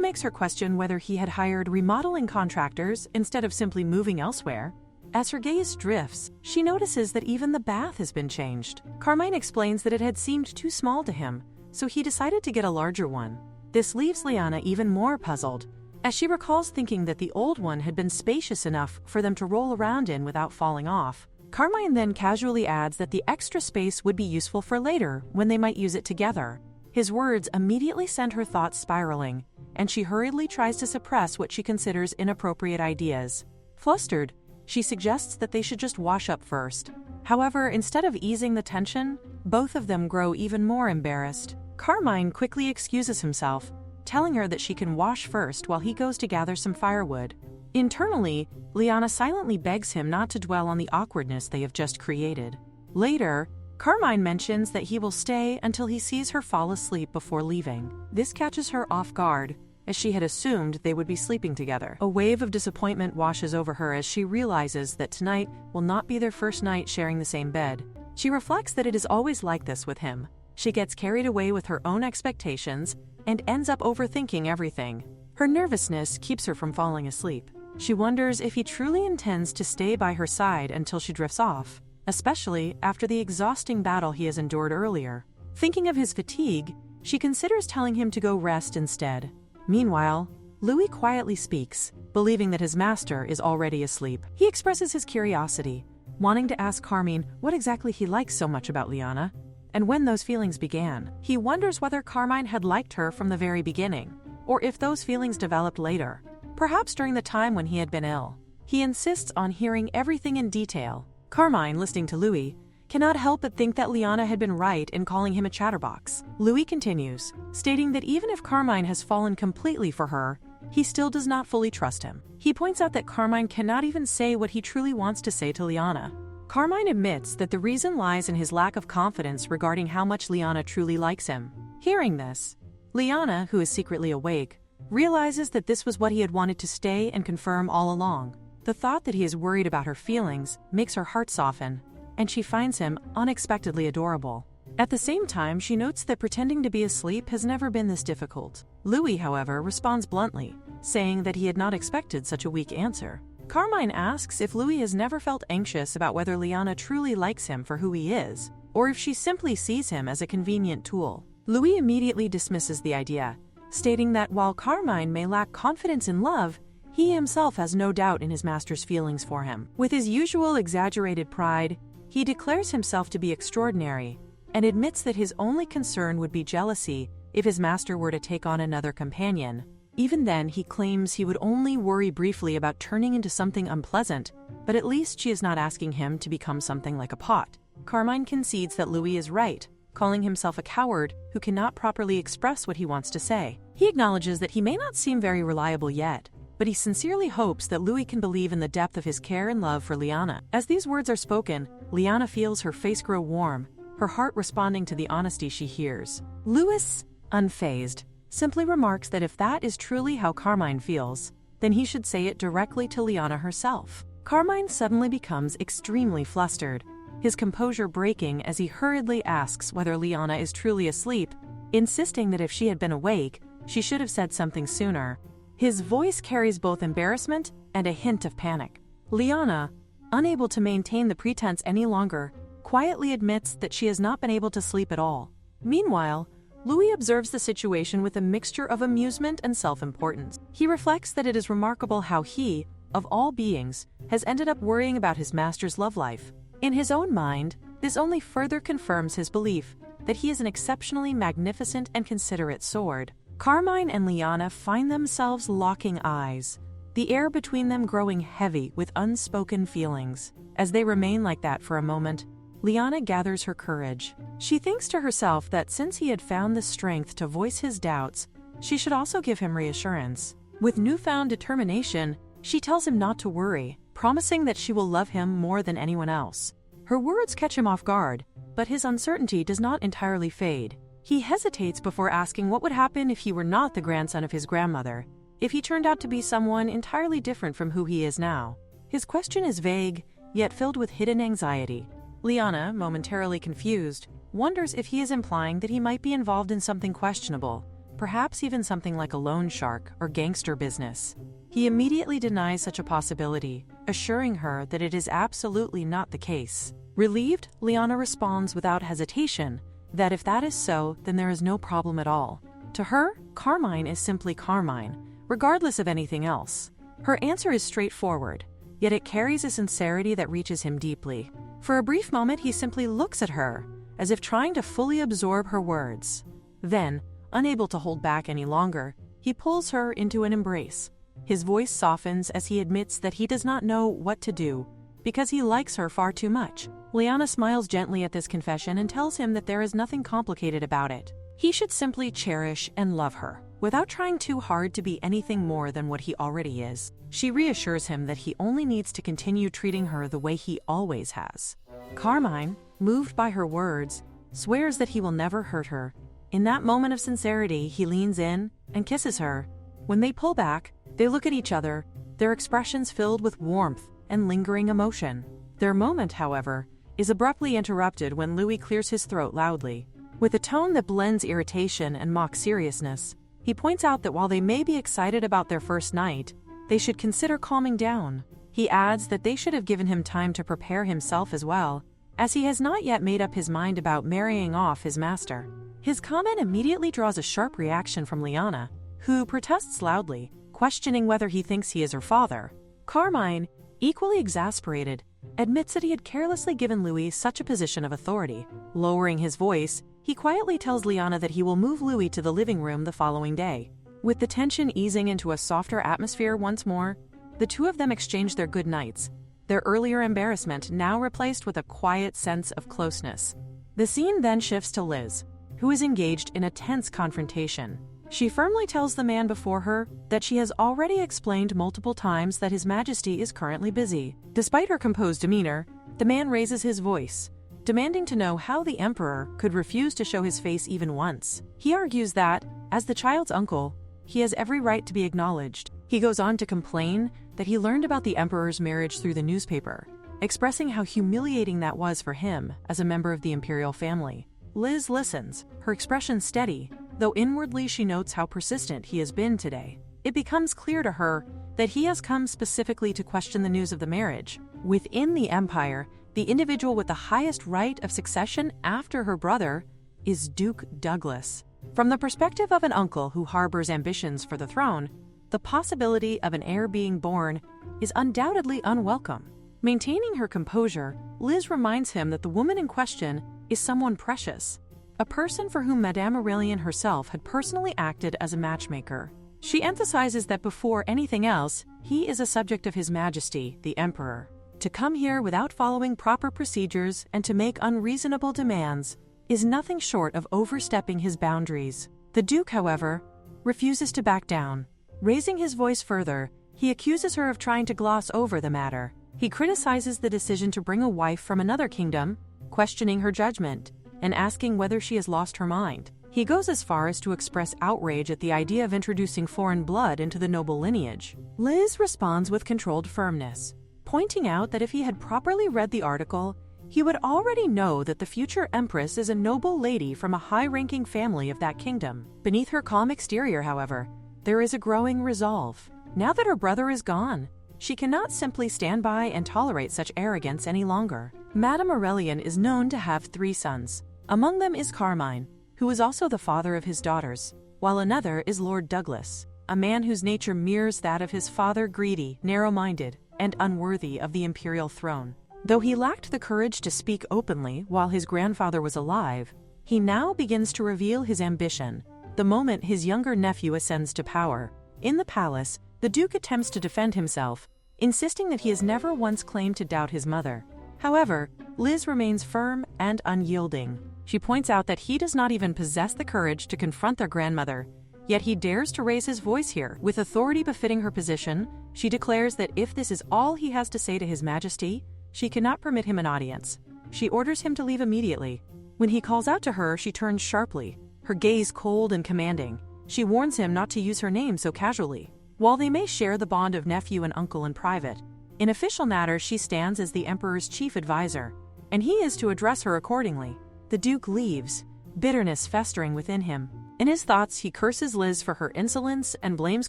makes her question whether he had hired remodeling contractors instead of simply moving elsewhere. As her gaze drifts, she notices that even the bath has been changed. Carmine explains that it had seemed too small to him, so he decided to get a larger one. This leaves Liana even more puzzled, as she recalls thinking that the old one had been spacious enough for them to roll around in without falling off. Carmine then casually adds that the extra space would be useful for later when they might use it together. His words immediately send her thoughts spiraling, and she hurriedly tries to suppress what she considers inappropriate ideas. Flustered, she suggests that they should just wash up first. However, instead of easing the tension, both of them grow even more embarrassed. Carmine quickly excuses himself, telling her that she can wash first while he goes to gather some firewood. Internally, Liana silently begs him not to dwell on the awkwardness they have just created. Later, Carmine mentions that he will stay until he sees her fall asleep before leaving. This catches her off guard, as she had assumed they would be sleeping together. A wave of disappointment washes over her as she realizes that tonight will not be their first night sharing the same bed. She reflects that it is always like this with him. She gets carried away with her own expectations and ends up overthinking everything. Her nervousness keeps her from falling asleep. She wonders if he truly intends to stay by her side until she drifts off, especially after the exhausting battle he has endured earlier. Thinking of his fatigue, she considers telling him to go rest instead. Meanwhile, Louis quietly speaks, believing that his master is already asleep. He expresses his curiosity, wanting to ask Carmine what exactly he likes so much about Liana, and when those feelings began. He wonders whether Carmine had liked her from the very beginning, or if those feelings developed later, perhaps during the time when he had been ill. He insists on hearing everything in detail. Carmine, listening to Louis, cannot help but think that Liana had been right in calling him a chatterbox. Louis continues, stating that even if Carmine has fallen completely for her, he still does not fully trust him. He points out that Carmine cannot even say what he truly wants to say to Liana. Carmine admits that the reason lies in his lack of confidence regarding how much Liana truly likes him. Hearing this, Liana, who is secretly awake, realizes that this was what he had wanted to stay and confirm all along. The thought that he is worried about her feelings makes her heart soften, and she finds him unexpectedly adorable. At the same time, she notes that pretending to be asleep has never been this difficult. Louis, however, responds bluntly, saying that he had not expected such a weak answer. Carmine asks if Louis has never felt anxious about whether Liana truly likes him for who he is, or if she simply sees him as a convenient tool. Louis immediately dismisses the idea, stating that while Carmine may lack confidence in love, he himself has no doubt in his master's feelings for him. With his usual exaggerated pride, he declares himself to be extraordinary, and admits that his only concern would be jealousy if his master were to take on another companion. Even then, he claims he would only worry briefly about turning into something unpleasant, but at least she is not asking him to become something like a pot. Carmine concedes that Louis is right, calling himself a coward who cannot properly express what he wants to say. He acknowledges that he may not seem very reliable yet, but he sincerely hopes that Louis can believe in the depth of his care and love for Liana. As these words are spoken, Liana feels her face grow warm, her heart responding to the honesty she hears. Louis, unfazed, simply remarks that if that is truly how Carmine feels, then he should say it directly to Liana herself. Carmine suddenly becomes extremely flustered, his composure breaking as he hurriedly asks whether Liana is truly asleep, insisting that if she had been awake, she should have said something sooner. His voice carries both embarrassment and a hint of panic. Liana, unable to maintain the pretense any longer, quietly admits that she has not been able to sleep at all. Meanwhile, Louis observes the situation with a mixture of amusement and self-importance. He reflects that it is remarkable how he, of all beings, has ended up worrying about his master's love life. In his own mind, this only further confirms his belief that he is an exceptionally magnificent and considerate sword. Carmine and Liana find themselves locking eyes, the air between them growing heavy with unspoken feelings. As they remain like that for a moment, Liana gathers her courage. She thinks to herself that since he had found the strength to voice his doubts, she should also give him reassurance. With newfound determination, she tells him not to worry, promising that she will love him more than anyone else. Her words catch him off guard, but his uncertainty does not entirely fade. He hesitates before asking what would happen if he were not the grandson of his grandmother, if he turned out to be someone entirely different from who he is now. His question is vague, yet filled with hidden anxiety. Liana, momentarily confused, wonders if he is implying that he might be involved in something questionable, perhaps even something like a loan shark or gangster business. He immediately denies such a possibility, assuring her that it is absolutely not the case. Relieved, Liana responds without hesitation that if that is so, then there is no problem at all. To her, Carmine is simply Carmine, regardless of anything else. Her answer is straightforward, yet it carries a sincerity that reaches him deeply. For a brief moment, he simply looks at her, as if trying to fully absorb her words. Then, unable to hold back any longer, he pulls her into an embrace. His voice softens as he admits that he does not know what to do, because he likes her far too much. Liana smiles gently at this confession and tells him that there is nothing complicated about it. He should simply cherish and love her, without trying too hard to be anything more than what he already is. She reassures him that he only needs to continue treating her the way he always has. Carmine, moved by her words, swears that he will never hurt her. In that moment of sincerity, he leans in and kisses her. When they pull back, they look at each other, their expressions filled with warmth and lingering emotion. Their moment, however, is abruptly interrupted when Louis clears his throat loudly. With a tone that blends irritation and mock seriousness, he points out that while they may be excited about their first night, they should consider calming down. He adds that they should have given him time to prepare himself as well, as he has not yet made up his mind about marrying off his master. His comment immediately draws a sharp reaction from Liana, who protests loudly, questioning whether he thinks he is her father. Carmine, equally exasperated, admits that he had carelessly given Louis such a position of authority. Lowering his voice, he quietly tells Liana that he will move Louis to the living room the following day. With the tension easing into a softer atmosphere once more, the two of them exchange their good nights, their earlier embarrassment now replaced with a quiet sense of closeness. The scene then shifts to Liz, who is engaged in a tense confrontation. She firmly tells the man before her that she has already explained multiple times that His Majesty is currently busy. Despite her composed demeanor, the man raises his voice, demanding to know how the Emperor could refuse to show his face even once. He argues that, as the child's uncle, he has every right to be acknowledged. He goes on to complain that he learned about the Emperor's marriage through the newspaper, expressing how humiliating that was for him as a member of the imperial family. Liz listens, her expression steady, though inwardly she notes how persistent he has been today. It becomes clear to her that he has come specifically to question the news of the marriage. Within the Empire, the individual with the highest right of succession after her brother is Duke Douglas. From the perspective of an uncle who harbors ambitions for the throne, the possibility of an heir being born is undoubtedly unwelcome. Maintaining her composure, Liz reminds him that the woman in question is someone precious, a person for whom Madame Aurelian herself had personally acted as a matchmaker. She emphasizes that before anything else, he is a subject of His Majesty, the Emperor. To come here without following proper procedures and to make unreasonable demands is nothing short of overstepping his boundaries. The Duke, however, refuses to back down. Raising his voice further, he accuses her of trying to gloss over the matter. He criticizes the decision to bring a wife from another kingdom, questioning her judgment, and asking whether she has lost her mind. He goes as far as to express outrage at the idea of introducing foreign blood into the noble lineage. Liz responds with controlled firmness, pointing out that if he had properly read the article, he would already know that the future empress is a noble lady from a high-ranking family of that kingdom. Beneath her calm exterior, however, there is a growing resolve. Now that her brother is gone, she cannot simply stand by and tolerate such arrogance any longer. Madame Aurelian is known to have 3 sons. Among them is Carmine, who is also the father of his daughters, while another is Lord Douglas, a man whose nature mirrors that of his father, greedy, narrow-minded, and unworthy of the imperial throne. Though he lacked the courage to speak openly while his grandfather was alive, he now begins to reveal his ambition the moment his younger nephew ascends to power. In the palace, the Duke attempts to defend himself, insisting that he has never once claimed to doubt his mother. However, Liz remains firm and unyielding. She points out that he does not even possess the courage to confront their grandmother, yet he dares to raise his voice here. With authority befitting her position, she declares that if this is all he has to say to His Majesty, she cannot permit him an audience. She orders him to leave immediately. When he calls out to her, she turns sharply, her gaze cold and commanding. She warns him not to use her name so casually. While they may share the bond of nephew and uncle in private, in official matters she stands as the Emperor's chief advisor, and he is to address her accordingly. The Duke leaves, bitterness festering within him. In his thoughts, he curses Liz for her insolence and blames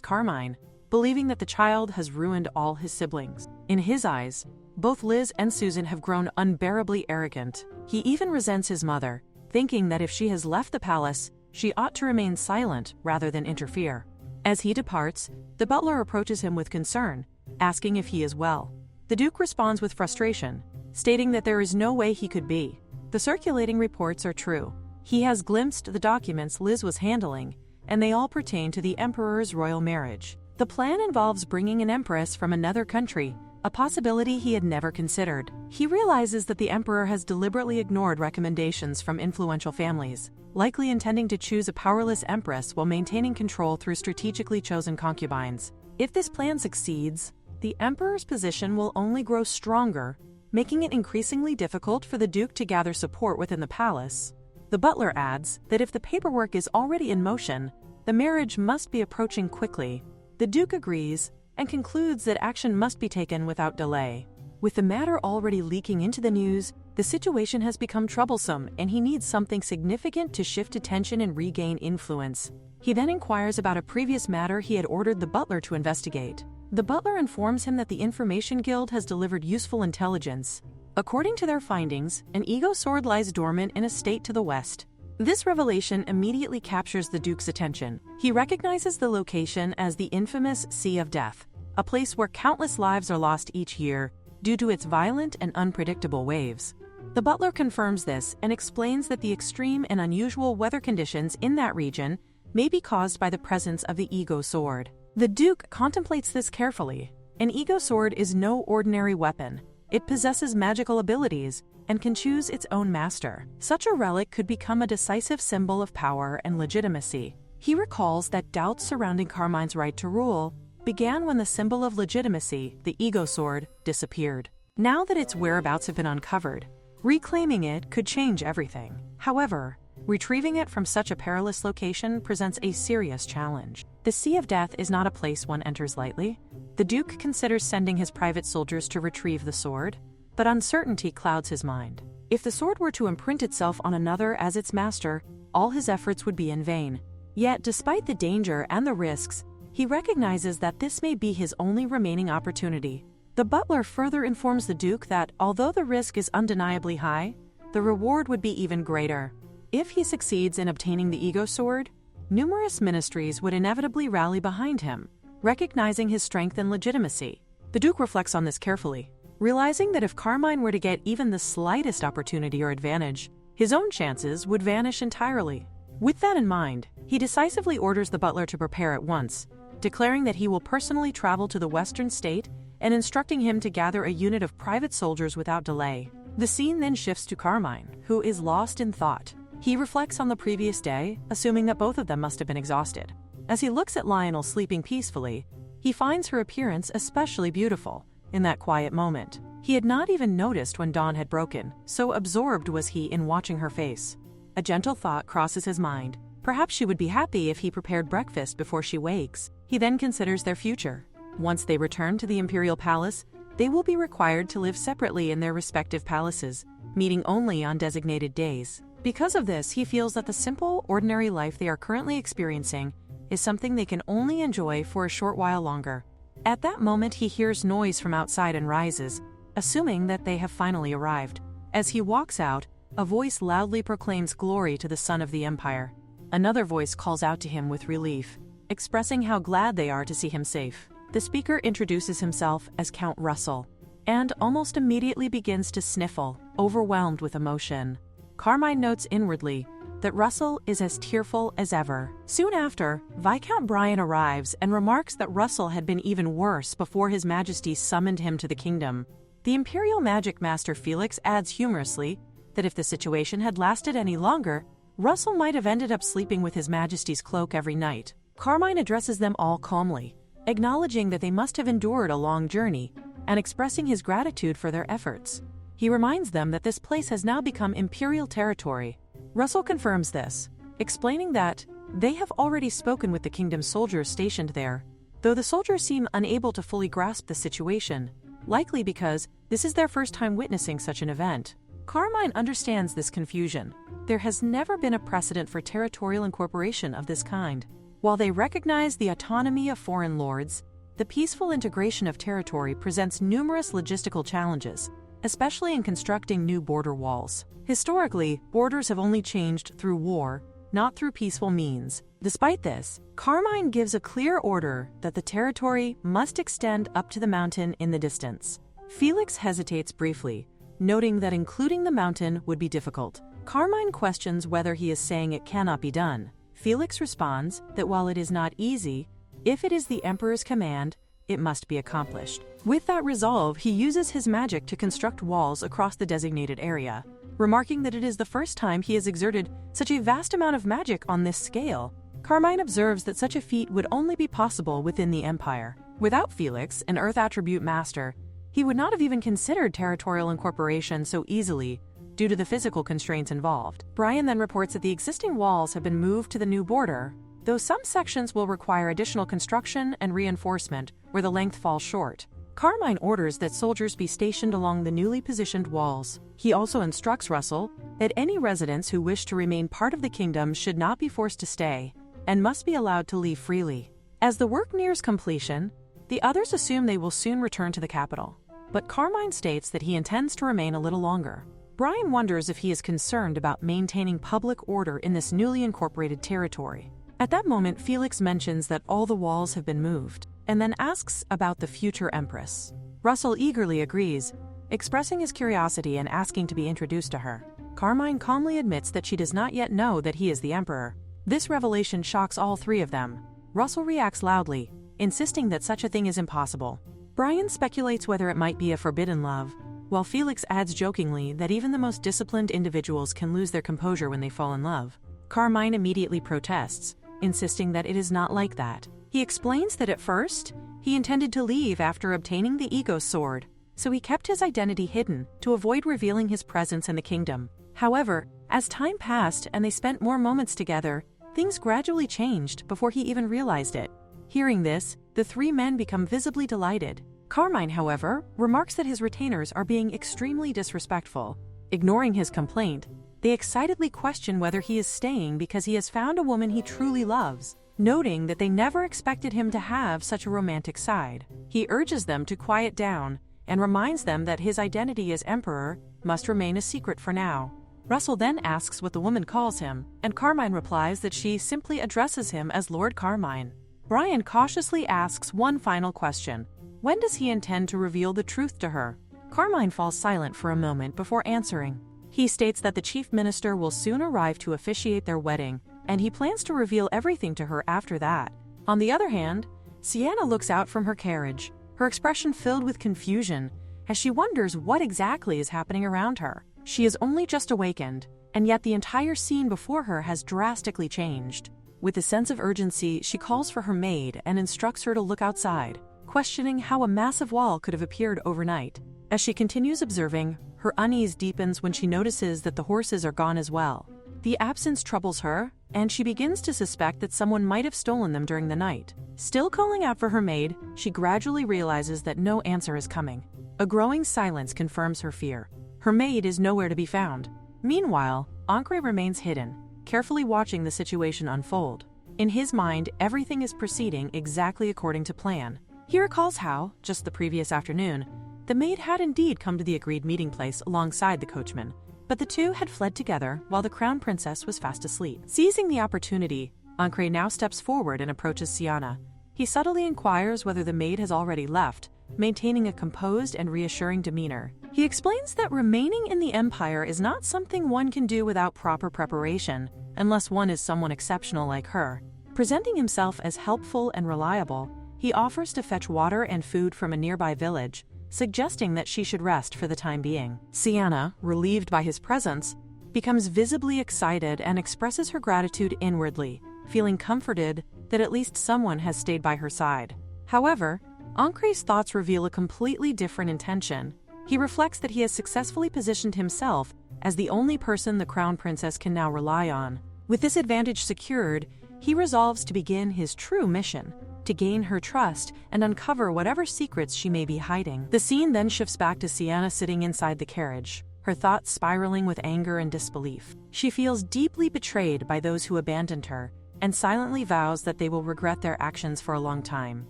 Carmine, believing that the child has ruined all his siblings. In his eyes, both Liz and Susan have grown unbearably arrogant. He even resents his mother, thinking that if she has left the palace, she ought to remain silent rather than interfere. As he departs, the butler approaches him with concern, asking if he is well. The Duke responds with frustration, stating that there is no way he could be. The circulating reports are true. He has glimpsed the documents Liz was handling, and they all pertain to the Emperor's royal marriage. The plan involves bringing an empress from another country, a possibility he had never considered. He realizes that the Emperor has deliberately ignored recommendations from influential families, likely intending to choose a powerless empress while maintaining control through strategically chosen concubines. If this plan succeeds, the Emperor's position will only grow stronger, making it increasingly difficult for the Duke to gather support within the palace. The butler adds that if the paperwork is already in motion, the marriage must be approaching quickly. The Duke agrees and concludes that action must be taken without delay. With the matter already leaking into the news, the situation has become troublesome and he needs something significant to shift attention and regain influence. He then inquires about a previous matter he had ordered the butler to investigate. The butler informs him that the Information Guild has delivered useful intelligence. According to their findings, an ego sword lies dormant in a state to the west. This revelation immediately captures the Duke's attention. He recognizes the location as the infamous Sea of Death, a place where countless lives are lost each year due to its violent and unpredictable waves. The butler confirms this and explains that the extreme and unusual weather conditions in that region may be caused by the presence of the ego sword. The Duke contemplates this carefully. An ego sword is no ordinary weapon. It possesses magical abilities and can choose its own master. Such a relic could become a decisive symbol of power and legitimacy. He recalls that doubts surrounding Carmine's right to rule began when the symbol of legitimacy, the ego sword, disappeared. Now that its whereabouts have been uncovered, reclaiming it could change everything. However, retrieving it from such a perilous location presents a serious challenge. The Sea of Death is not a place one enters lightly. The Duke considers sending his private soldiers to retrieve the sword, but uncertainty clouds his mind. If the sword were to imprint itself on another as its master, all his efforts would be in vain. Yet, despite the danger and the risks, he recognizes that this may be his only remaining opportunity. The butler further informs the Duke that, although the risk is undeniably high, the reward would be even greater. If he succeeds in obtaining the ego sword, numerous ministries would inevitably rally behind him, recognizing his strength and legitimacy. The Duke reflects on this carefully, realizing that if Carmine were to get even the slightest opportunity or advantage, his own chances would vanish entirely. With that in mind, he decisively orders the butler to prepare at once, declaring that he will personally travel to the western state and instructing him to gather a unit of private soldiers without delay. The scene then shifts to Carmine, who is lost in thought. He reflects on the previous day, assuming that both of them must have been exhausted. As he looks at Lionel sleeping peacefully, he finds her appearance especially beautiful in that quiet moment. He had not even noticed when dawn had broken, so absorbed was he in watching her face. A gentle thought crosses his mind. Perhaps she would be happy if he prepared breakfast before she wakes. He then considers their future. Once they return to the imperial palace, they will be required to live separately in their respective palaces, meeting only on designated days. Because of this, he feels that the simple, ordinary life they are currently experiencing is something they can only enjoy for a short while longer. At that moment, he hears noise from outside and rises, assuming that they have finally arrived. As he walks out, a voice loudly proclaims glory to the son of the empire. Another voice calls out to him with relief, expressing how glad they are to see him safe. The speaker introduces himself as Count Russell, and almost immediately begins to sniffle, overwhelmed with emotion. Carmine notes inwardly that Russell is as tearful as ever. Soon after, Viscount Brian arrives and remarks that Russell had been even worse before His Majesty summoned him to the kingdom. The Imperial Magic Master Felix adds humorously that if the situation had lasted any longer, Russell might have ended up sleeping with His Majesty's cloak every night. Carmine addresses them all calmly, acknowledging that they must have endured a long journey and expressing his gratitude for their efforts. He reminds them that this place has now become Imperial territory. Russell confirms this, explaining that they have already spoken with the kingdom's soldiers stationed there, though the soldiers seem unable to fully grasp the situation, likely because this is their first time witnessing such an event. Carmine understands this confusion. There has never been a precedent for territorial incorporation of this kind. While they recognize the autonomy of foreign lords, the peaceful integration of territory presents numerous logistical challenges, especially in constructing new border walls. Historically, borders have only changed through war, not through peaceful means. Despite this, Carmine gives a clear order that the territory must extend up to the mountain in the distance. Felix hesitates briefly, noting that including the mountain would be difficult. Carmine questions whether he is saying it cannot be done. Felix responds that while it is not easy, if it is the Emperor's command, it must be accomplished. With that resolve, he uses his magic to construct walls across the designated area, remarking that it is the first time he has exerted such a vast amount of magic on this scale. Carmine observes that such a feat would only be possible within the Empire. Without Felix, an Earth Attribute Master, he would not have even considered territorial incorporation so easily due to the physical constraints involved. Brian then reports that the existing walls have been moved to the new border, though some sections will require additional construction and reinforcement where the length falls short. Carmine orders that soldiers be stationed along the newly positioned walls. He also instructs Russell that any residents who wish to remain part of the kingdom should not be forced to stay and must be allowed to leave freely. As the work nears completion, the others assume they will soon return to the capital, but Carmine states that he intends to remain a little longer. Brian wonders if he is concerned about maintaining public order in this newly incorporated territory. At that moment, Felix mentions that all the walls have been moved, and then asks about the future Empress. Russell eagerly agrees, expressing his curiosity and asking to be introduced to her. Carmine calmly admits that she does not yet know that he is the Emperor. This revelation shocks all three of them. Russell reacts loudly, insisting that such a thing is impossible. Brian speculates whether it might be a forbidden love, while Felix adds jokingly that even the most disciplined individuals can lose their composure when they fall in love. Carmine immediately protests, insisting that it is not like that. He explains that at first, he intended to leave after obtaining the Ego Sword, so he kept his identity hidden to avoid revealing his presence in the kingdom. However, as time passed and they spent more moments together, things gradually changed before he even realized it. Hearing this, the three men become visibly delighted. Carmine, however, remarks that his retainers are being extremely disrespectful. Ignoring his complaint, they excitedly question whether he is staying because he has found a woman he truly loves, noting that they never expected him to have such a romantic side. He urges them to quiet down and reminds them that his identity as Emperor must remain a secret for now. Russell then asks what the woman calls him, and Carmine replies that she simply addresses him as Lord Carmine. Brian cautiously asks one final question. When does he intend to reveal the truth to her? Carmine falls silent for a moment before answering. He states that the chief minister will soon arrive to officiate their wedding, and he plans to reveal everything to her after that. On the other hand, Siana looks out from her carriage, her expression filled with confusion, as she wonders what exactly is happening around her. She is only just awakened, and yet the entire scene before her has drastically changed. With a sense of urgency, she calls for her maid and instructs her to look outside, questioning how a massive wall could have appeared overnight. As she continues observing, her unease deepens when she notices that the horses are gone as well. The absence troubles her, and she begins to suspect that someone might have stolen them during the night. Still calling out for her maid, she gradually realizes that no answer is coming. A growing silence confirms her fear. Her maid is nowhere to be found. Meanwhile, Ankre remains hidden, carefully watching the situation unfold. In his mind, everything is proceeding exactly according to plan. He recalls how, just the previous afternoon, the maid had indeed come to the agreed meeting place alongside the coachman, but the two had fled together while the crown princess was fast asleep. Seizing the opportunity, Ankre now steps forward and approaches Siana. He subtly inquires whether the maid has already left, maintaining a composed and reassuring demeanor. He explains that remaining in the Empire is not something one can do without proper preparation, unless one is someone exceptional like her. Presenting himself as helpful and reliable, he offers to fetch water and food from a nearby village, suggesting that she should rest for the time being. Siana, relieved by his presence, becomes visibly excited and expresses her gratitude inwardly, feeling comforted that at least someone has stayed by her side. However, Ankre's thoughts reveal a completely different intention. He reflects that he has successfully positioned himself as the only person the crown princess can now rely on. With this advantage secured, he resolves to begin his true mission, to gain her trust and uncover whatever secrets she may be hiding. The scene then shifts back to Siana sitting inside the carriage, her thoughts spiraling with anger and disbelief. She feels deeply betrayed by those who abandoned her, and silently vows that they will regret their actions for a long time.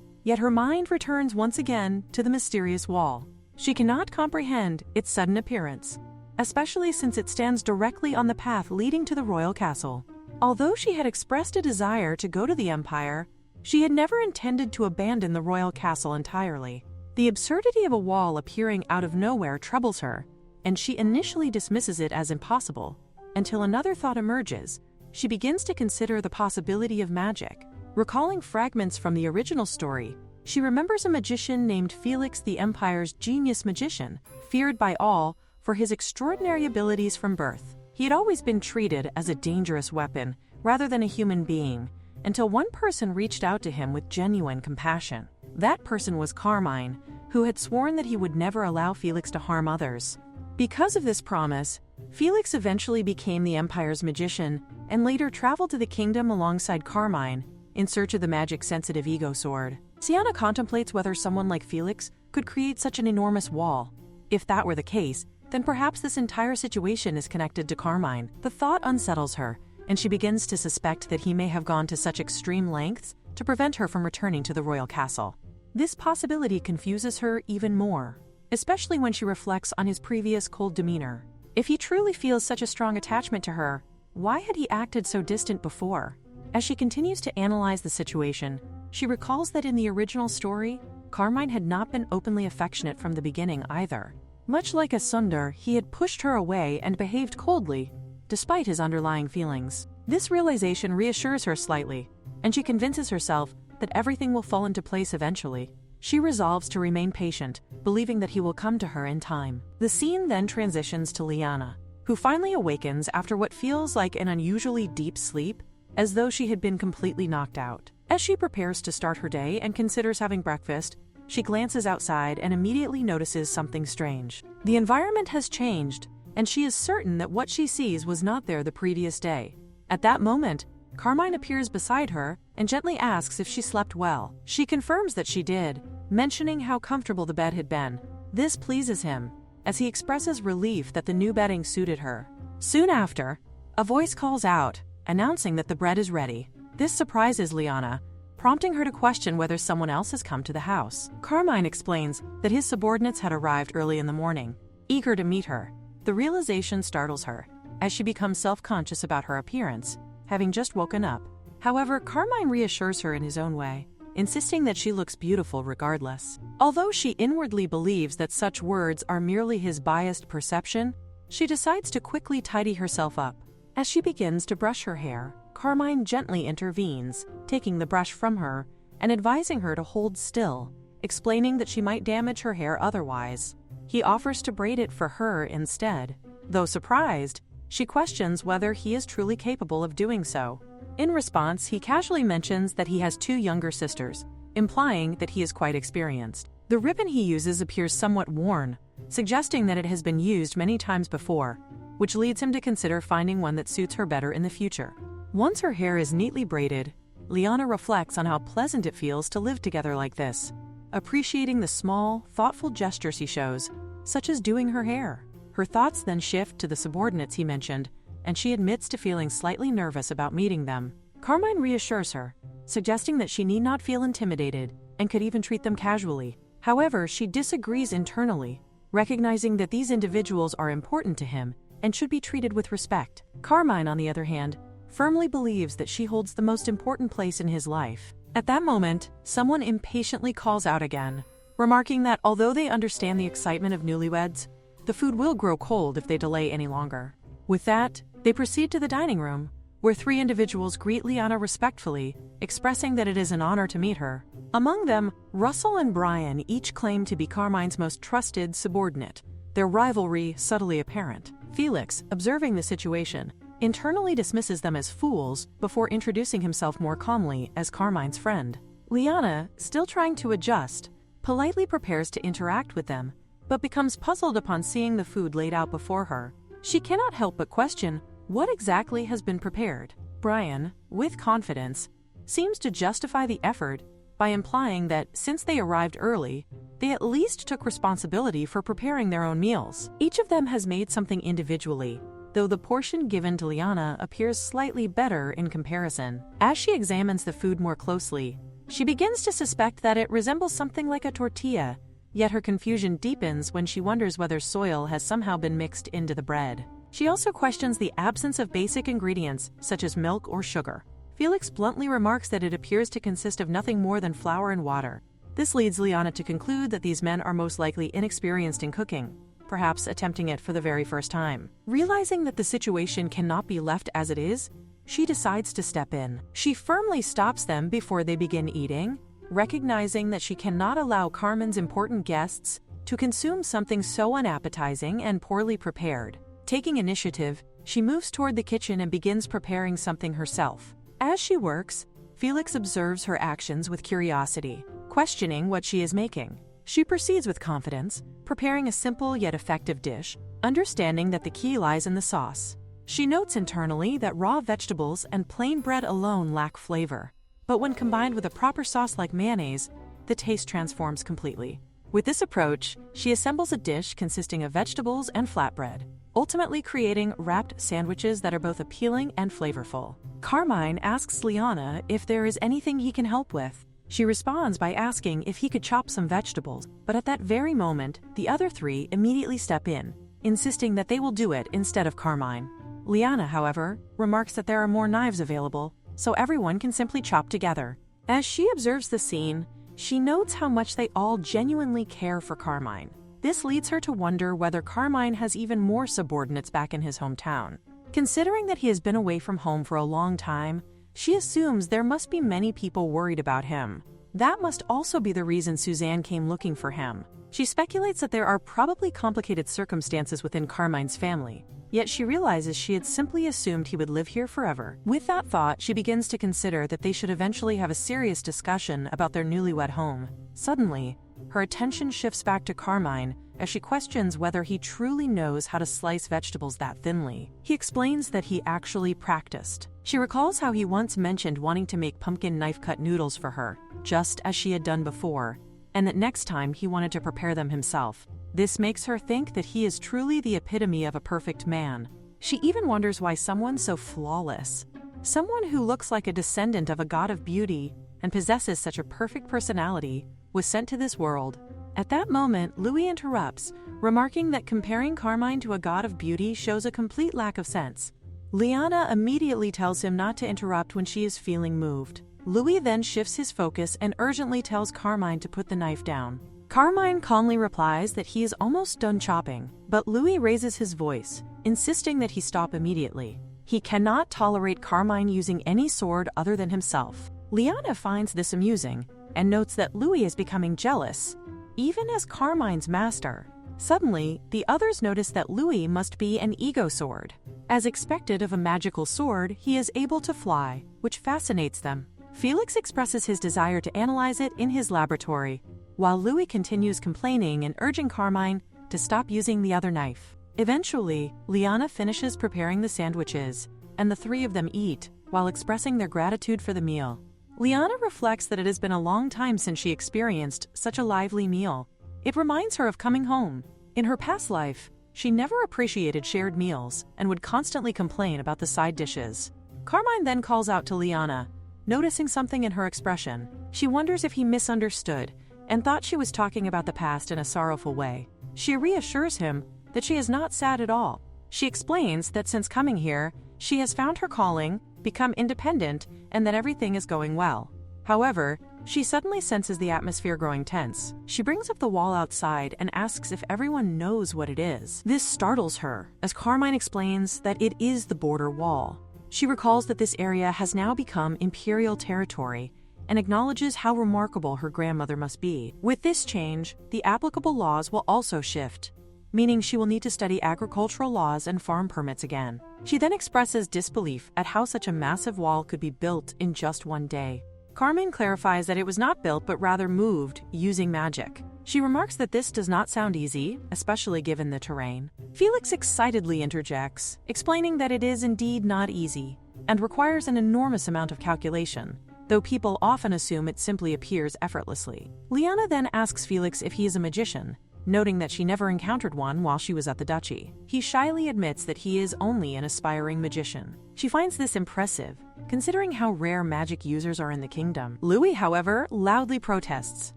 Yet her mind returns once again to the mysterious wall. She cannot comprehend its sudden appearance, especially since it stands directly on the path leading to the royal castle. Although she had expressed a desire to go to the Empire, she had never intended to abandon the royal castle entirely. The absurdity of a wall appearing out of nowhere troubles her, and she initially dismisses it as impossible, until another thought emerges. She begins to consider the possibility of magic. Recalling fragments from the original story, she remembers a magician named Felix, the Empire's genius magician, feared by all for his extraordinary abilities from birth. He had always been treated as a dangerous weapon rather than a human being, until one person reached out to him with genuine compassion. That person was Carmine, who had sworn that he would never allow Felix to harm others. Because of this promise, Felix eventually became the Empire's magician and later traveled to the kingdom alongside Carmine in search of the magic-sensitive ego sword. Siana contemplates whether someone like Felix could create such an enormous wall. If that were the case, then perhaps this entire situation is connected to Carmine. The thought unsettles her, and she begins to suspect that he may have gone to such extreme lengths to prevent her from returning to the royal castle. This possibility confuses her even more, especially when she reflects on his previous cold demeanor. If he truly feels such a strong attachment to her, why had he acted so distant before? As she continues to analyze the situation, she recalls that in the original story, Carmine had not been openly affectionate from the beginning either. Much like a tsundere, he had pushed her away and behaved coldly, despite his underlying feelings. This realization reassures her slightly, and she convinces herself that everything will fall into place eventually. She resolves to remain patient, believing that he will come to her in time. The scene then transitions to Liana, who finally awakens after what feels like an unusually deep sleep, as though she had been completely knocked out. As she prepares to start her day and considers having breakfast, she glances outside and immediately notices something strange. The environment has changed, and she is certain that what she sees was not there the previous day. At that moment, Carmine appears beside her and gently asks if she slept well. She confirms that she did, mentioning how comfortable the bed had been. This pleases him, as he expresses relief that the new bedding suited her. Soon after, a voice calls out, announcing that the bread is ready. This surprises Liana, prompting her to question whether someone else has come to the house. Carmine explains that his subordinates had arrived early in the morning, eager to meet her. The realization startles her, as she becomes self-conscious about her appearance, having just woken up. However, Carmine reassures her in his own way, insisting that she looks beautiful regardless. Although she inwardly believes that such words are merely his biased perception, she decides to quickly tidy herself up. As she begins to brush her hair, Carmine gently intervenes, taking the brush from her and advising her to hold still, explaining that she might damage her hair otherwise. He offers to braid it for her instead. Though surprised, She questions whether he is truly capable of doing so. In response, he casually mentions that he has 2 younger sisters, implying that he is quite experienced. The ribbon he uses appears somewhat worn, suggesting that it has been used many times before, which leads him to consider finding one that suits her better in the future. Once her hair is neatly braided, Liana reflects on how pleasant it feels to live together like this, appreciating the small, thoughtful gestures he shows, such as doing her hair. Her thoughts then shift to the subordinates he mentioned, and she admits to feeling slightly nervous about meeting them. Carmine reassures her, suggesting that she need not feel intimidated and could even treat them casually. However, she disagrees internally, recognizing that these individuals are important to him and should be treated with respect. Carmine, on the other hand, firmly believes that she holds the most important place in his life. At that moment, someone impatiently calls out again, remarking that although they understand the excitement of newlyweds, the food will grow cold if they delay any longer. With that, they proceed to the dining room, where 3 individuals greet Liana respectfully, expressing that it is an honor to meet her. Among them, Russell and Brian each claim to be Carmine's most trusted subordinate, their rivalry subtly apparent. Felix, observing the situation, internally dismisses them as fools before introducing himself more calmly as Carmine's friend. Liana, still trying to adjust, politely prepares to interact with them, but becomes puzzled upon seeing the food laid out before her. She cannot help but question what exactly has been prepared. Brian, with confidence, seems to justify the effort by implying that since they arrived early, they at least took responsibility for preparing their own meals. Each of them has made something individually, though the portion given to Liana appears slightly better in comparison. As she examines the food more closely, she begins to suspect that it resembles something like a tortilla, yet her confusion deepens when she wonders whether soil has somehow been mixed into the bread. She also questions the absence of basic ingredients such as milk or sugar. Felix bluntly remarks that it appears to consist of nothing more than flour and water. This leads Liana to conclude that these men are most likely inexperienced in cooking, perhaps attempting it for the very first time. Realizing that the situation cannot be left as it is, she decides to step in. She firmly stops them before they begin eating, recognizing that she cannot allow Carmine's important guests to consume something so unappetizing and poorly prepared. Taking initiative, she moves toward the kitchen and begins preparing something herself. As she works, Felix observes her actions with curiosity, questioning what she is making. She proceeds with confidence, preparing a simple yet effective dish, understanding that the key lies in the sauce. She notes internally that raw vegetables and plain bread alone lack flavor, but when combined with a proper sauce like mayonnaise, the taste transforms completely. With this approach, she assembles a dish consisting of vegetables and flatbread, ultimately creating wrapped sandwiches that are both appealing and flavorful. Carmine asks Liana if there is anything he can help with. She responds by asking if he could chop some vegetables, but at that very moment, the other 3 immediately step in, insisting that they will do it instead of Carmine. Liana, however, remarks that there are more knives available, so everyone can simply chop together. As she observes the scene, she notes how much they all genuinely care for Carmine. This leads her to wonder whether Carmine has even more subordinates back in his hometown. Considering that he has been away from home for a long time, she assumes there must be many people worried about him. That must also be the reason Suzanne came looking for him. She speculates that there are probably complicated circumstances within Carmine's family, yet she realizes she had simply assumed he would live here forever. With that thought, she begins to consider that they should eventually have a serious discussion about their newlywed home. Suddenly, her attention shifts back to Carmine as she questions whether he truly knows how to slice vegetables that thinly. He explains that he actually practiced. She recalls how he once mentioned wanting to make pumpkin knife-cut noodles for her, just as she had done before, and that next time he wanted to prepare them himself. This makes her think that he is truly the epitome of a perfect man. She even wonders why someone so flawless, someone who looks like a descendant of a god of beauty and possesses such a perfect personality, was sent to this world. At that moment, Louis interrupts, remarking that comparing Carmine to a god of beauty shows a complete lack of sense. Liana immediately tells him not to interrupt when she is feeling moved. Louis then shifts his focus and urgently tells Carmine to put the knife down. Carmine calmly replies that he is almost done chopping, but Louis raises his voice, insisting that he stop immediately. He cannot tolerate Carmine using any sword other than himself. Liana finds this amusing and notes that Louis is becoming jealous, even as Carmine's master. Suddenly, the others notice that Louis must be an ego sword. As expected of a magical sword, he is able to fly, which fascinates them. Felix expresses his desire to analyze it in his laboratory, while Louis continues complaining and urging Carmine to stop using the other knife. Eventually, Liana finishes preparing the sandwiches, and the three of them eat, while expressing their gratitude for the meal. Liana reflects that it has been a long time since she experienced such a lively meal. It reminds her of coming home. In her past life, she never appreciated shared meals and would constantly complain about the side dishes. Carmine then calls out to Liana, noticing something in her expression. She wonders if he misunderstood and thought she was talking about the past in a sorrowful way. She reassures him that she is not sad at all. She explains that since coming here, she has found her calling, become independent, and that everything is going well. However, she suddenly senses the atmosphere growing tense. She brings up the wall outside and asks if everyone knows what it is. This startles her, as Carmine explains that it is the border wall. She recalls that this area has now become imperial territory and acknowledges how remarkable her grandmother must be. With this change, the applicable laws will also shift, meaning she will need to study agricultural laws and farm permits again. She then expresses disbelief at how such a massive wall could be built in just one day. Carmine clarifies that it was not built but rather moved using magic. She remarks that this does not sound easy, especially given the terrain. Felix excitedly interjects, explaining that it is indeed not easy and requires an enormous amount of calculation, though people often assume it simply appears effortlessly. Liana then asks Felix if he is a magician, noting that she never encountered one while she was at the duchy. He shyly admits that he is only an aspiring magician. She finds this impressive, considering how rare magic users are in the kingdom. Louis, however, loudly protests,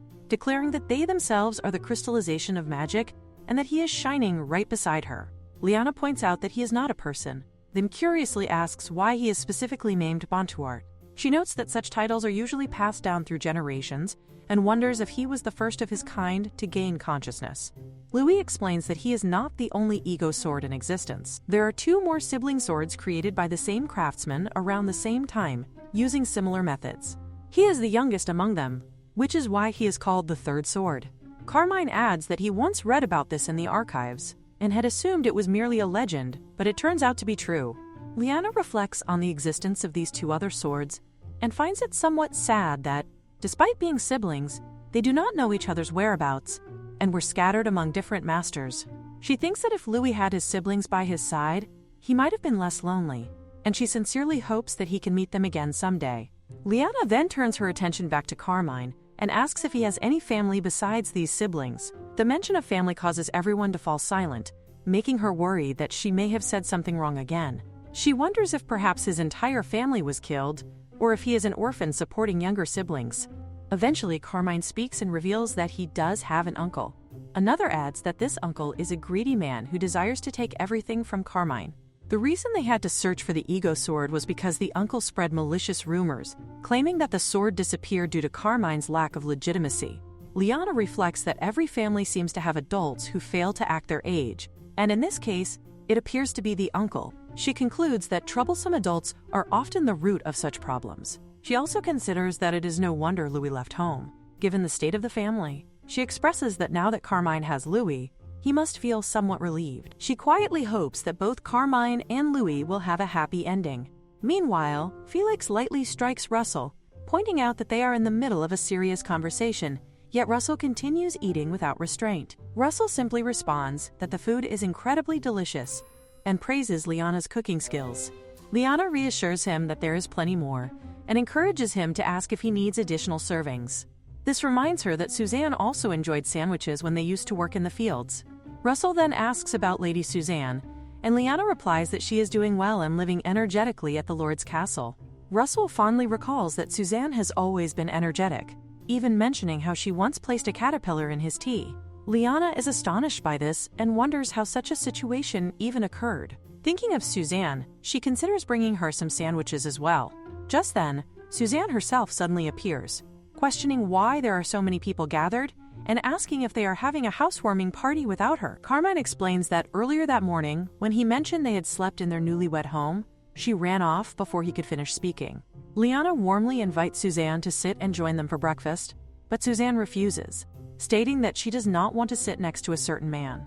declaring that they themselves are the crystallization of magic and that he is shining right beside her. Liana points out that he is not a person, then curiously asks why he is specifically named Bontuart. She notes that such titles are usually passed down through generations and wonders if he was the first of his kind to gain consciousness. Louis explains that he is not the only ego sword in existence. There are two more sibling swords created by the same craftsman around the same time, using similar methods. He is the youngest among them, which is why he is called the third sword. Carmine adds that he once read about this in the archives and had assumed it was merely a legend, but it turns out to be true. Liana reflects on the existence of these two other swords and finds it somewhat sad that, despite being siblings, they do not know each other's whereabouts and were scattered among different masters. She thinks that if Louis had his siblings by his side, he might have been less lonely, and she sincerely hopes that he can meet them again someday. Liana then turns her attention back to Carmine and asks if he has any family besides these siblings. The mention of family causes everyone to fall silent, making her worry that she may have said something wrong again. She wonders if perhaps his entire family was killed, or if he is an orphan supporting younger siblings. Eventually, Carmine speaks and reveals that he does have an uncle. Another adds that this uncle is a greedy man who desires to take everything from Carmine. The reason they had to search for the ego sword was because the uncle spread malicious rumors, claiming that the sword disappeared due to Carmine's lack of legitimacy. Liana reflects that every family seems to have adults who fail to act their age, and in this case, it appears to be the uncle. She concludes that troublesome adults are often the root of such problems. She also considers that it is no wonder Louis left home, given the state of the family. She expresses that now that Carmine has Louis, he must feel somewhat relieved. She quietly hopes that both Carmine and Louis will have a happy ending. Meanwhile, Felix lightly strikes Russell, pointing out that they are in the middle of a serious conversation, yet Russell continues eating without restraint. Russell simply responds that the food is incredibly delicious and praises Liana's cooking skills. Liana reassures him that there is plenty more and encourages him to ask if he needs additional servings. This reminds her that Suzanne also enjoyed sandwiches when they used to work in the fields. Russell then asks about Lady Suzanne, and Liana replies that she is doing well and living energetically at the Lord's castle. Russell fondly recalls that Suzanne has always been energetic, even mentioning how she once placed a caterpillar in his tea. Liana is astonished by this and wonders how such a situation even occurred. Thinking of Suzanne, she considers bringing her some sandwiches as well. Just then, Suzanne herself suddenly appears, questioning why there are so many people gathered and asking if they are having a housewarming party without her. Carmine explains that earlier that morning, when he mentioned they had slept in their newlywed home, she ran off before he could finish speaking. Liana warmly invites Suzanne to sit and join them for breakfast, but Suzanne refuses, stating that she does not want to sit next to a certain man.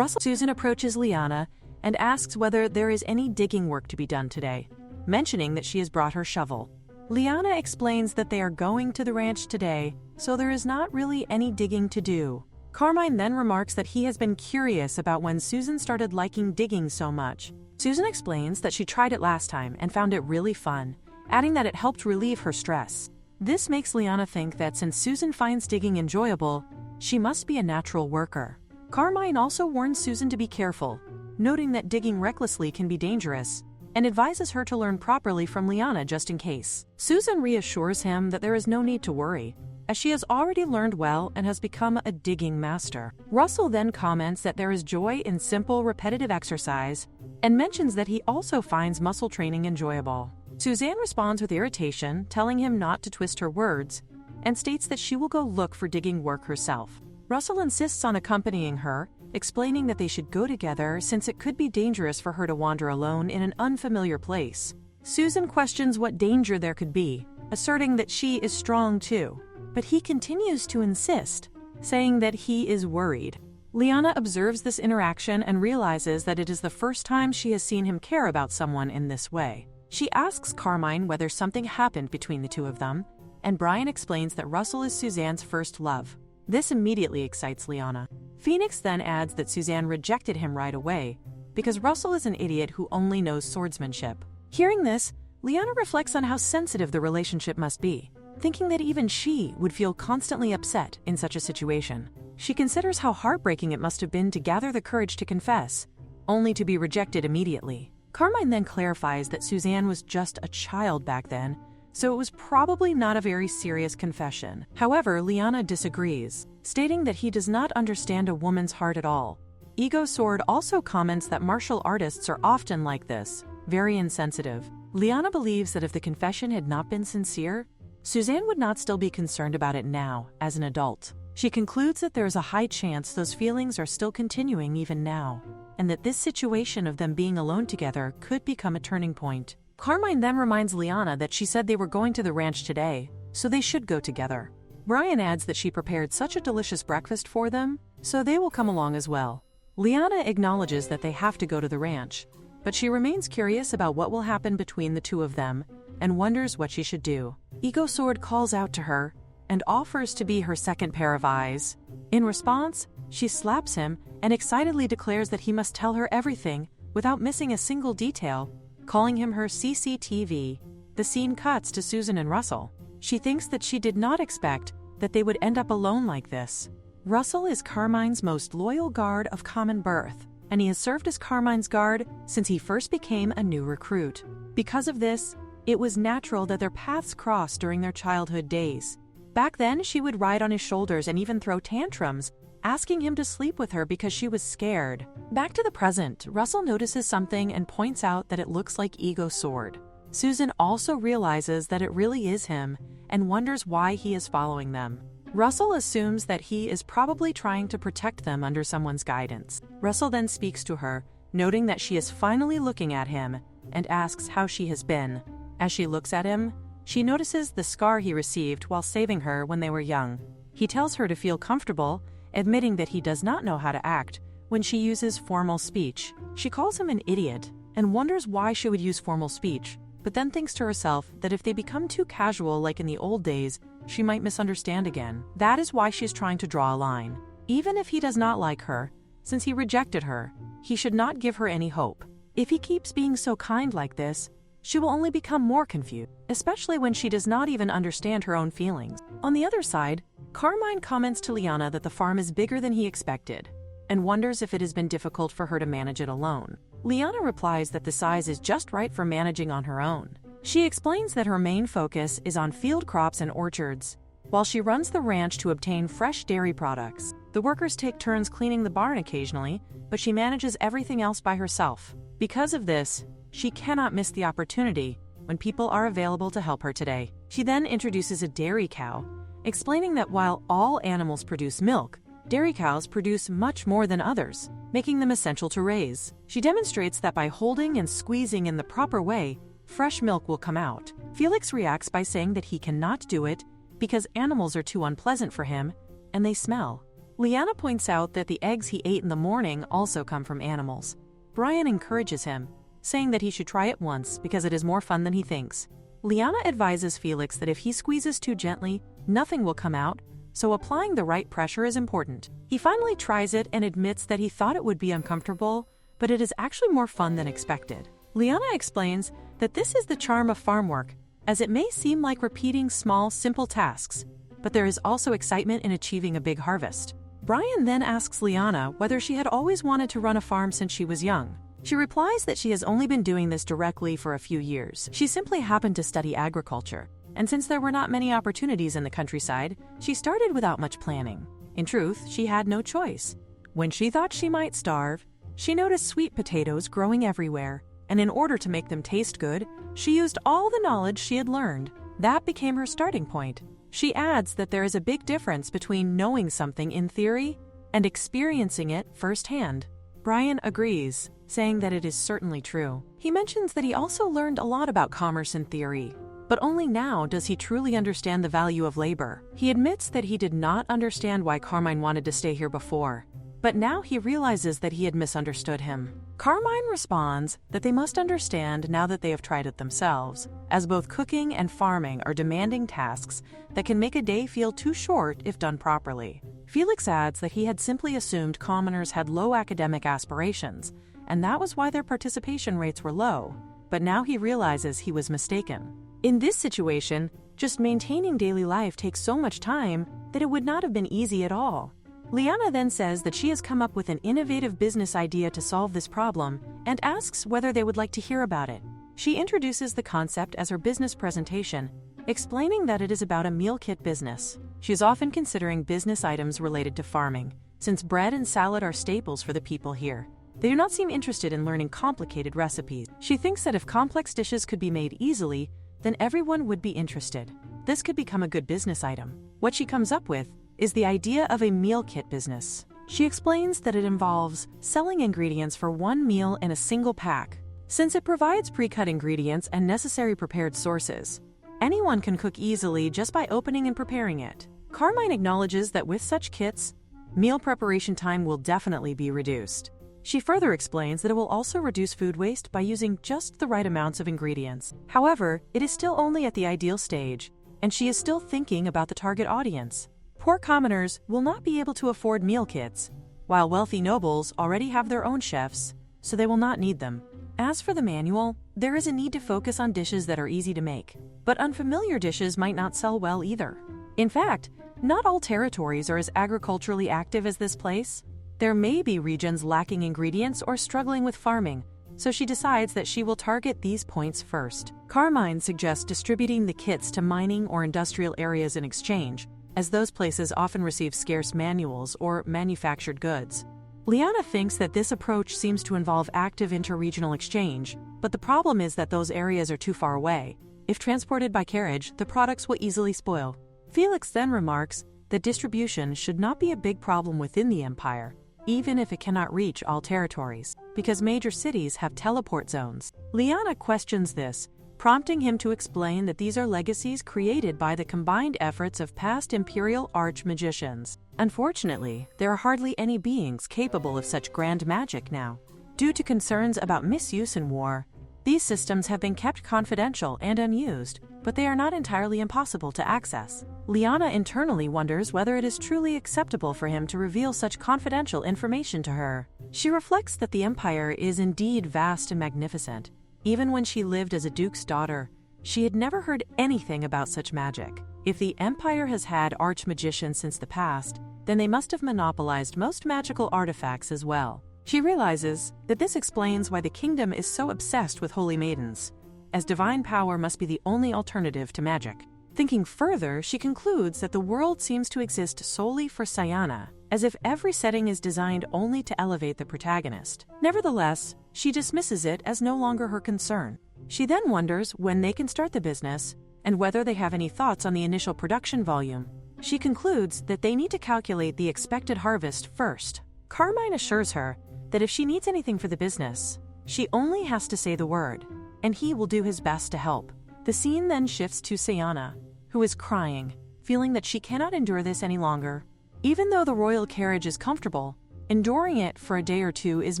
Susan approaches Liana and asks whether there is any digging work to be done today, mentioning that she has brought her shovel. Liana explains that they are going to the ranch today, so there is not really any digging to do. Carmine then remarks that he has been curious about when Susan started liking digging so much. Susan explains that she tried it last time and found it really fun, adding that it helped relieve her stress. This makes Liana think that since Susan finds digging enjoyable, she must be a natural worker. Carmine also warns Susan to be careful, noting that digging recklessly can be dangerous, and advises her to learn properly from Liana just in case. Susan reassures him that there is no need to worry, as she has already learned well and has become a digging master. Russell then comments that there is joy in simple, repetitive exercise, and mentions that he also finds muscle training enjoyable. Suzanne responds with irritation, telling him not to twist her words, and states that she will go look for digging work herself. Russell insists on accompanying her, explaining that they should go together since it could be dangerous for her to wander alone in an unfamiliar place. Susan questions what danger there could be, asserting that she is strong too, but he continues to insist, saying that he is worried. Liana observes this interaction and realizes that it is the first time she has seen him care about someone in this way. She asks Carmine whether something happened between the two of them, and Brian explains that Russell is Suzanne's first love. This immediately excites Liana. Phoenix then adds that Suzanne rejected him right away because Russell is an idiot who only knows swordsmanship. Hearing this, Liana reflects on how sensitive the relationship must be, thinking that even she would feel constantly upset in such a situation. She considers how heartbreaking it must have been to gather the courage to confess, only to be rejected immediately. Carmine then clarifies that Suzanne was just a child back then, so it was probably not a very serious confession. However, Liana disagrees, stating that he does not understand a woman's heart at all. Ego Sword also comments that martial artists are often like this, very insensitive. Liana believes that if the confession had not been sincere, Suzanne would not still be concerned about it now, as an adult. She concludes that there is a high chance those feelings are still continuing even now, and that this situation of them being alone together could become a turning point. Carmine then reminds Liana that she said they were going to the ranch today, so they should go together. Brian adds that she prepared such a delicious breakfast for them, so they will come along as well. Liana acknowledges that they have to go to the ranch, but she remains curious about what will happen between the two of them and wonders what she should do. Ego Sword calls out to her and offers to be her second pair of eyes. In response, she slaps him and excitedly declares that he must tell her everything without missing a single detail, calling him her CCTV. The scene cuts to Susan and Russell. She thinks that she did not expect that they would end up alone like this. Russell is Carmine's most loyal guard of common birth, and he has served as Carmine's guard since he first became a new recruit. Because of this, it was natural that their paths crossed during their childhood days. Back then, she would ride on his shoulders and even throw tantrums, asking him to sleep with her because she was scared. Back to the present, Russell notices something and points out that it looks like Ego Sword. Susan also realizes that it really is him and wonders why he is following them. Russell assumes that he is probably trying to protect them under someone's guidance. Russell then speaks to her, noting that she is finally looking at him, and asks how she has been. As she looks at him, she notices the scar he received while saving her when they were young. He tells her to feel comfortable, admitting that he does not know how to act when she uses formal speech. She calls him an idiot and wonders why she would use formal speech, but then thinks to herself that if they become too casual like in the old days, she might misunderstand again. That is why she is trying to draw a line. Even if he does not like her, since he rejected her, he should not give her any hope. If he keeps being so kind like this, she will only become more confused, especially when she does not even understand her own feelings. On the other side, Carmine comments to Liana that the farm is bigger than he expected, and wonders if it has been difficult for her to manage it alone. Liana replies that the size is just right for managing on her own. She explains that her main focus is on field crops and orchards, while she runs the ranch to obtain fresh dairy products. The workers take turns cleaning the barn occasionally, but she manages everything else by herself. Because of this, she cannot miss the opportunity when people are available to help her today. She then introduces a dairy cow, explaining that while all animals produce milk, dairy cows produce much more than others, making them essential to raise. She demonstrates that by holding and squeezing in the proper way, fresh milk will come out. Felix reacts by saying that he cannot do it because animals are too unpleasant for him and they smell. Liana points out that the eggs he ate in the morning also come from animals, Brian encourages him, saying that he should try it once because it is more fun than he thinks. Liana advises Felix that if he squeezes too gently, nothing will come out, so applying the right pressure is important. He finally tries it and admits that he thought it would be uncomfortable, but it is actually more fun than expected. Liana explains that this is the charm of farm work, as it may seem like repeating small, simple tasks, but there is also excitement in achieving a big harvest. Brian then asks Liana whether she had always wanted to run a farm since she was young. She replies that she has only been doing this directly for a few years. She simply happened to study agriculture, and since there were not many opportunities in the countryside, she started without much planning. In truth, she had no choice. When she thought she might starve, she noticed sweet potatoes growing everywhere, and in order to make them taste good, she used all the knowledge she had learned. That became her starting point. She adds that there is a big difference between knowing something in theory and experiencing it firsthand. Brian agrees, saying that it is certainly true. He mentions that he also learned a lot about commerce in theory, but only now does he truly understand the value of labor. He admits that he did not understand why Carmine wanted to stay here before, but now he realizes that he had misunderstood him. Carmine responds that they must understand now that they have tried it themselves, as both cooking and farming are demanding tasks that can make a day feel too short if done properly. Felix adds that he had simply assumed commoners had low academic aspirations, and that was why their participation rates were low, but now he realizes he was mistaken. In this situation, just maintaining daily life takes so much time that it would not have been easy at all. Liana then says that she has come up with an innovative business idea to solve this problem and asks whether they would like to hear about it. She introduces the concept as her business presentation, explaining that it is about a meal kit business. She is often considering business items related to farming, since bread and salad are staples for the people here. They do not seem interested in learning complicated recipes. She thinks that if complex dishes could be made easily, then everyone would be interested. This could become a good business item. What she comes up with is the idea of a meal kit business. She explains that it involves selling ingredients for one meal in a single pack. Since it provides pre-cut ingredients and necessary prepared sources, anyone can cook easily just by opening and preparing it. Carmine acknowledges that with such kits, meal preparation time will definitely be reduced. She further explains that it will also reduce food waste by using just the right amounts of ingredients. However, it is still only at the ideal stage, and she is still thinking about the target audience. Poor commoners will not be able to afford meal kits, while wealthy nobles already have their own chefs, so they will not need them. As for the manual, there is a need to focus on dishes that are easy to make, but unfamiliar dishes might not sell well either. In fact, not all territories are as agriculturally active as this place. There may be regions lacking ingredients or struggling with farming, so she decides that she will target these points first. Carmine suggests distributing the kits to mining or industrial areas in exchange, as those places often receive scarce manuals or manufactured goods. Liana thinks that this approach seems to involve active interregional exchange, but the problem is that those areas are too far away. If transported by carriage, the products will easily spoil. Felix then remarks that distribution should not be a big problem within the empire, even if it cannot reach all territories, because major cities have teleport zones. Liana questions this, prompting him to explain that these are legacies created by the combined efforts of past imperial arch-magicians. Unfortunately, there are hardly any beings capable of such grand magic now. Due to concerns about misuse in war, these systems have been kept confidential and unused, but they are not entirely impossible to access. Liana internally wonders whether it is truly acceptable for him to reveal such confidential information to her. She reflects that the empire is indeed vast and magnificent. Even when she lived as a duke's daughter, she had never heard anything about such magic. If the empire has had arch-magicians since the past, then they must have monopolized most magical artifacts as well. She realizes that this explains why the kingdom is so obsessed with holy maidens, as divine power must be the only alternative to magic. Thinking further, she concludes that the world seems to exist solely for Siana, as if every setting is designed only to elevate the protagonist. Nevertheless, she dismisses it as no longer her concern. She then wonders when they can start the business and whether they have any thoughts on the initial production volume. She concludes that they need to calculate the expected harvest first. Carmine assures her that if she needs anything for the business, she only has to say the word, and he will do his best to help. The scene then shifts to Siana, who is crying, feeling that she cannot endure this any longer. Even though the royal carriage is comfortable, enduring it for a day or two is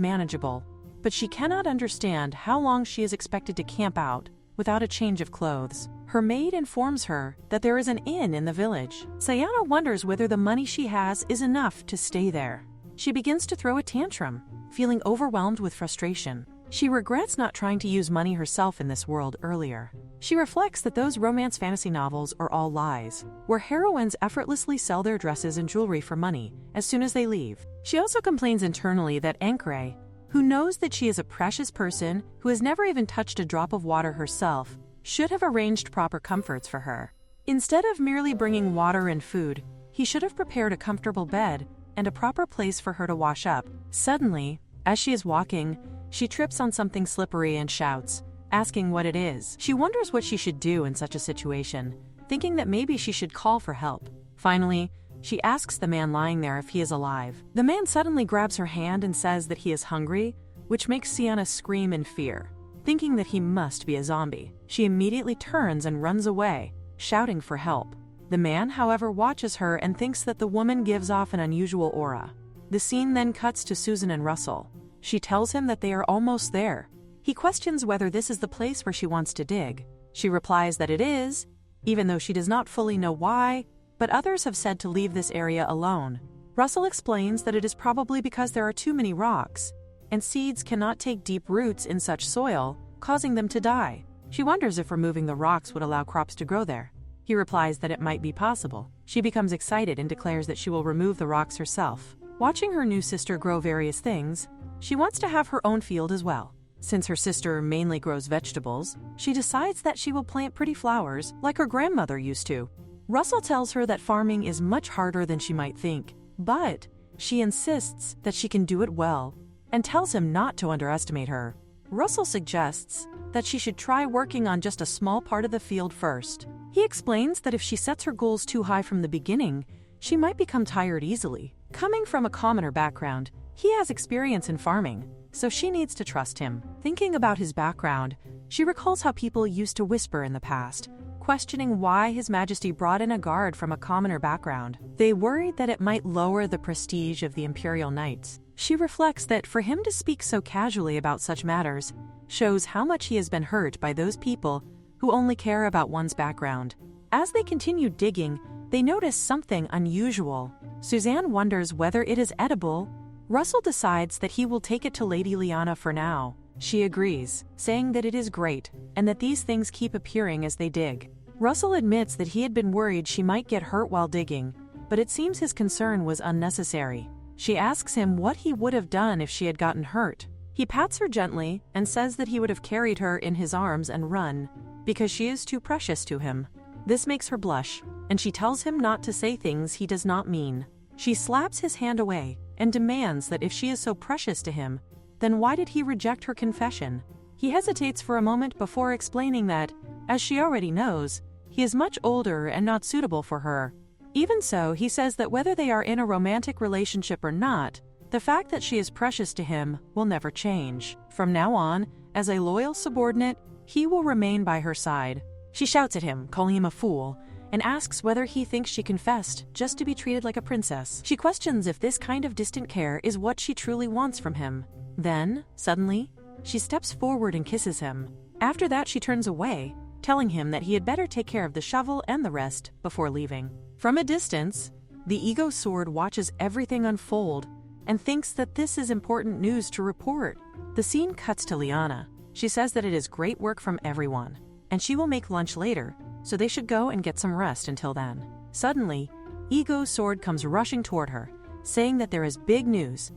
manageable. but she cannot understand how long she is expected to camp out without a change of clothes. Her maid informs her that there is an inn in the village. Siana wonders whether the money she has is enough to stay there. She begins to throw a tantrum, feeling overwhelmed with frustration. She regrets not trying to use money herself in this world earlier. She reflects that those romance fantasy novels are all lies, where heroines effortlessly sell their dresses and jewelry for money as soon as they leave. She also complains internally that Ankre, who knows that she is a precious person who has never even touched a drop of water herself, should have arranged proper comforts for her. Instead of merely bringing water and food, he should have prepared a comfortable bed and a proper place for her to wash up. Suddenly, as she is walking, she trips on something slippery and shouts, asking what it is. She wonders what she should do in such a situation, thinking that maybe she should call for help. Finally, she asks the man lying there if he is alive. The man suddenly grabs her hand and says that he is hungry, which makes Siana scream in fear, thinking that he must be a zombie. She immediately turns and runs away, shouting for help. The man, however, watches her and thinks that the woman gives off an unusual aura. The scene then cuts to Susan and Russell. She tells him that they are almost there. He questions whether this is the place where she wants to dig. She replies that it is, even though she does not fully know why, but others have said to leave this area alone. Russell explains that it is probably because there are too many rocks, and seeds cannot take deep roots in such soil, causing them to die. She wonders if removing the rocks would allow crops to grow there. He replies that it might be possible. She becomes excited and declares that she will remove the rocks herself. Watching her new sister grow various things, she wants to have her own field as well. Since her sister mainly grows vegetables, she decides that she will plant pretty flowers like her grandmother used to. Russell tells her that farming is much harder than she might think, but she insists that she can do it well and tells him not to underestimate her. Russell suggests that she should try working on just a small part of the field first. He explains that if she sets her goals too high from the beginning, she might become tired easily. Coming from a commoner background, he has experience in farming, so she needs to trust him. Thinking about his background, she recalls how people used to whisper in the past, questioning why His Majesty brought in a guard from a commoner background. They worried that it might lower the prestige of the Imperial Knights. She reflects that for him to speak so casually about such matters shows how much he has been hurt by those people who only care about one's background. As they continue digging, they notice something unusual. Suzanne wonders whether it is edible. Russell decides that he will take it to Lady Liana for now. She agrees, saying that it is great, and that these things keep appearing as they dig. Russell admits that he had been worried she might get hurt while digging, but it seems his concern was unnecessary. She asks him what he would have done if she had gotten hurt. He pats her gently and says that he would have carried her in his arms and run, because she is too precious to him. This makes her blush, and she tells him not to say things he does not mean. She slaps his hand away and demands that if she is so precious to him, then why did he reject her confession? He hesitates for a moment before explaining that, as she already knows, he is much older and not suitable for her. Even so, he says that whether they are in a romantic relationship or not, the fact that she is precious to him will never change. From now on, as a loyal subordinate, he will remain by her side. She shouts at him, calling him a fool, and asks whether he thinks she confessed just to be treated like a princess. She questions if this kind of distant care is what she truly wants from him. Then, suddenly, she steps forward and kisses him. After that, she turns away, telling him that he had better take care of the shovel and the rest before leaving. From a distance, the ego sword watches everything unfold and thinks that this is important news to report. The scene cuts to Liana. She says that it is great work from everyone, and she will make lunch later, so they should go and get some rest until then. Suddenly, Ego Sword comes rushing toward her, saying that there is big news,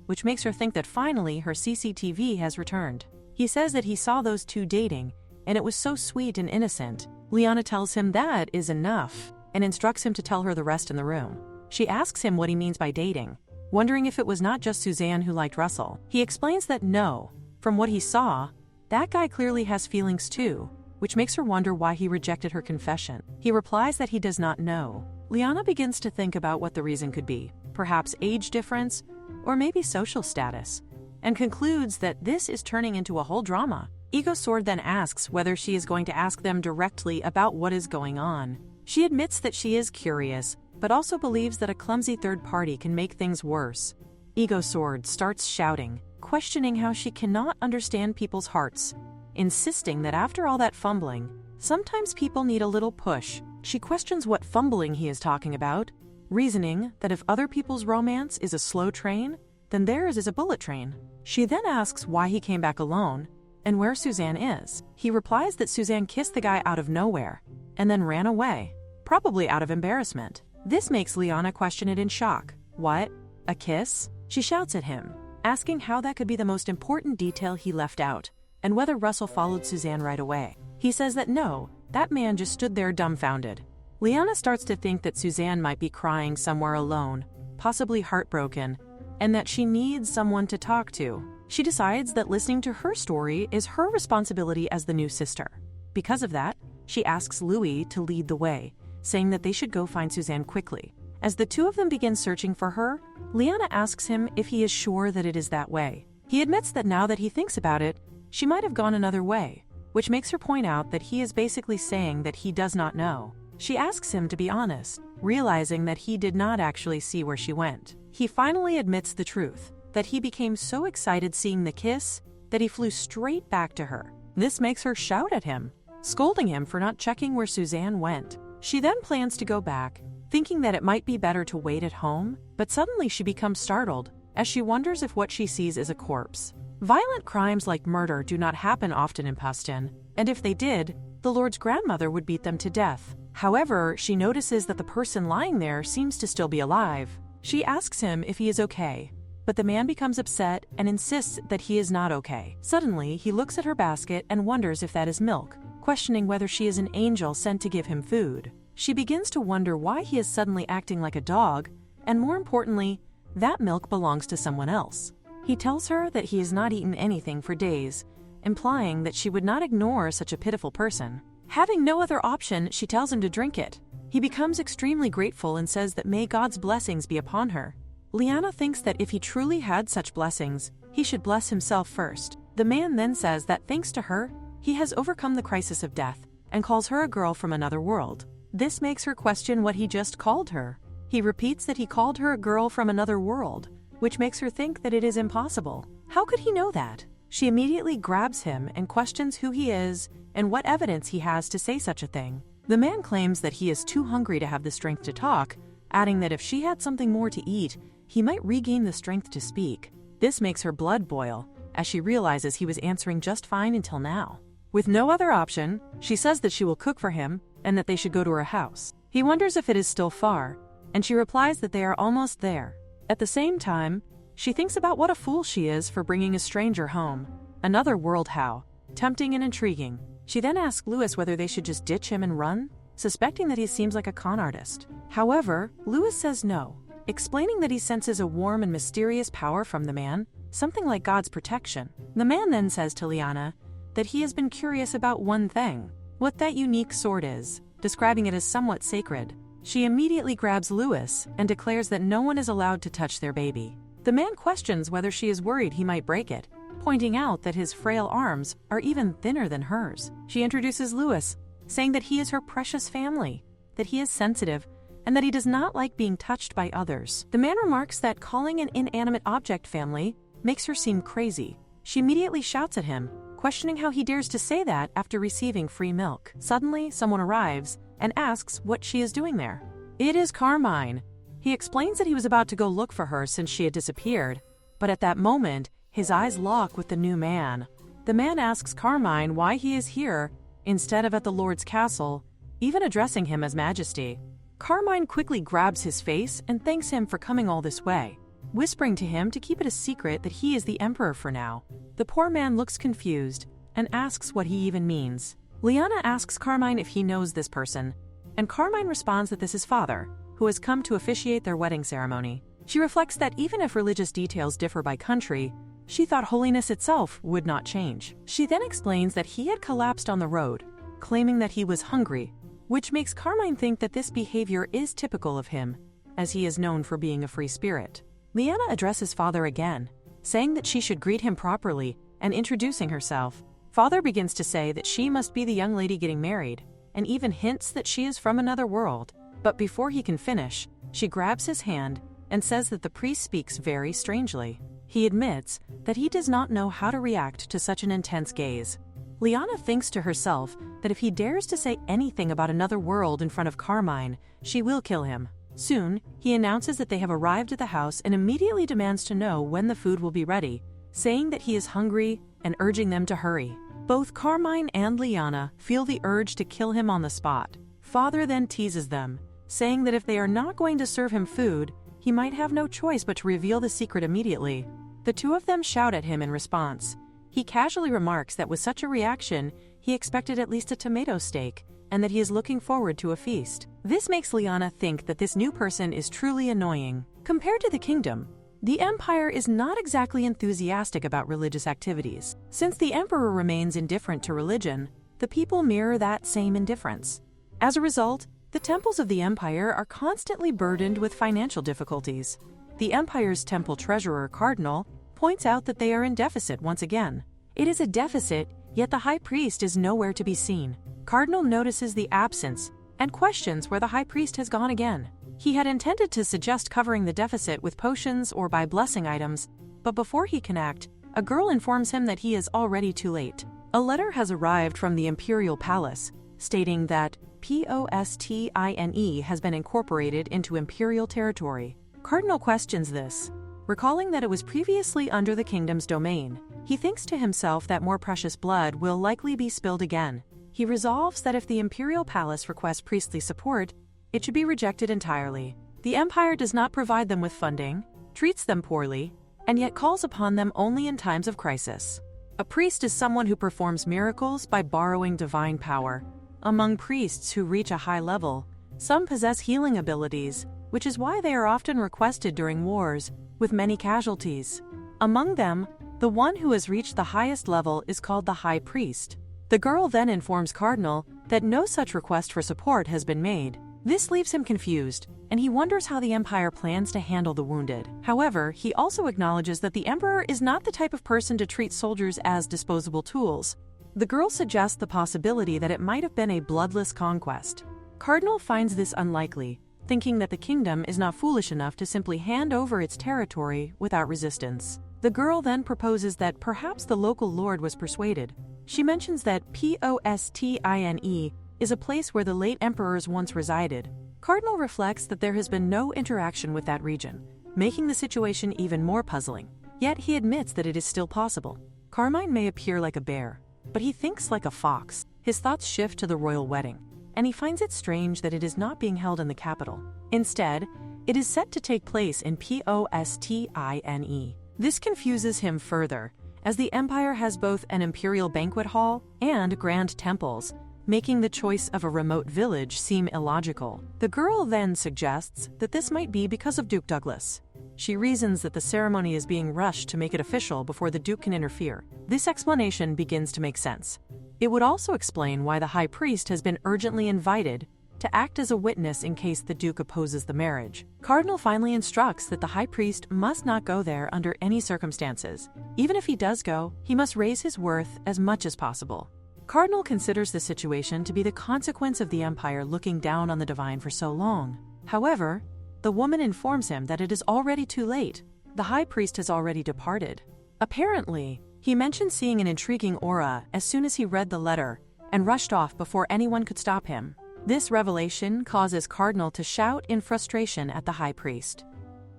which makes her think that finally her CCTV has returned. He says that he saw those two dating, and it was so sweet and innocent. Liana tells him that is enough, and instructs him to tell her the rest in the room. She asks him what he means by dating, wondering if it was not just Suzanne who liked Russell. He explains that no, from what he saw, that guy clearly has feelings too, which makes her wonder why he rejected her confession. He replies that he does not know. Liana begins to think about what the reason could be, perhaps age difference, or maybe social status, and concludes that this is turning into a whole drama. Ego Sword then asks whether she is going to ask them directly about what is going on. She admits that she is curious, but also believes that a clumsy third party can make things worse. Ego Sword starts shouting, questioning how she cannot understand people's hearts, insisting that after all that fumbling, sometimes people need a little push. She questions what fumbling he is talking about, reasoning that if other people's romance is a slow train, then theirs is a bullet train. She then asks why he came back alone and where Suzanne is. He replies that Suzanne kissed the guy out of nowhere and then ran away, probably out of embarrassment. This makes Liana question it in shock. What? A kiss? She shouts at him, asking how that could be the most important detail he left out, and whether Russell followed Suzanne right away. He says that no, that man just stood there dumbfounded. Liana starts to think that Suzanne might be crying somewhere alone, possibly heartbroken, and that she needs someone to talk to. She decides that listening to her story is her responsibility as the new sister. Because of that, she asks Louis to lead the way, saying that they should go find Suzanne quickly. As the two of them begin searching for her, Liana asks him if he is sure that it is that way. He admits that now that he thinks about it, she might have gone another way, which makes her point out that he is basically saying that he does not know. She asks him to be honest, realizing that he did not actually see where she went. He finally admits the truth, that he became so excited seeing the kiss that he flew straight back to her. This makes her shout at him, scolding him for not checking where Suzanne went. She then plans to go back, thinking that it might be better to wait at home, but suddenly she becomes startled as she wonders if what she sees is a corpse. Violent crimes like murder do not happen often in Pastin, and if they did, the Lord's grandmother would beat them to death. However, she notices that the person lying there seems to still be alive. She asks him if he is okay, but the man becomes upset and insists that he is not okay. Suddenly, he looks at her basket and wonders if that is milk, questioning whether she is an angel sent to give him food. She begins to wonder why he is suddenly acting like a dog, and more importantly, that milk belongs to someone else. He tells her that he has not eaten anything for days, implying that she would not ignore such a pitiful person. Having no other option, she tells him to drink it. He becomes extremely grateful and says that may God's blessings be upon her. Liana thinks that if he truly had such blessings, he should bless himself first. The man then says that thanks to her, he has overcome the crisis of death and calls her a girl from another world. This makes her question what he just called her. He repeats that he called her a girl from another world, which makes her think that it is impossible. How could he know that? She immediately grabs him and questions who he is and what evidence he has to say such a thing. The man claims that he is too hungry to have the strength to talk, adding that if she had something more to eat, he might regain the strength to speak. This makes her blood boil, as she realizes he was answering just fine until now. With no other option, she says that she will cook for him and that they should go to her house. He wonders if it is still far, and she replies that they are almost there. At the same time, she thinks about what a fool she is for bringing a stranger home. Another world how tempting and intriguing. She then asks Louis whether they should just ditch him and run, suspecting that he seems like a con artist. However, Louis says no, explaining that he senses a warm and mysterious power from the man, something like God's protection. The man then says to Liana that he has been curious about one thing, what that unique sword is, describing it as somewhat sacred. She immediately grabs Louis and declares that no one is allowed to touch their baby. The man questions whether she is worried he might break it, pointing out that his frail arms are even thinner than hers. She introduces Louis, saying that he is her precious family, that he is sensitive, and that he does not like being touched by others. The man remarks that calling an inanimate object family makes her seem crazy. She immediately shouts at him, questioning how he dares to say that after receiving free milk. Suddenly, someone arrives and asks what she is doing there. It is Carmine. He explains that he was about to go look for her since she had disappeared, but at that moment, his eyes lock with the new man. The man asks Carmine why he is here instead of at the Lord's castle, even addressing him as Majesty. Carmine quickly grabs his face and thanks him for coming all this way, whispering to him to keep it a secret that he is the emperor for now. The poor man looks confused and asks what he even means. Liana asks Carmine if he knows this person, and Carmine responds that this is father, who has come to officiate their wedding ceremony. She reflects that even if religious details differ by country, she thought holiness itself would not change. She then explains that he had collapsed on the road, claiming that he was hungry, which makes Carmine think that this behavior is typical of him, as he is known for being a free spirit. Liana addresses father again, saying that she should greet him properly and introducing herself. Father begins to say that she must be the young lady getting married, and even hints that she is from another world. But before he can finish, she grabs his hand and says that the priest speaks very strangely. He admits that he does not know how to react to such an intense gaze. Liana thinks to herself that if he dares to say anything about another world in front of Carmine, she will kill him. Soon, he announces that they have arrived at the house and immediately demands to know when the food will be ready, saying that he is hungry and urging them to hurry. Both Carmine and Liana feel the urge to kill him on the spot. Father then teases them, saying that if they are not going to serve him food, he might have no choice but to reveal the secret immediately. The two of them shout at him in response. He casually remarks that with such a reaction, he expected at least a tomato steak, and that he is looking forward to a feast. This makes Liana think that this new person is truly annoying. Compared to the kingdom, the empire is not exactly enthusiastic about religious activities. Since the emperor remains indifferent to religion, the people mirror that same indifference. As a result, the temples of the empire are constantly burdened with financial difficulties. The empire's temple treasurer, Cardinal, points out that they are in deficit once again. It is a deficit, yet the high priest is nowhere to be seen. Cardinal notices the absence and questions where the high priest has gone again. He had intended to suggest covering the deficit with potions or by blessing items, but before he can act, a girl informs him that he is already too late. A letter has arrived from the imperial palace, stating that Postine has been incorporated into imperial territory. Cardinal questions this, recalling that it was previously under the kingdom's domain. He thinks to himself that more precious blood will likely be spilled again. He resolves that if the imperial palace requests priestly support, it should be rejected entirely. The empire does not provide them with funding, treats them poorly, and yet calls upon them only in times of crisis. A priest is someone who performs miracles by borrowing divine power. Among priests who reach a high level, some possess healing abilities, which is why they are often requested during wars, with many casualties. Among them, the one who has reached the highest level is called the High Priest. The girl then informs Cardinal that no such request for support has been made. This leaves him confused, and he wonders how the Empire plans to handle the wounded. However, he also acknowledges that the Emperor is not the type of person to treat soldiers as disposable tools. The girl suggests the possibility that it might have been a bloodless conquest. Cardinal finds this unlikely, thinking that the kingdom is not foolish enough to simply hand over its territory without resistance. The girl then proposes that perhaps the local lord was persuaded. She mentions that Postine is a place where the late emperors once resided. Cardinal reflects that there has been no interaction with that region, making the situation even more puzzling. Yet he admits that it is still possible. Carmine may appear like a bear, but he thinks like a fox. His thoughts shift to the royal wedding, and he finds it strange that it is not being held in the capital. Instead, it is set to take place in Postine. This confuses him further, as the empire has both an imperial banquet hall and grand temples, making the choice of a remote village seem illogical. The girl then suggests that this might be because of Duke Douglas. She reasons that the ceremony is being rushed to make it official before the Duke can interfere. This explanation begins to make sense. It would also explain why the High Priest has been urgently invited to act as a witness in case the Duke opposes the marriage. Cardinal finally instructs that the High Priest must not go there under any circumstances. Even if he does go, he must raise his worth as much as possible. Cardinal considers the situation to be the consequence of the Empire looking down on the divine for so long. However, the woman informs him that it is already too late. The High Priest has already departed. Apparently, he mentioned seeing an intriguing aura as soon as he read the letter and rushed off before anyone could stop him. This revelation causes Cardinal to shout in frustration at the High Priest.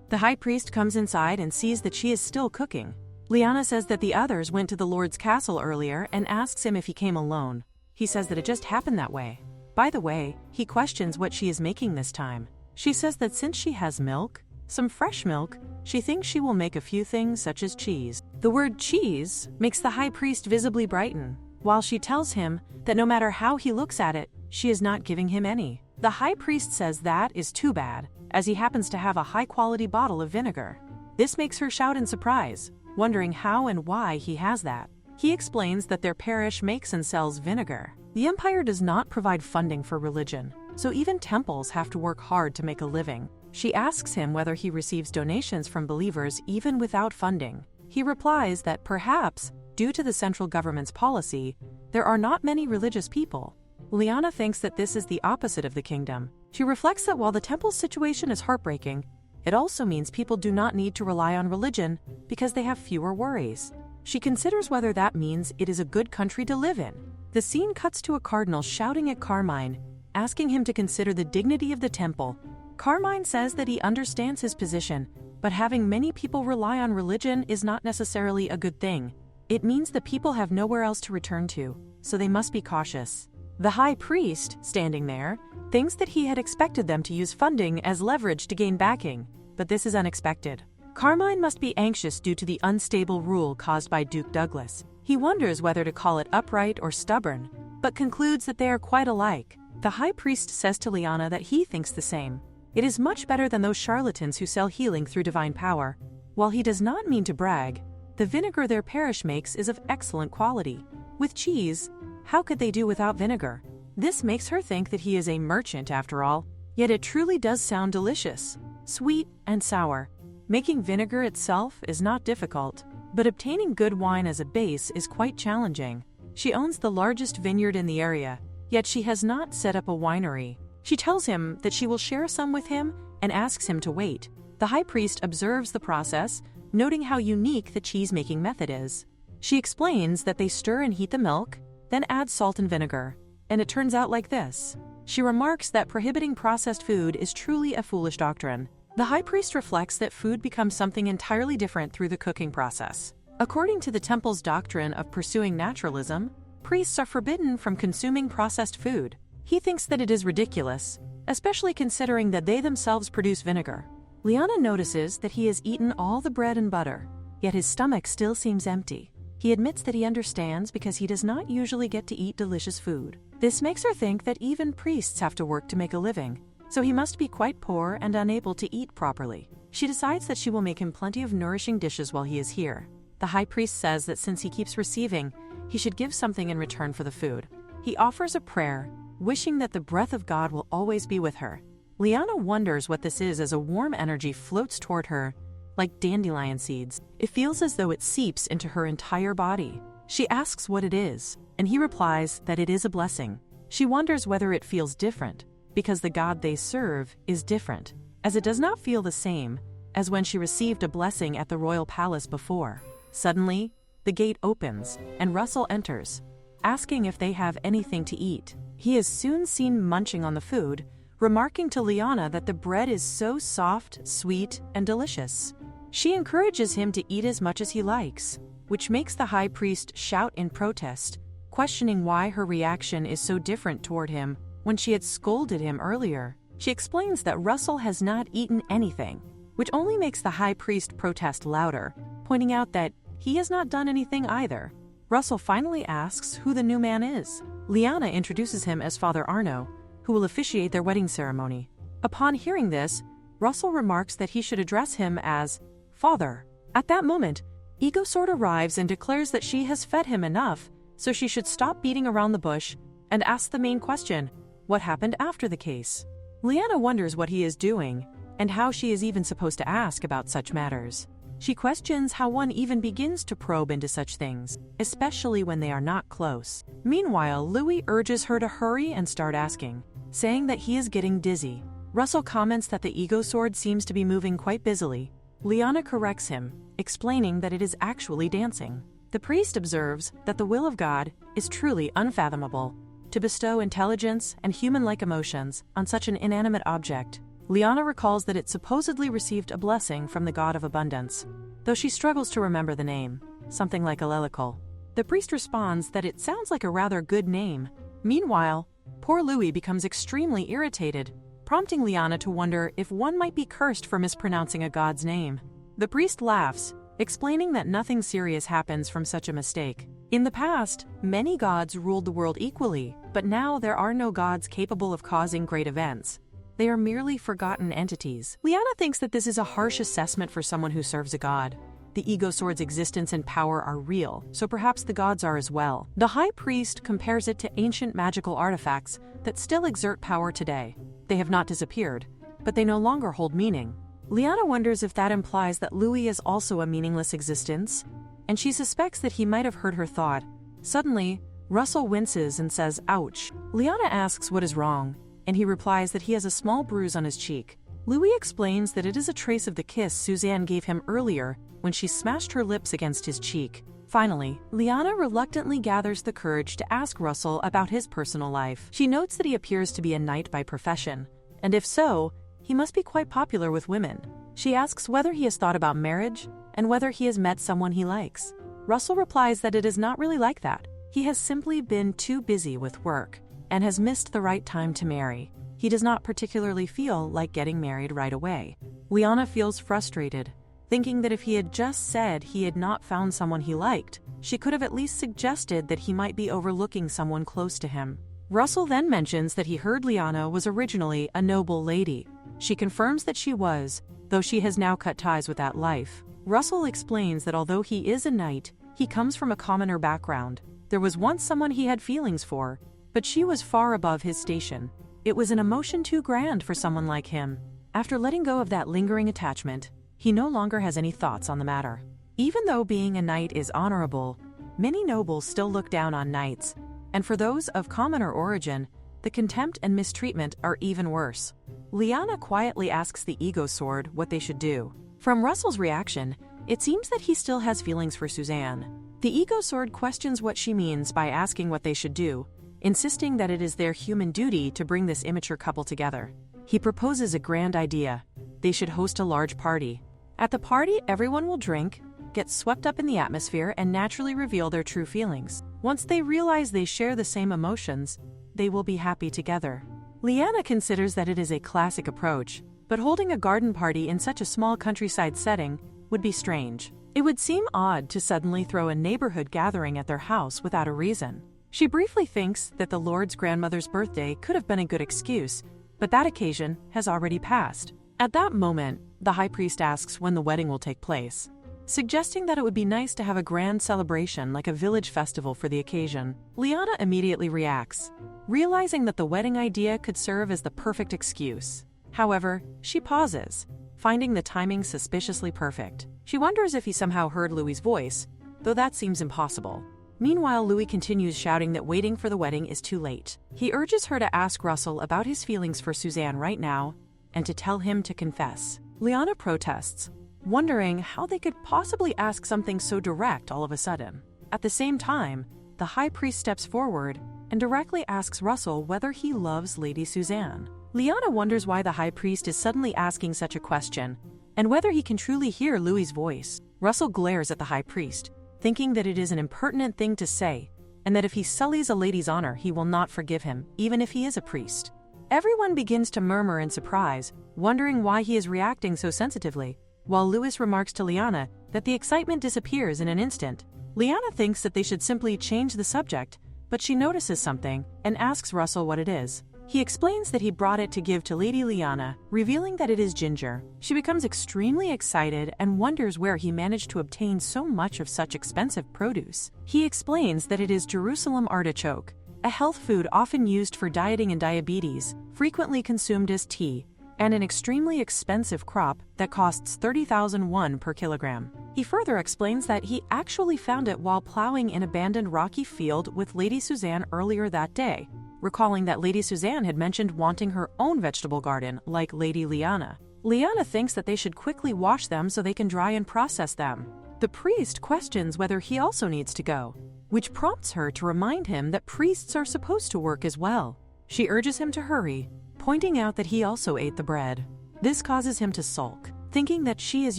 The High Priest comes inside and sees that she is still cooking. Liana says that the others went to the Lord's castle earlier and asks him if he came alone. He says that it just happened that way. By the way, he questions what she is making this time. She says that since she has milk, some fresh milk, she thinks she will make a few things such as cheese. The word cheese makes the High Priest visibly brighten, while she tells him that no matter how he looks at it, she is not giving him any. The High Priest says that is too bad, as he happens to have a high-quality bottle of vinegar. This makes her shout in surprise, wondering how and why he has that. He explains that their parish makes and sells vinegar. The Empire does not provide funding for religion, so even temples have to work hard to make a living. She asks him whether he receives donations from believers even without funding. He replies that perhaps, due to the central government's policy, there are not many religious people. Liana thinks that this is the opposite of the kingdom. She reflects that while the temple's situation is heartbreaking, It also means people do not need to rely on religion because they have fewer worries. She considers whether that means it is a good country to live in. The scene cuts to a cardinal shouting at Carmine, asking him to consider the dignity of the temple. Carmine says that he understands his position, but having many people rely on religion is not necessarily a good thing. It means the people have nowhere else to return to, so they must be cautious. The high priest, standing there, thinks that he had expected them to use funding as leverage to gain backing, but this is unexpected. Carmine must be anxious due to the unstable rule caused by Duke Douglas. He wonders whether to call it upright or stubborn, but concludes that they are quite alike. The high priest says to Liana that he thinks the same. It is much better than those charlatans who sell healing through divine power. While he does not mean to brag, the vinegar their parish makes is of excellent quality. With cheese, how could they do without vinegar? This makes her think that he is a merchant after all, yet it truly does sound delicious, sweet and sour. Making vinegar itself is not difficult, but obtaining good wine as a base is quite challenging. She owns the largest vineyard in the area, yet she has not set up a winery. She tells him that she will share some with him and asks him to wait. The high priest observes the process, noting how unique the cheese-making method is. She explains that they stir and heat the milk, then add salt and vinegar, and it turns out like this. She remarks that prohibiting processed food is truly a foolish doctrine. The high priest reflects that food becomes something entirely different through the cooking process. According to the temple's doctrine of pursuing naturalism, priests are forbidden from consuming processed food. He thinks that it is ridiculous, especially considering that they themselves produce vinegar. Liana notices that he has eaten all the bread and butter, yet his stomach still seems empty. He admits that he understands because he does not usually get to eat delicious food. This makes her think that even priests have to work to make a living, so he must be quite poor and unable to eat properly. She decides that she will make him plenty of nourishing dishes while he is here. The high priest says that since he keeps receiving, he should give something in return for the food. He offers a prayer, wishing that the breath of God will always be with her. Liana wonders what this is as a warm energy floats toward her, like dandelion seeds. It feels as though it seeps into her entire body. She asks what it is, and he replies that it is a blessing. She wonders whether it feels different, because the God they serve is different, as it does not feel the same as when she received a blessing at the royal palace before. Suddenly, the gate opens, and Russell enters, asking if they have anything to eat. He is soon seen munching on the food, remarking to Liana that the bread is so soft, sweet, and delicious. She encourages him to eat as much as he likes, which makes the high priest shout in protest, questioning why her reaction is so different toward him when she had scolded him earlier. She explains that Russell has not eaten anything, which only makes the high priest protest louder, pointing out that he has not done anything either. Russell finally asks who the new man is. Liana introduces him as Father Arno, who will officiate their wedding ceremony. Upon hearing this, Russell remarks that he should address him as Father. At that moment, Ego Sword arrives and declares that she has fed him enough, so she should stop beating around the bush and ask the main question, what happened after the case? Liana wonders what he is doing and how she is even supposed to ask about such matters. She questions how one even begins to probe into such things, especially when they are not close. Meanwhile, Louis urges her to hurry and start asking, saying that he is getting dizzy. Russell comments that the Ego Sword seems to be moving quite busily. Liana corrects him, explaining that it is actually dancing. The priest observes that the will of God is truly unfathomable. To bestow intelligence and human-like emotions on such an inanimate object, Liana recalls that it supposedly received a blessing from the god of abundance, though she struggles to remember the name, something like Alelical. The priest responds that it sounds like a rather good name. Meanwhile, poor Louis becomes extremely irritated, prompting Liana to wonder if one might be cursed for mispronouncing a god's name. The priest laughs, explaining that nothing serious happens from such a mistake. In the past, many gods ruled the world equally, but now there are no gods capable of causing great events. They are merely forgotten entities. Liana thinks that this is a harsh assessment for someone who serves a god. The Ego Sword's existence and power are real, so perhaps the gods are as well. The high priest compares it to ancient magical artifacts that still exert power today. They have not disappeared, but they no longer hold meaning. Liana wonders if that implies that Louis is also a meaningless existence, and she suspects that he might have heard her thought. Suddenly, Russell winces and says, "Ouch." Liana asks what is wrong, and he replies that he has a small bruise on his cheek. Louis explains that it is a trace of the kiss Suzanne gave him earlier when she smashed her lips against his cheek. Finally, Liana reluctantly gathers the courage to ask Russell about his personal life. She notes that he appears to be a knight by profession, and if so, he must be quite popular with women. She asks whether he has thought about marriage and whether he has met someone he likes. Russell replies that it is not really like that. He has simply been too busy with work and has missed the right time to marry. He does not particularly feel like getting married right away. Liana feels frustrated, thinking that if he had just said he had not found someone he liked, she could have at least suggested that he might be overlooking someone close to him. Russell then mentions that he heard Liana was originally a noble lady. She confirms that she was, though she has now cut ties with that life. Russell explains that although he is a knight, he comes from a commoner background. There was once someone he had feelings for, but she was far above his station. It was an emotion too grand for someone like him. After letting go of that lingering attachment, he no longer has any thoughts on the matter. Even though being a knight is honorable, many nobles still look down on knights, and for those of commoner origin, the contempt and mistreatment are even worse. Liana quietly asks the ego sword what they should do. From Russell's reaction, it seems that he still has feelings for Suzanne. The ego sword questions what she means by asking what they should do, insisting that it is their human duty to bring this immature couple together. He proposes a grand idea. They should host a large party. At the party, everyone will drink, get swept up in the atmosphere, and naturally reveal their true feelings. Once they realize they share the same emotions, they will be happy together. Liana considers that it is a classic approach, but holding a garden party in such a small countryside setting would be strange. It would seem odd to suddenly throw a neighborhood gathering at their house without a reason. She briefly thinks that the Lord's grandmother's birthday could have been a good excuse, but that occasion has already passed. At that moment, the high priest asks when the wedding will take place, suggesting that it would be nice to have a grand celebration like a village festival for the occasion. Liana immediately reacts, realizing that the wedding idea could serve as the perfect excuse. However, she pauses, finding the timing suspiciously perfect. She wonders if he somehow heard Louis's voice, though that seems impossible. Meanwhile, Louis continues shouting that waiting for the wedding is too late. He urges her to ask Russell about his feelings for Suzanne right now and to tell him to confess. Liana protests, wondering how they could possibly ask something so direct all of a sudden. At the same time, the high priest steps forward and directly asks Russell whether he loves Lady Suzanne. Liana wonders why the high priest is suddenly asking such a question and whether he can truly hear Louis's voice. Russell glares at the high priest, thinking that it is an impertinent thing to say, and that if he sullies a lady's honor, he will not forgive him, even if he is a priest. Everyone begins to murmur in surprise, wondering why he is reacting so sensitively, while Louis remarks to Liana that the excitement disappears in an instant. Liana thinks that they should simply change the subject, but she notices something and asks Russell what it is. He explains that he brought it to give to Lady Liana, revealing that it is ginger. She becomes extremely excited and wonders where he managed to obtain so much of such expensive produce. He explains that it is Jerusalem artichoke, a health food often used for dieting and diabetes, frequently consumed as tea, and an extremely expensive crop that costs 30,000 won per kilogram. He further explains that he actually found it while plowing an abandoned rocky field with Lady Suzanne earlier that day, recalling that Lady Suzanne had mentioned wanting her own vegetable garden like Lady Liana. Liana thinks that they should quickly wash them so they can dry and process them. The priest questions whether he also needs to go, which prompts her to remind him that priests are supposed to work as well. She urges him to hurry, pointing out that he also ate the bread. This causes him to sulk, thinking that she is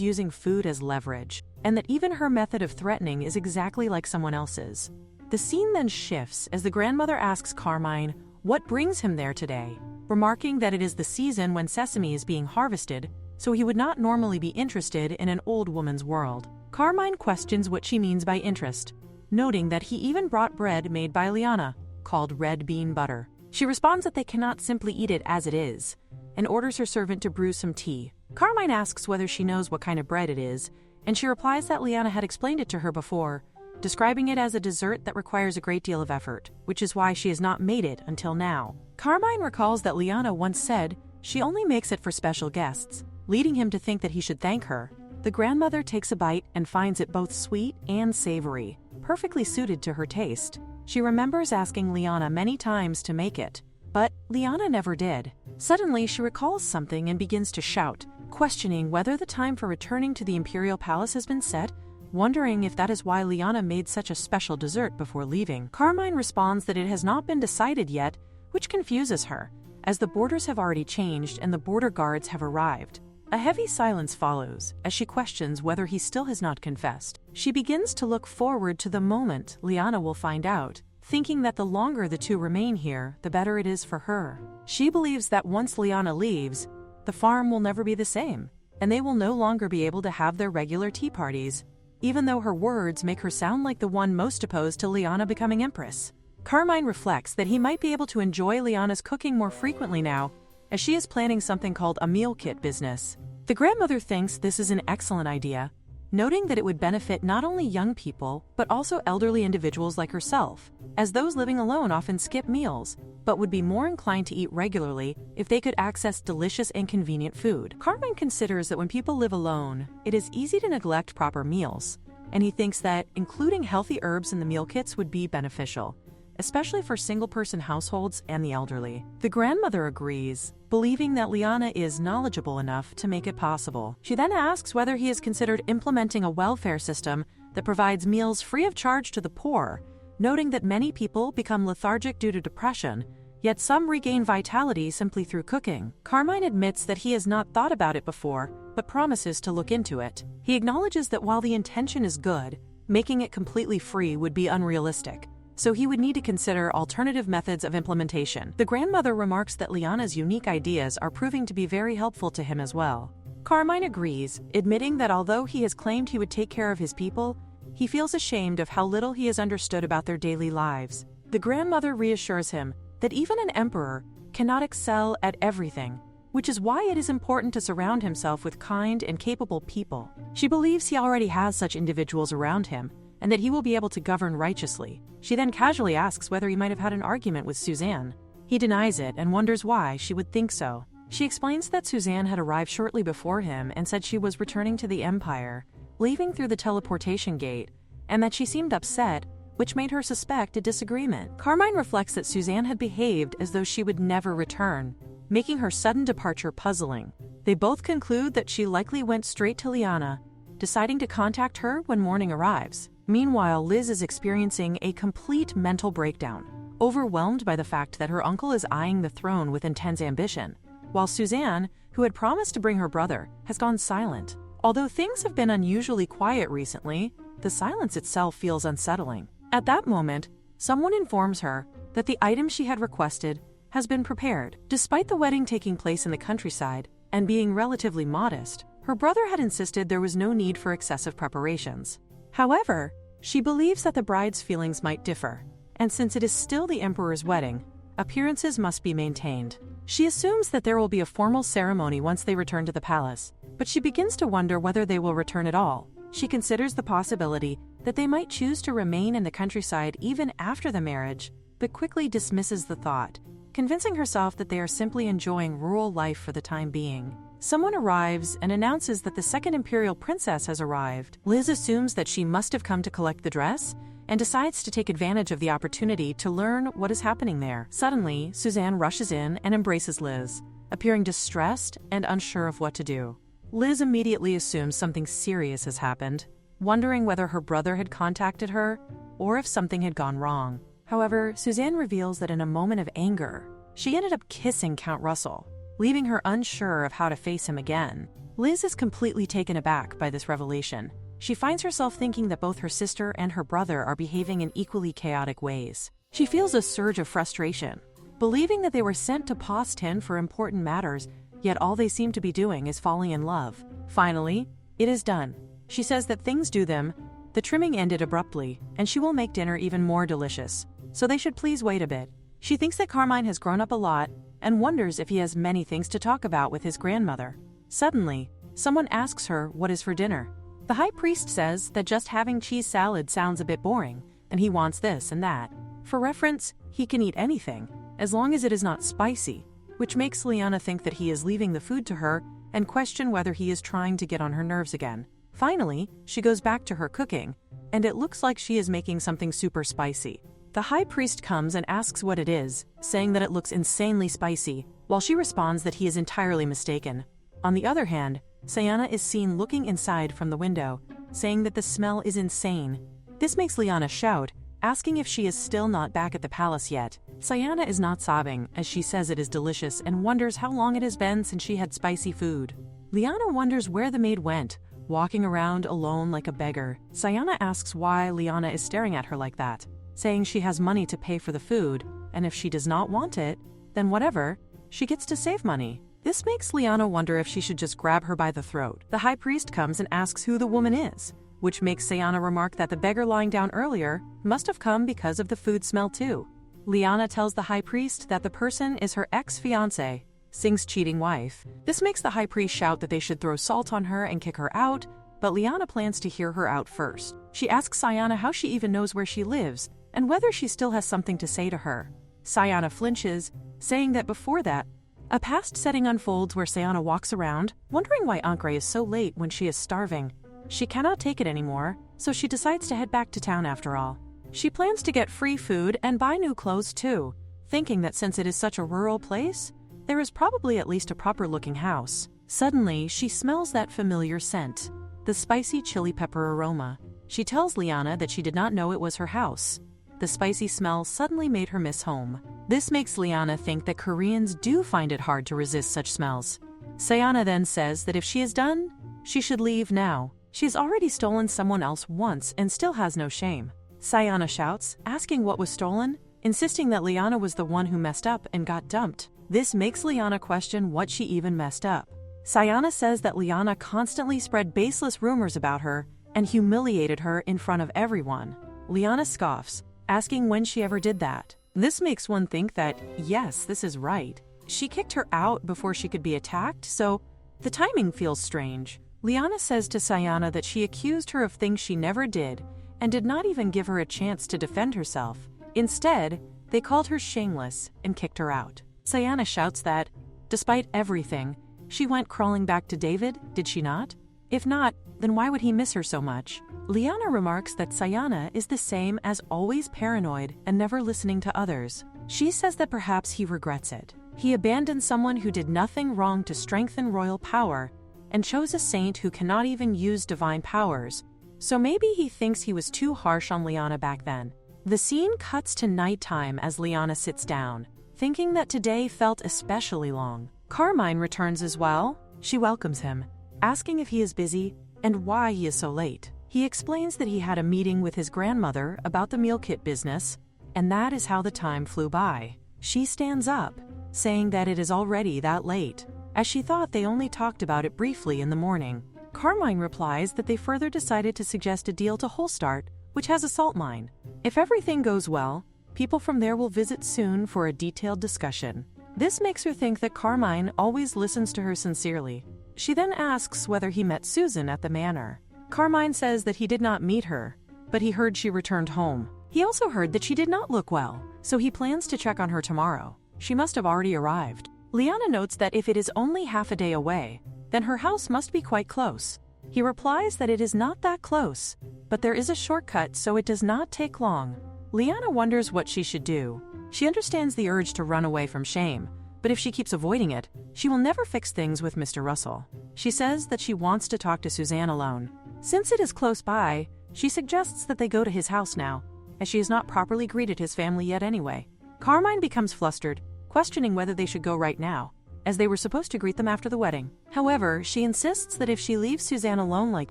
using food as leverage, and that even her method of threatening is exactly like someone else's. The scene then shifts as the grandmother asks Carmine what brings him there today, remarking that it is the season when sesame is being harvested, so he would not normally be interested in an old woman's world. Carmine questions what she means by interest, noting that he even brought bread made by Liana, called red bean butter. She responds that they cannot simply eat it as it is, and orders her servant to brew some tea. Carmine asks whether she knows what kind of bread it is, and she replies that Liana had explained it to her before, describing it as a dessert that requires a great deal of effort, which is why she has not made it until now. Carmine recalls that Liana once said she only makes it for special guests, leading him to think that he should thank her. The grandmother takes a bite and finds it both sweet and savory, perfectly suited to her taste. She remembers asking Liana many times to make it, but Liana never did. Suddenly, she recalls something and begins to shout, questioning whether the time for returning to the Imperial Palace has been set, wondering if that is why Liana made such a special dessert before leaving. Carmine responds that it has not been decided yet, which confuses her, as the borders have already changed and the border guards have arrived. A heavy silence follows as she questions whether he still has not confessed. She begins to look forward to the moment Liana will find out, thinking that the longer the two remain here, the better it is for her. She believes that once Liana leaves, the farm will never be the same, and they will no longer be able to have their regular tea parties, even though her words make her sound like the one most opposed to Liana becoming empress. Carmine reflects that he might be able to enjoy Liana's cooking more frequently now, as she is planning something called a meal kit business. The grandmother thinks this is an excellent idea, noting that it would benefit not only young people, but also elderly individuals like herself, as those living alone often skip meals, but would be more inclined to eat regularly if they could access delicious and convenient food. Carmine considers that when people live alone, it is easy to neglect proper meals, and he thinks that including healthy herbs in the meal kits would be beneficial, especially for single-person households and the elderly. The grandmother agrees, believing that Liana is knowledgeable enough to make it possible. She then asks whether he has considered implementing a welfare system that provides meals free of charge to the poor, noting that many people become lethargic due to depression, yet some regain vitality simply through cooking. Carmine admits that he has not thought about it before, but promises to look into it. He acknowledges that while the intention is good, making it completely free would be unrealistic, so he would need to consider alternative methods of implementation. The grandmother remarks that Liana's unique ideas are proving to be very helpful to him as well. Carmine agrees, admitting that although he has claimed he would take care of his people, he feels ashamed of how little he has understood about their daily lives. The grandmother reassures him that even an emperor cannot excel at everything, which is why it is important to surround himself with kind and capable people. She believes he already has such individuals around him, and that he will be able to govern righteously. She then casually asks whether he might have had an argument with Suzanne. He denies it and wonders why she would think so. She explains that Suzanne had arrived shortly before him and said she was returning to the Empire, leaving through the teleportation gate, and that she seemed upset, which made her suspect a disagreement. Carmine reflects that Suzanne had behaved as though she would never return, making her sudden departure puzzling. They both conclude that she likely went straight to Liana, deciding to contact her when morning arrives. Meanwhile, Liz is experiencing a complete mental breakdown, overwhelmed by the fact that her uncle is eyeing the throne with intense ambition, while Suzanne, who had promised to bring her brother, has gone silent. Although things have been unusually quiet recently, the silence itself feels unsettling. At that moment, someone informs her that the item she had requested has been prepared. Despite the wedding taking place in the countryside and being relatively modest, her brother had insisted there was no need for excessive preparations. However, she believes that the bride's feelings might differ, and since it is still the emperor's wedding, appearances must be maintained. She assumes that there will be a formal ceremony once they return to the palace, but she begins to wonder whether they will return at all. She considers the possibility that they might choose to remain in the countryside even after the marriage, but quickly dismisses the thought, convincing herself that they are simply enjoying rural life for the time being. Someone arrives and announces that the second imperial princess has arrived. Liz assumes that she must have come to collect the dress and decides to take advantage of the opportunity to learn what is happening there. Suddenly, Suzanne rushes in and embraces Liz, appearing distressed and unsure of what to do. Liz immediately assumes something serious has happened, wondering whether her brother had contacted her or if something had gone wrong. However, Suzanne reveals that in a moment of anger, she ended up kissing Count Russell, leaving her unsure of how to face him again. Liz is completely taken aback by this revelation. She finds herself thinking that both her sister and her brother are behaving in equally chaotic ways. She feels a surge of frustration, believing that they were sent to Postin for important matters, yet all they seem to be doing is falling in love. Finally, it is done. She says that things do them. The trimming ended abruptly, and she will make dinner even more delicious, so they should please wait a bit. She thinks that Carmine has grown up a lot and wonders if he has many things to talk about with his grandmother. Suddenly, someone asks her what is for dinner. The high priest says that just having cheese salad sounds a bit boring, and he wants this and that. For reference, he can eat anything, as long as it is not spicy, which makes Liana think that he is leaving the food to her and question whether he is trying to get on her nerves again. Finally, she goes back to her cooking, and it looks like she is making something super spicy. The high priest comes and asks what it is, saying that it looks insanely spicy, while she responds that he is entirely mistaken. On the other hand, Siana is seen looking inside from the window, saying that the smell is insane. This makes Liana shout, asking if she is still not back at the palace yet. Siana is not sobbing, as she says it is delicious and wonders how long it has been since she had spicy food. Liana wonders where the maid went, walking around alone like a beggar. Siana asks why Liana is staring at her like that, saying she has money to pay for the food, and if she does not want it, then whatever, she gets to save money. This makes Liana wonder if she should just grab her by the throat. The high priest comes and asks who the woman is, which makes Siana remark that the beggar lying down earlier must have come because of the food smell too. Liana tells the high priest that the person is her ex-fiancé, Sing's cheating wife. This makes the high priest shout that they should throw salt on her and kick her out, but Liana plans to hear her out first. She asks Siana how she even knows where she lives and whether she still has something to say to her. Siana flinches, saying that before that, a past setting unfolds where Siana walks around, wondering why Ankre is so late when she is starving. She cannot take it anymore, so she decides to head back to town after all. She plans to get free food and buy new clothes too, thinking that since it is such a rural place, there is probably at least a proper-looking house. Suddenly, she smells that familiar scent, the spicy chili pepper aroma. She tells Liana that she did not know it was her house. The spicy smell suddenly made her miss home. This makes Liana think that Koreans do find it hard to resist such smells. Siana then says that if she is done, she should leave now. She's already stolen someone else once and still has no shame. Siana shouts, asking what was stolen, insisting that Liana was the one who messed up and got dumped. This makes Liana question what she even messed up. Siana says that Liana constantly spread baseless rumors about her and humiliated her in front of everyone. Liana scoffs, asking when she ever did that. This makes one think that, yes, this is right. She kicked her out before she could be attacked, so the timing feels strange. Liana says to Siana that she accused her of things she never did and did not even give her a chance to defend herself. Instead, they called her shameless and kicked her out. Siana shouts that, despite everything, she went crawling back to David, did she not? If not, then why would he miss her so much? Liana remarks that Siana is the same as always paranoid and never listening to others. She says that perhaps he regrets it. He abandoned someone who did nothing wrong to strengthen royal power and chose a saint who cannot even use divine powers. So maybe he thinks he was too harsh on Liana back then. The scene cuts to nighttime as Liana sits down, thinking that today felt especially long. Carmine returns as well. She welcomes him, asking if he is busy and why he is so late. He explains that he had a meeting with his grandmother about the meal kit business, and that is how the time flew by. She stands up, saying that it is already that late, as she thought they only talked about it briefly in the morning. Carmine replies that they further decided to suggest a deal to Holstart, which has a salt mine. If everything goes well, people from there will visit soon for a detailed discussion. This makes her think that Carmine always listens to her sincerely. She then asks whether he met Susan at the manor. Carmine says that he did not meet her, but he heard she returned home. He also heard that she did not look well, so he plans to check on her tomorrow. She must have already arrived. Liana notes that if it is only half a day away, then her house must be quite close. He replies that it is not that close, but there is a shortcut so it does not take long. Liana wonders what she should do. She understands the urge to run away from shame, but if she keeps avoiding it, she will never fix things with Mr. Russell. She says that she wants to talk to Suzanne alone. Since it is close by, she suggests that they go to his house now, as she has not properly greeted his family yet anyway. Carmine becomes flustered, questioning whether they should go right now, as they were supposed to greet them after the wedding. However, she insists that if she leaves Suzanne alone like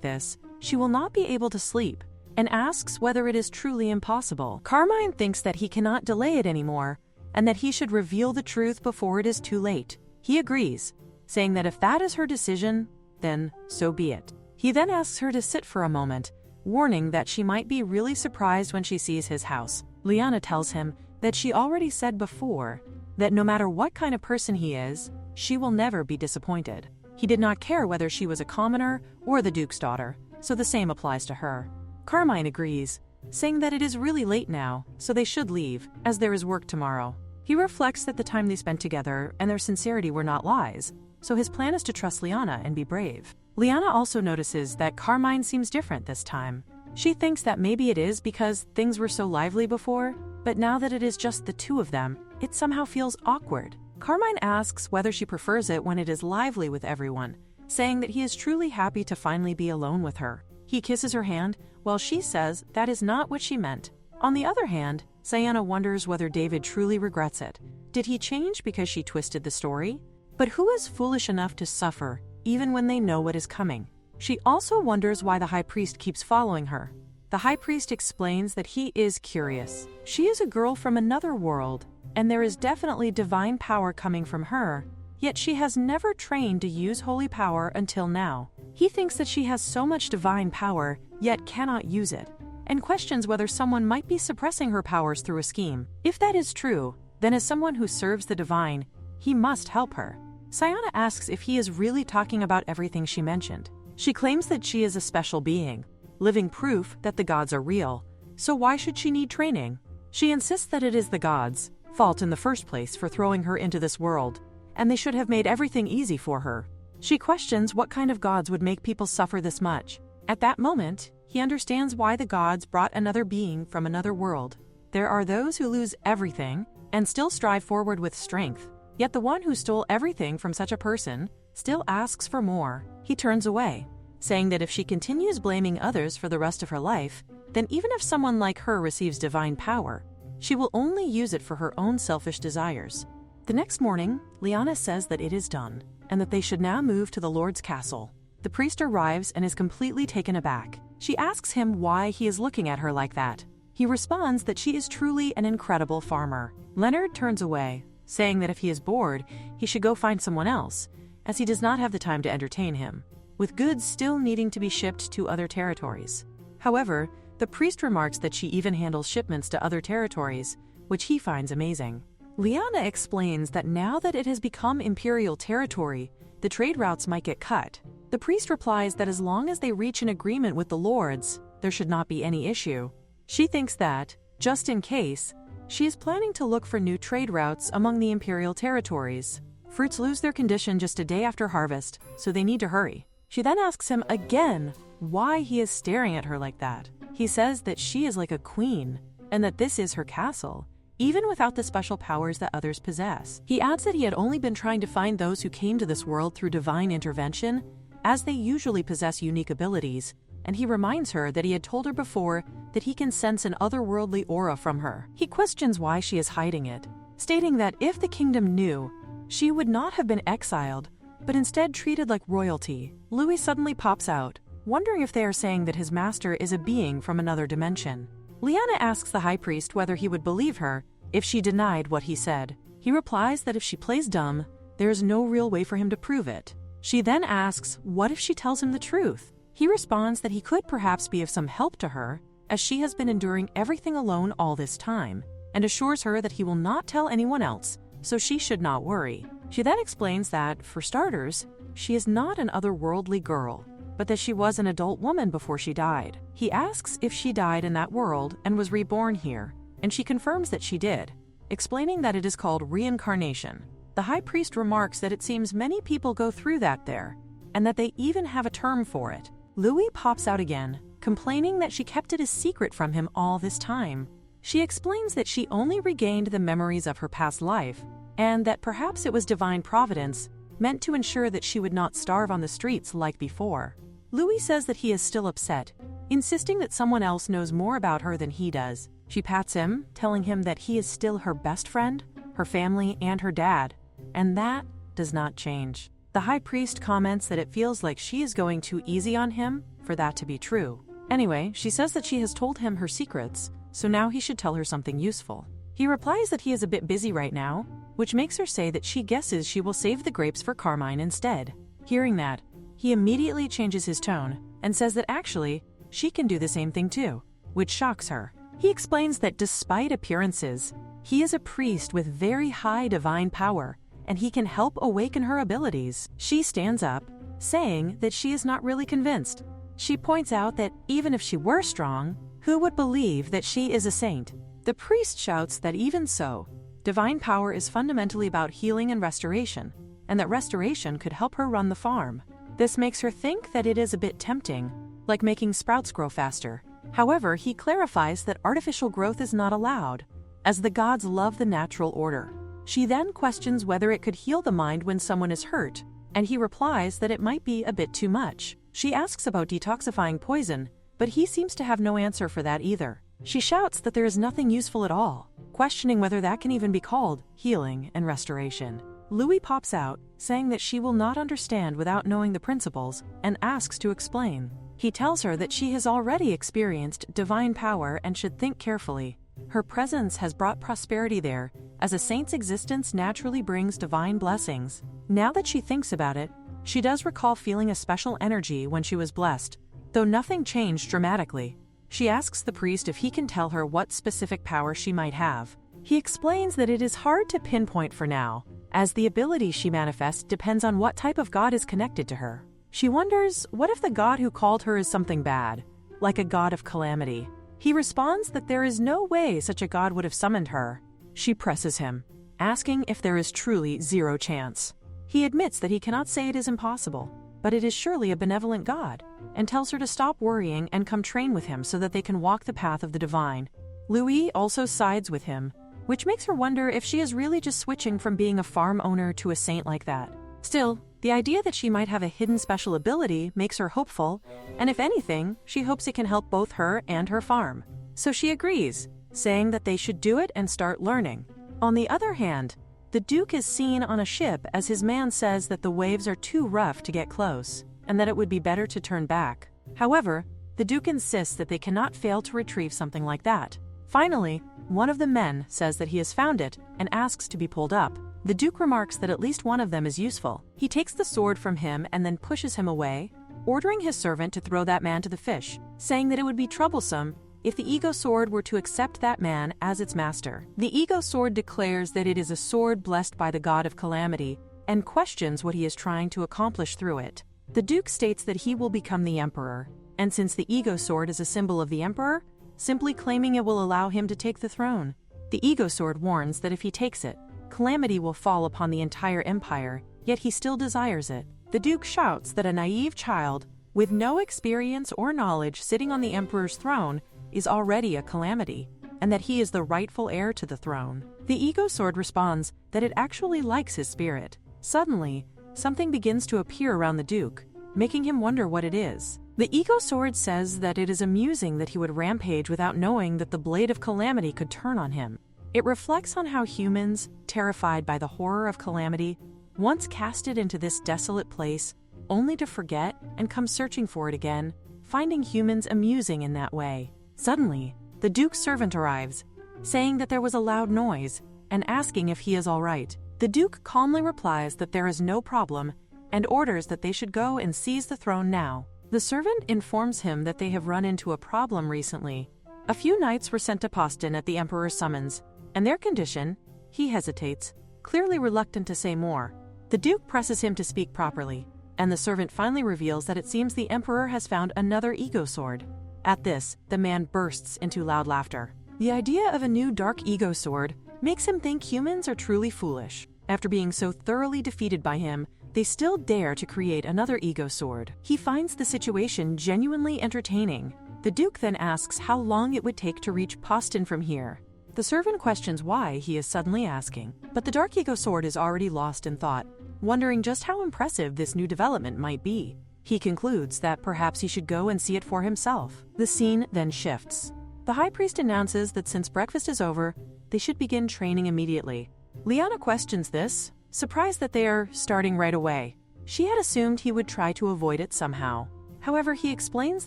this, she will not be able to sleep, and asks whether it is truly impossible. Carmine thinks that he cannot delay it anymore, and that he should reveal the truth before it is too late. He agrees, saying that if that is her decision, then so be it. He then asks her to sit for a moment, warning that she might be really surprised when she sees his house. Liana tells him that she already said before that no matter what kind of person he is, she will never be disappointed. He did not care whether she was a commoner or the Duke's daughter, so the same applies to her. Carmine agrees, saying that it is really late now, so they should leave, as there is work tomorrow. He reflects that the time they spent together and their sincerity were not lies, so his plan is to trust Liana and be brave. Liana also notices that Carmine seems different this time. She thinks that maybe it is because things were so lively before, but now that it is just the two of them, it somehow feels awkward. Carmine asks whether she prefers it when it is lively with everyone, saying that he is truly happy to finally be alone with her. He kisses her hand, while she says that is not what she meant. On the other hand, Siana wonders whether David truly regrets it. Did he change because she twisted the story? But who is foolish enough to suffer, even when they know what is coming? She also wonders why the high priest keeps following her. The high priest explains that he is curious. She is a girl from another world, and there is definitely divine power coming from her, yet she has never trained to use holy power until now. He thinks that she has so much divine power, yet cannot use it, and questions whether someone might be suppressing her powers through a scheme. If that is true, then as someone who serves the divine, he must help her. Siana asks if he is really talking about everything she mentioned. She claims that she is a special being, living proof that the gods are real, so why should she need training? She insists that it is the gods' fault in the first place for throwing her into this world, and they should have made everything easy for her. She questions what kind of gods would make people suffer this much. At that moment, he understands why the gods brought another being from another world. There are those who lose everything and still strive forward with strength, yet the one who stole everything from such a person still asks for more. He turns away, saying that if she continues blaming others for the rest of her life, then even if someone like her receives divine power, she will only use it for her own selfish desires. The next morning, Liana says that it is done, and that they should now move to the Lord's castle. The priest arrives and is completely taken aback. She asks him why he is looking at her like that. He responds that she is truly an incredible farmer. Leonard turns away, saying that if he is bored, he should go find someone else, as he does not have the time to entertain him, with goods still needing to be shipped to other territories. However, the priest remarks that she even handles shipments to other territories, which he finds amazing. Liana explains that now that it has become imperial territory, the trade routes might get cut. The priest replies that as long as they reach an agreement with the lords, there should not be any issue. She thinks that, just in case, she is planning to look for new trade routes among the imperial territories. Fruits lose their condition just a day after harvest, so they need to hurry. She then asks him again why he is staring at her like that. He says that she is like a queen, and that this is her castle, even without the special powers that others possess. He adds that he had only been trying to find those who came to this world through divine intervention, as they usually possess unique abilities, and he reminds her that he had told her before that he can sense an otherworldly aura from her. He questions why she is hiding it, stating that if the kingdom knew, she would not have been exiled, but instead treated like royalty. Louis suddenly pops out, wondering if they are saying that his master is a being from another dimension. Liana asks the high priest whether he would believe her if she denied what he said. He replies that if she plays dumb, there is no real way for him to prove it. She then asks what if she tells him the truth. He responds that he could perhaps be of some help to her, as she has been enduring everything alone all this time, and assures her that he will not tell anyone else, so she should not worry. She then explains that, for starters, she is not an otherworldly girl, but that she was an adult woman before she died. He asks if she died in that world and was reborn here, and she confirms that she did, explaining that it is called reincarnation. The high priest remarks that it seems many people go through that there, and that they even have a term for it. Louis pops out again, complaining that she kept it a secret from him all this time. She explains that she only regained the memories of her past life, and that perhaps it was divine providence meant to ensure that she would not starve on the streets like before. Louis says that he is still upset, insisting that someone else knows more about her than he does. She pats him, telling him that he is still her best friend, her family, and her dad, and that does not change. The high priest comments that it feels like she is going too easy on him for that to be true. Anyway, she says that she has told him her secrets, so now he should tell her something useful. He replies that he is a bit busy right now, which makes her say that she guesses she will save the grapes for Carmine instead. Hearing that, he immediately changes his tone and says that actually, she can do the same thing too, which shocks her. He explains that despite appearances, he is a priest with very high divine power, and he can help awaken her abilities. She stands up, saying that she is not really convinced. She points out that even if she were strong, who would believe that she is a saint? The priest shouts that even so, divine power is fundamentally about healing and restoration, and that restoration could help her run the farm. This makes her think that it is a bit tempting, like making sprouts grow faster. However, he clarifies that artificial growth is not allowed, as the gods love the natural order. She then questions whether it could heal the mind when someone is hurt, and he replies that it might be a bit too much. She asks about detoxifying poison, but he seems to have no answer for that either. She shouts that there is nothing useful at all, questioning whether that can even be called healing and restoration. Louis pops out, saying that she will not understand without knowing the principles, and asks to explain. He tells her that she has already experienced divine power and should think carefully. Her presence has brought prosperity there, as a saint's existence naturally brings divine blessings. Now that she thinks about it, she does recall feeling a special energy when she was blessed, though nothing changed dramatically. She asks the priest if he can tell her what specific power she might have. He explains that it is hard to pinpoint for now, as the ability she manifests depends on what type of god is connected to her. She wonders, what if the god who called her is something bad, like a god of calamity? He responds that there is no way such a god would have summoned her. She presses him, asking if there is truly zero chance. He admits that he cannot say it is impossible, but it is surely a benevolent god, and tells her to stop worrying and come train with him so that they can walk the path of the divine. Louis also sides with him, which makes her wonder if she is really just switching from being a farm owner to a saint like that. Still, the idea that she might have a hidden special ability makes her hopeful, and if anything, she hopes it can help both her and her farm. So she agrees, saying that they should do it and start learning. On the other hand, the Duke is seen on a ship as his man says that the waves are too rough to get close, and that it would be better to turn back. However, the Duke insists that they cannot fail to retrieve something like that. Finally, one of the men says that he has found it and asks to be pulled up. The Duke remarks that at least one of them is useful. He takes the sword from him and then pushes him away, ordering his servant to throw that man to the fish, saying that it would be troublesome if the ego sword were to accept that man as its master. The ego sword declares that it is a sword blessed by the god of calamity and questions what he is trying to accomplish through it. The Duke states that he will become the emperor, and since the ego sword is a symbol of the emperor, simply claiming it will allow him to take the throne. The ego sword warns that if he takes it, calamity will fall upon the entire empire, yet he still desires it. The Duke shouts that a naive child, with no experience or knowledge sitting on the emperor's throne, is already a calamity, and that he is the rightful heir to the throne. The ego sword responds that it actually likes his spirit. Suddenly, something begins to appear around the Duke, making him wonder what it is. The ego sword says that it is amusing that he would rampage without knowing that the blade of calamity could turn on him. It reflects on how humans, terrified by the horror of calamity, once cast it into this desolate place, only to forget and come searching for it again, finding humans amusing in that way. Suddenly, the Duke's servant arrives, saying that there was a loud noise, and asking if he is all right. The Duke calmly replies that there is no problem, and orders that they should go and seize the throne now. The servant informs him that they have run into a problem recently. A few knights were sent to Poston at the Emperor's summons, and their condition, he hesitates, clearly reluctant to say more. The Duke presses him to speak properly, and the servant finally reveals that it seems the Emperor has found another ego sword. At this, the man bursts into loud laughter. The idea of a new dark ego sword makes him think humans are truly foolish. After being so thoroughly defeated by him, they still dare to create another ego sword. He finds the situation genuinely entertaining. The Duke then asks how long it would take to reach Poston from here. The servant questions why he is suddenly asking, but the dark ego sword is already lost in thought, wondering just how impressive this new development might be. He concludes that perhaps he should go and see it for himself. The scene then shifts. The high priest announces that since breakfast is over, they should begin training immediately. Liana questions this, surprised that they are starting right away. She had assumed he would try to avoid it somehow. However, he explains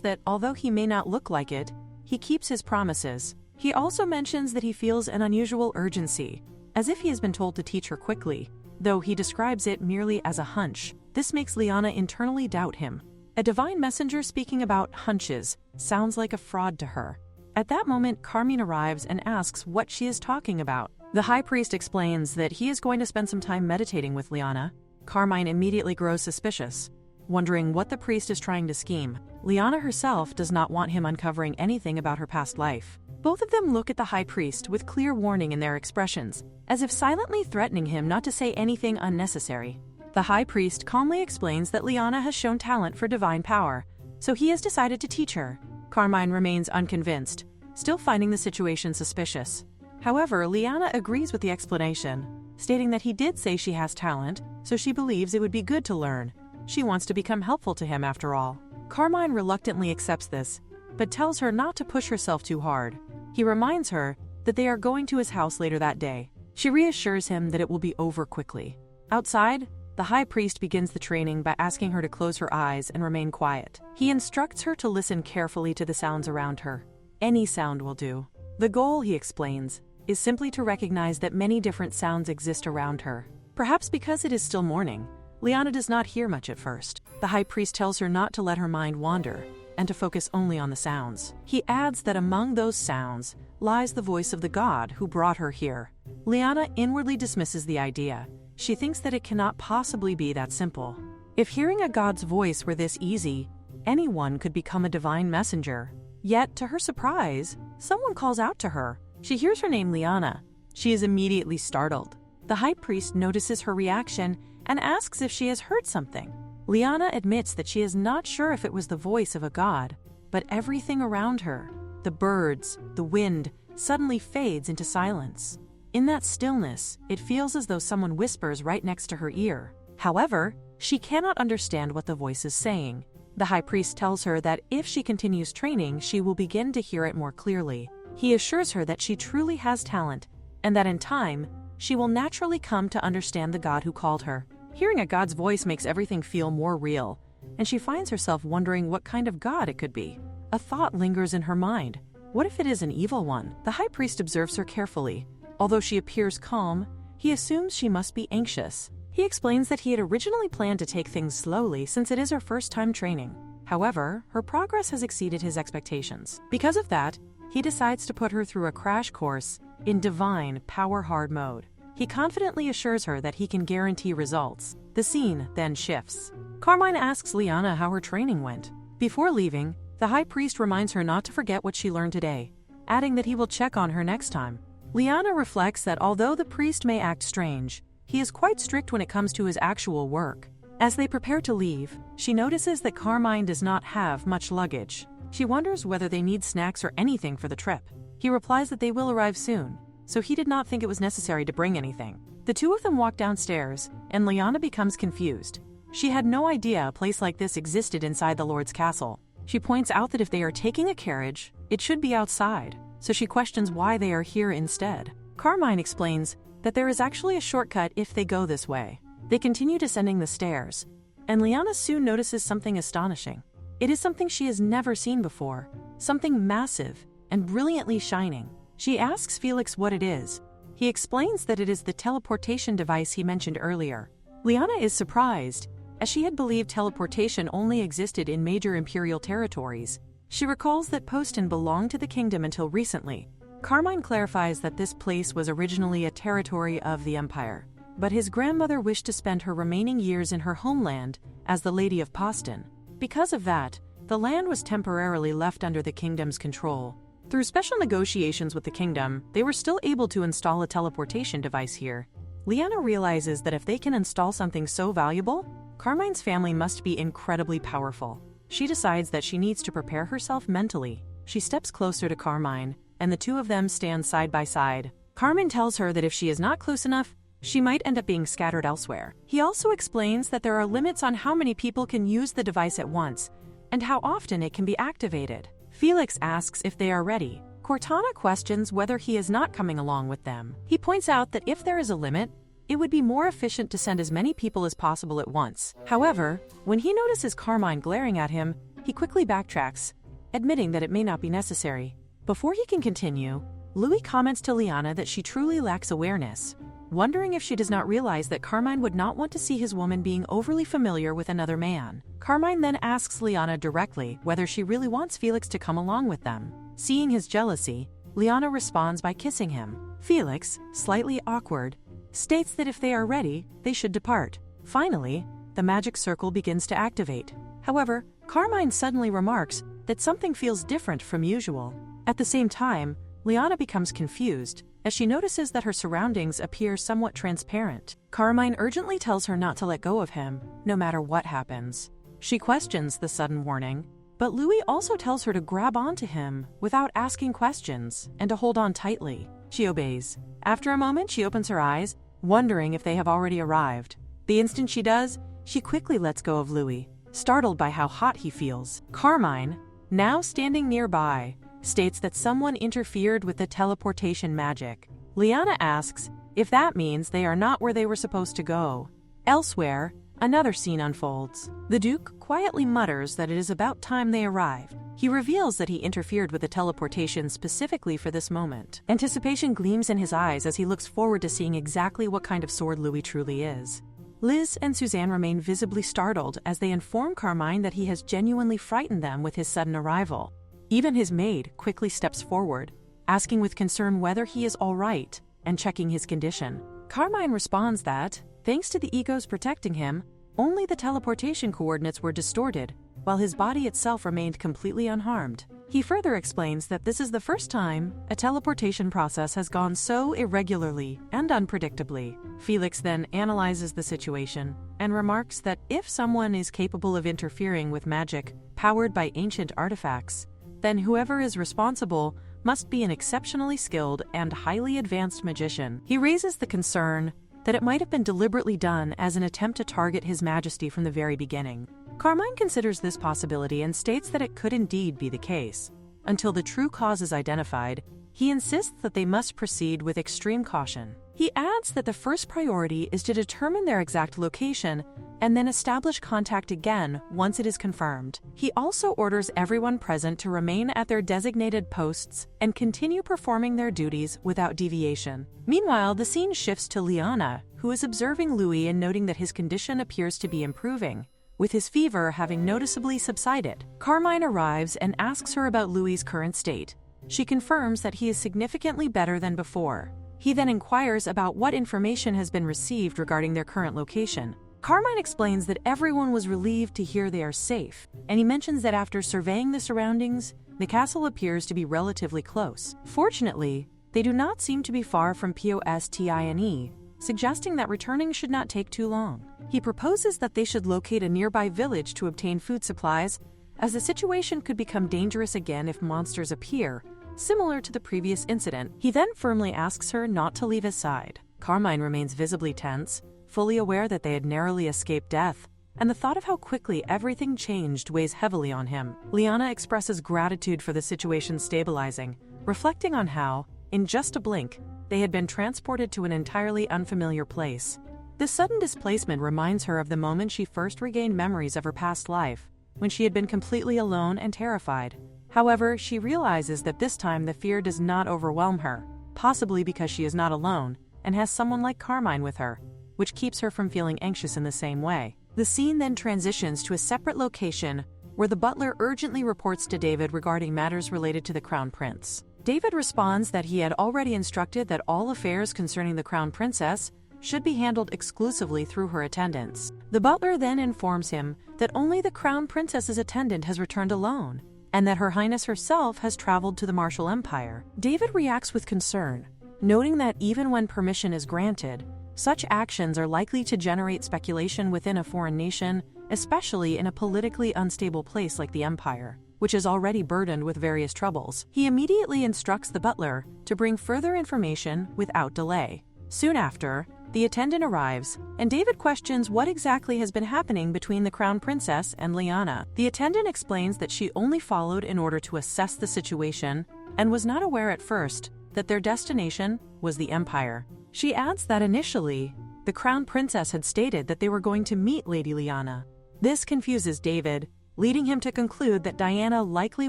that although he may not look like it, he keeps his promises. He also mentions that he feels an unusual urgency, as if he has been told to teach her quickly, though he describes it merely as a hunch. This makes Liana internally doubt him. A divine messenger speaking about hunches sounds like a fraud to her. At that moment, Carmine arrives and asks what she is talking about. The high priest explains that he is going to spend some time meditating with Liana. Carmine immediately grows suspicious, wondering what the priest is trying to scheme. Liana herself does not want him uncovering anything about her past life. Both of them look at the high priest with clear warning in their expressions, as if silently threatening him not to say anything unnecessary. The high priest calmly explains that Liana has shown talent for divine power, so he has decided to teach her. Carmine remains unconvinced, still finding the situation suspicious. However, Liana agrees with the explanation. stating that he did say she has talent, so she believes it would be good to learn. She wants to become helpful to him after all. Carmine reluctantly accepts this, but tells her not to push herself too hard. He reminds her that they are going to his house later that day. She reassures him that it will be over quickly. Outside, the high priest begins the training by asking her to close her eyes and remain quiet. He instructs her to listen carefully to the sounds around her. Any sound will do. The goal, he explains, is simply to recognize that many different sounds exist around her. Perhaps because it is still morning, Liana does not hear much at first. The high priest tells her not to let her mind wander and to focus only on the sounds. He adds that among those sounds lies the voice of the god who brought her here. Liana inwardly dismisses the idea. She thinks that it cannot possibly be that simple. If hearing a god's voice were this easy, anyone could become a divine messenger. Yet, to her surprise, someone calls out to her. She hears her name Liana. She is immediately startled. The high priest notices her reaction and asks if she has heard something. Liana admits that she is not sure if it was the voice of a god, but everything around her, the birds, the wind, suddenly fades into silence. In that stillness, it feels as though someone whispers right next to her ear. However, she cannot understand what the voice is saying. The high priest tells her that if she continues training, she will begin to hear it more clearly. He assures her that she truly has talent, and that in time, she will naturally come to understand the god who called her. Hearing a god's voice makes everything feel more real, and she finds herself wondering what kind of god it could be. A thought lingers in her mind. What if it is an evil one? The high priest observes her carefully. Although she appears calm, he assumes she must be anxious. He explains that he had originally planned to take things slowly since it is her first time training. However, her progress has exceeded his expectations. Because of that, he decides to put her through a crash course in divine, power-hard mode. He confidently assures her that he can guarantee results. The scene then shifts. Carmine asks Liana how her training went. Before leaving, the high priest reminds her not to forget what she learned today, adding that he will check on her next time. Liana reflects that although the priest may act strange, he is quite strict when it comes to his actual work. As they prepare to leave, she notices that Carmine does not have much luggage. She wonders whether they need snacks or anything for the trip. He replies that they will arrive soon, so he did not think it was necessary to bring anything. The two of them walk downstairs, and Liana becomes confused. She had no idea a place like this existed inside the Lord's castle. She points out that if they are taking a carriage, it should be outside, so she questions why they are here instead. Carmine explains that there is actually a shortcut if they go this way. They continue descending the stairs, and Liana soon notices something astonishing. It is something she has never seen before, something massive and brilliantly shining. She asks Felix what it is. He explains that it is the teleportation device he mentioned earlier. Liana is surprised, as she had believed teleportation only existed in major imperial territories. She recalls that Poston belonged to the kingdom until recently. Carmine clarifies that this place was originally a territory of the empire, but his grandmother wished to spend her remaining years in her homeland as the Lady of Poston. Because of that, the land was temporarily left under the kingdom's control. Through special negotiations with the kingdom, they were still able to install a teleportation device here. Liana realizes that if they can install something so valuable, Carmine's family must be incredibly powerful. She decides that she needs to prepare herself mentally. She steps closer to Carmine, and the two of them stand side by side. Carmine tells her that if she is not close enough, she might end up being scattered elsewhere. He also explains that there are limits on how many people can use the device at once, and how often it can be activated. Felix asks if they are ready. Cortana questions whether he is not coming along with them. He points out that if there is a limit, it would be more efficient to send as many people as possible at once. However, when he notices Carmine glaring at him, he quickly backtracks, admitting that it may not be necessary. Before he can continue, Louis comments to Liana that she truly lacks awareness, wondering if she does not realize that Carmine would not want to see his woman being overly familiar with another man. Carmine then asks Liana directly whether she really wants Felix to come along with them. Seeing his jealousy, Liana responds by kissing him. Felix, slightly awkward, states that if they are ready, they should depart. Finally, the magic circle begins to activate. However, Carmine suddenly remarks that something feels different from usual. At the same time, Liana becomes confused as she notices that her surroundings appear somewhat transparent. Carmine urgently tells her not to let go of him, no matter what happens. She questions the sudden warning, but Louis also tells her to grab onto him without asking questions and to hold on tightly. She obeys. After a moment, she opens her eyes, wondering if they have already arrived. The instant she does, she quickly lets go of Louis, startled by how hot he feels. Carmine, now standing nearby, states that someone interfered with the teleportation magic. Liana asks if that means they are not where they were supposed to go. Elsewhere, another scene unfolds. The Duke quietly mutters that it is about time they arrived. He reveals that he interfered with the teleportation specifically for this moment. Anticipation gleams in his eyes as he looks forward to seeing exactly what kind of sword Louis truly is. Liz and Suzanne remain visibly startled as they inform Carmine that he has genuinely frightened them with his sudden arrival. Even his maid quickly steps forward, asking with concern whether he is all right and checking his condition. Carmine responds that, thanks to the egos protecting him, only the teleportation coordinates were distorted, while his body itself remained completely unharmed. He further explains that this is the first time a teleportation process has gone so irregularly and unpredictably. Felix then analyzes the situation and remarks that if someone is capable of interfering with magic powered by ancient artifacts, then whoever is responsible must be an exceptionally skilled and highly advanced magician. He raises the concern that it might have been deliberately done as an attempt to target His Majesty from the very beginning. Carmine considers this possibility and states that it could indeed be the case. Until the true cause is identified, he insists that they must proceed with extreme caution. He adds that the first priority is to determine their exact location and then establish contact again once it is confirmed. He also orders everyone present to remain at their designated posts and continue performing their duties without deviation. Meanwhile, the scene shifts to Liana, who is observing Louis and noting that his condition appears to be improving, with his fever having noticeably subsided. Carmine arrives and asks her about Louis's current state. She confirms that he is significantly better than before. He then inquires about what information has been received regarding their current location. Carmine explains that everyone was relieved to hear they are safe, and he mentions that after surveying the surroundings, the castle appears to be relatively close. Fortunately, they do not seem to be far from Postine, suggesting that returning should not take too long. He proposes that they should locate a nearby village to obtain food supplies, as the situation could become dangerous again if monsters appear, similar to the previous incident. He then firmly asks her not to leave his side. Carmine remains visibly tense, fully aware that they had narrowly escaped death, and the thought of how quickly everything changed weighs heavily on him. Liana expresses gratitude for the situation stabilizing, reflecting on how, in just a blink, they had been transported to an entirely unfamiliar place. This sudden displacement reminds her of the moment she first regained memories of her past life, when she had been completely alone and terrified. However, she realizes that this time the fear does not overwhelm her, possibly because she is not alone and has someone like Carmine with her, which keeps her from feeling anxious in the same way. The scene then transitions to a separate location where the butler urgently reports to David regarding matters related to the Crown Prince. David responds that he had already instructed that all affairs concerning the Crown Princess should be handled exclusively through her attendants. The butler then informs him that only the Crown Princess's attendant has returned alone, and that Her Highness herself has traveled to the Martial Empire. David reacts with concern, noting that even when permission is granted, such actions are likely to generate speculation within a foreign nation, especially in a politically unstable place like the Empire, which is already burdened with various troubles. He immediately instructs the butler to bring further information without delay. Soon after, the attendant arrives, and David questions what exactly has been happening between the Crown Princess and Liana. The attendant explains that she only followed in order to assess the situation and was not aware at first that their destination was the Empire. She adds that initially, the Crown Princess had stated that they were going to meet Lady Liana. This confuses David, leading him to conclude that Diana likely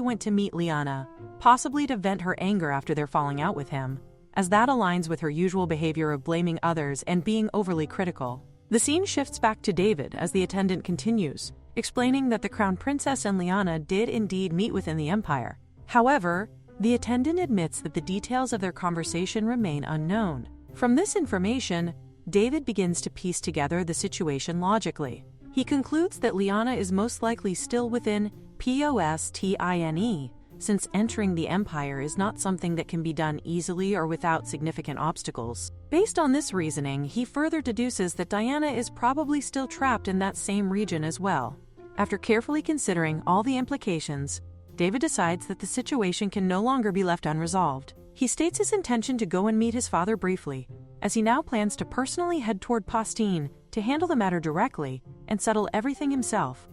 went to meet Liana, possibly to vent her anger after their falling out with him, as that aligns with her usual behavior of blaming others and being overly critical. The scene shifts back to David as the attendant continues, explaining that the Crown Princess and Liana did indeed meet within the Empire. However, the attendant admits that the details of their conversation remain unknown. From this information, David begins to piece together the situation logically. He concludes that Liana is most likely still within Postine, since entering the Empire is not something that can be done easily or without significant obstacles. Based on this reasoning, he further deduces that Diana is probably still trapped in that same region as well. After carefully considering all the implications, David decides that the situation can no longer be left unresolved. He states his intention to go and meet his father briefly, as he now plans to personally head toward Postine to handle the matter directly and settle everything himself.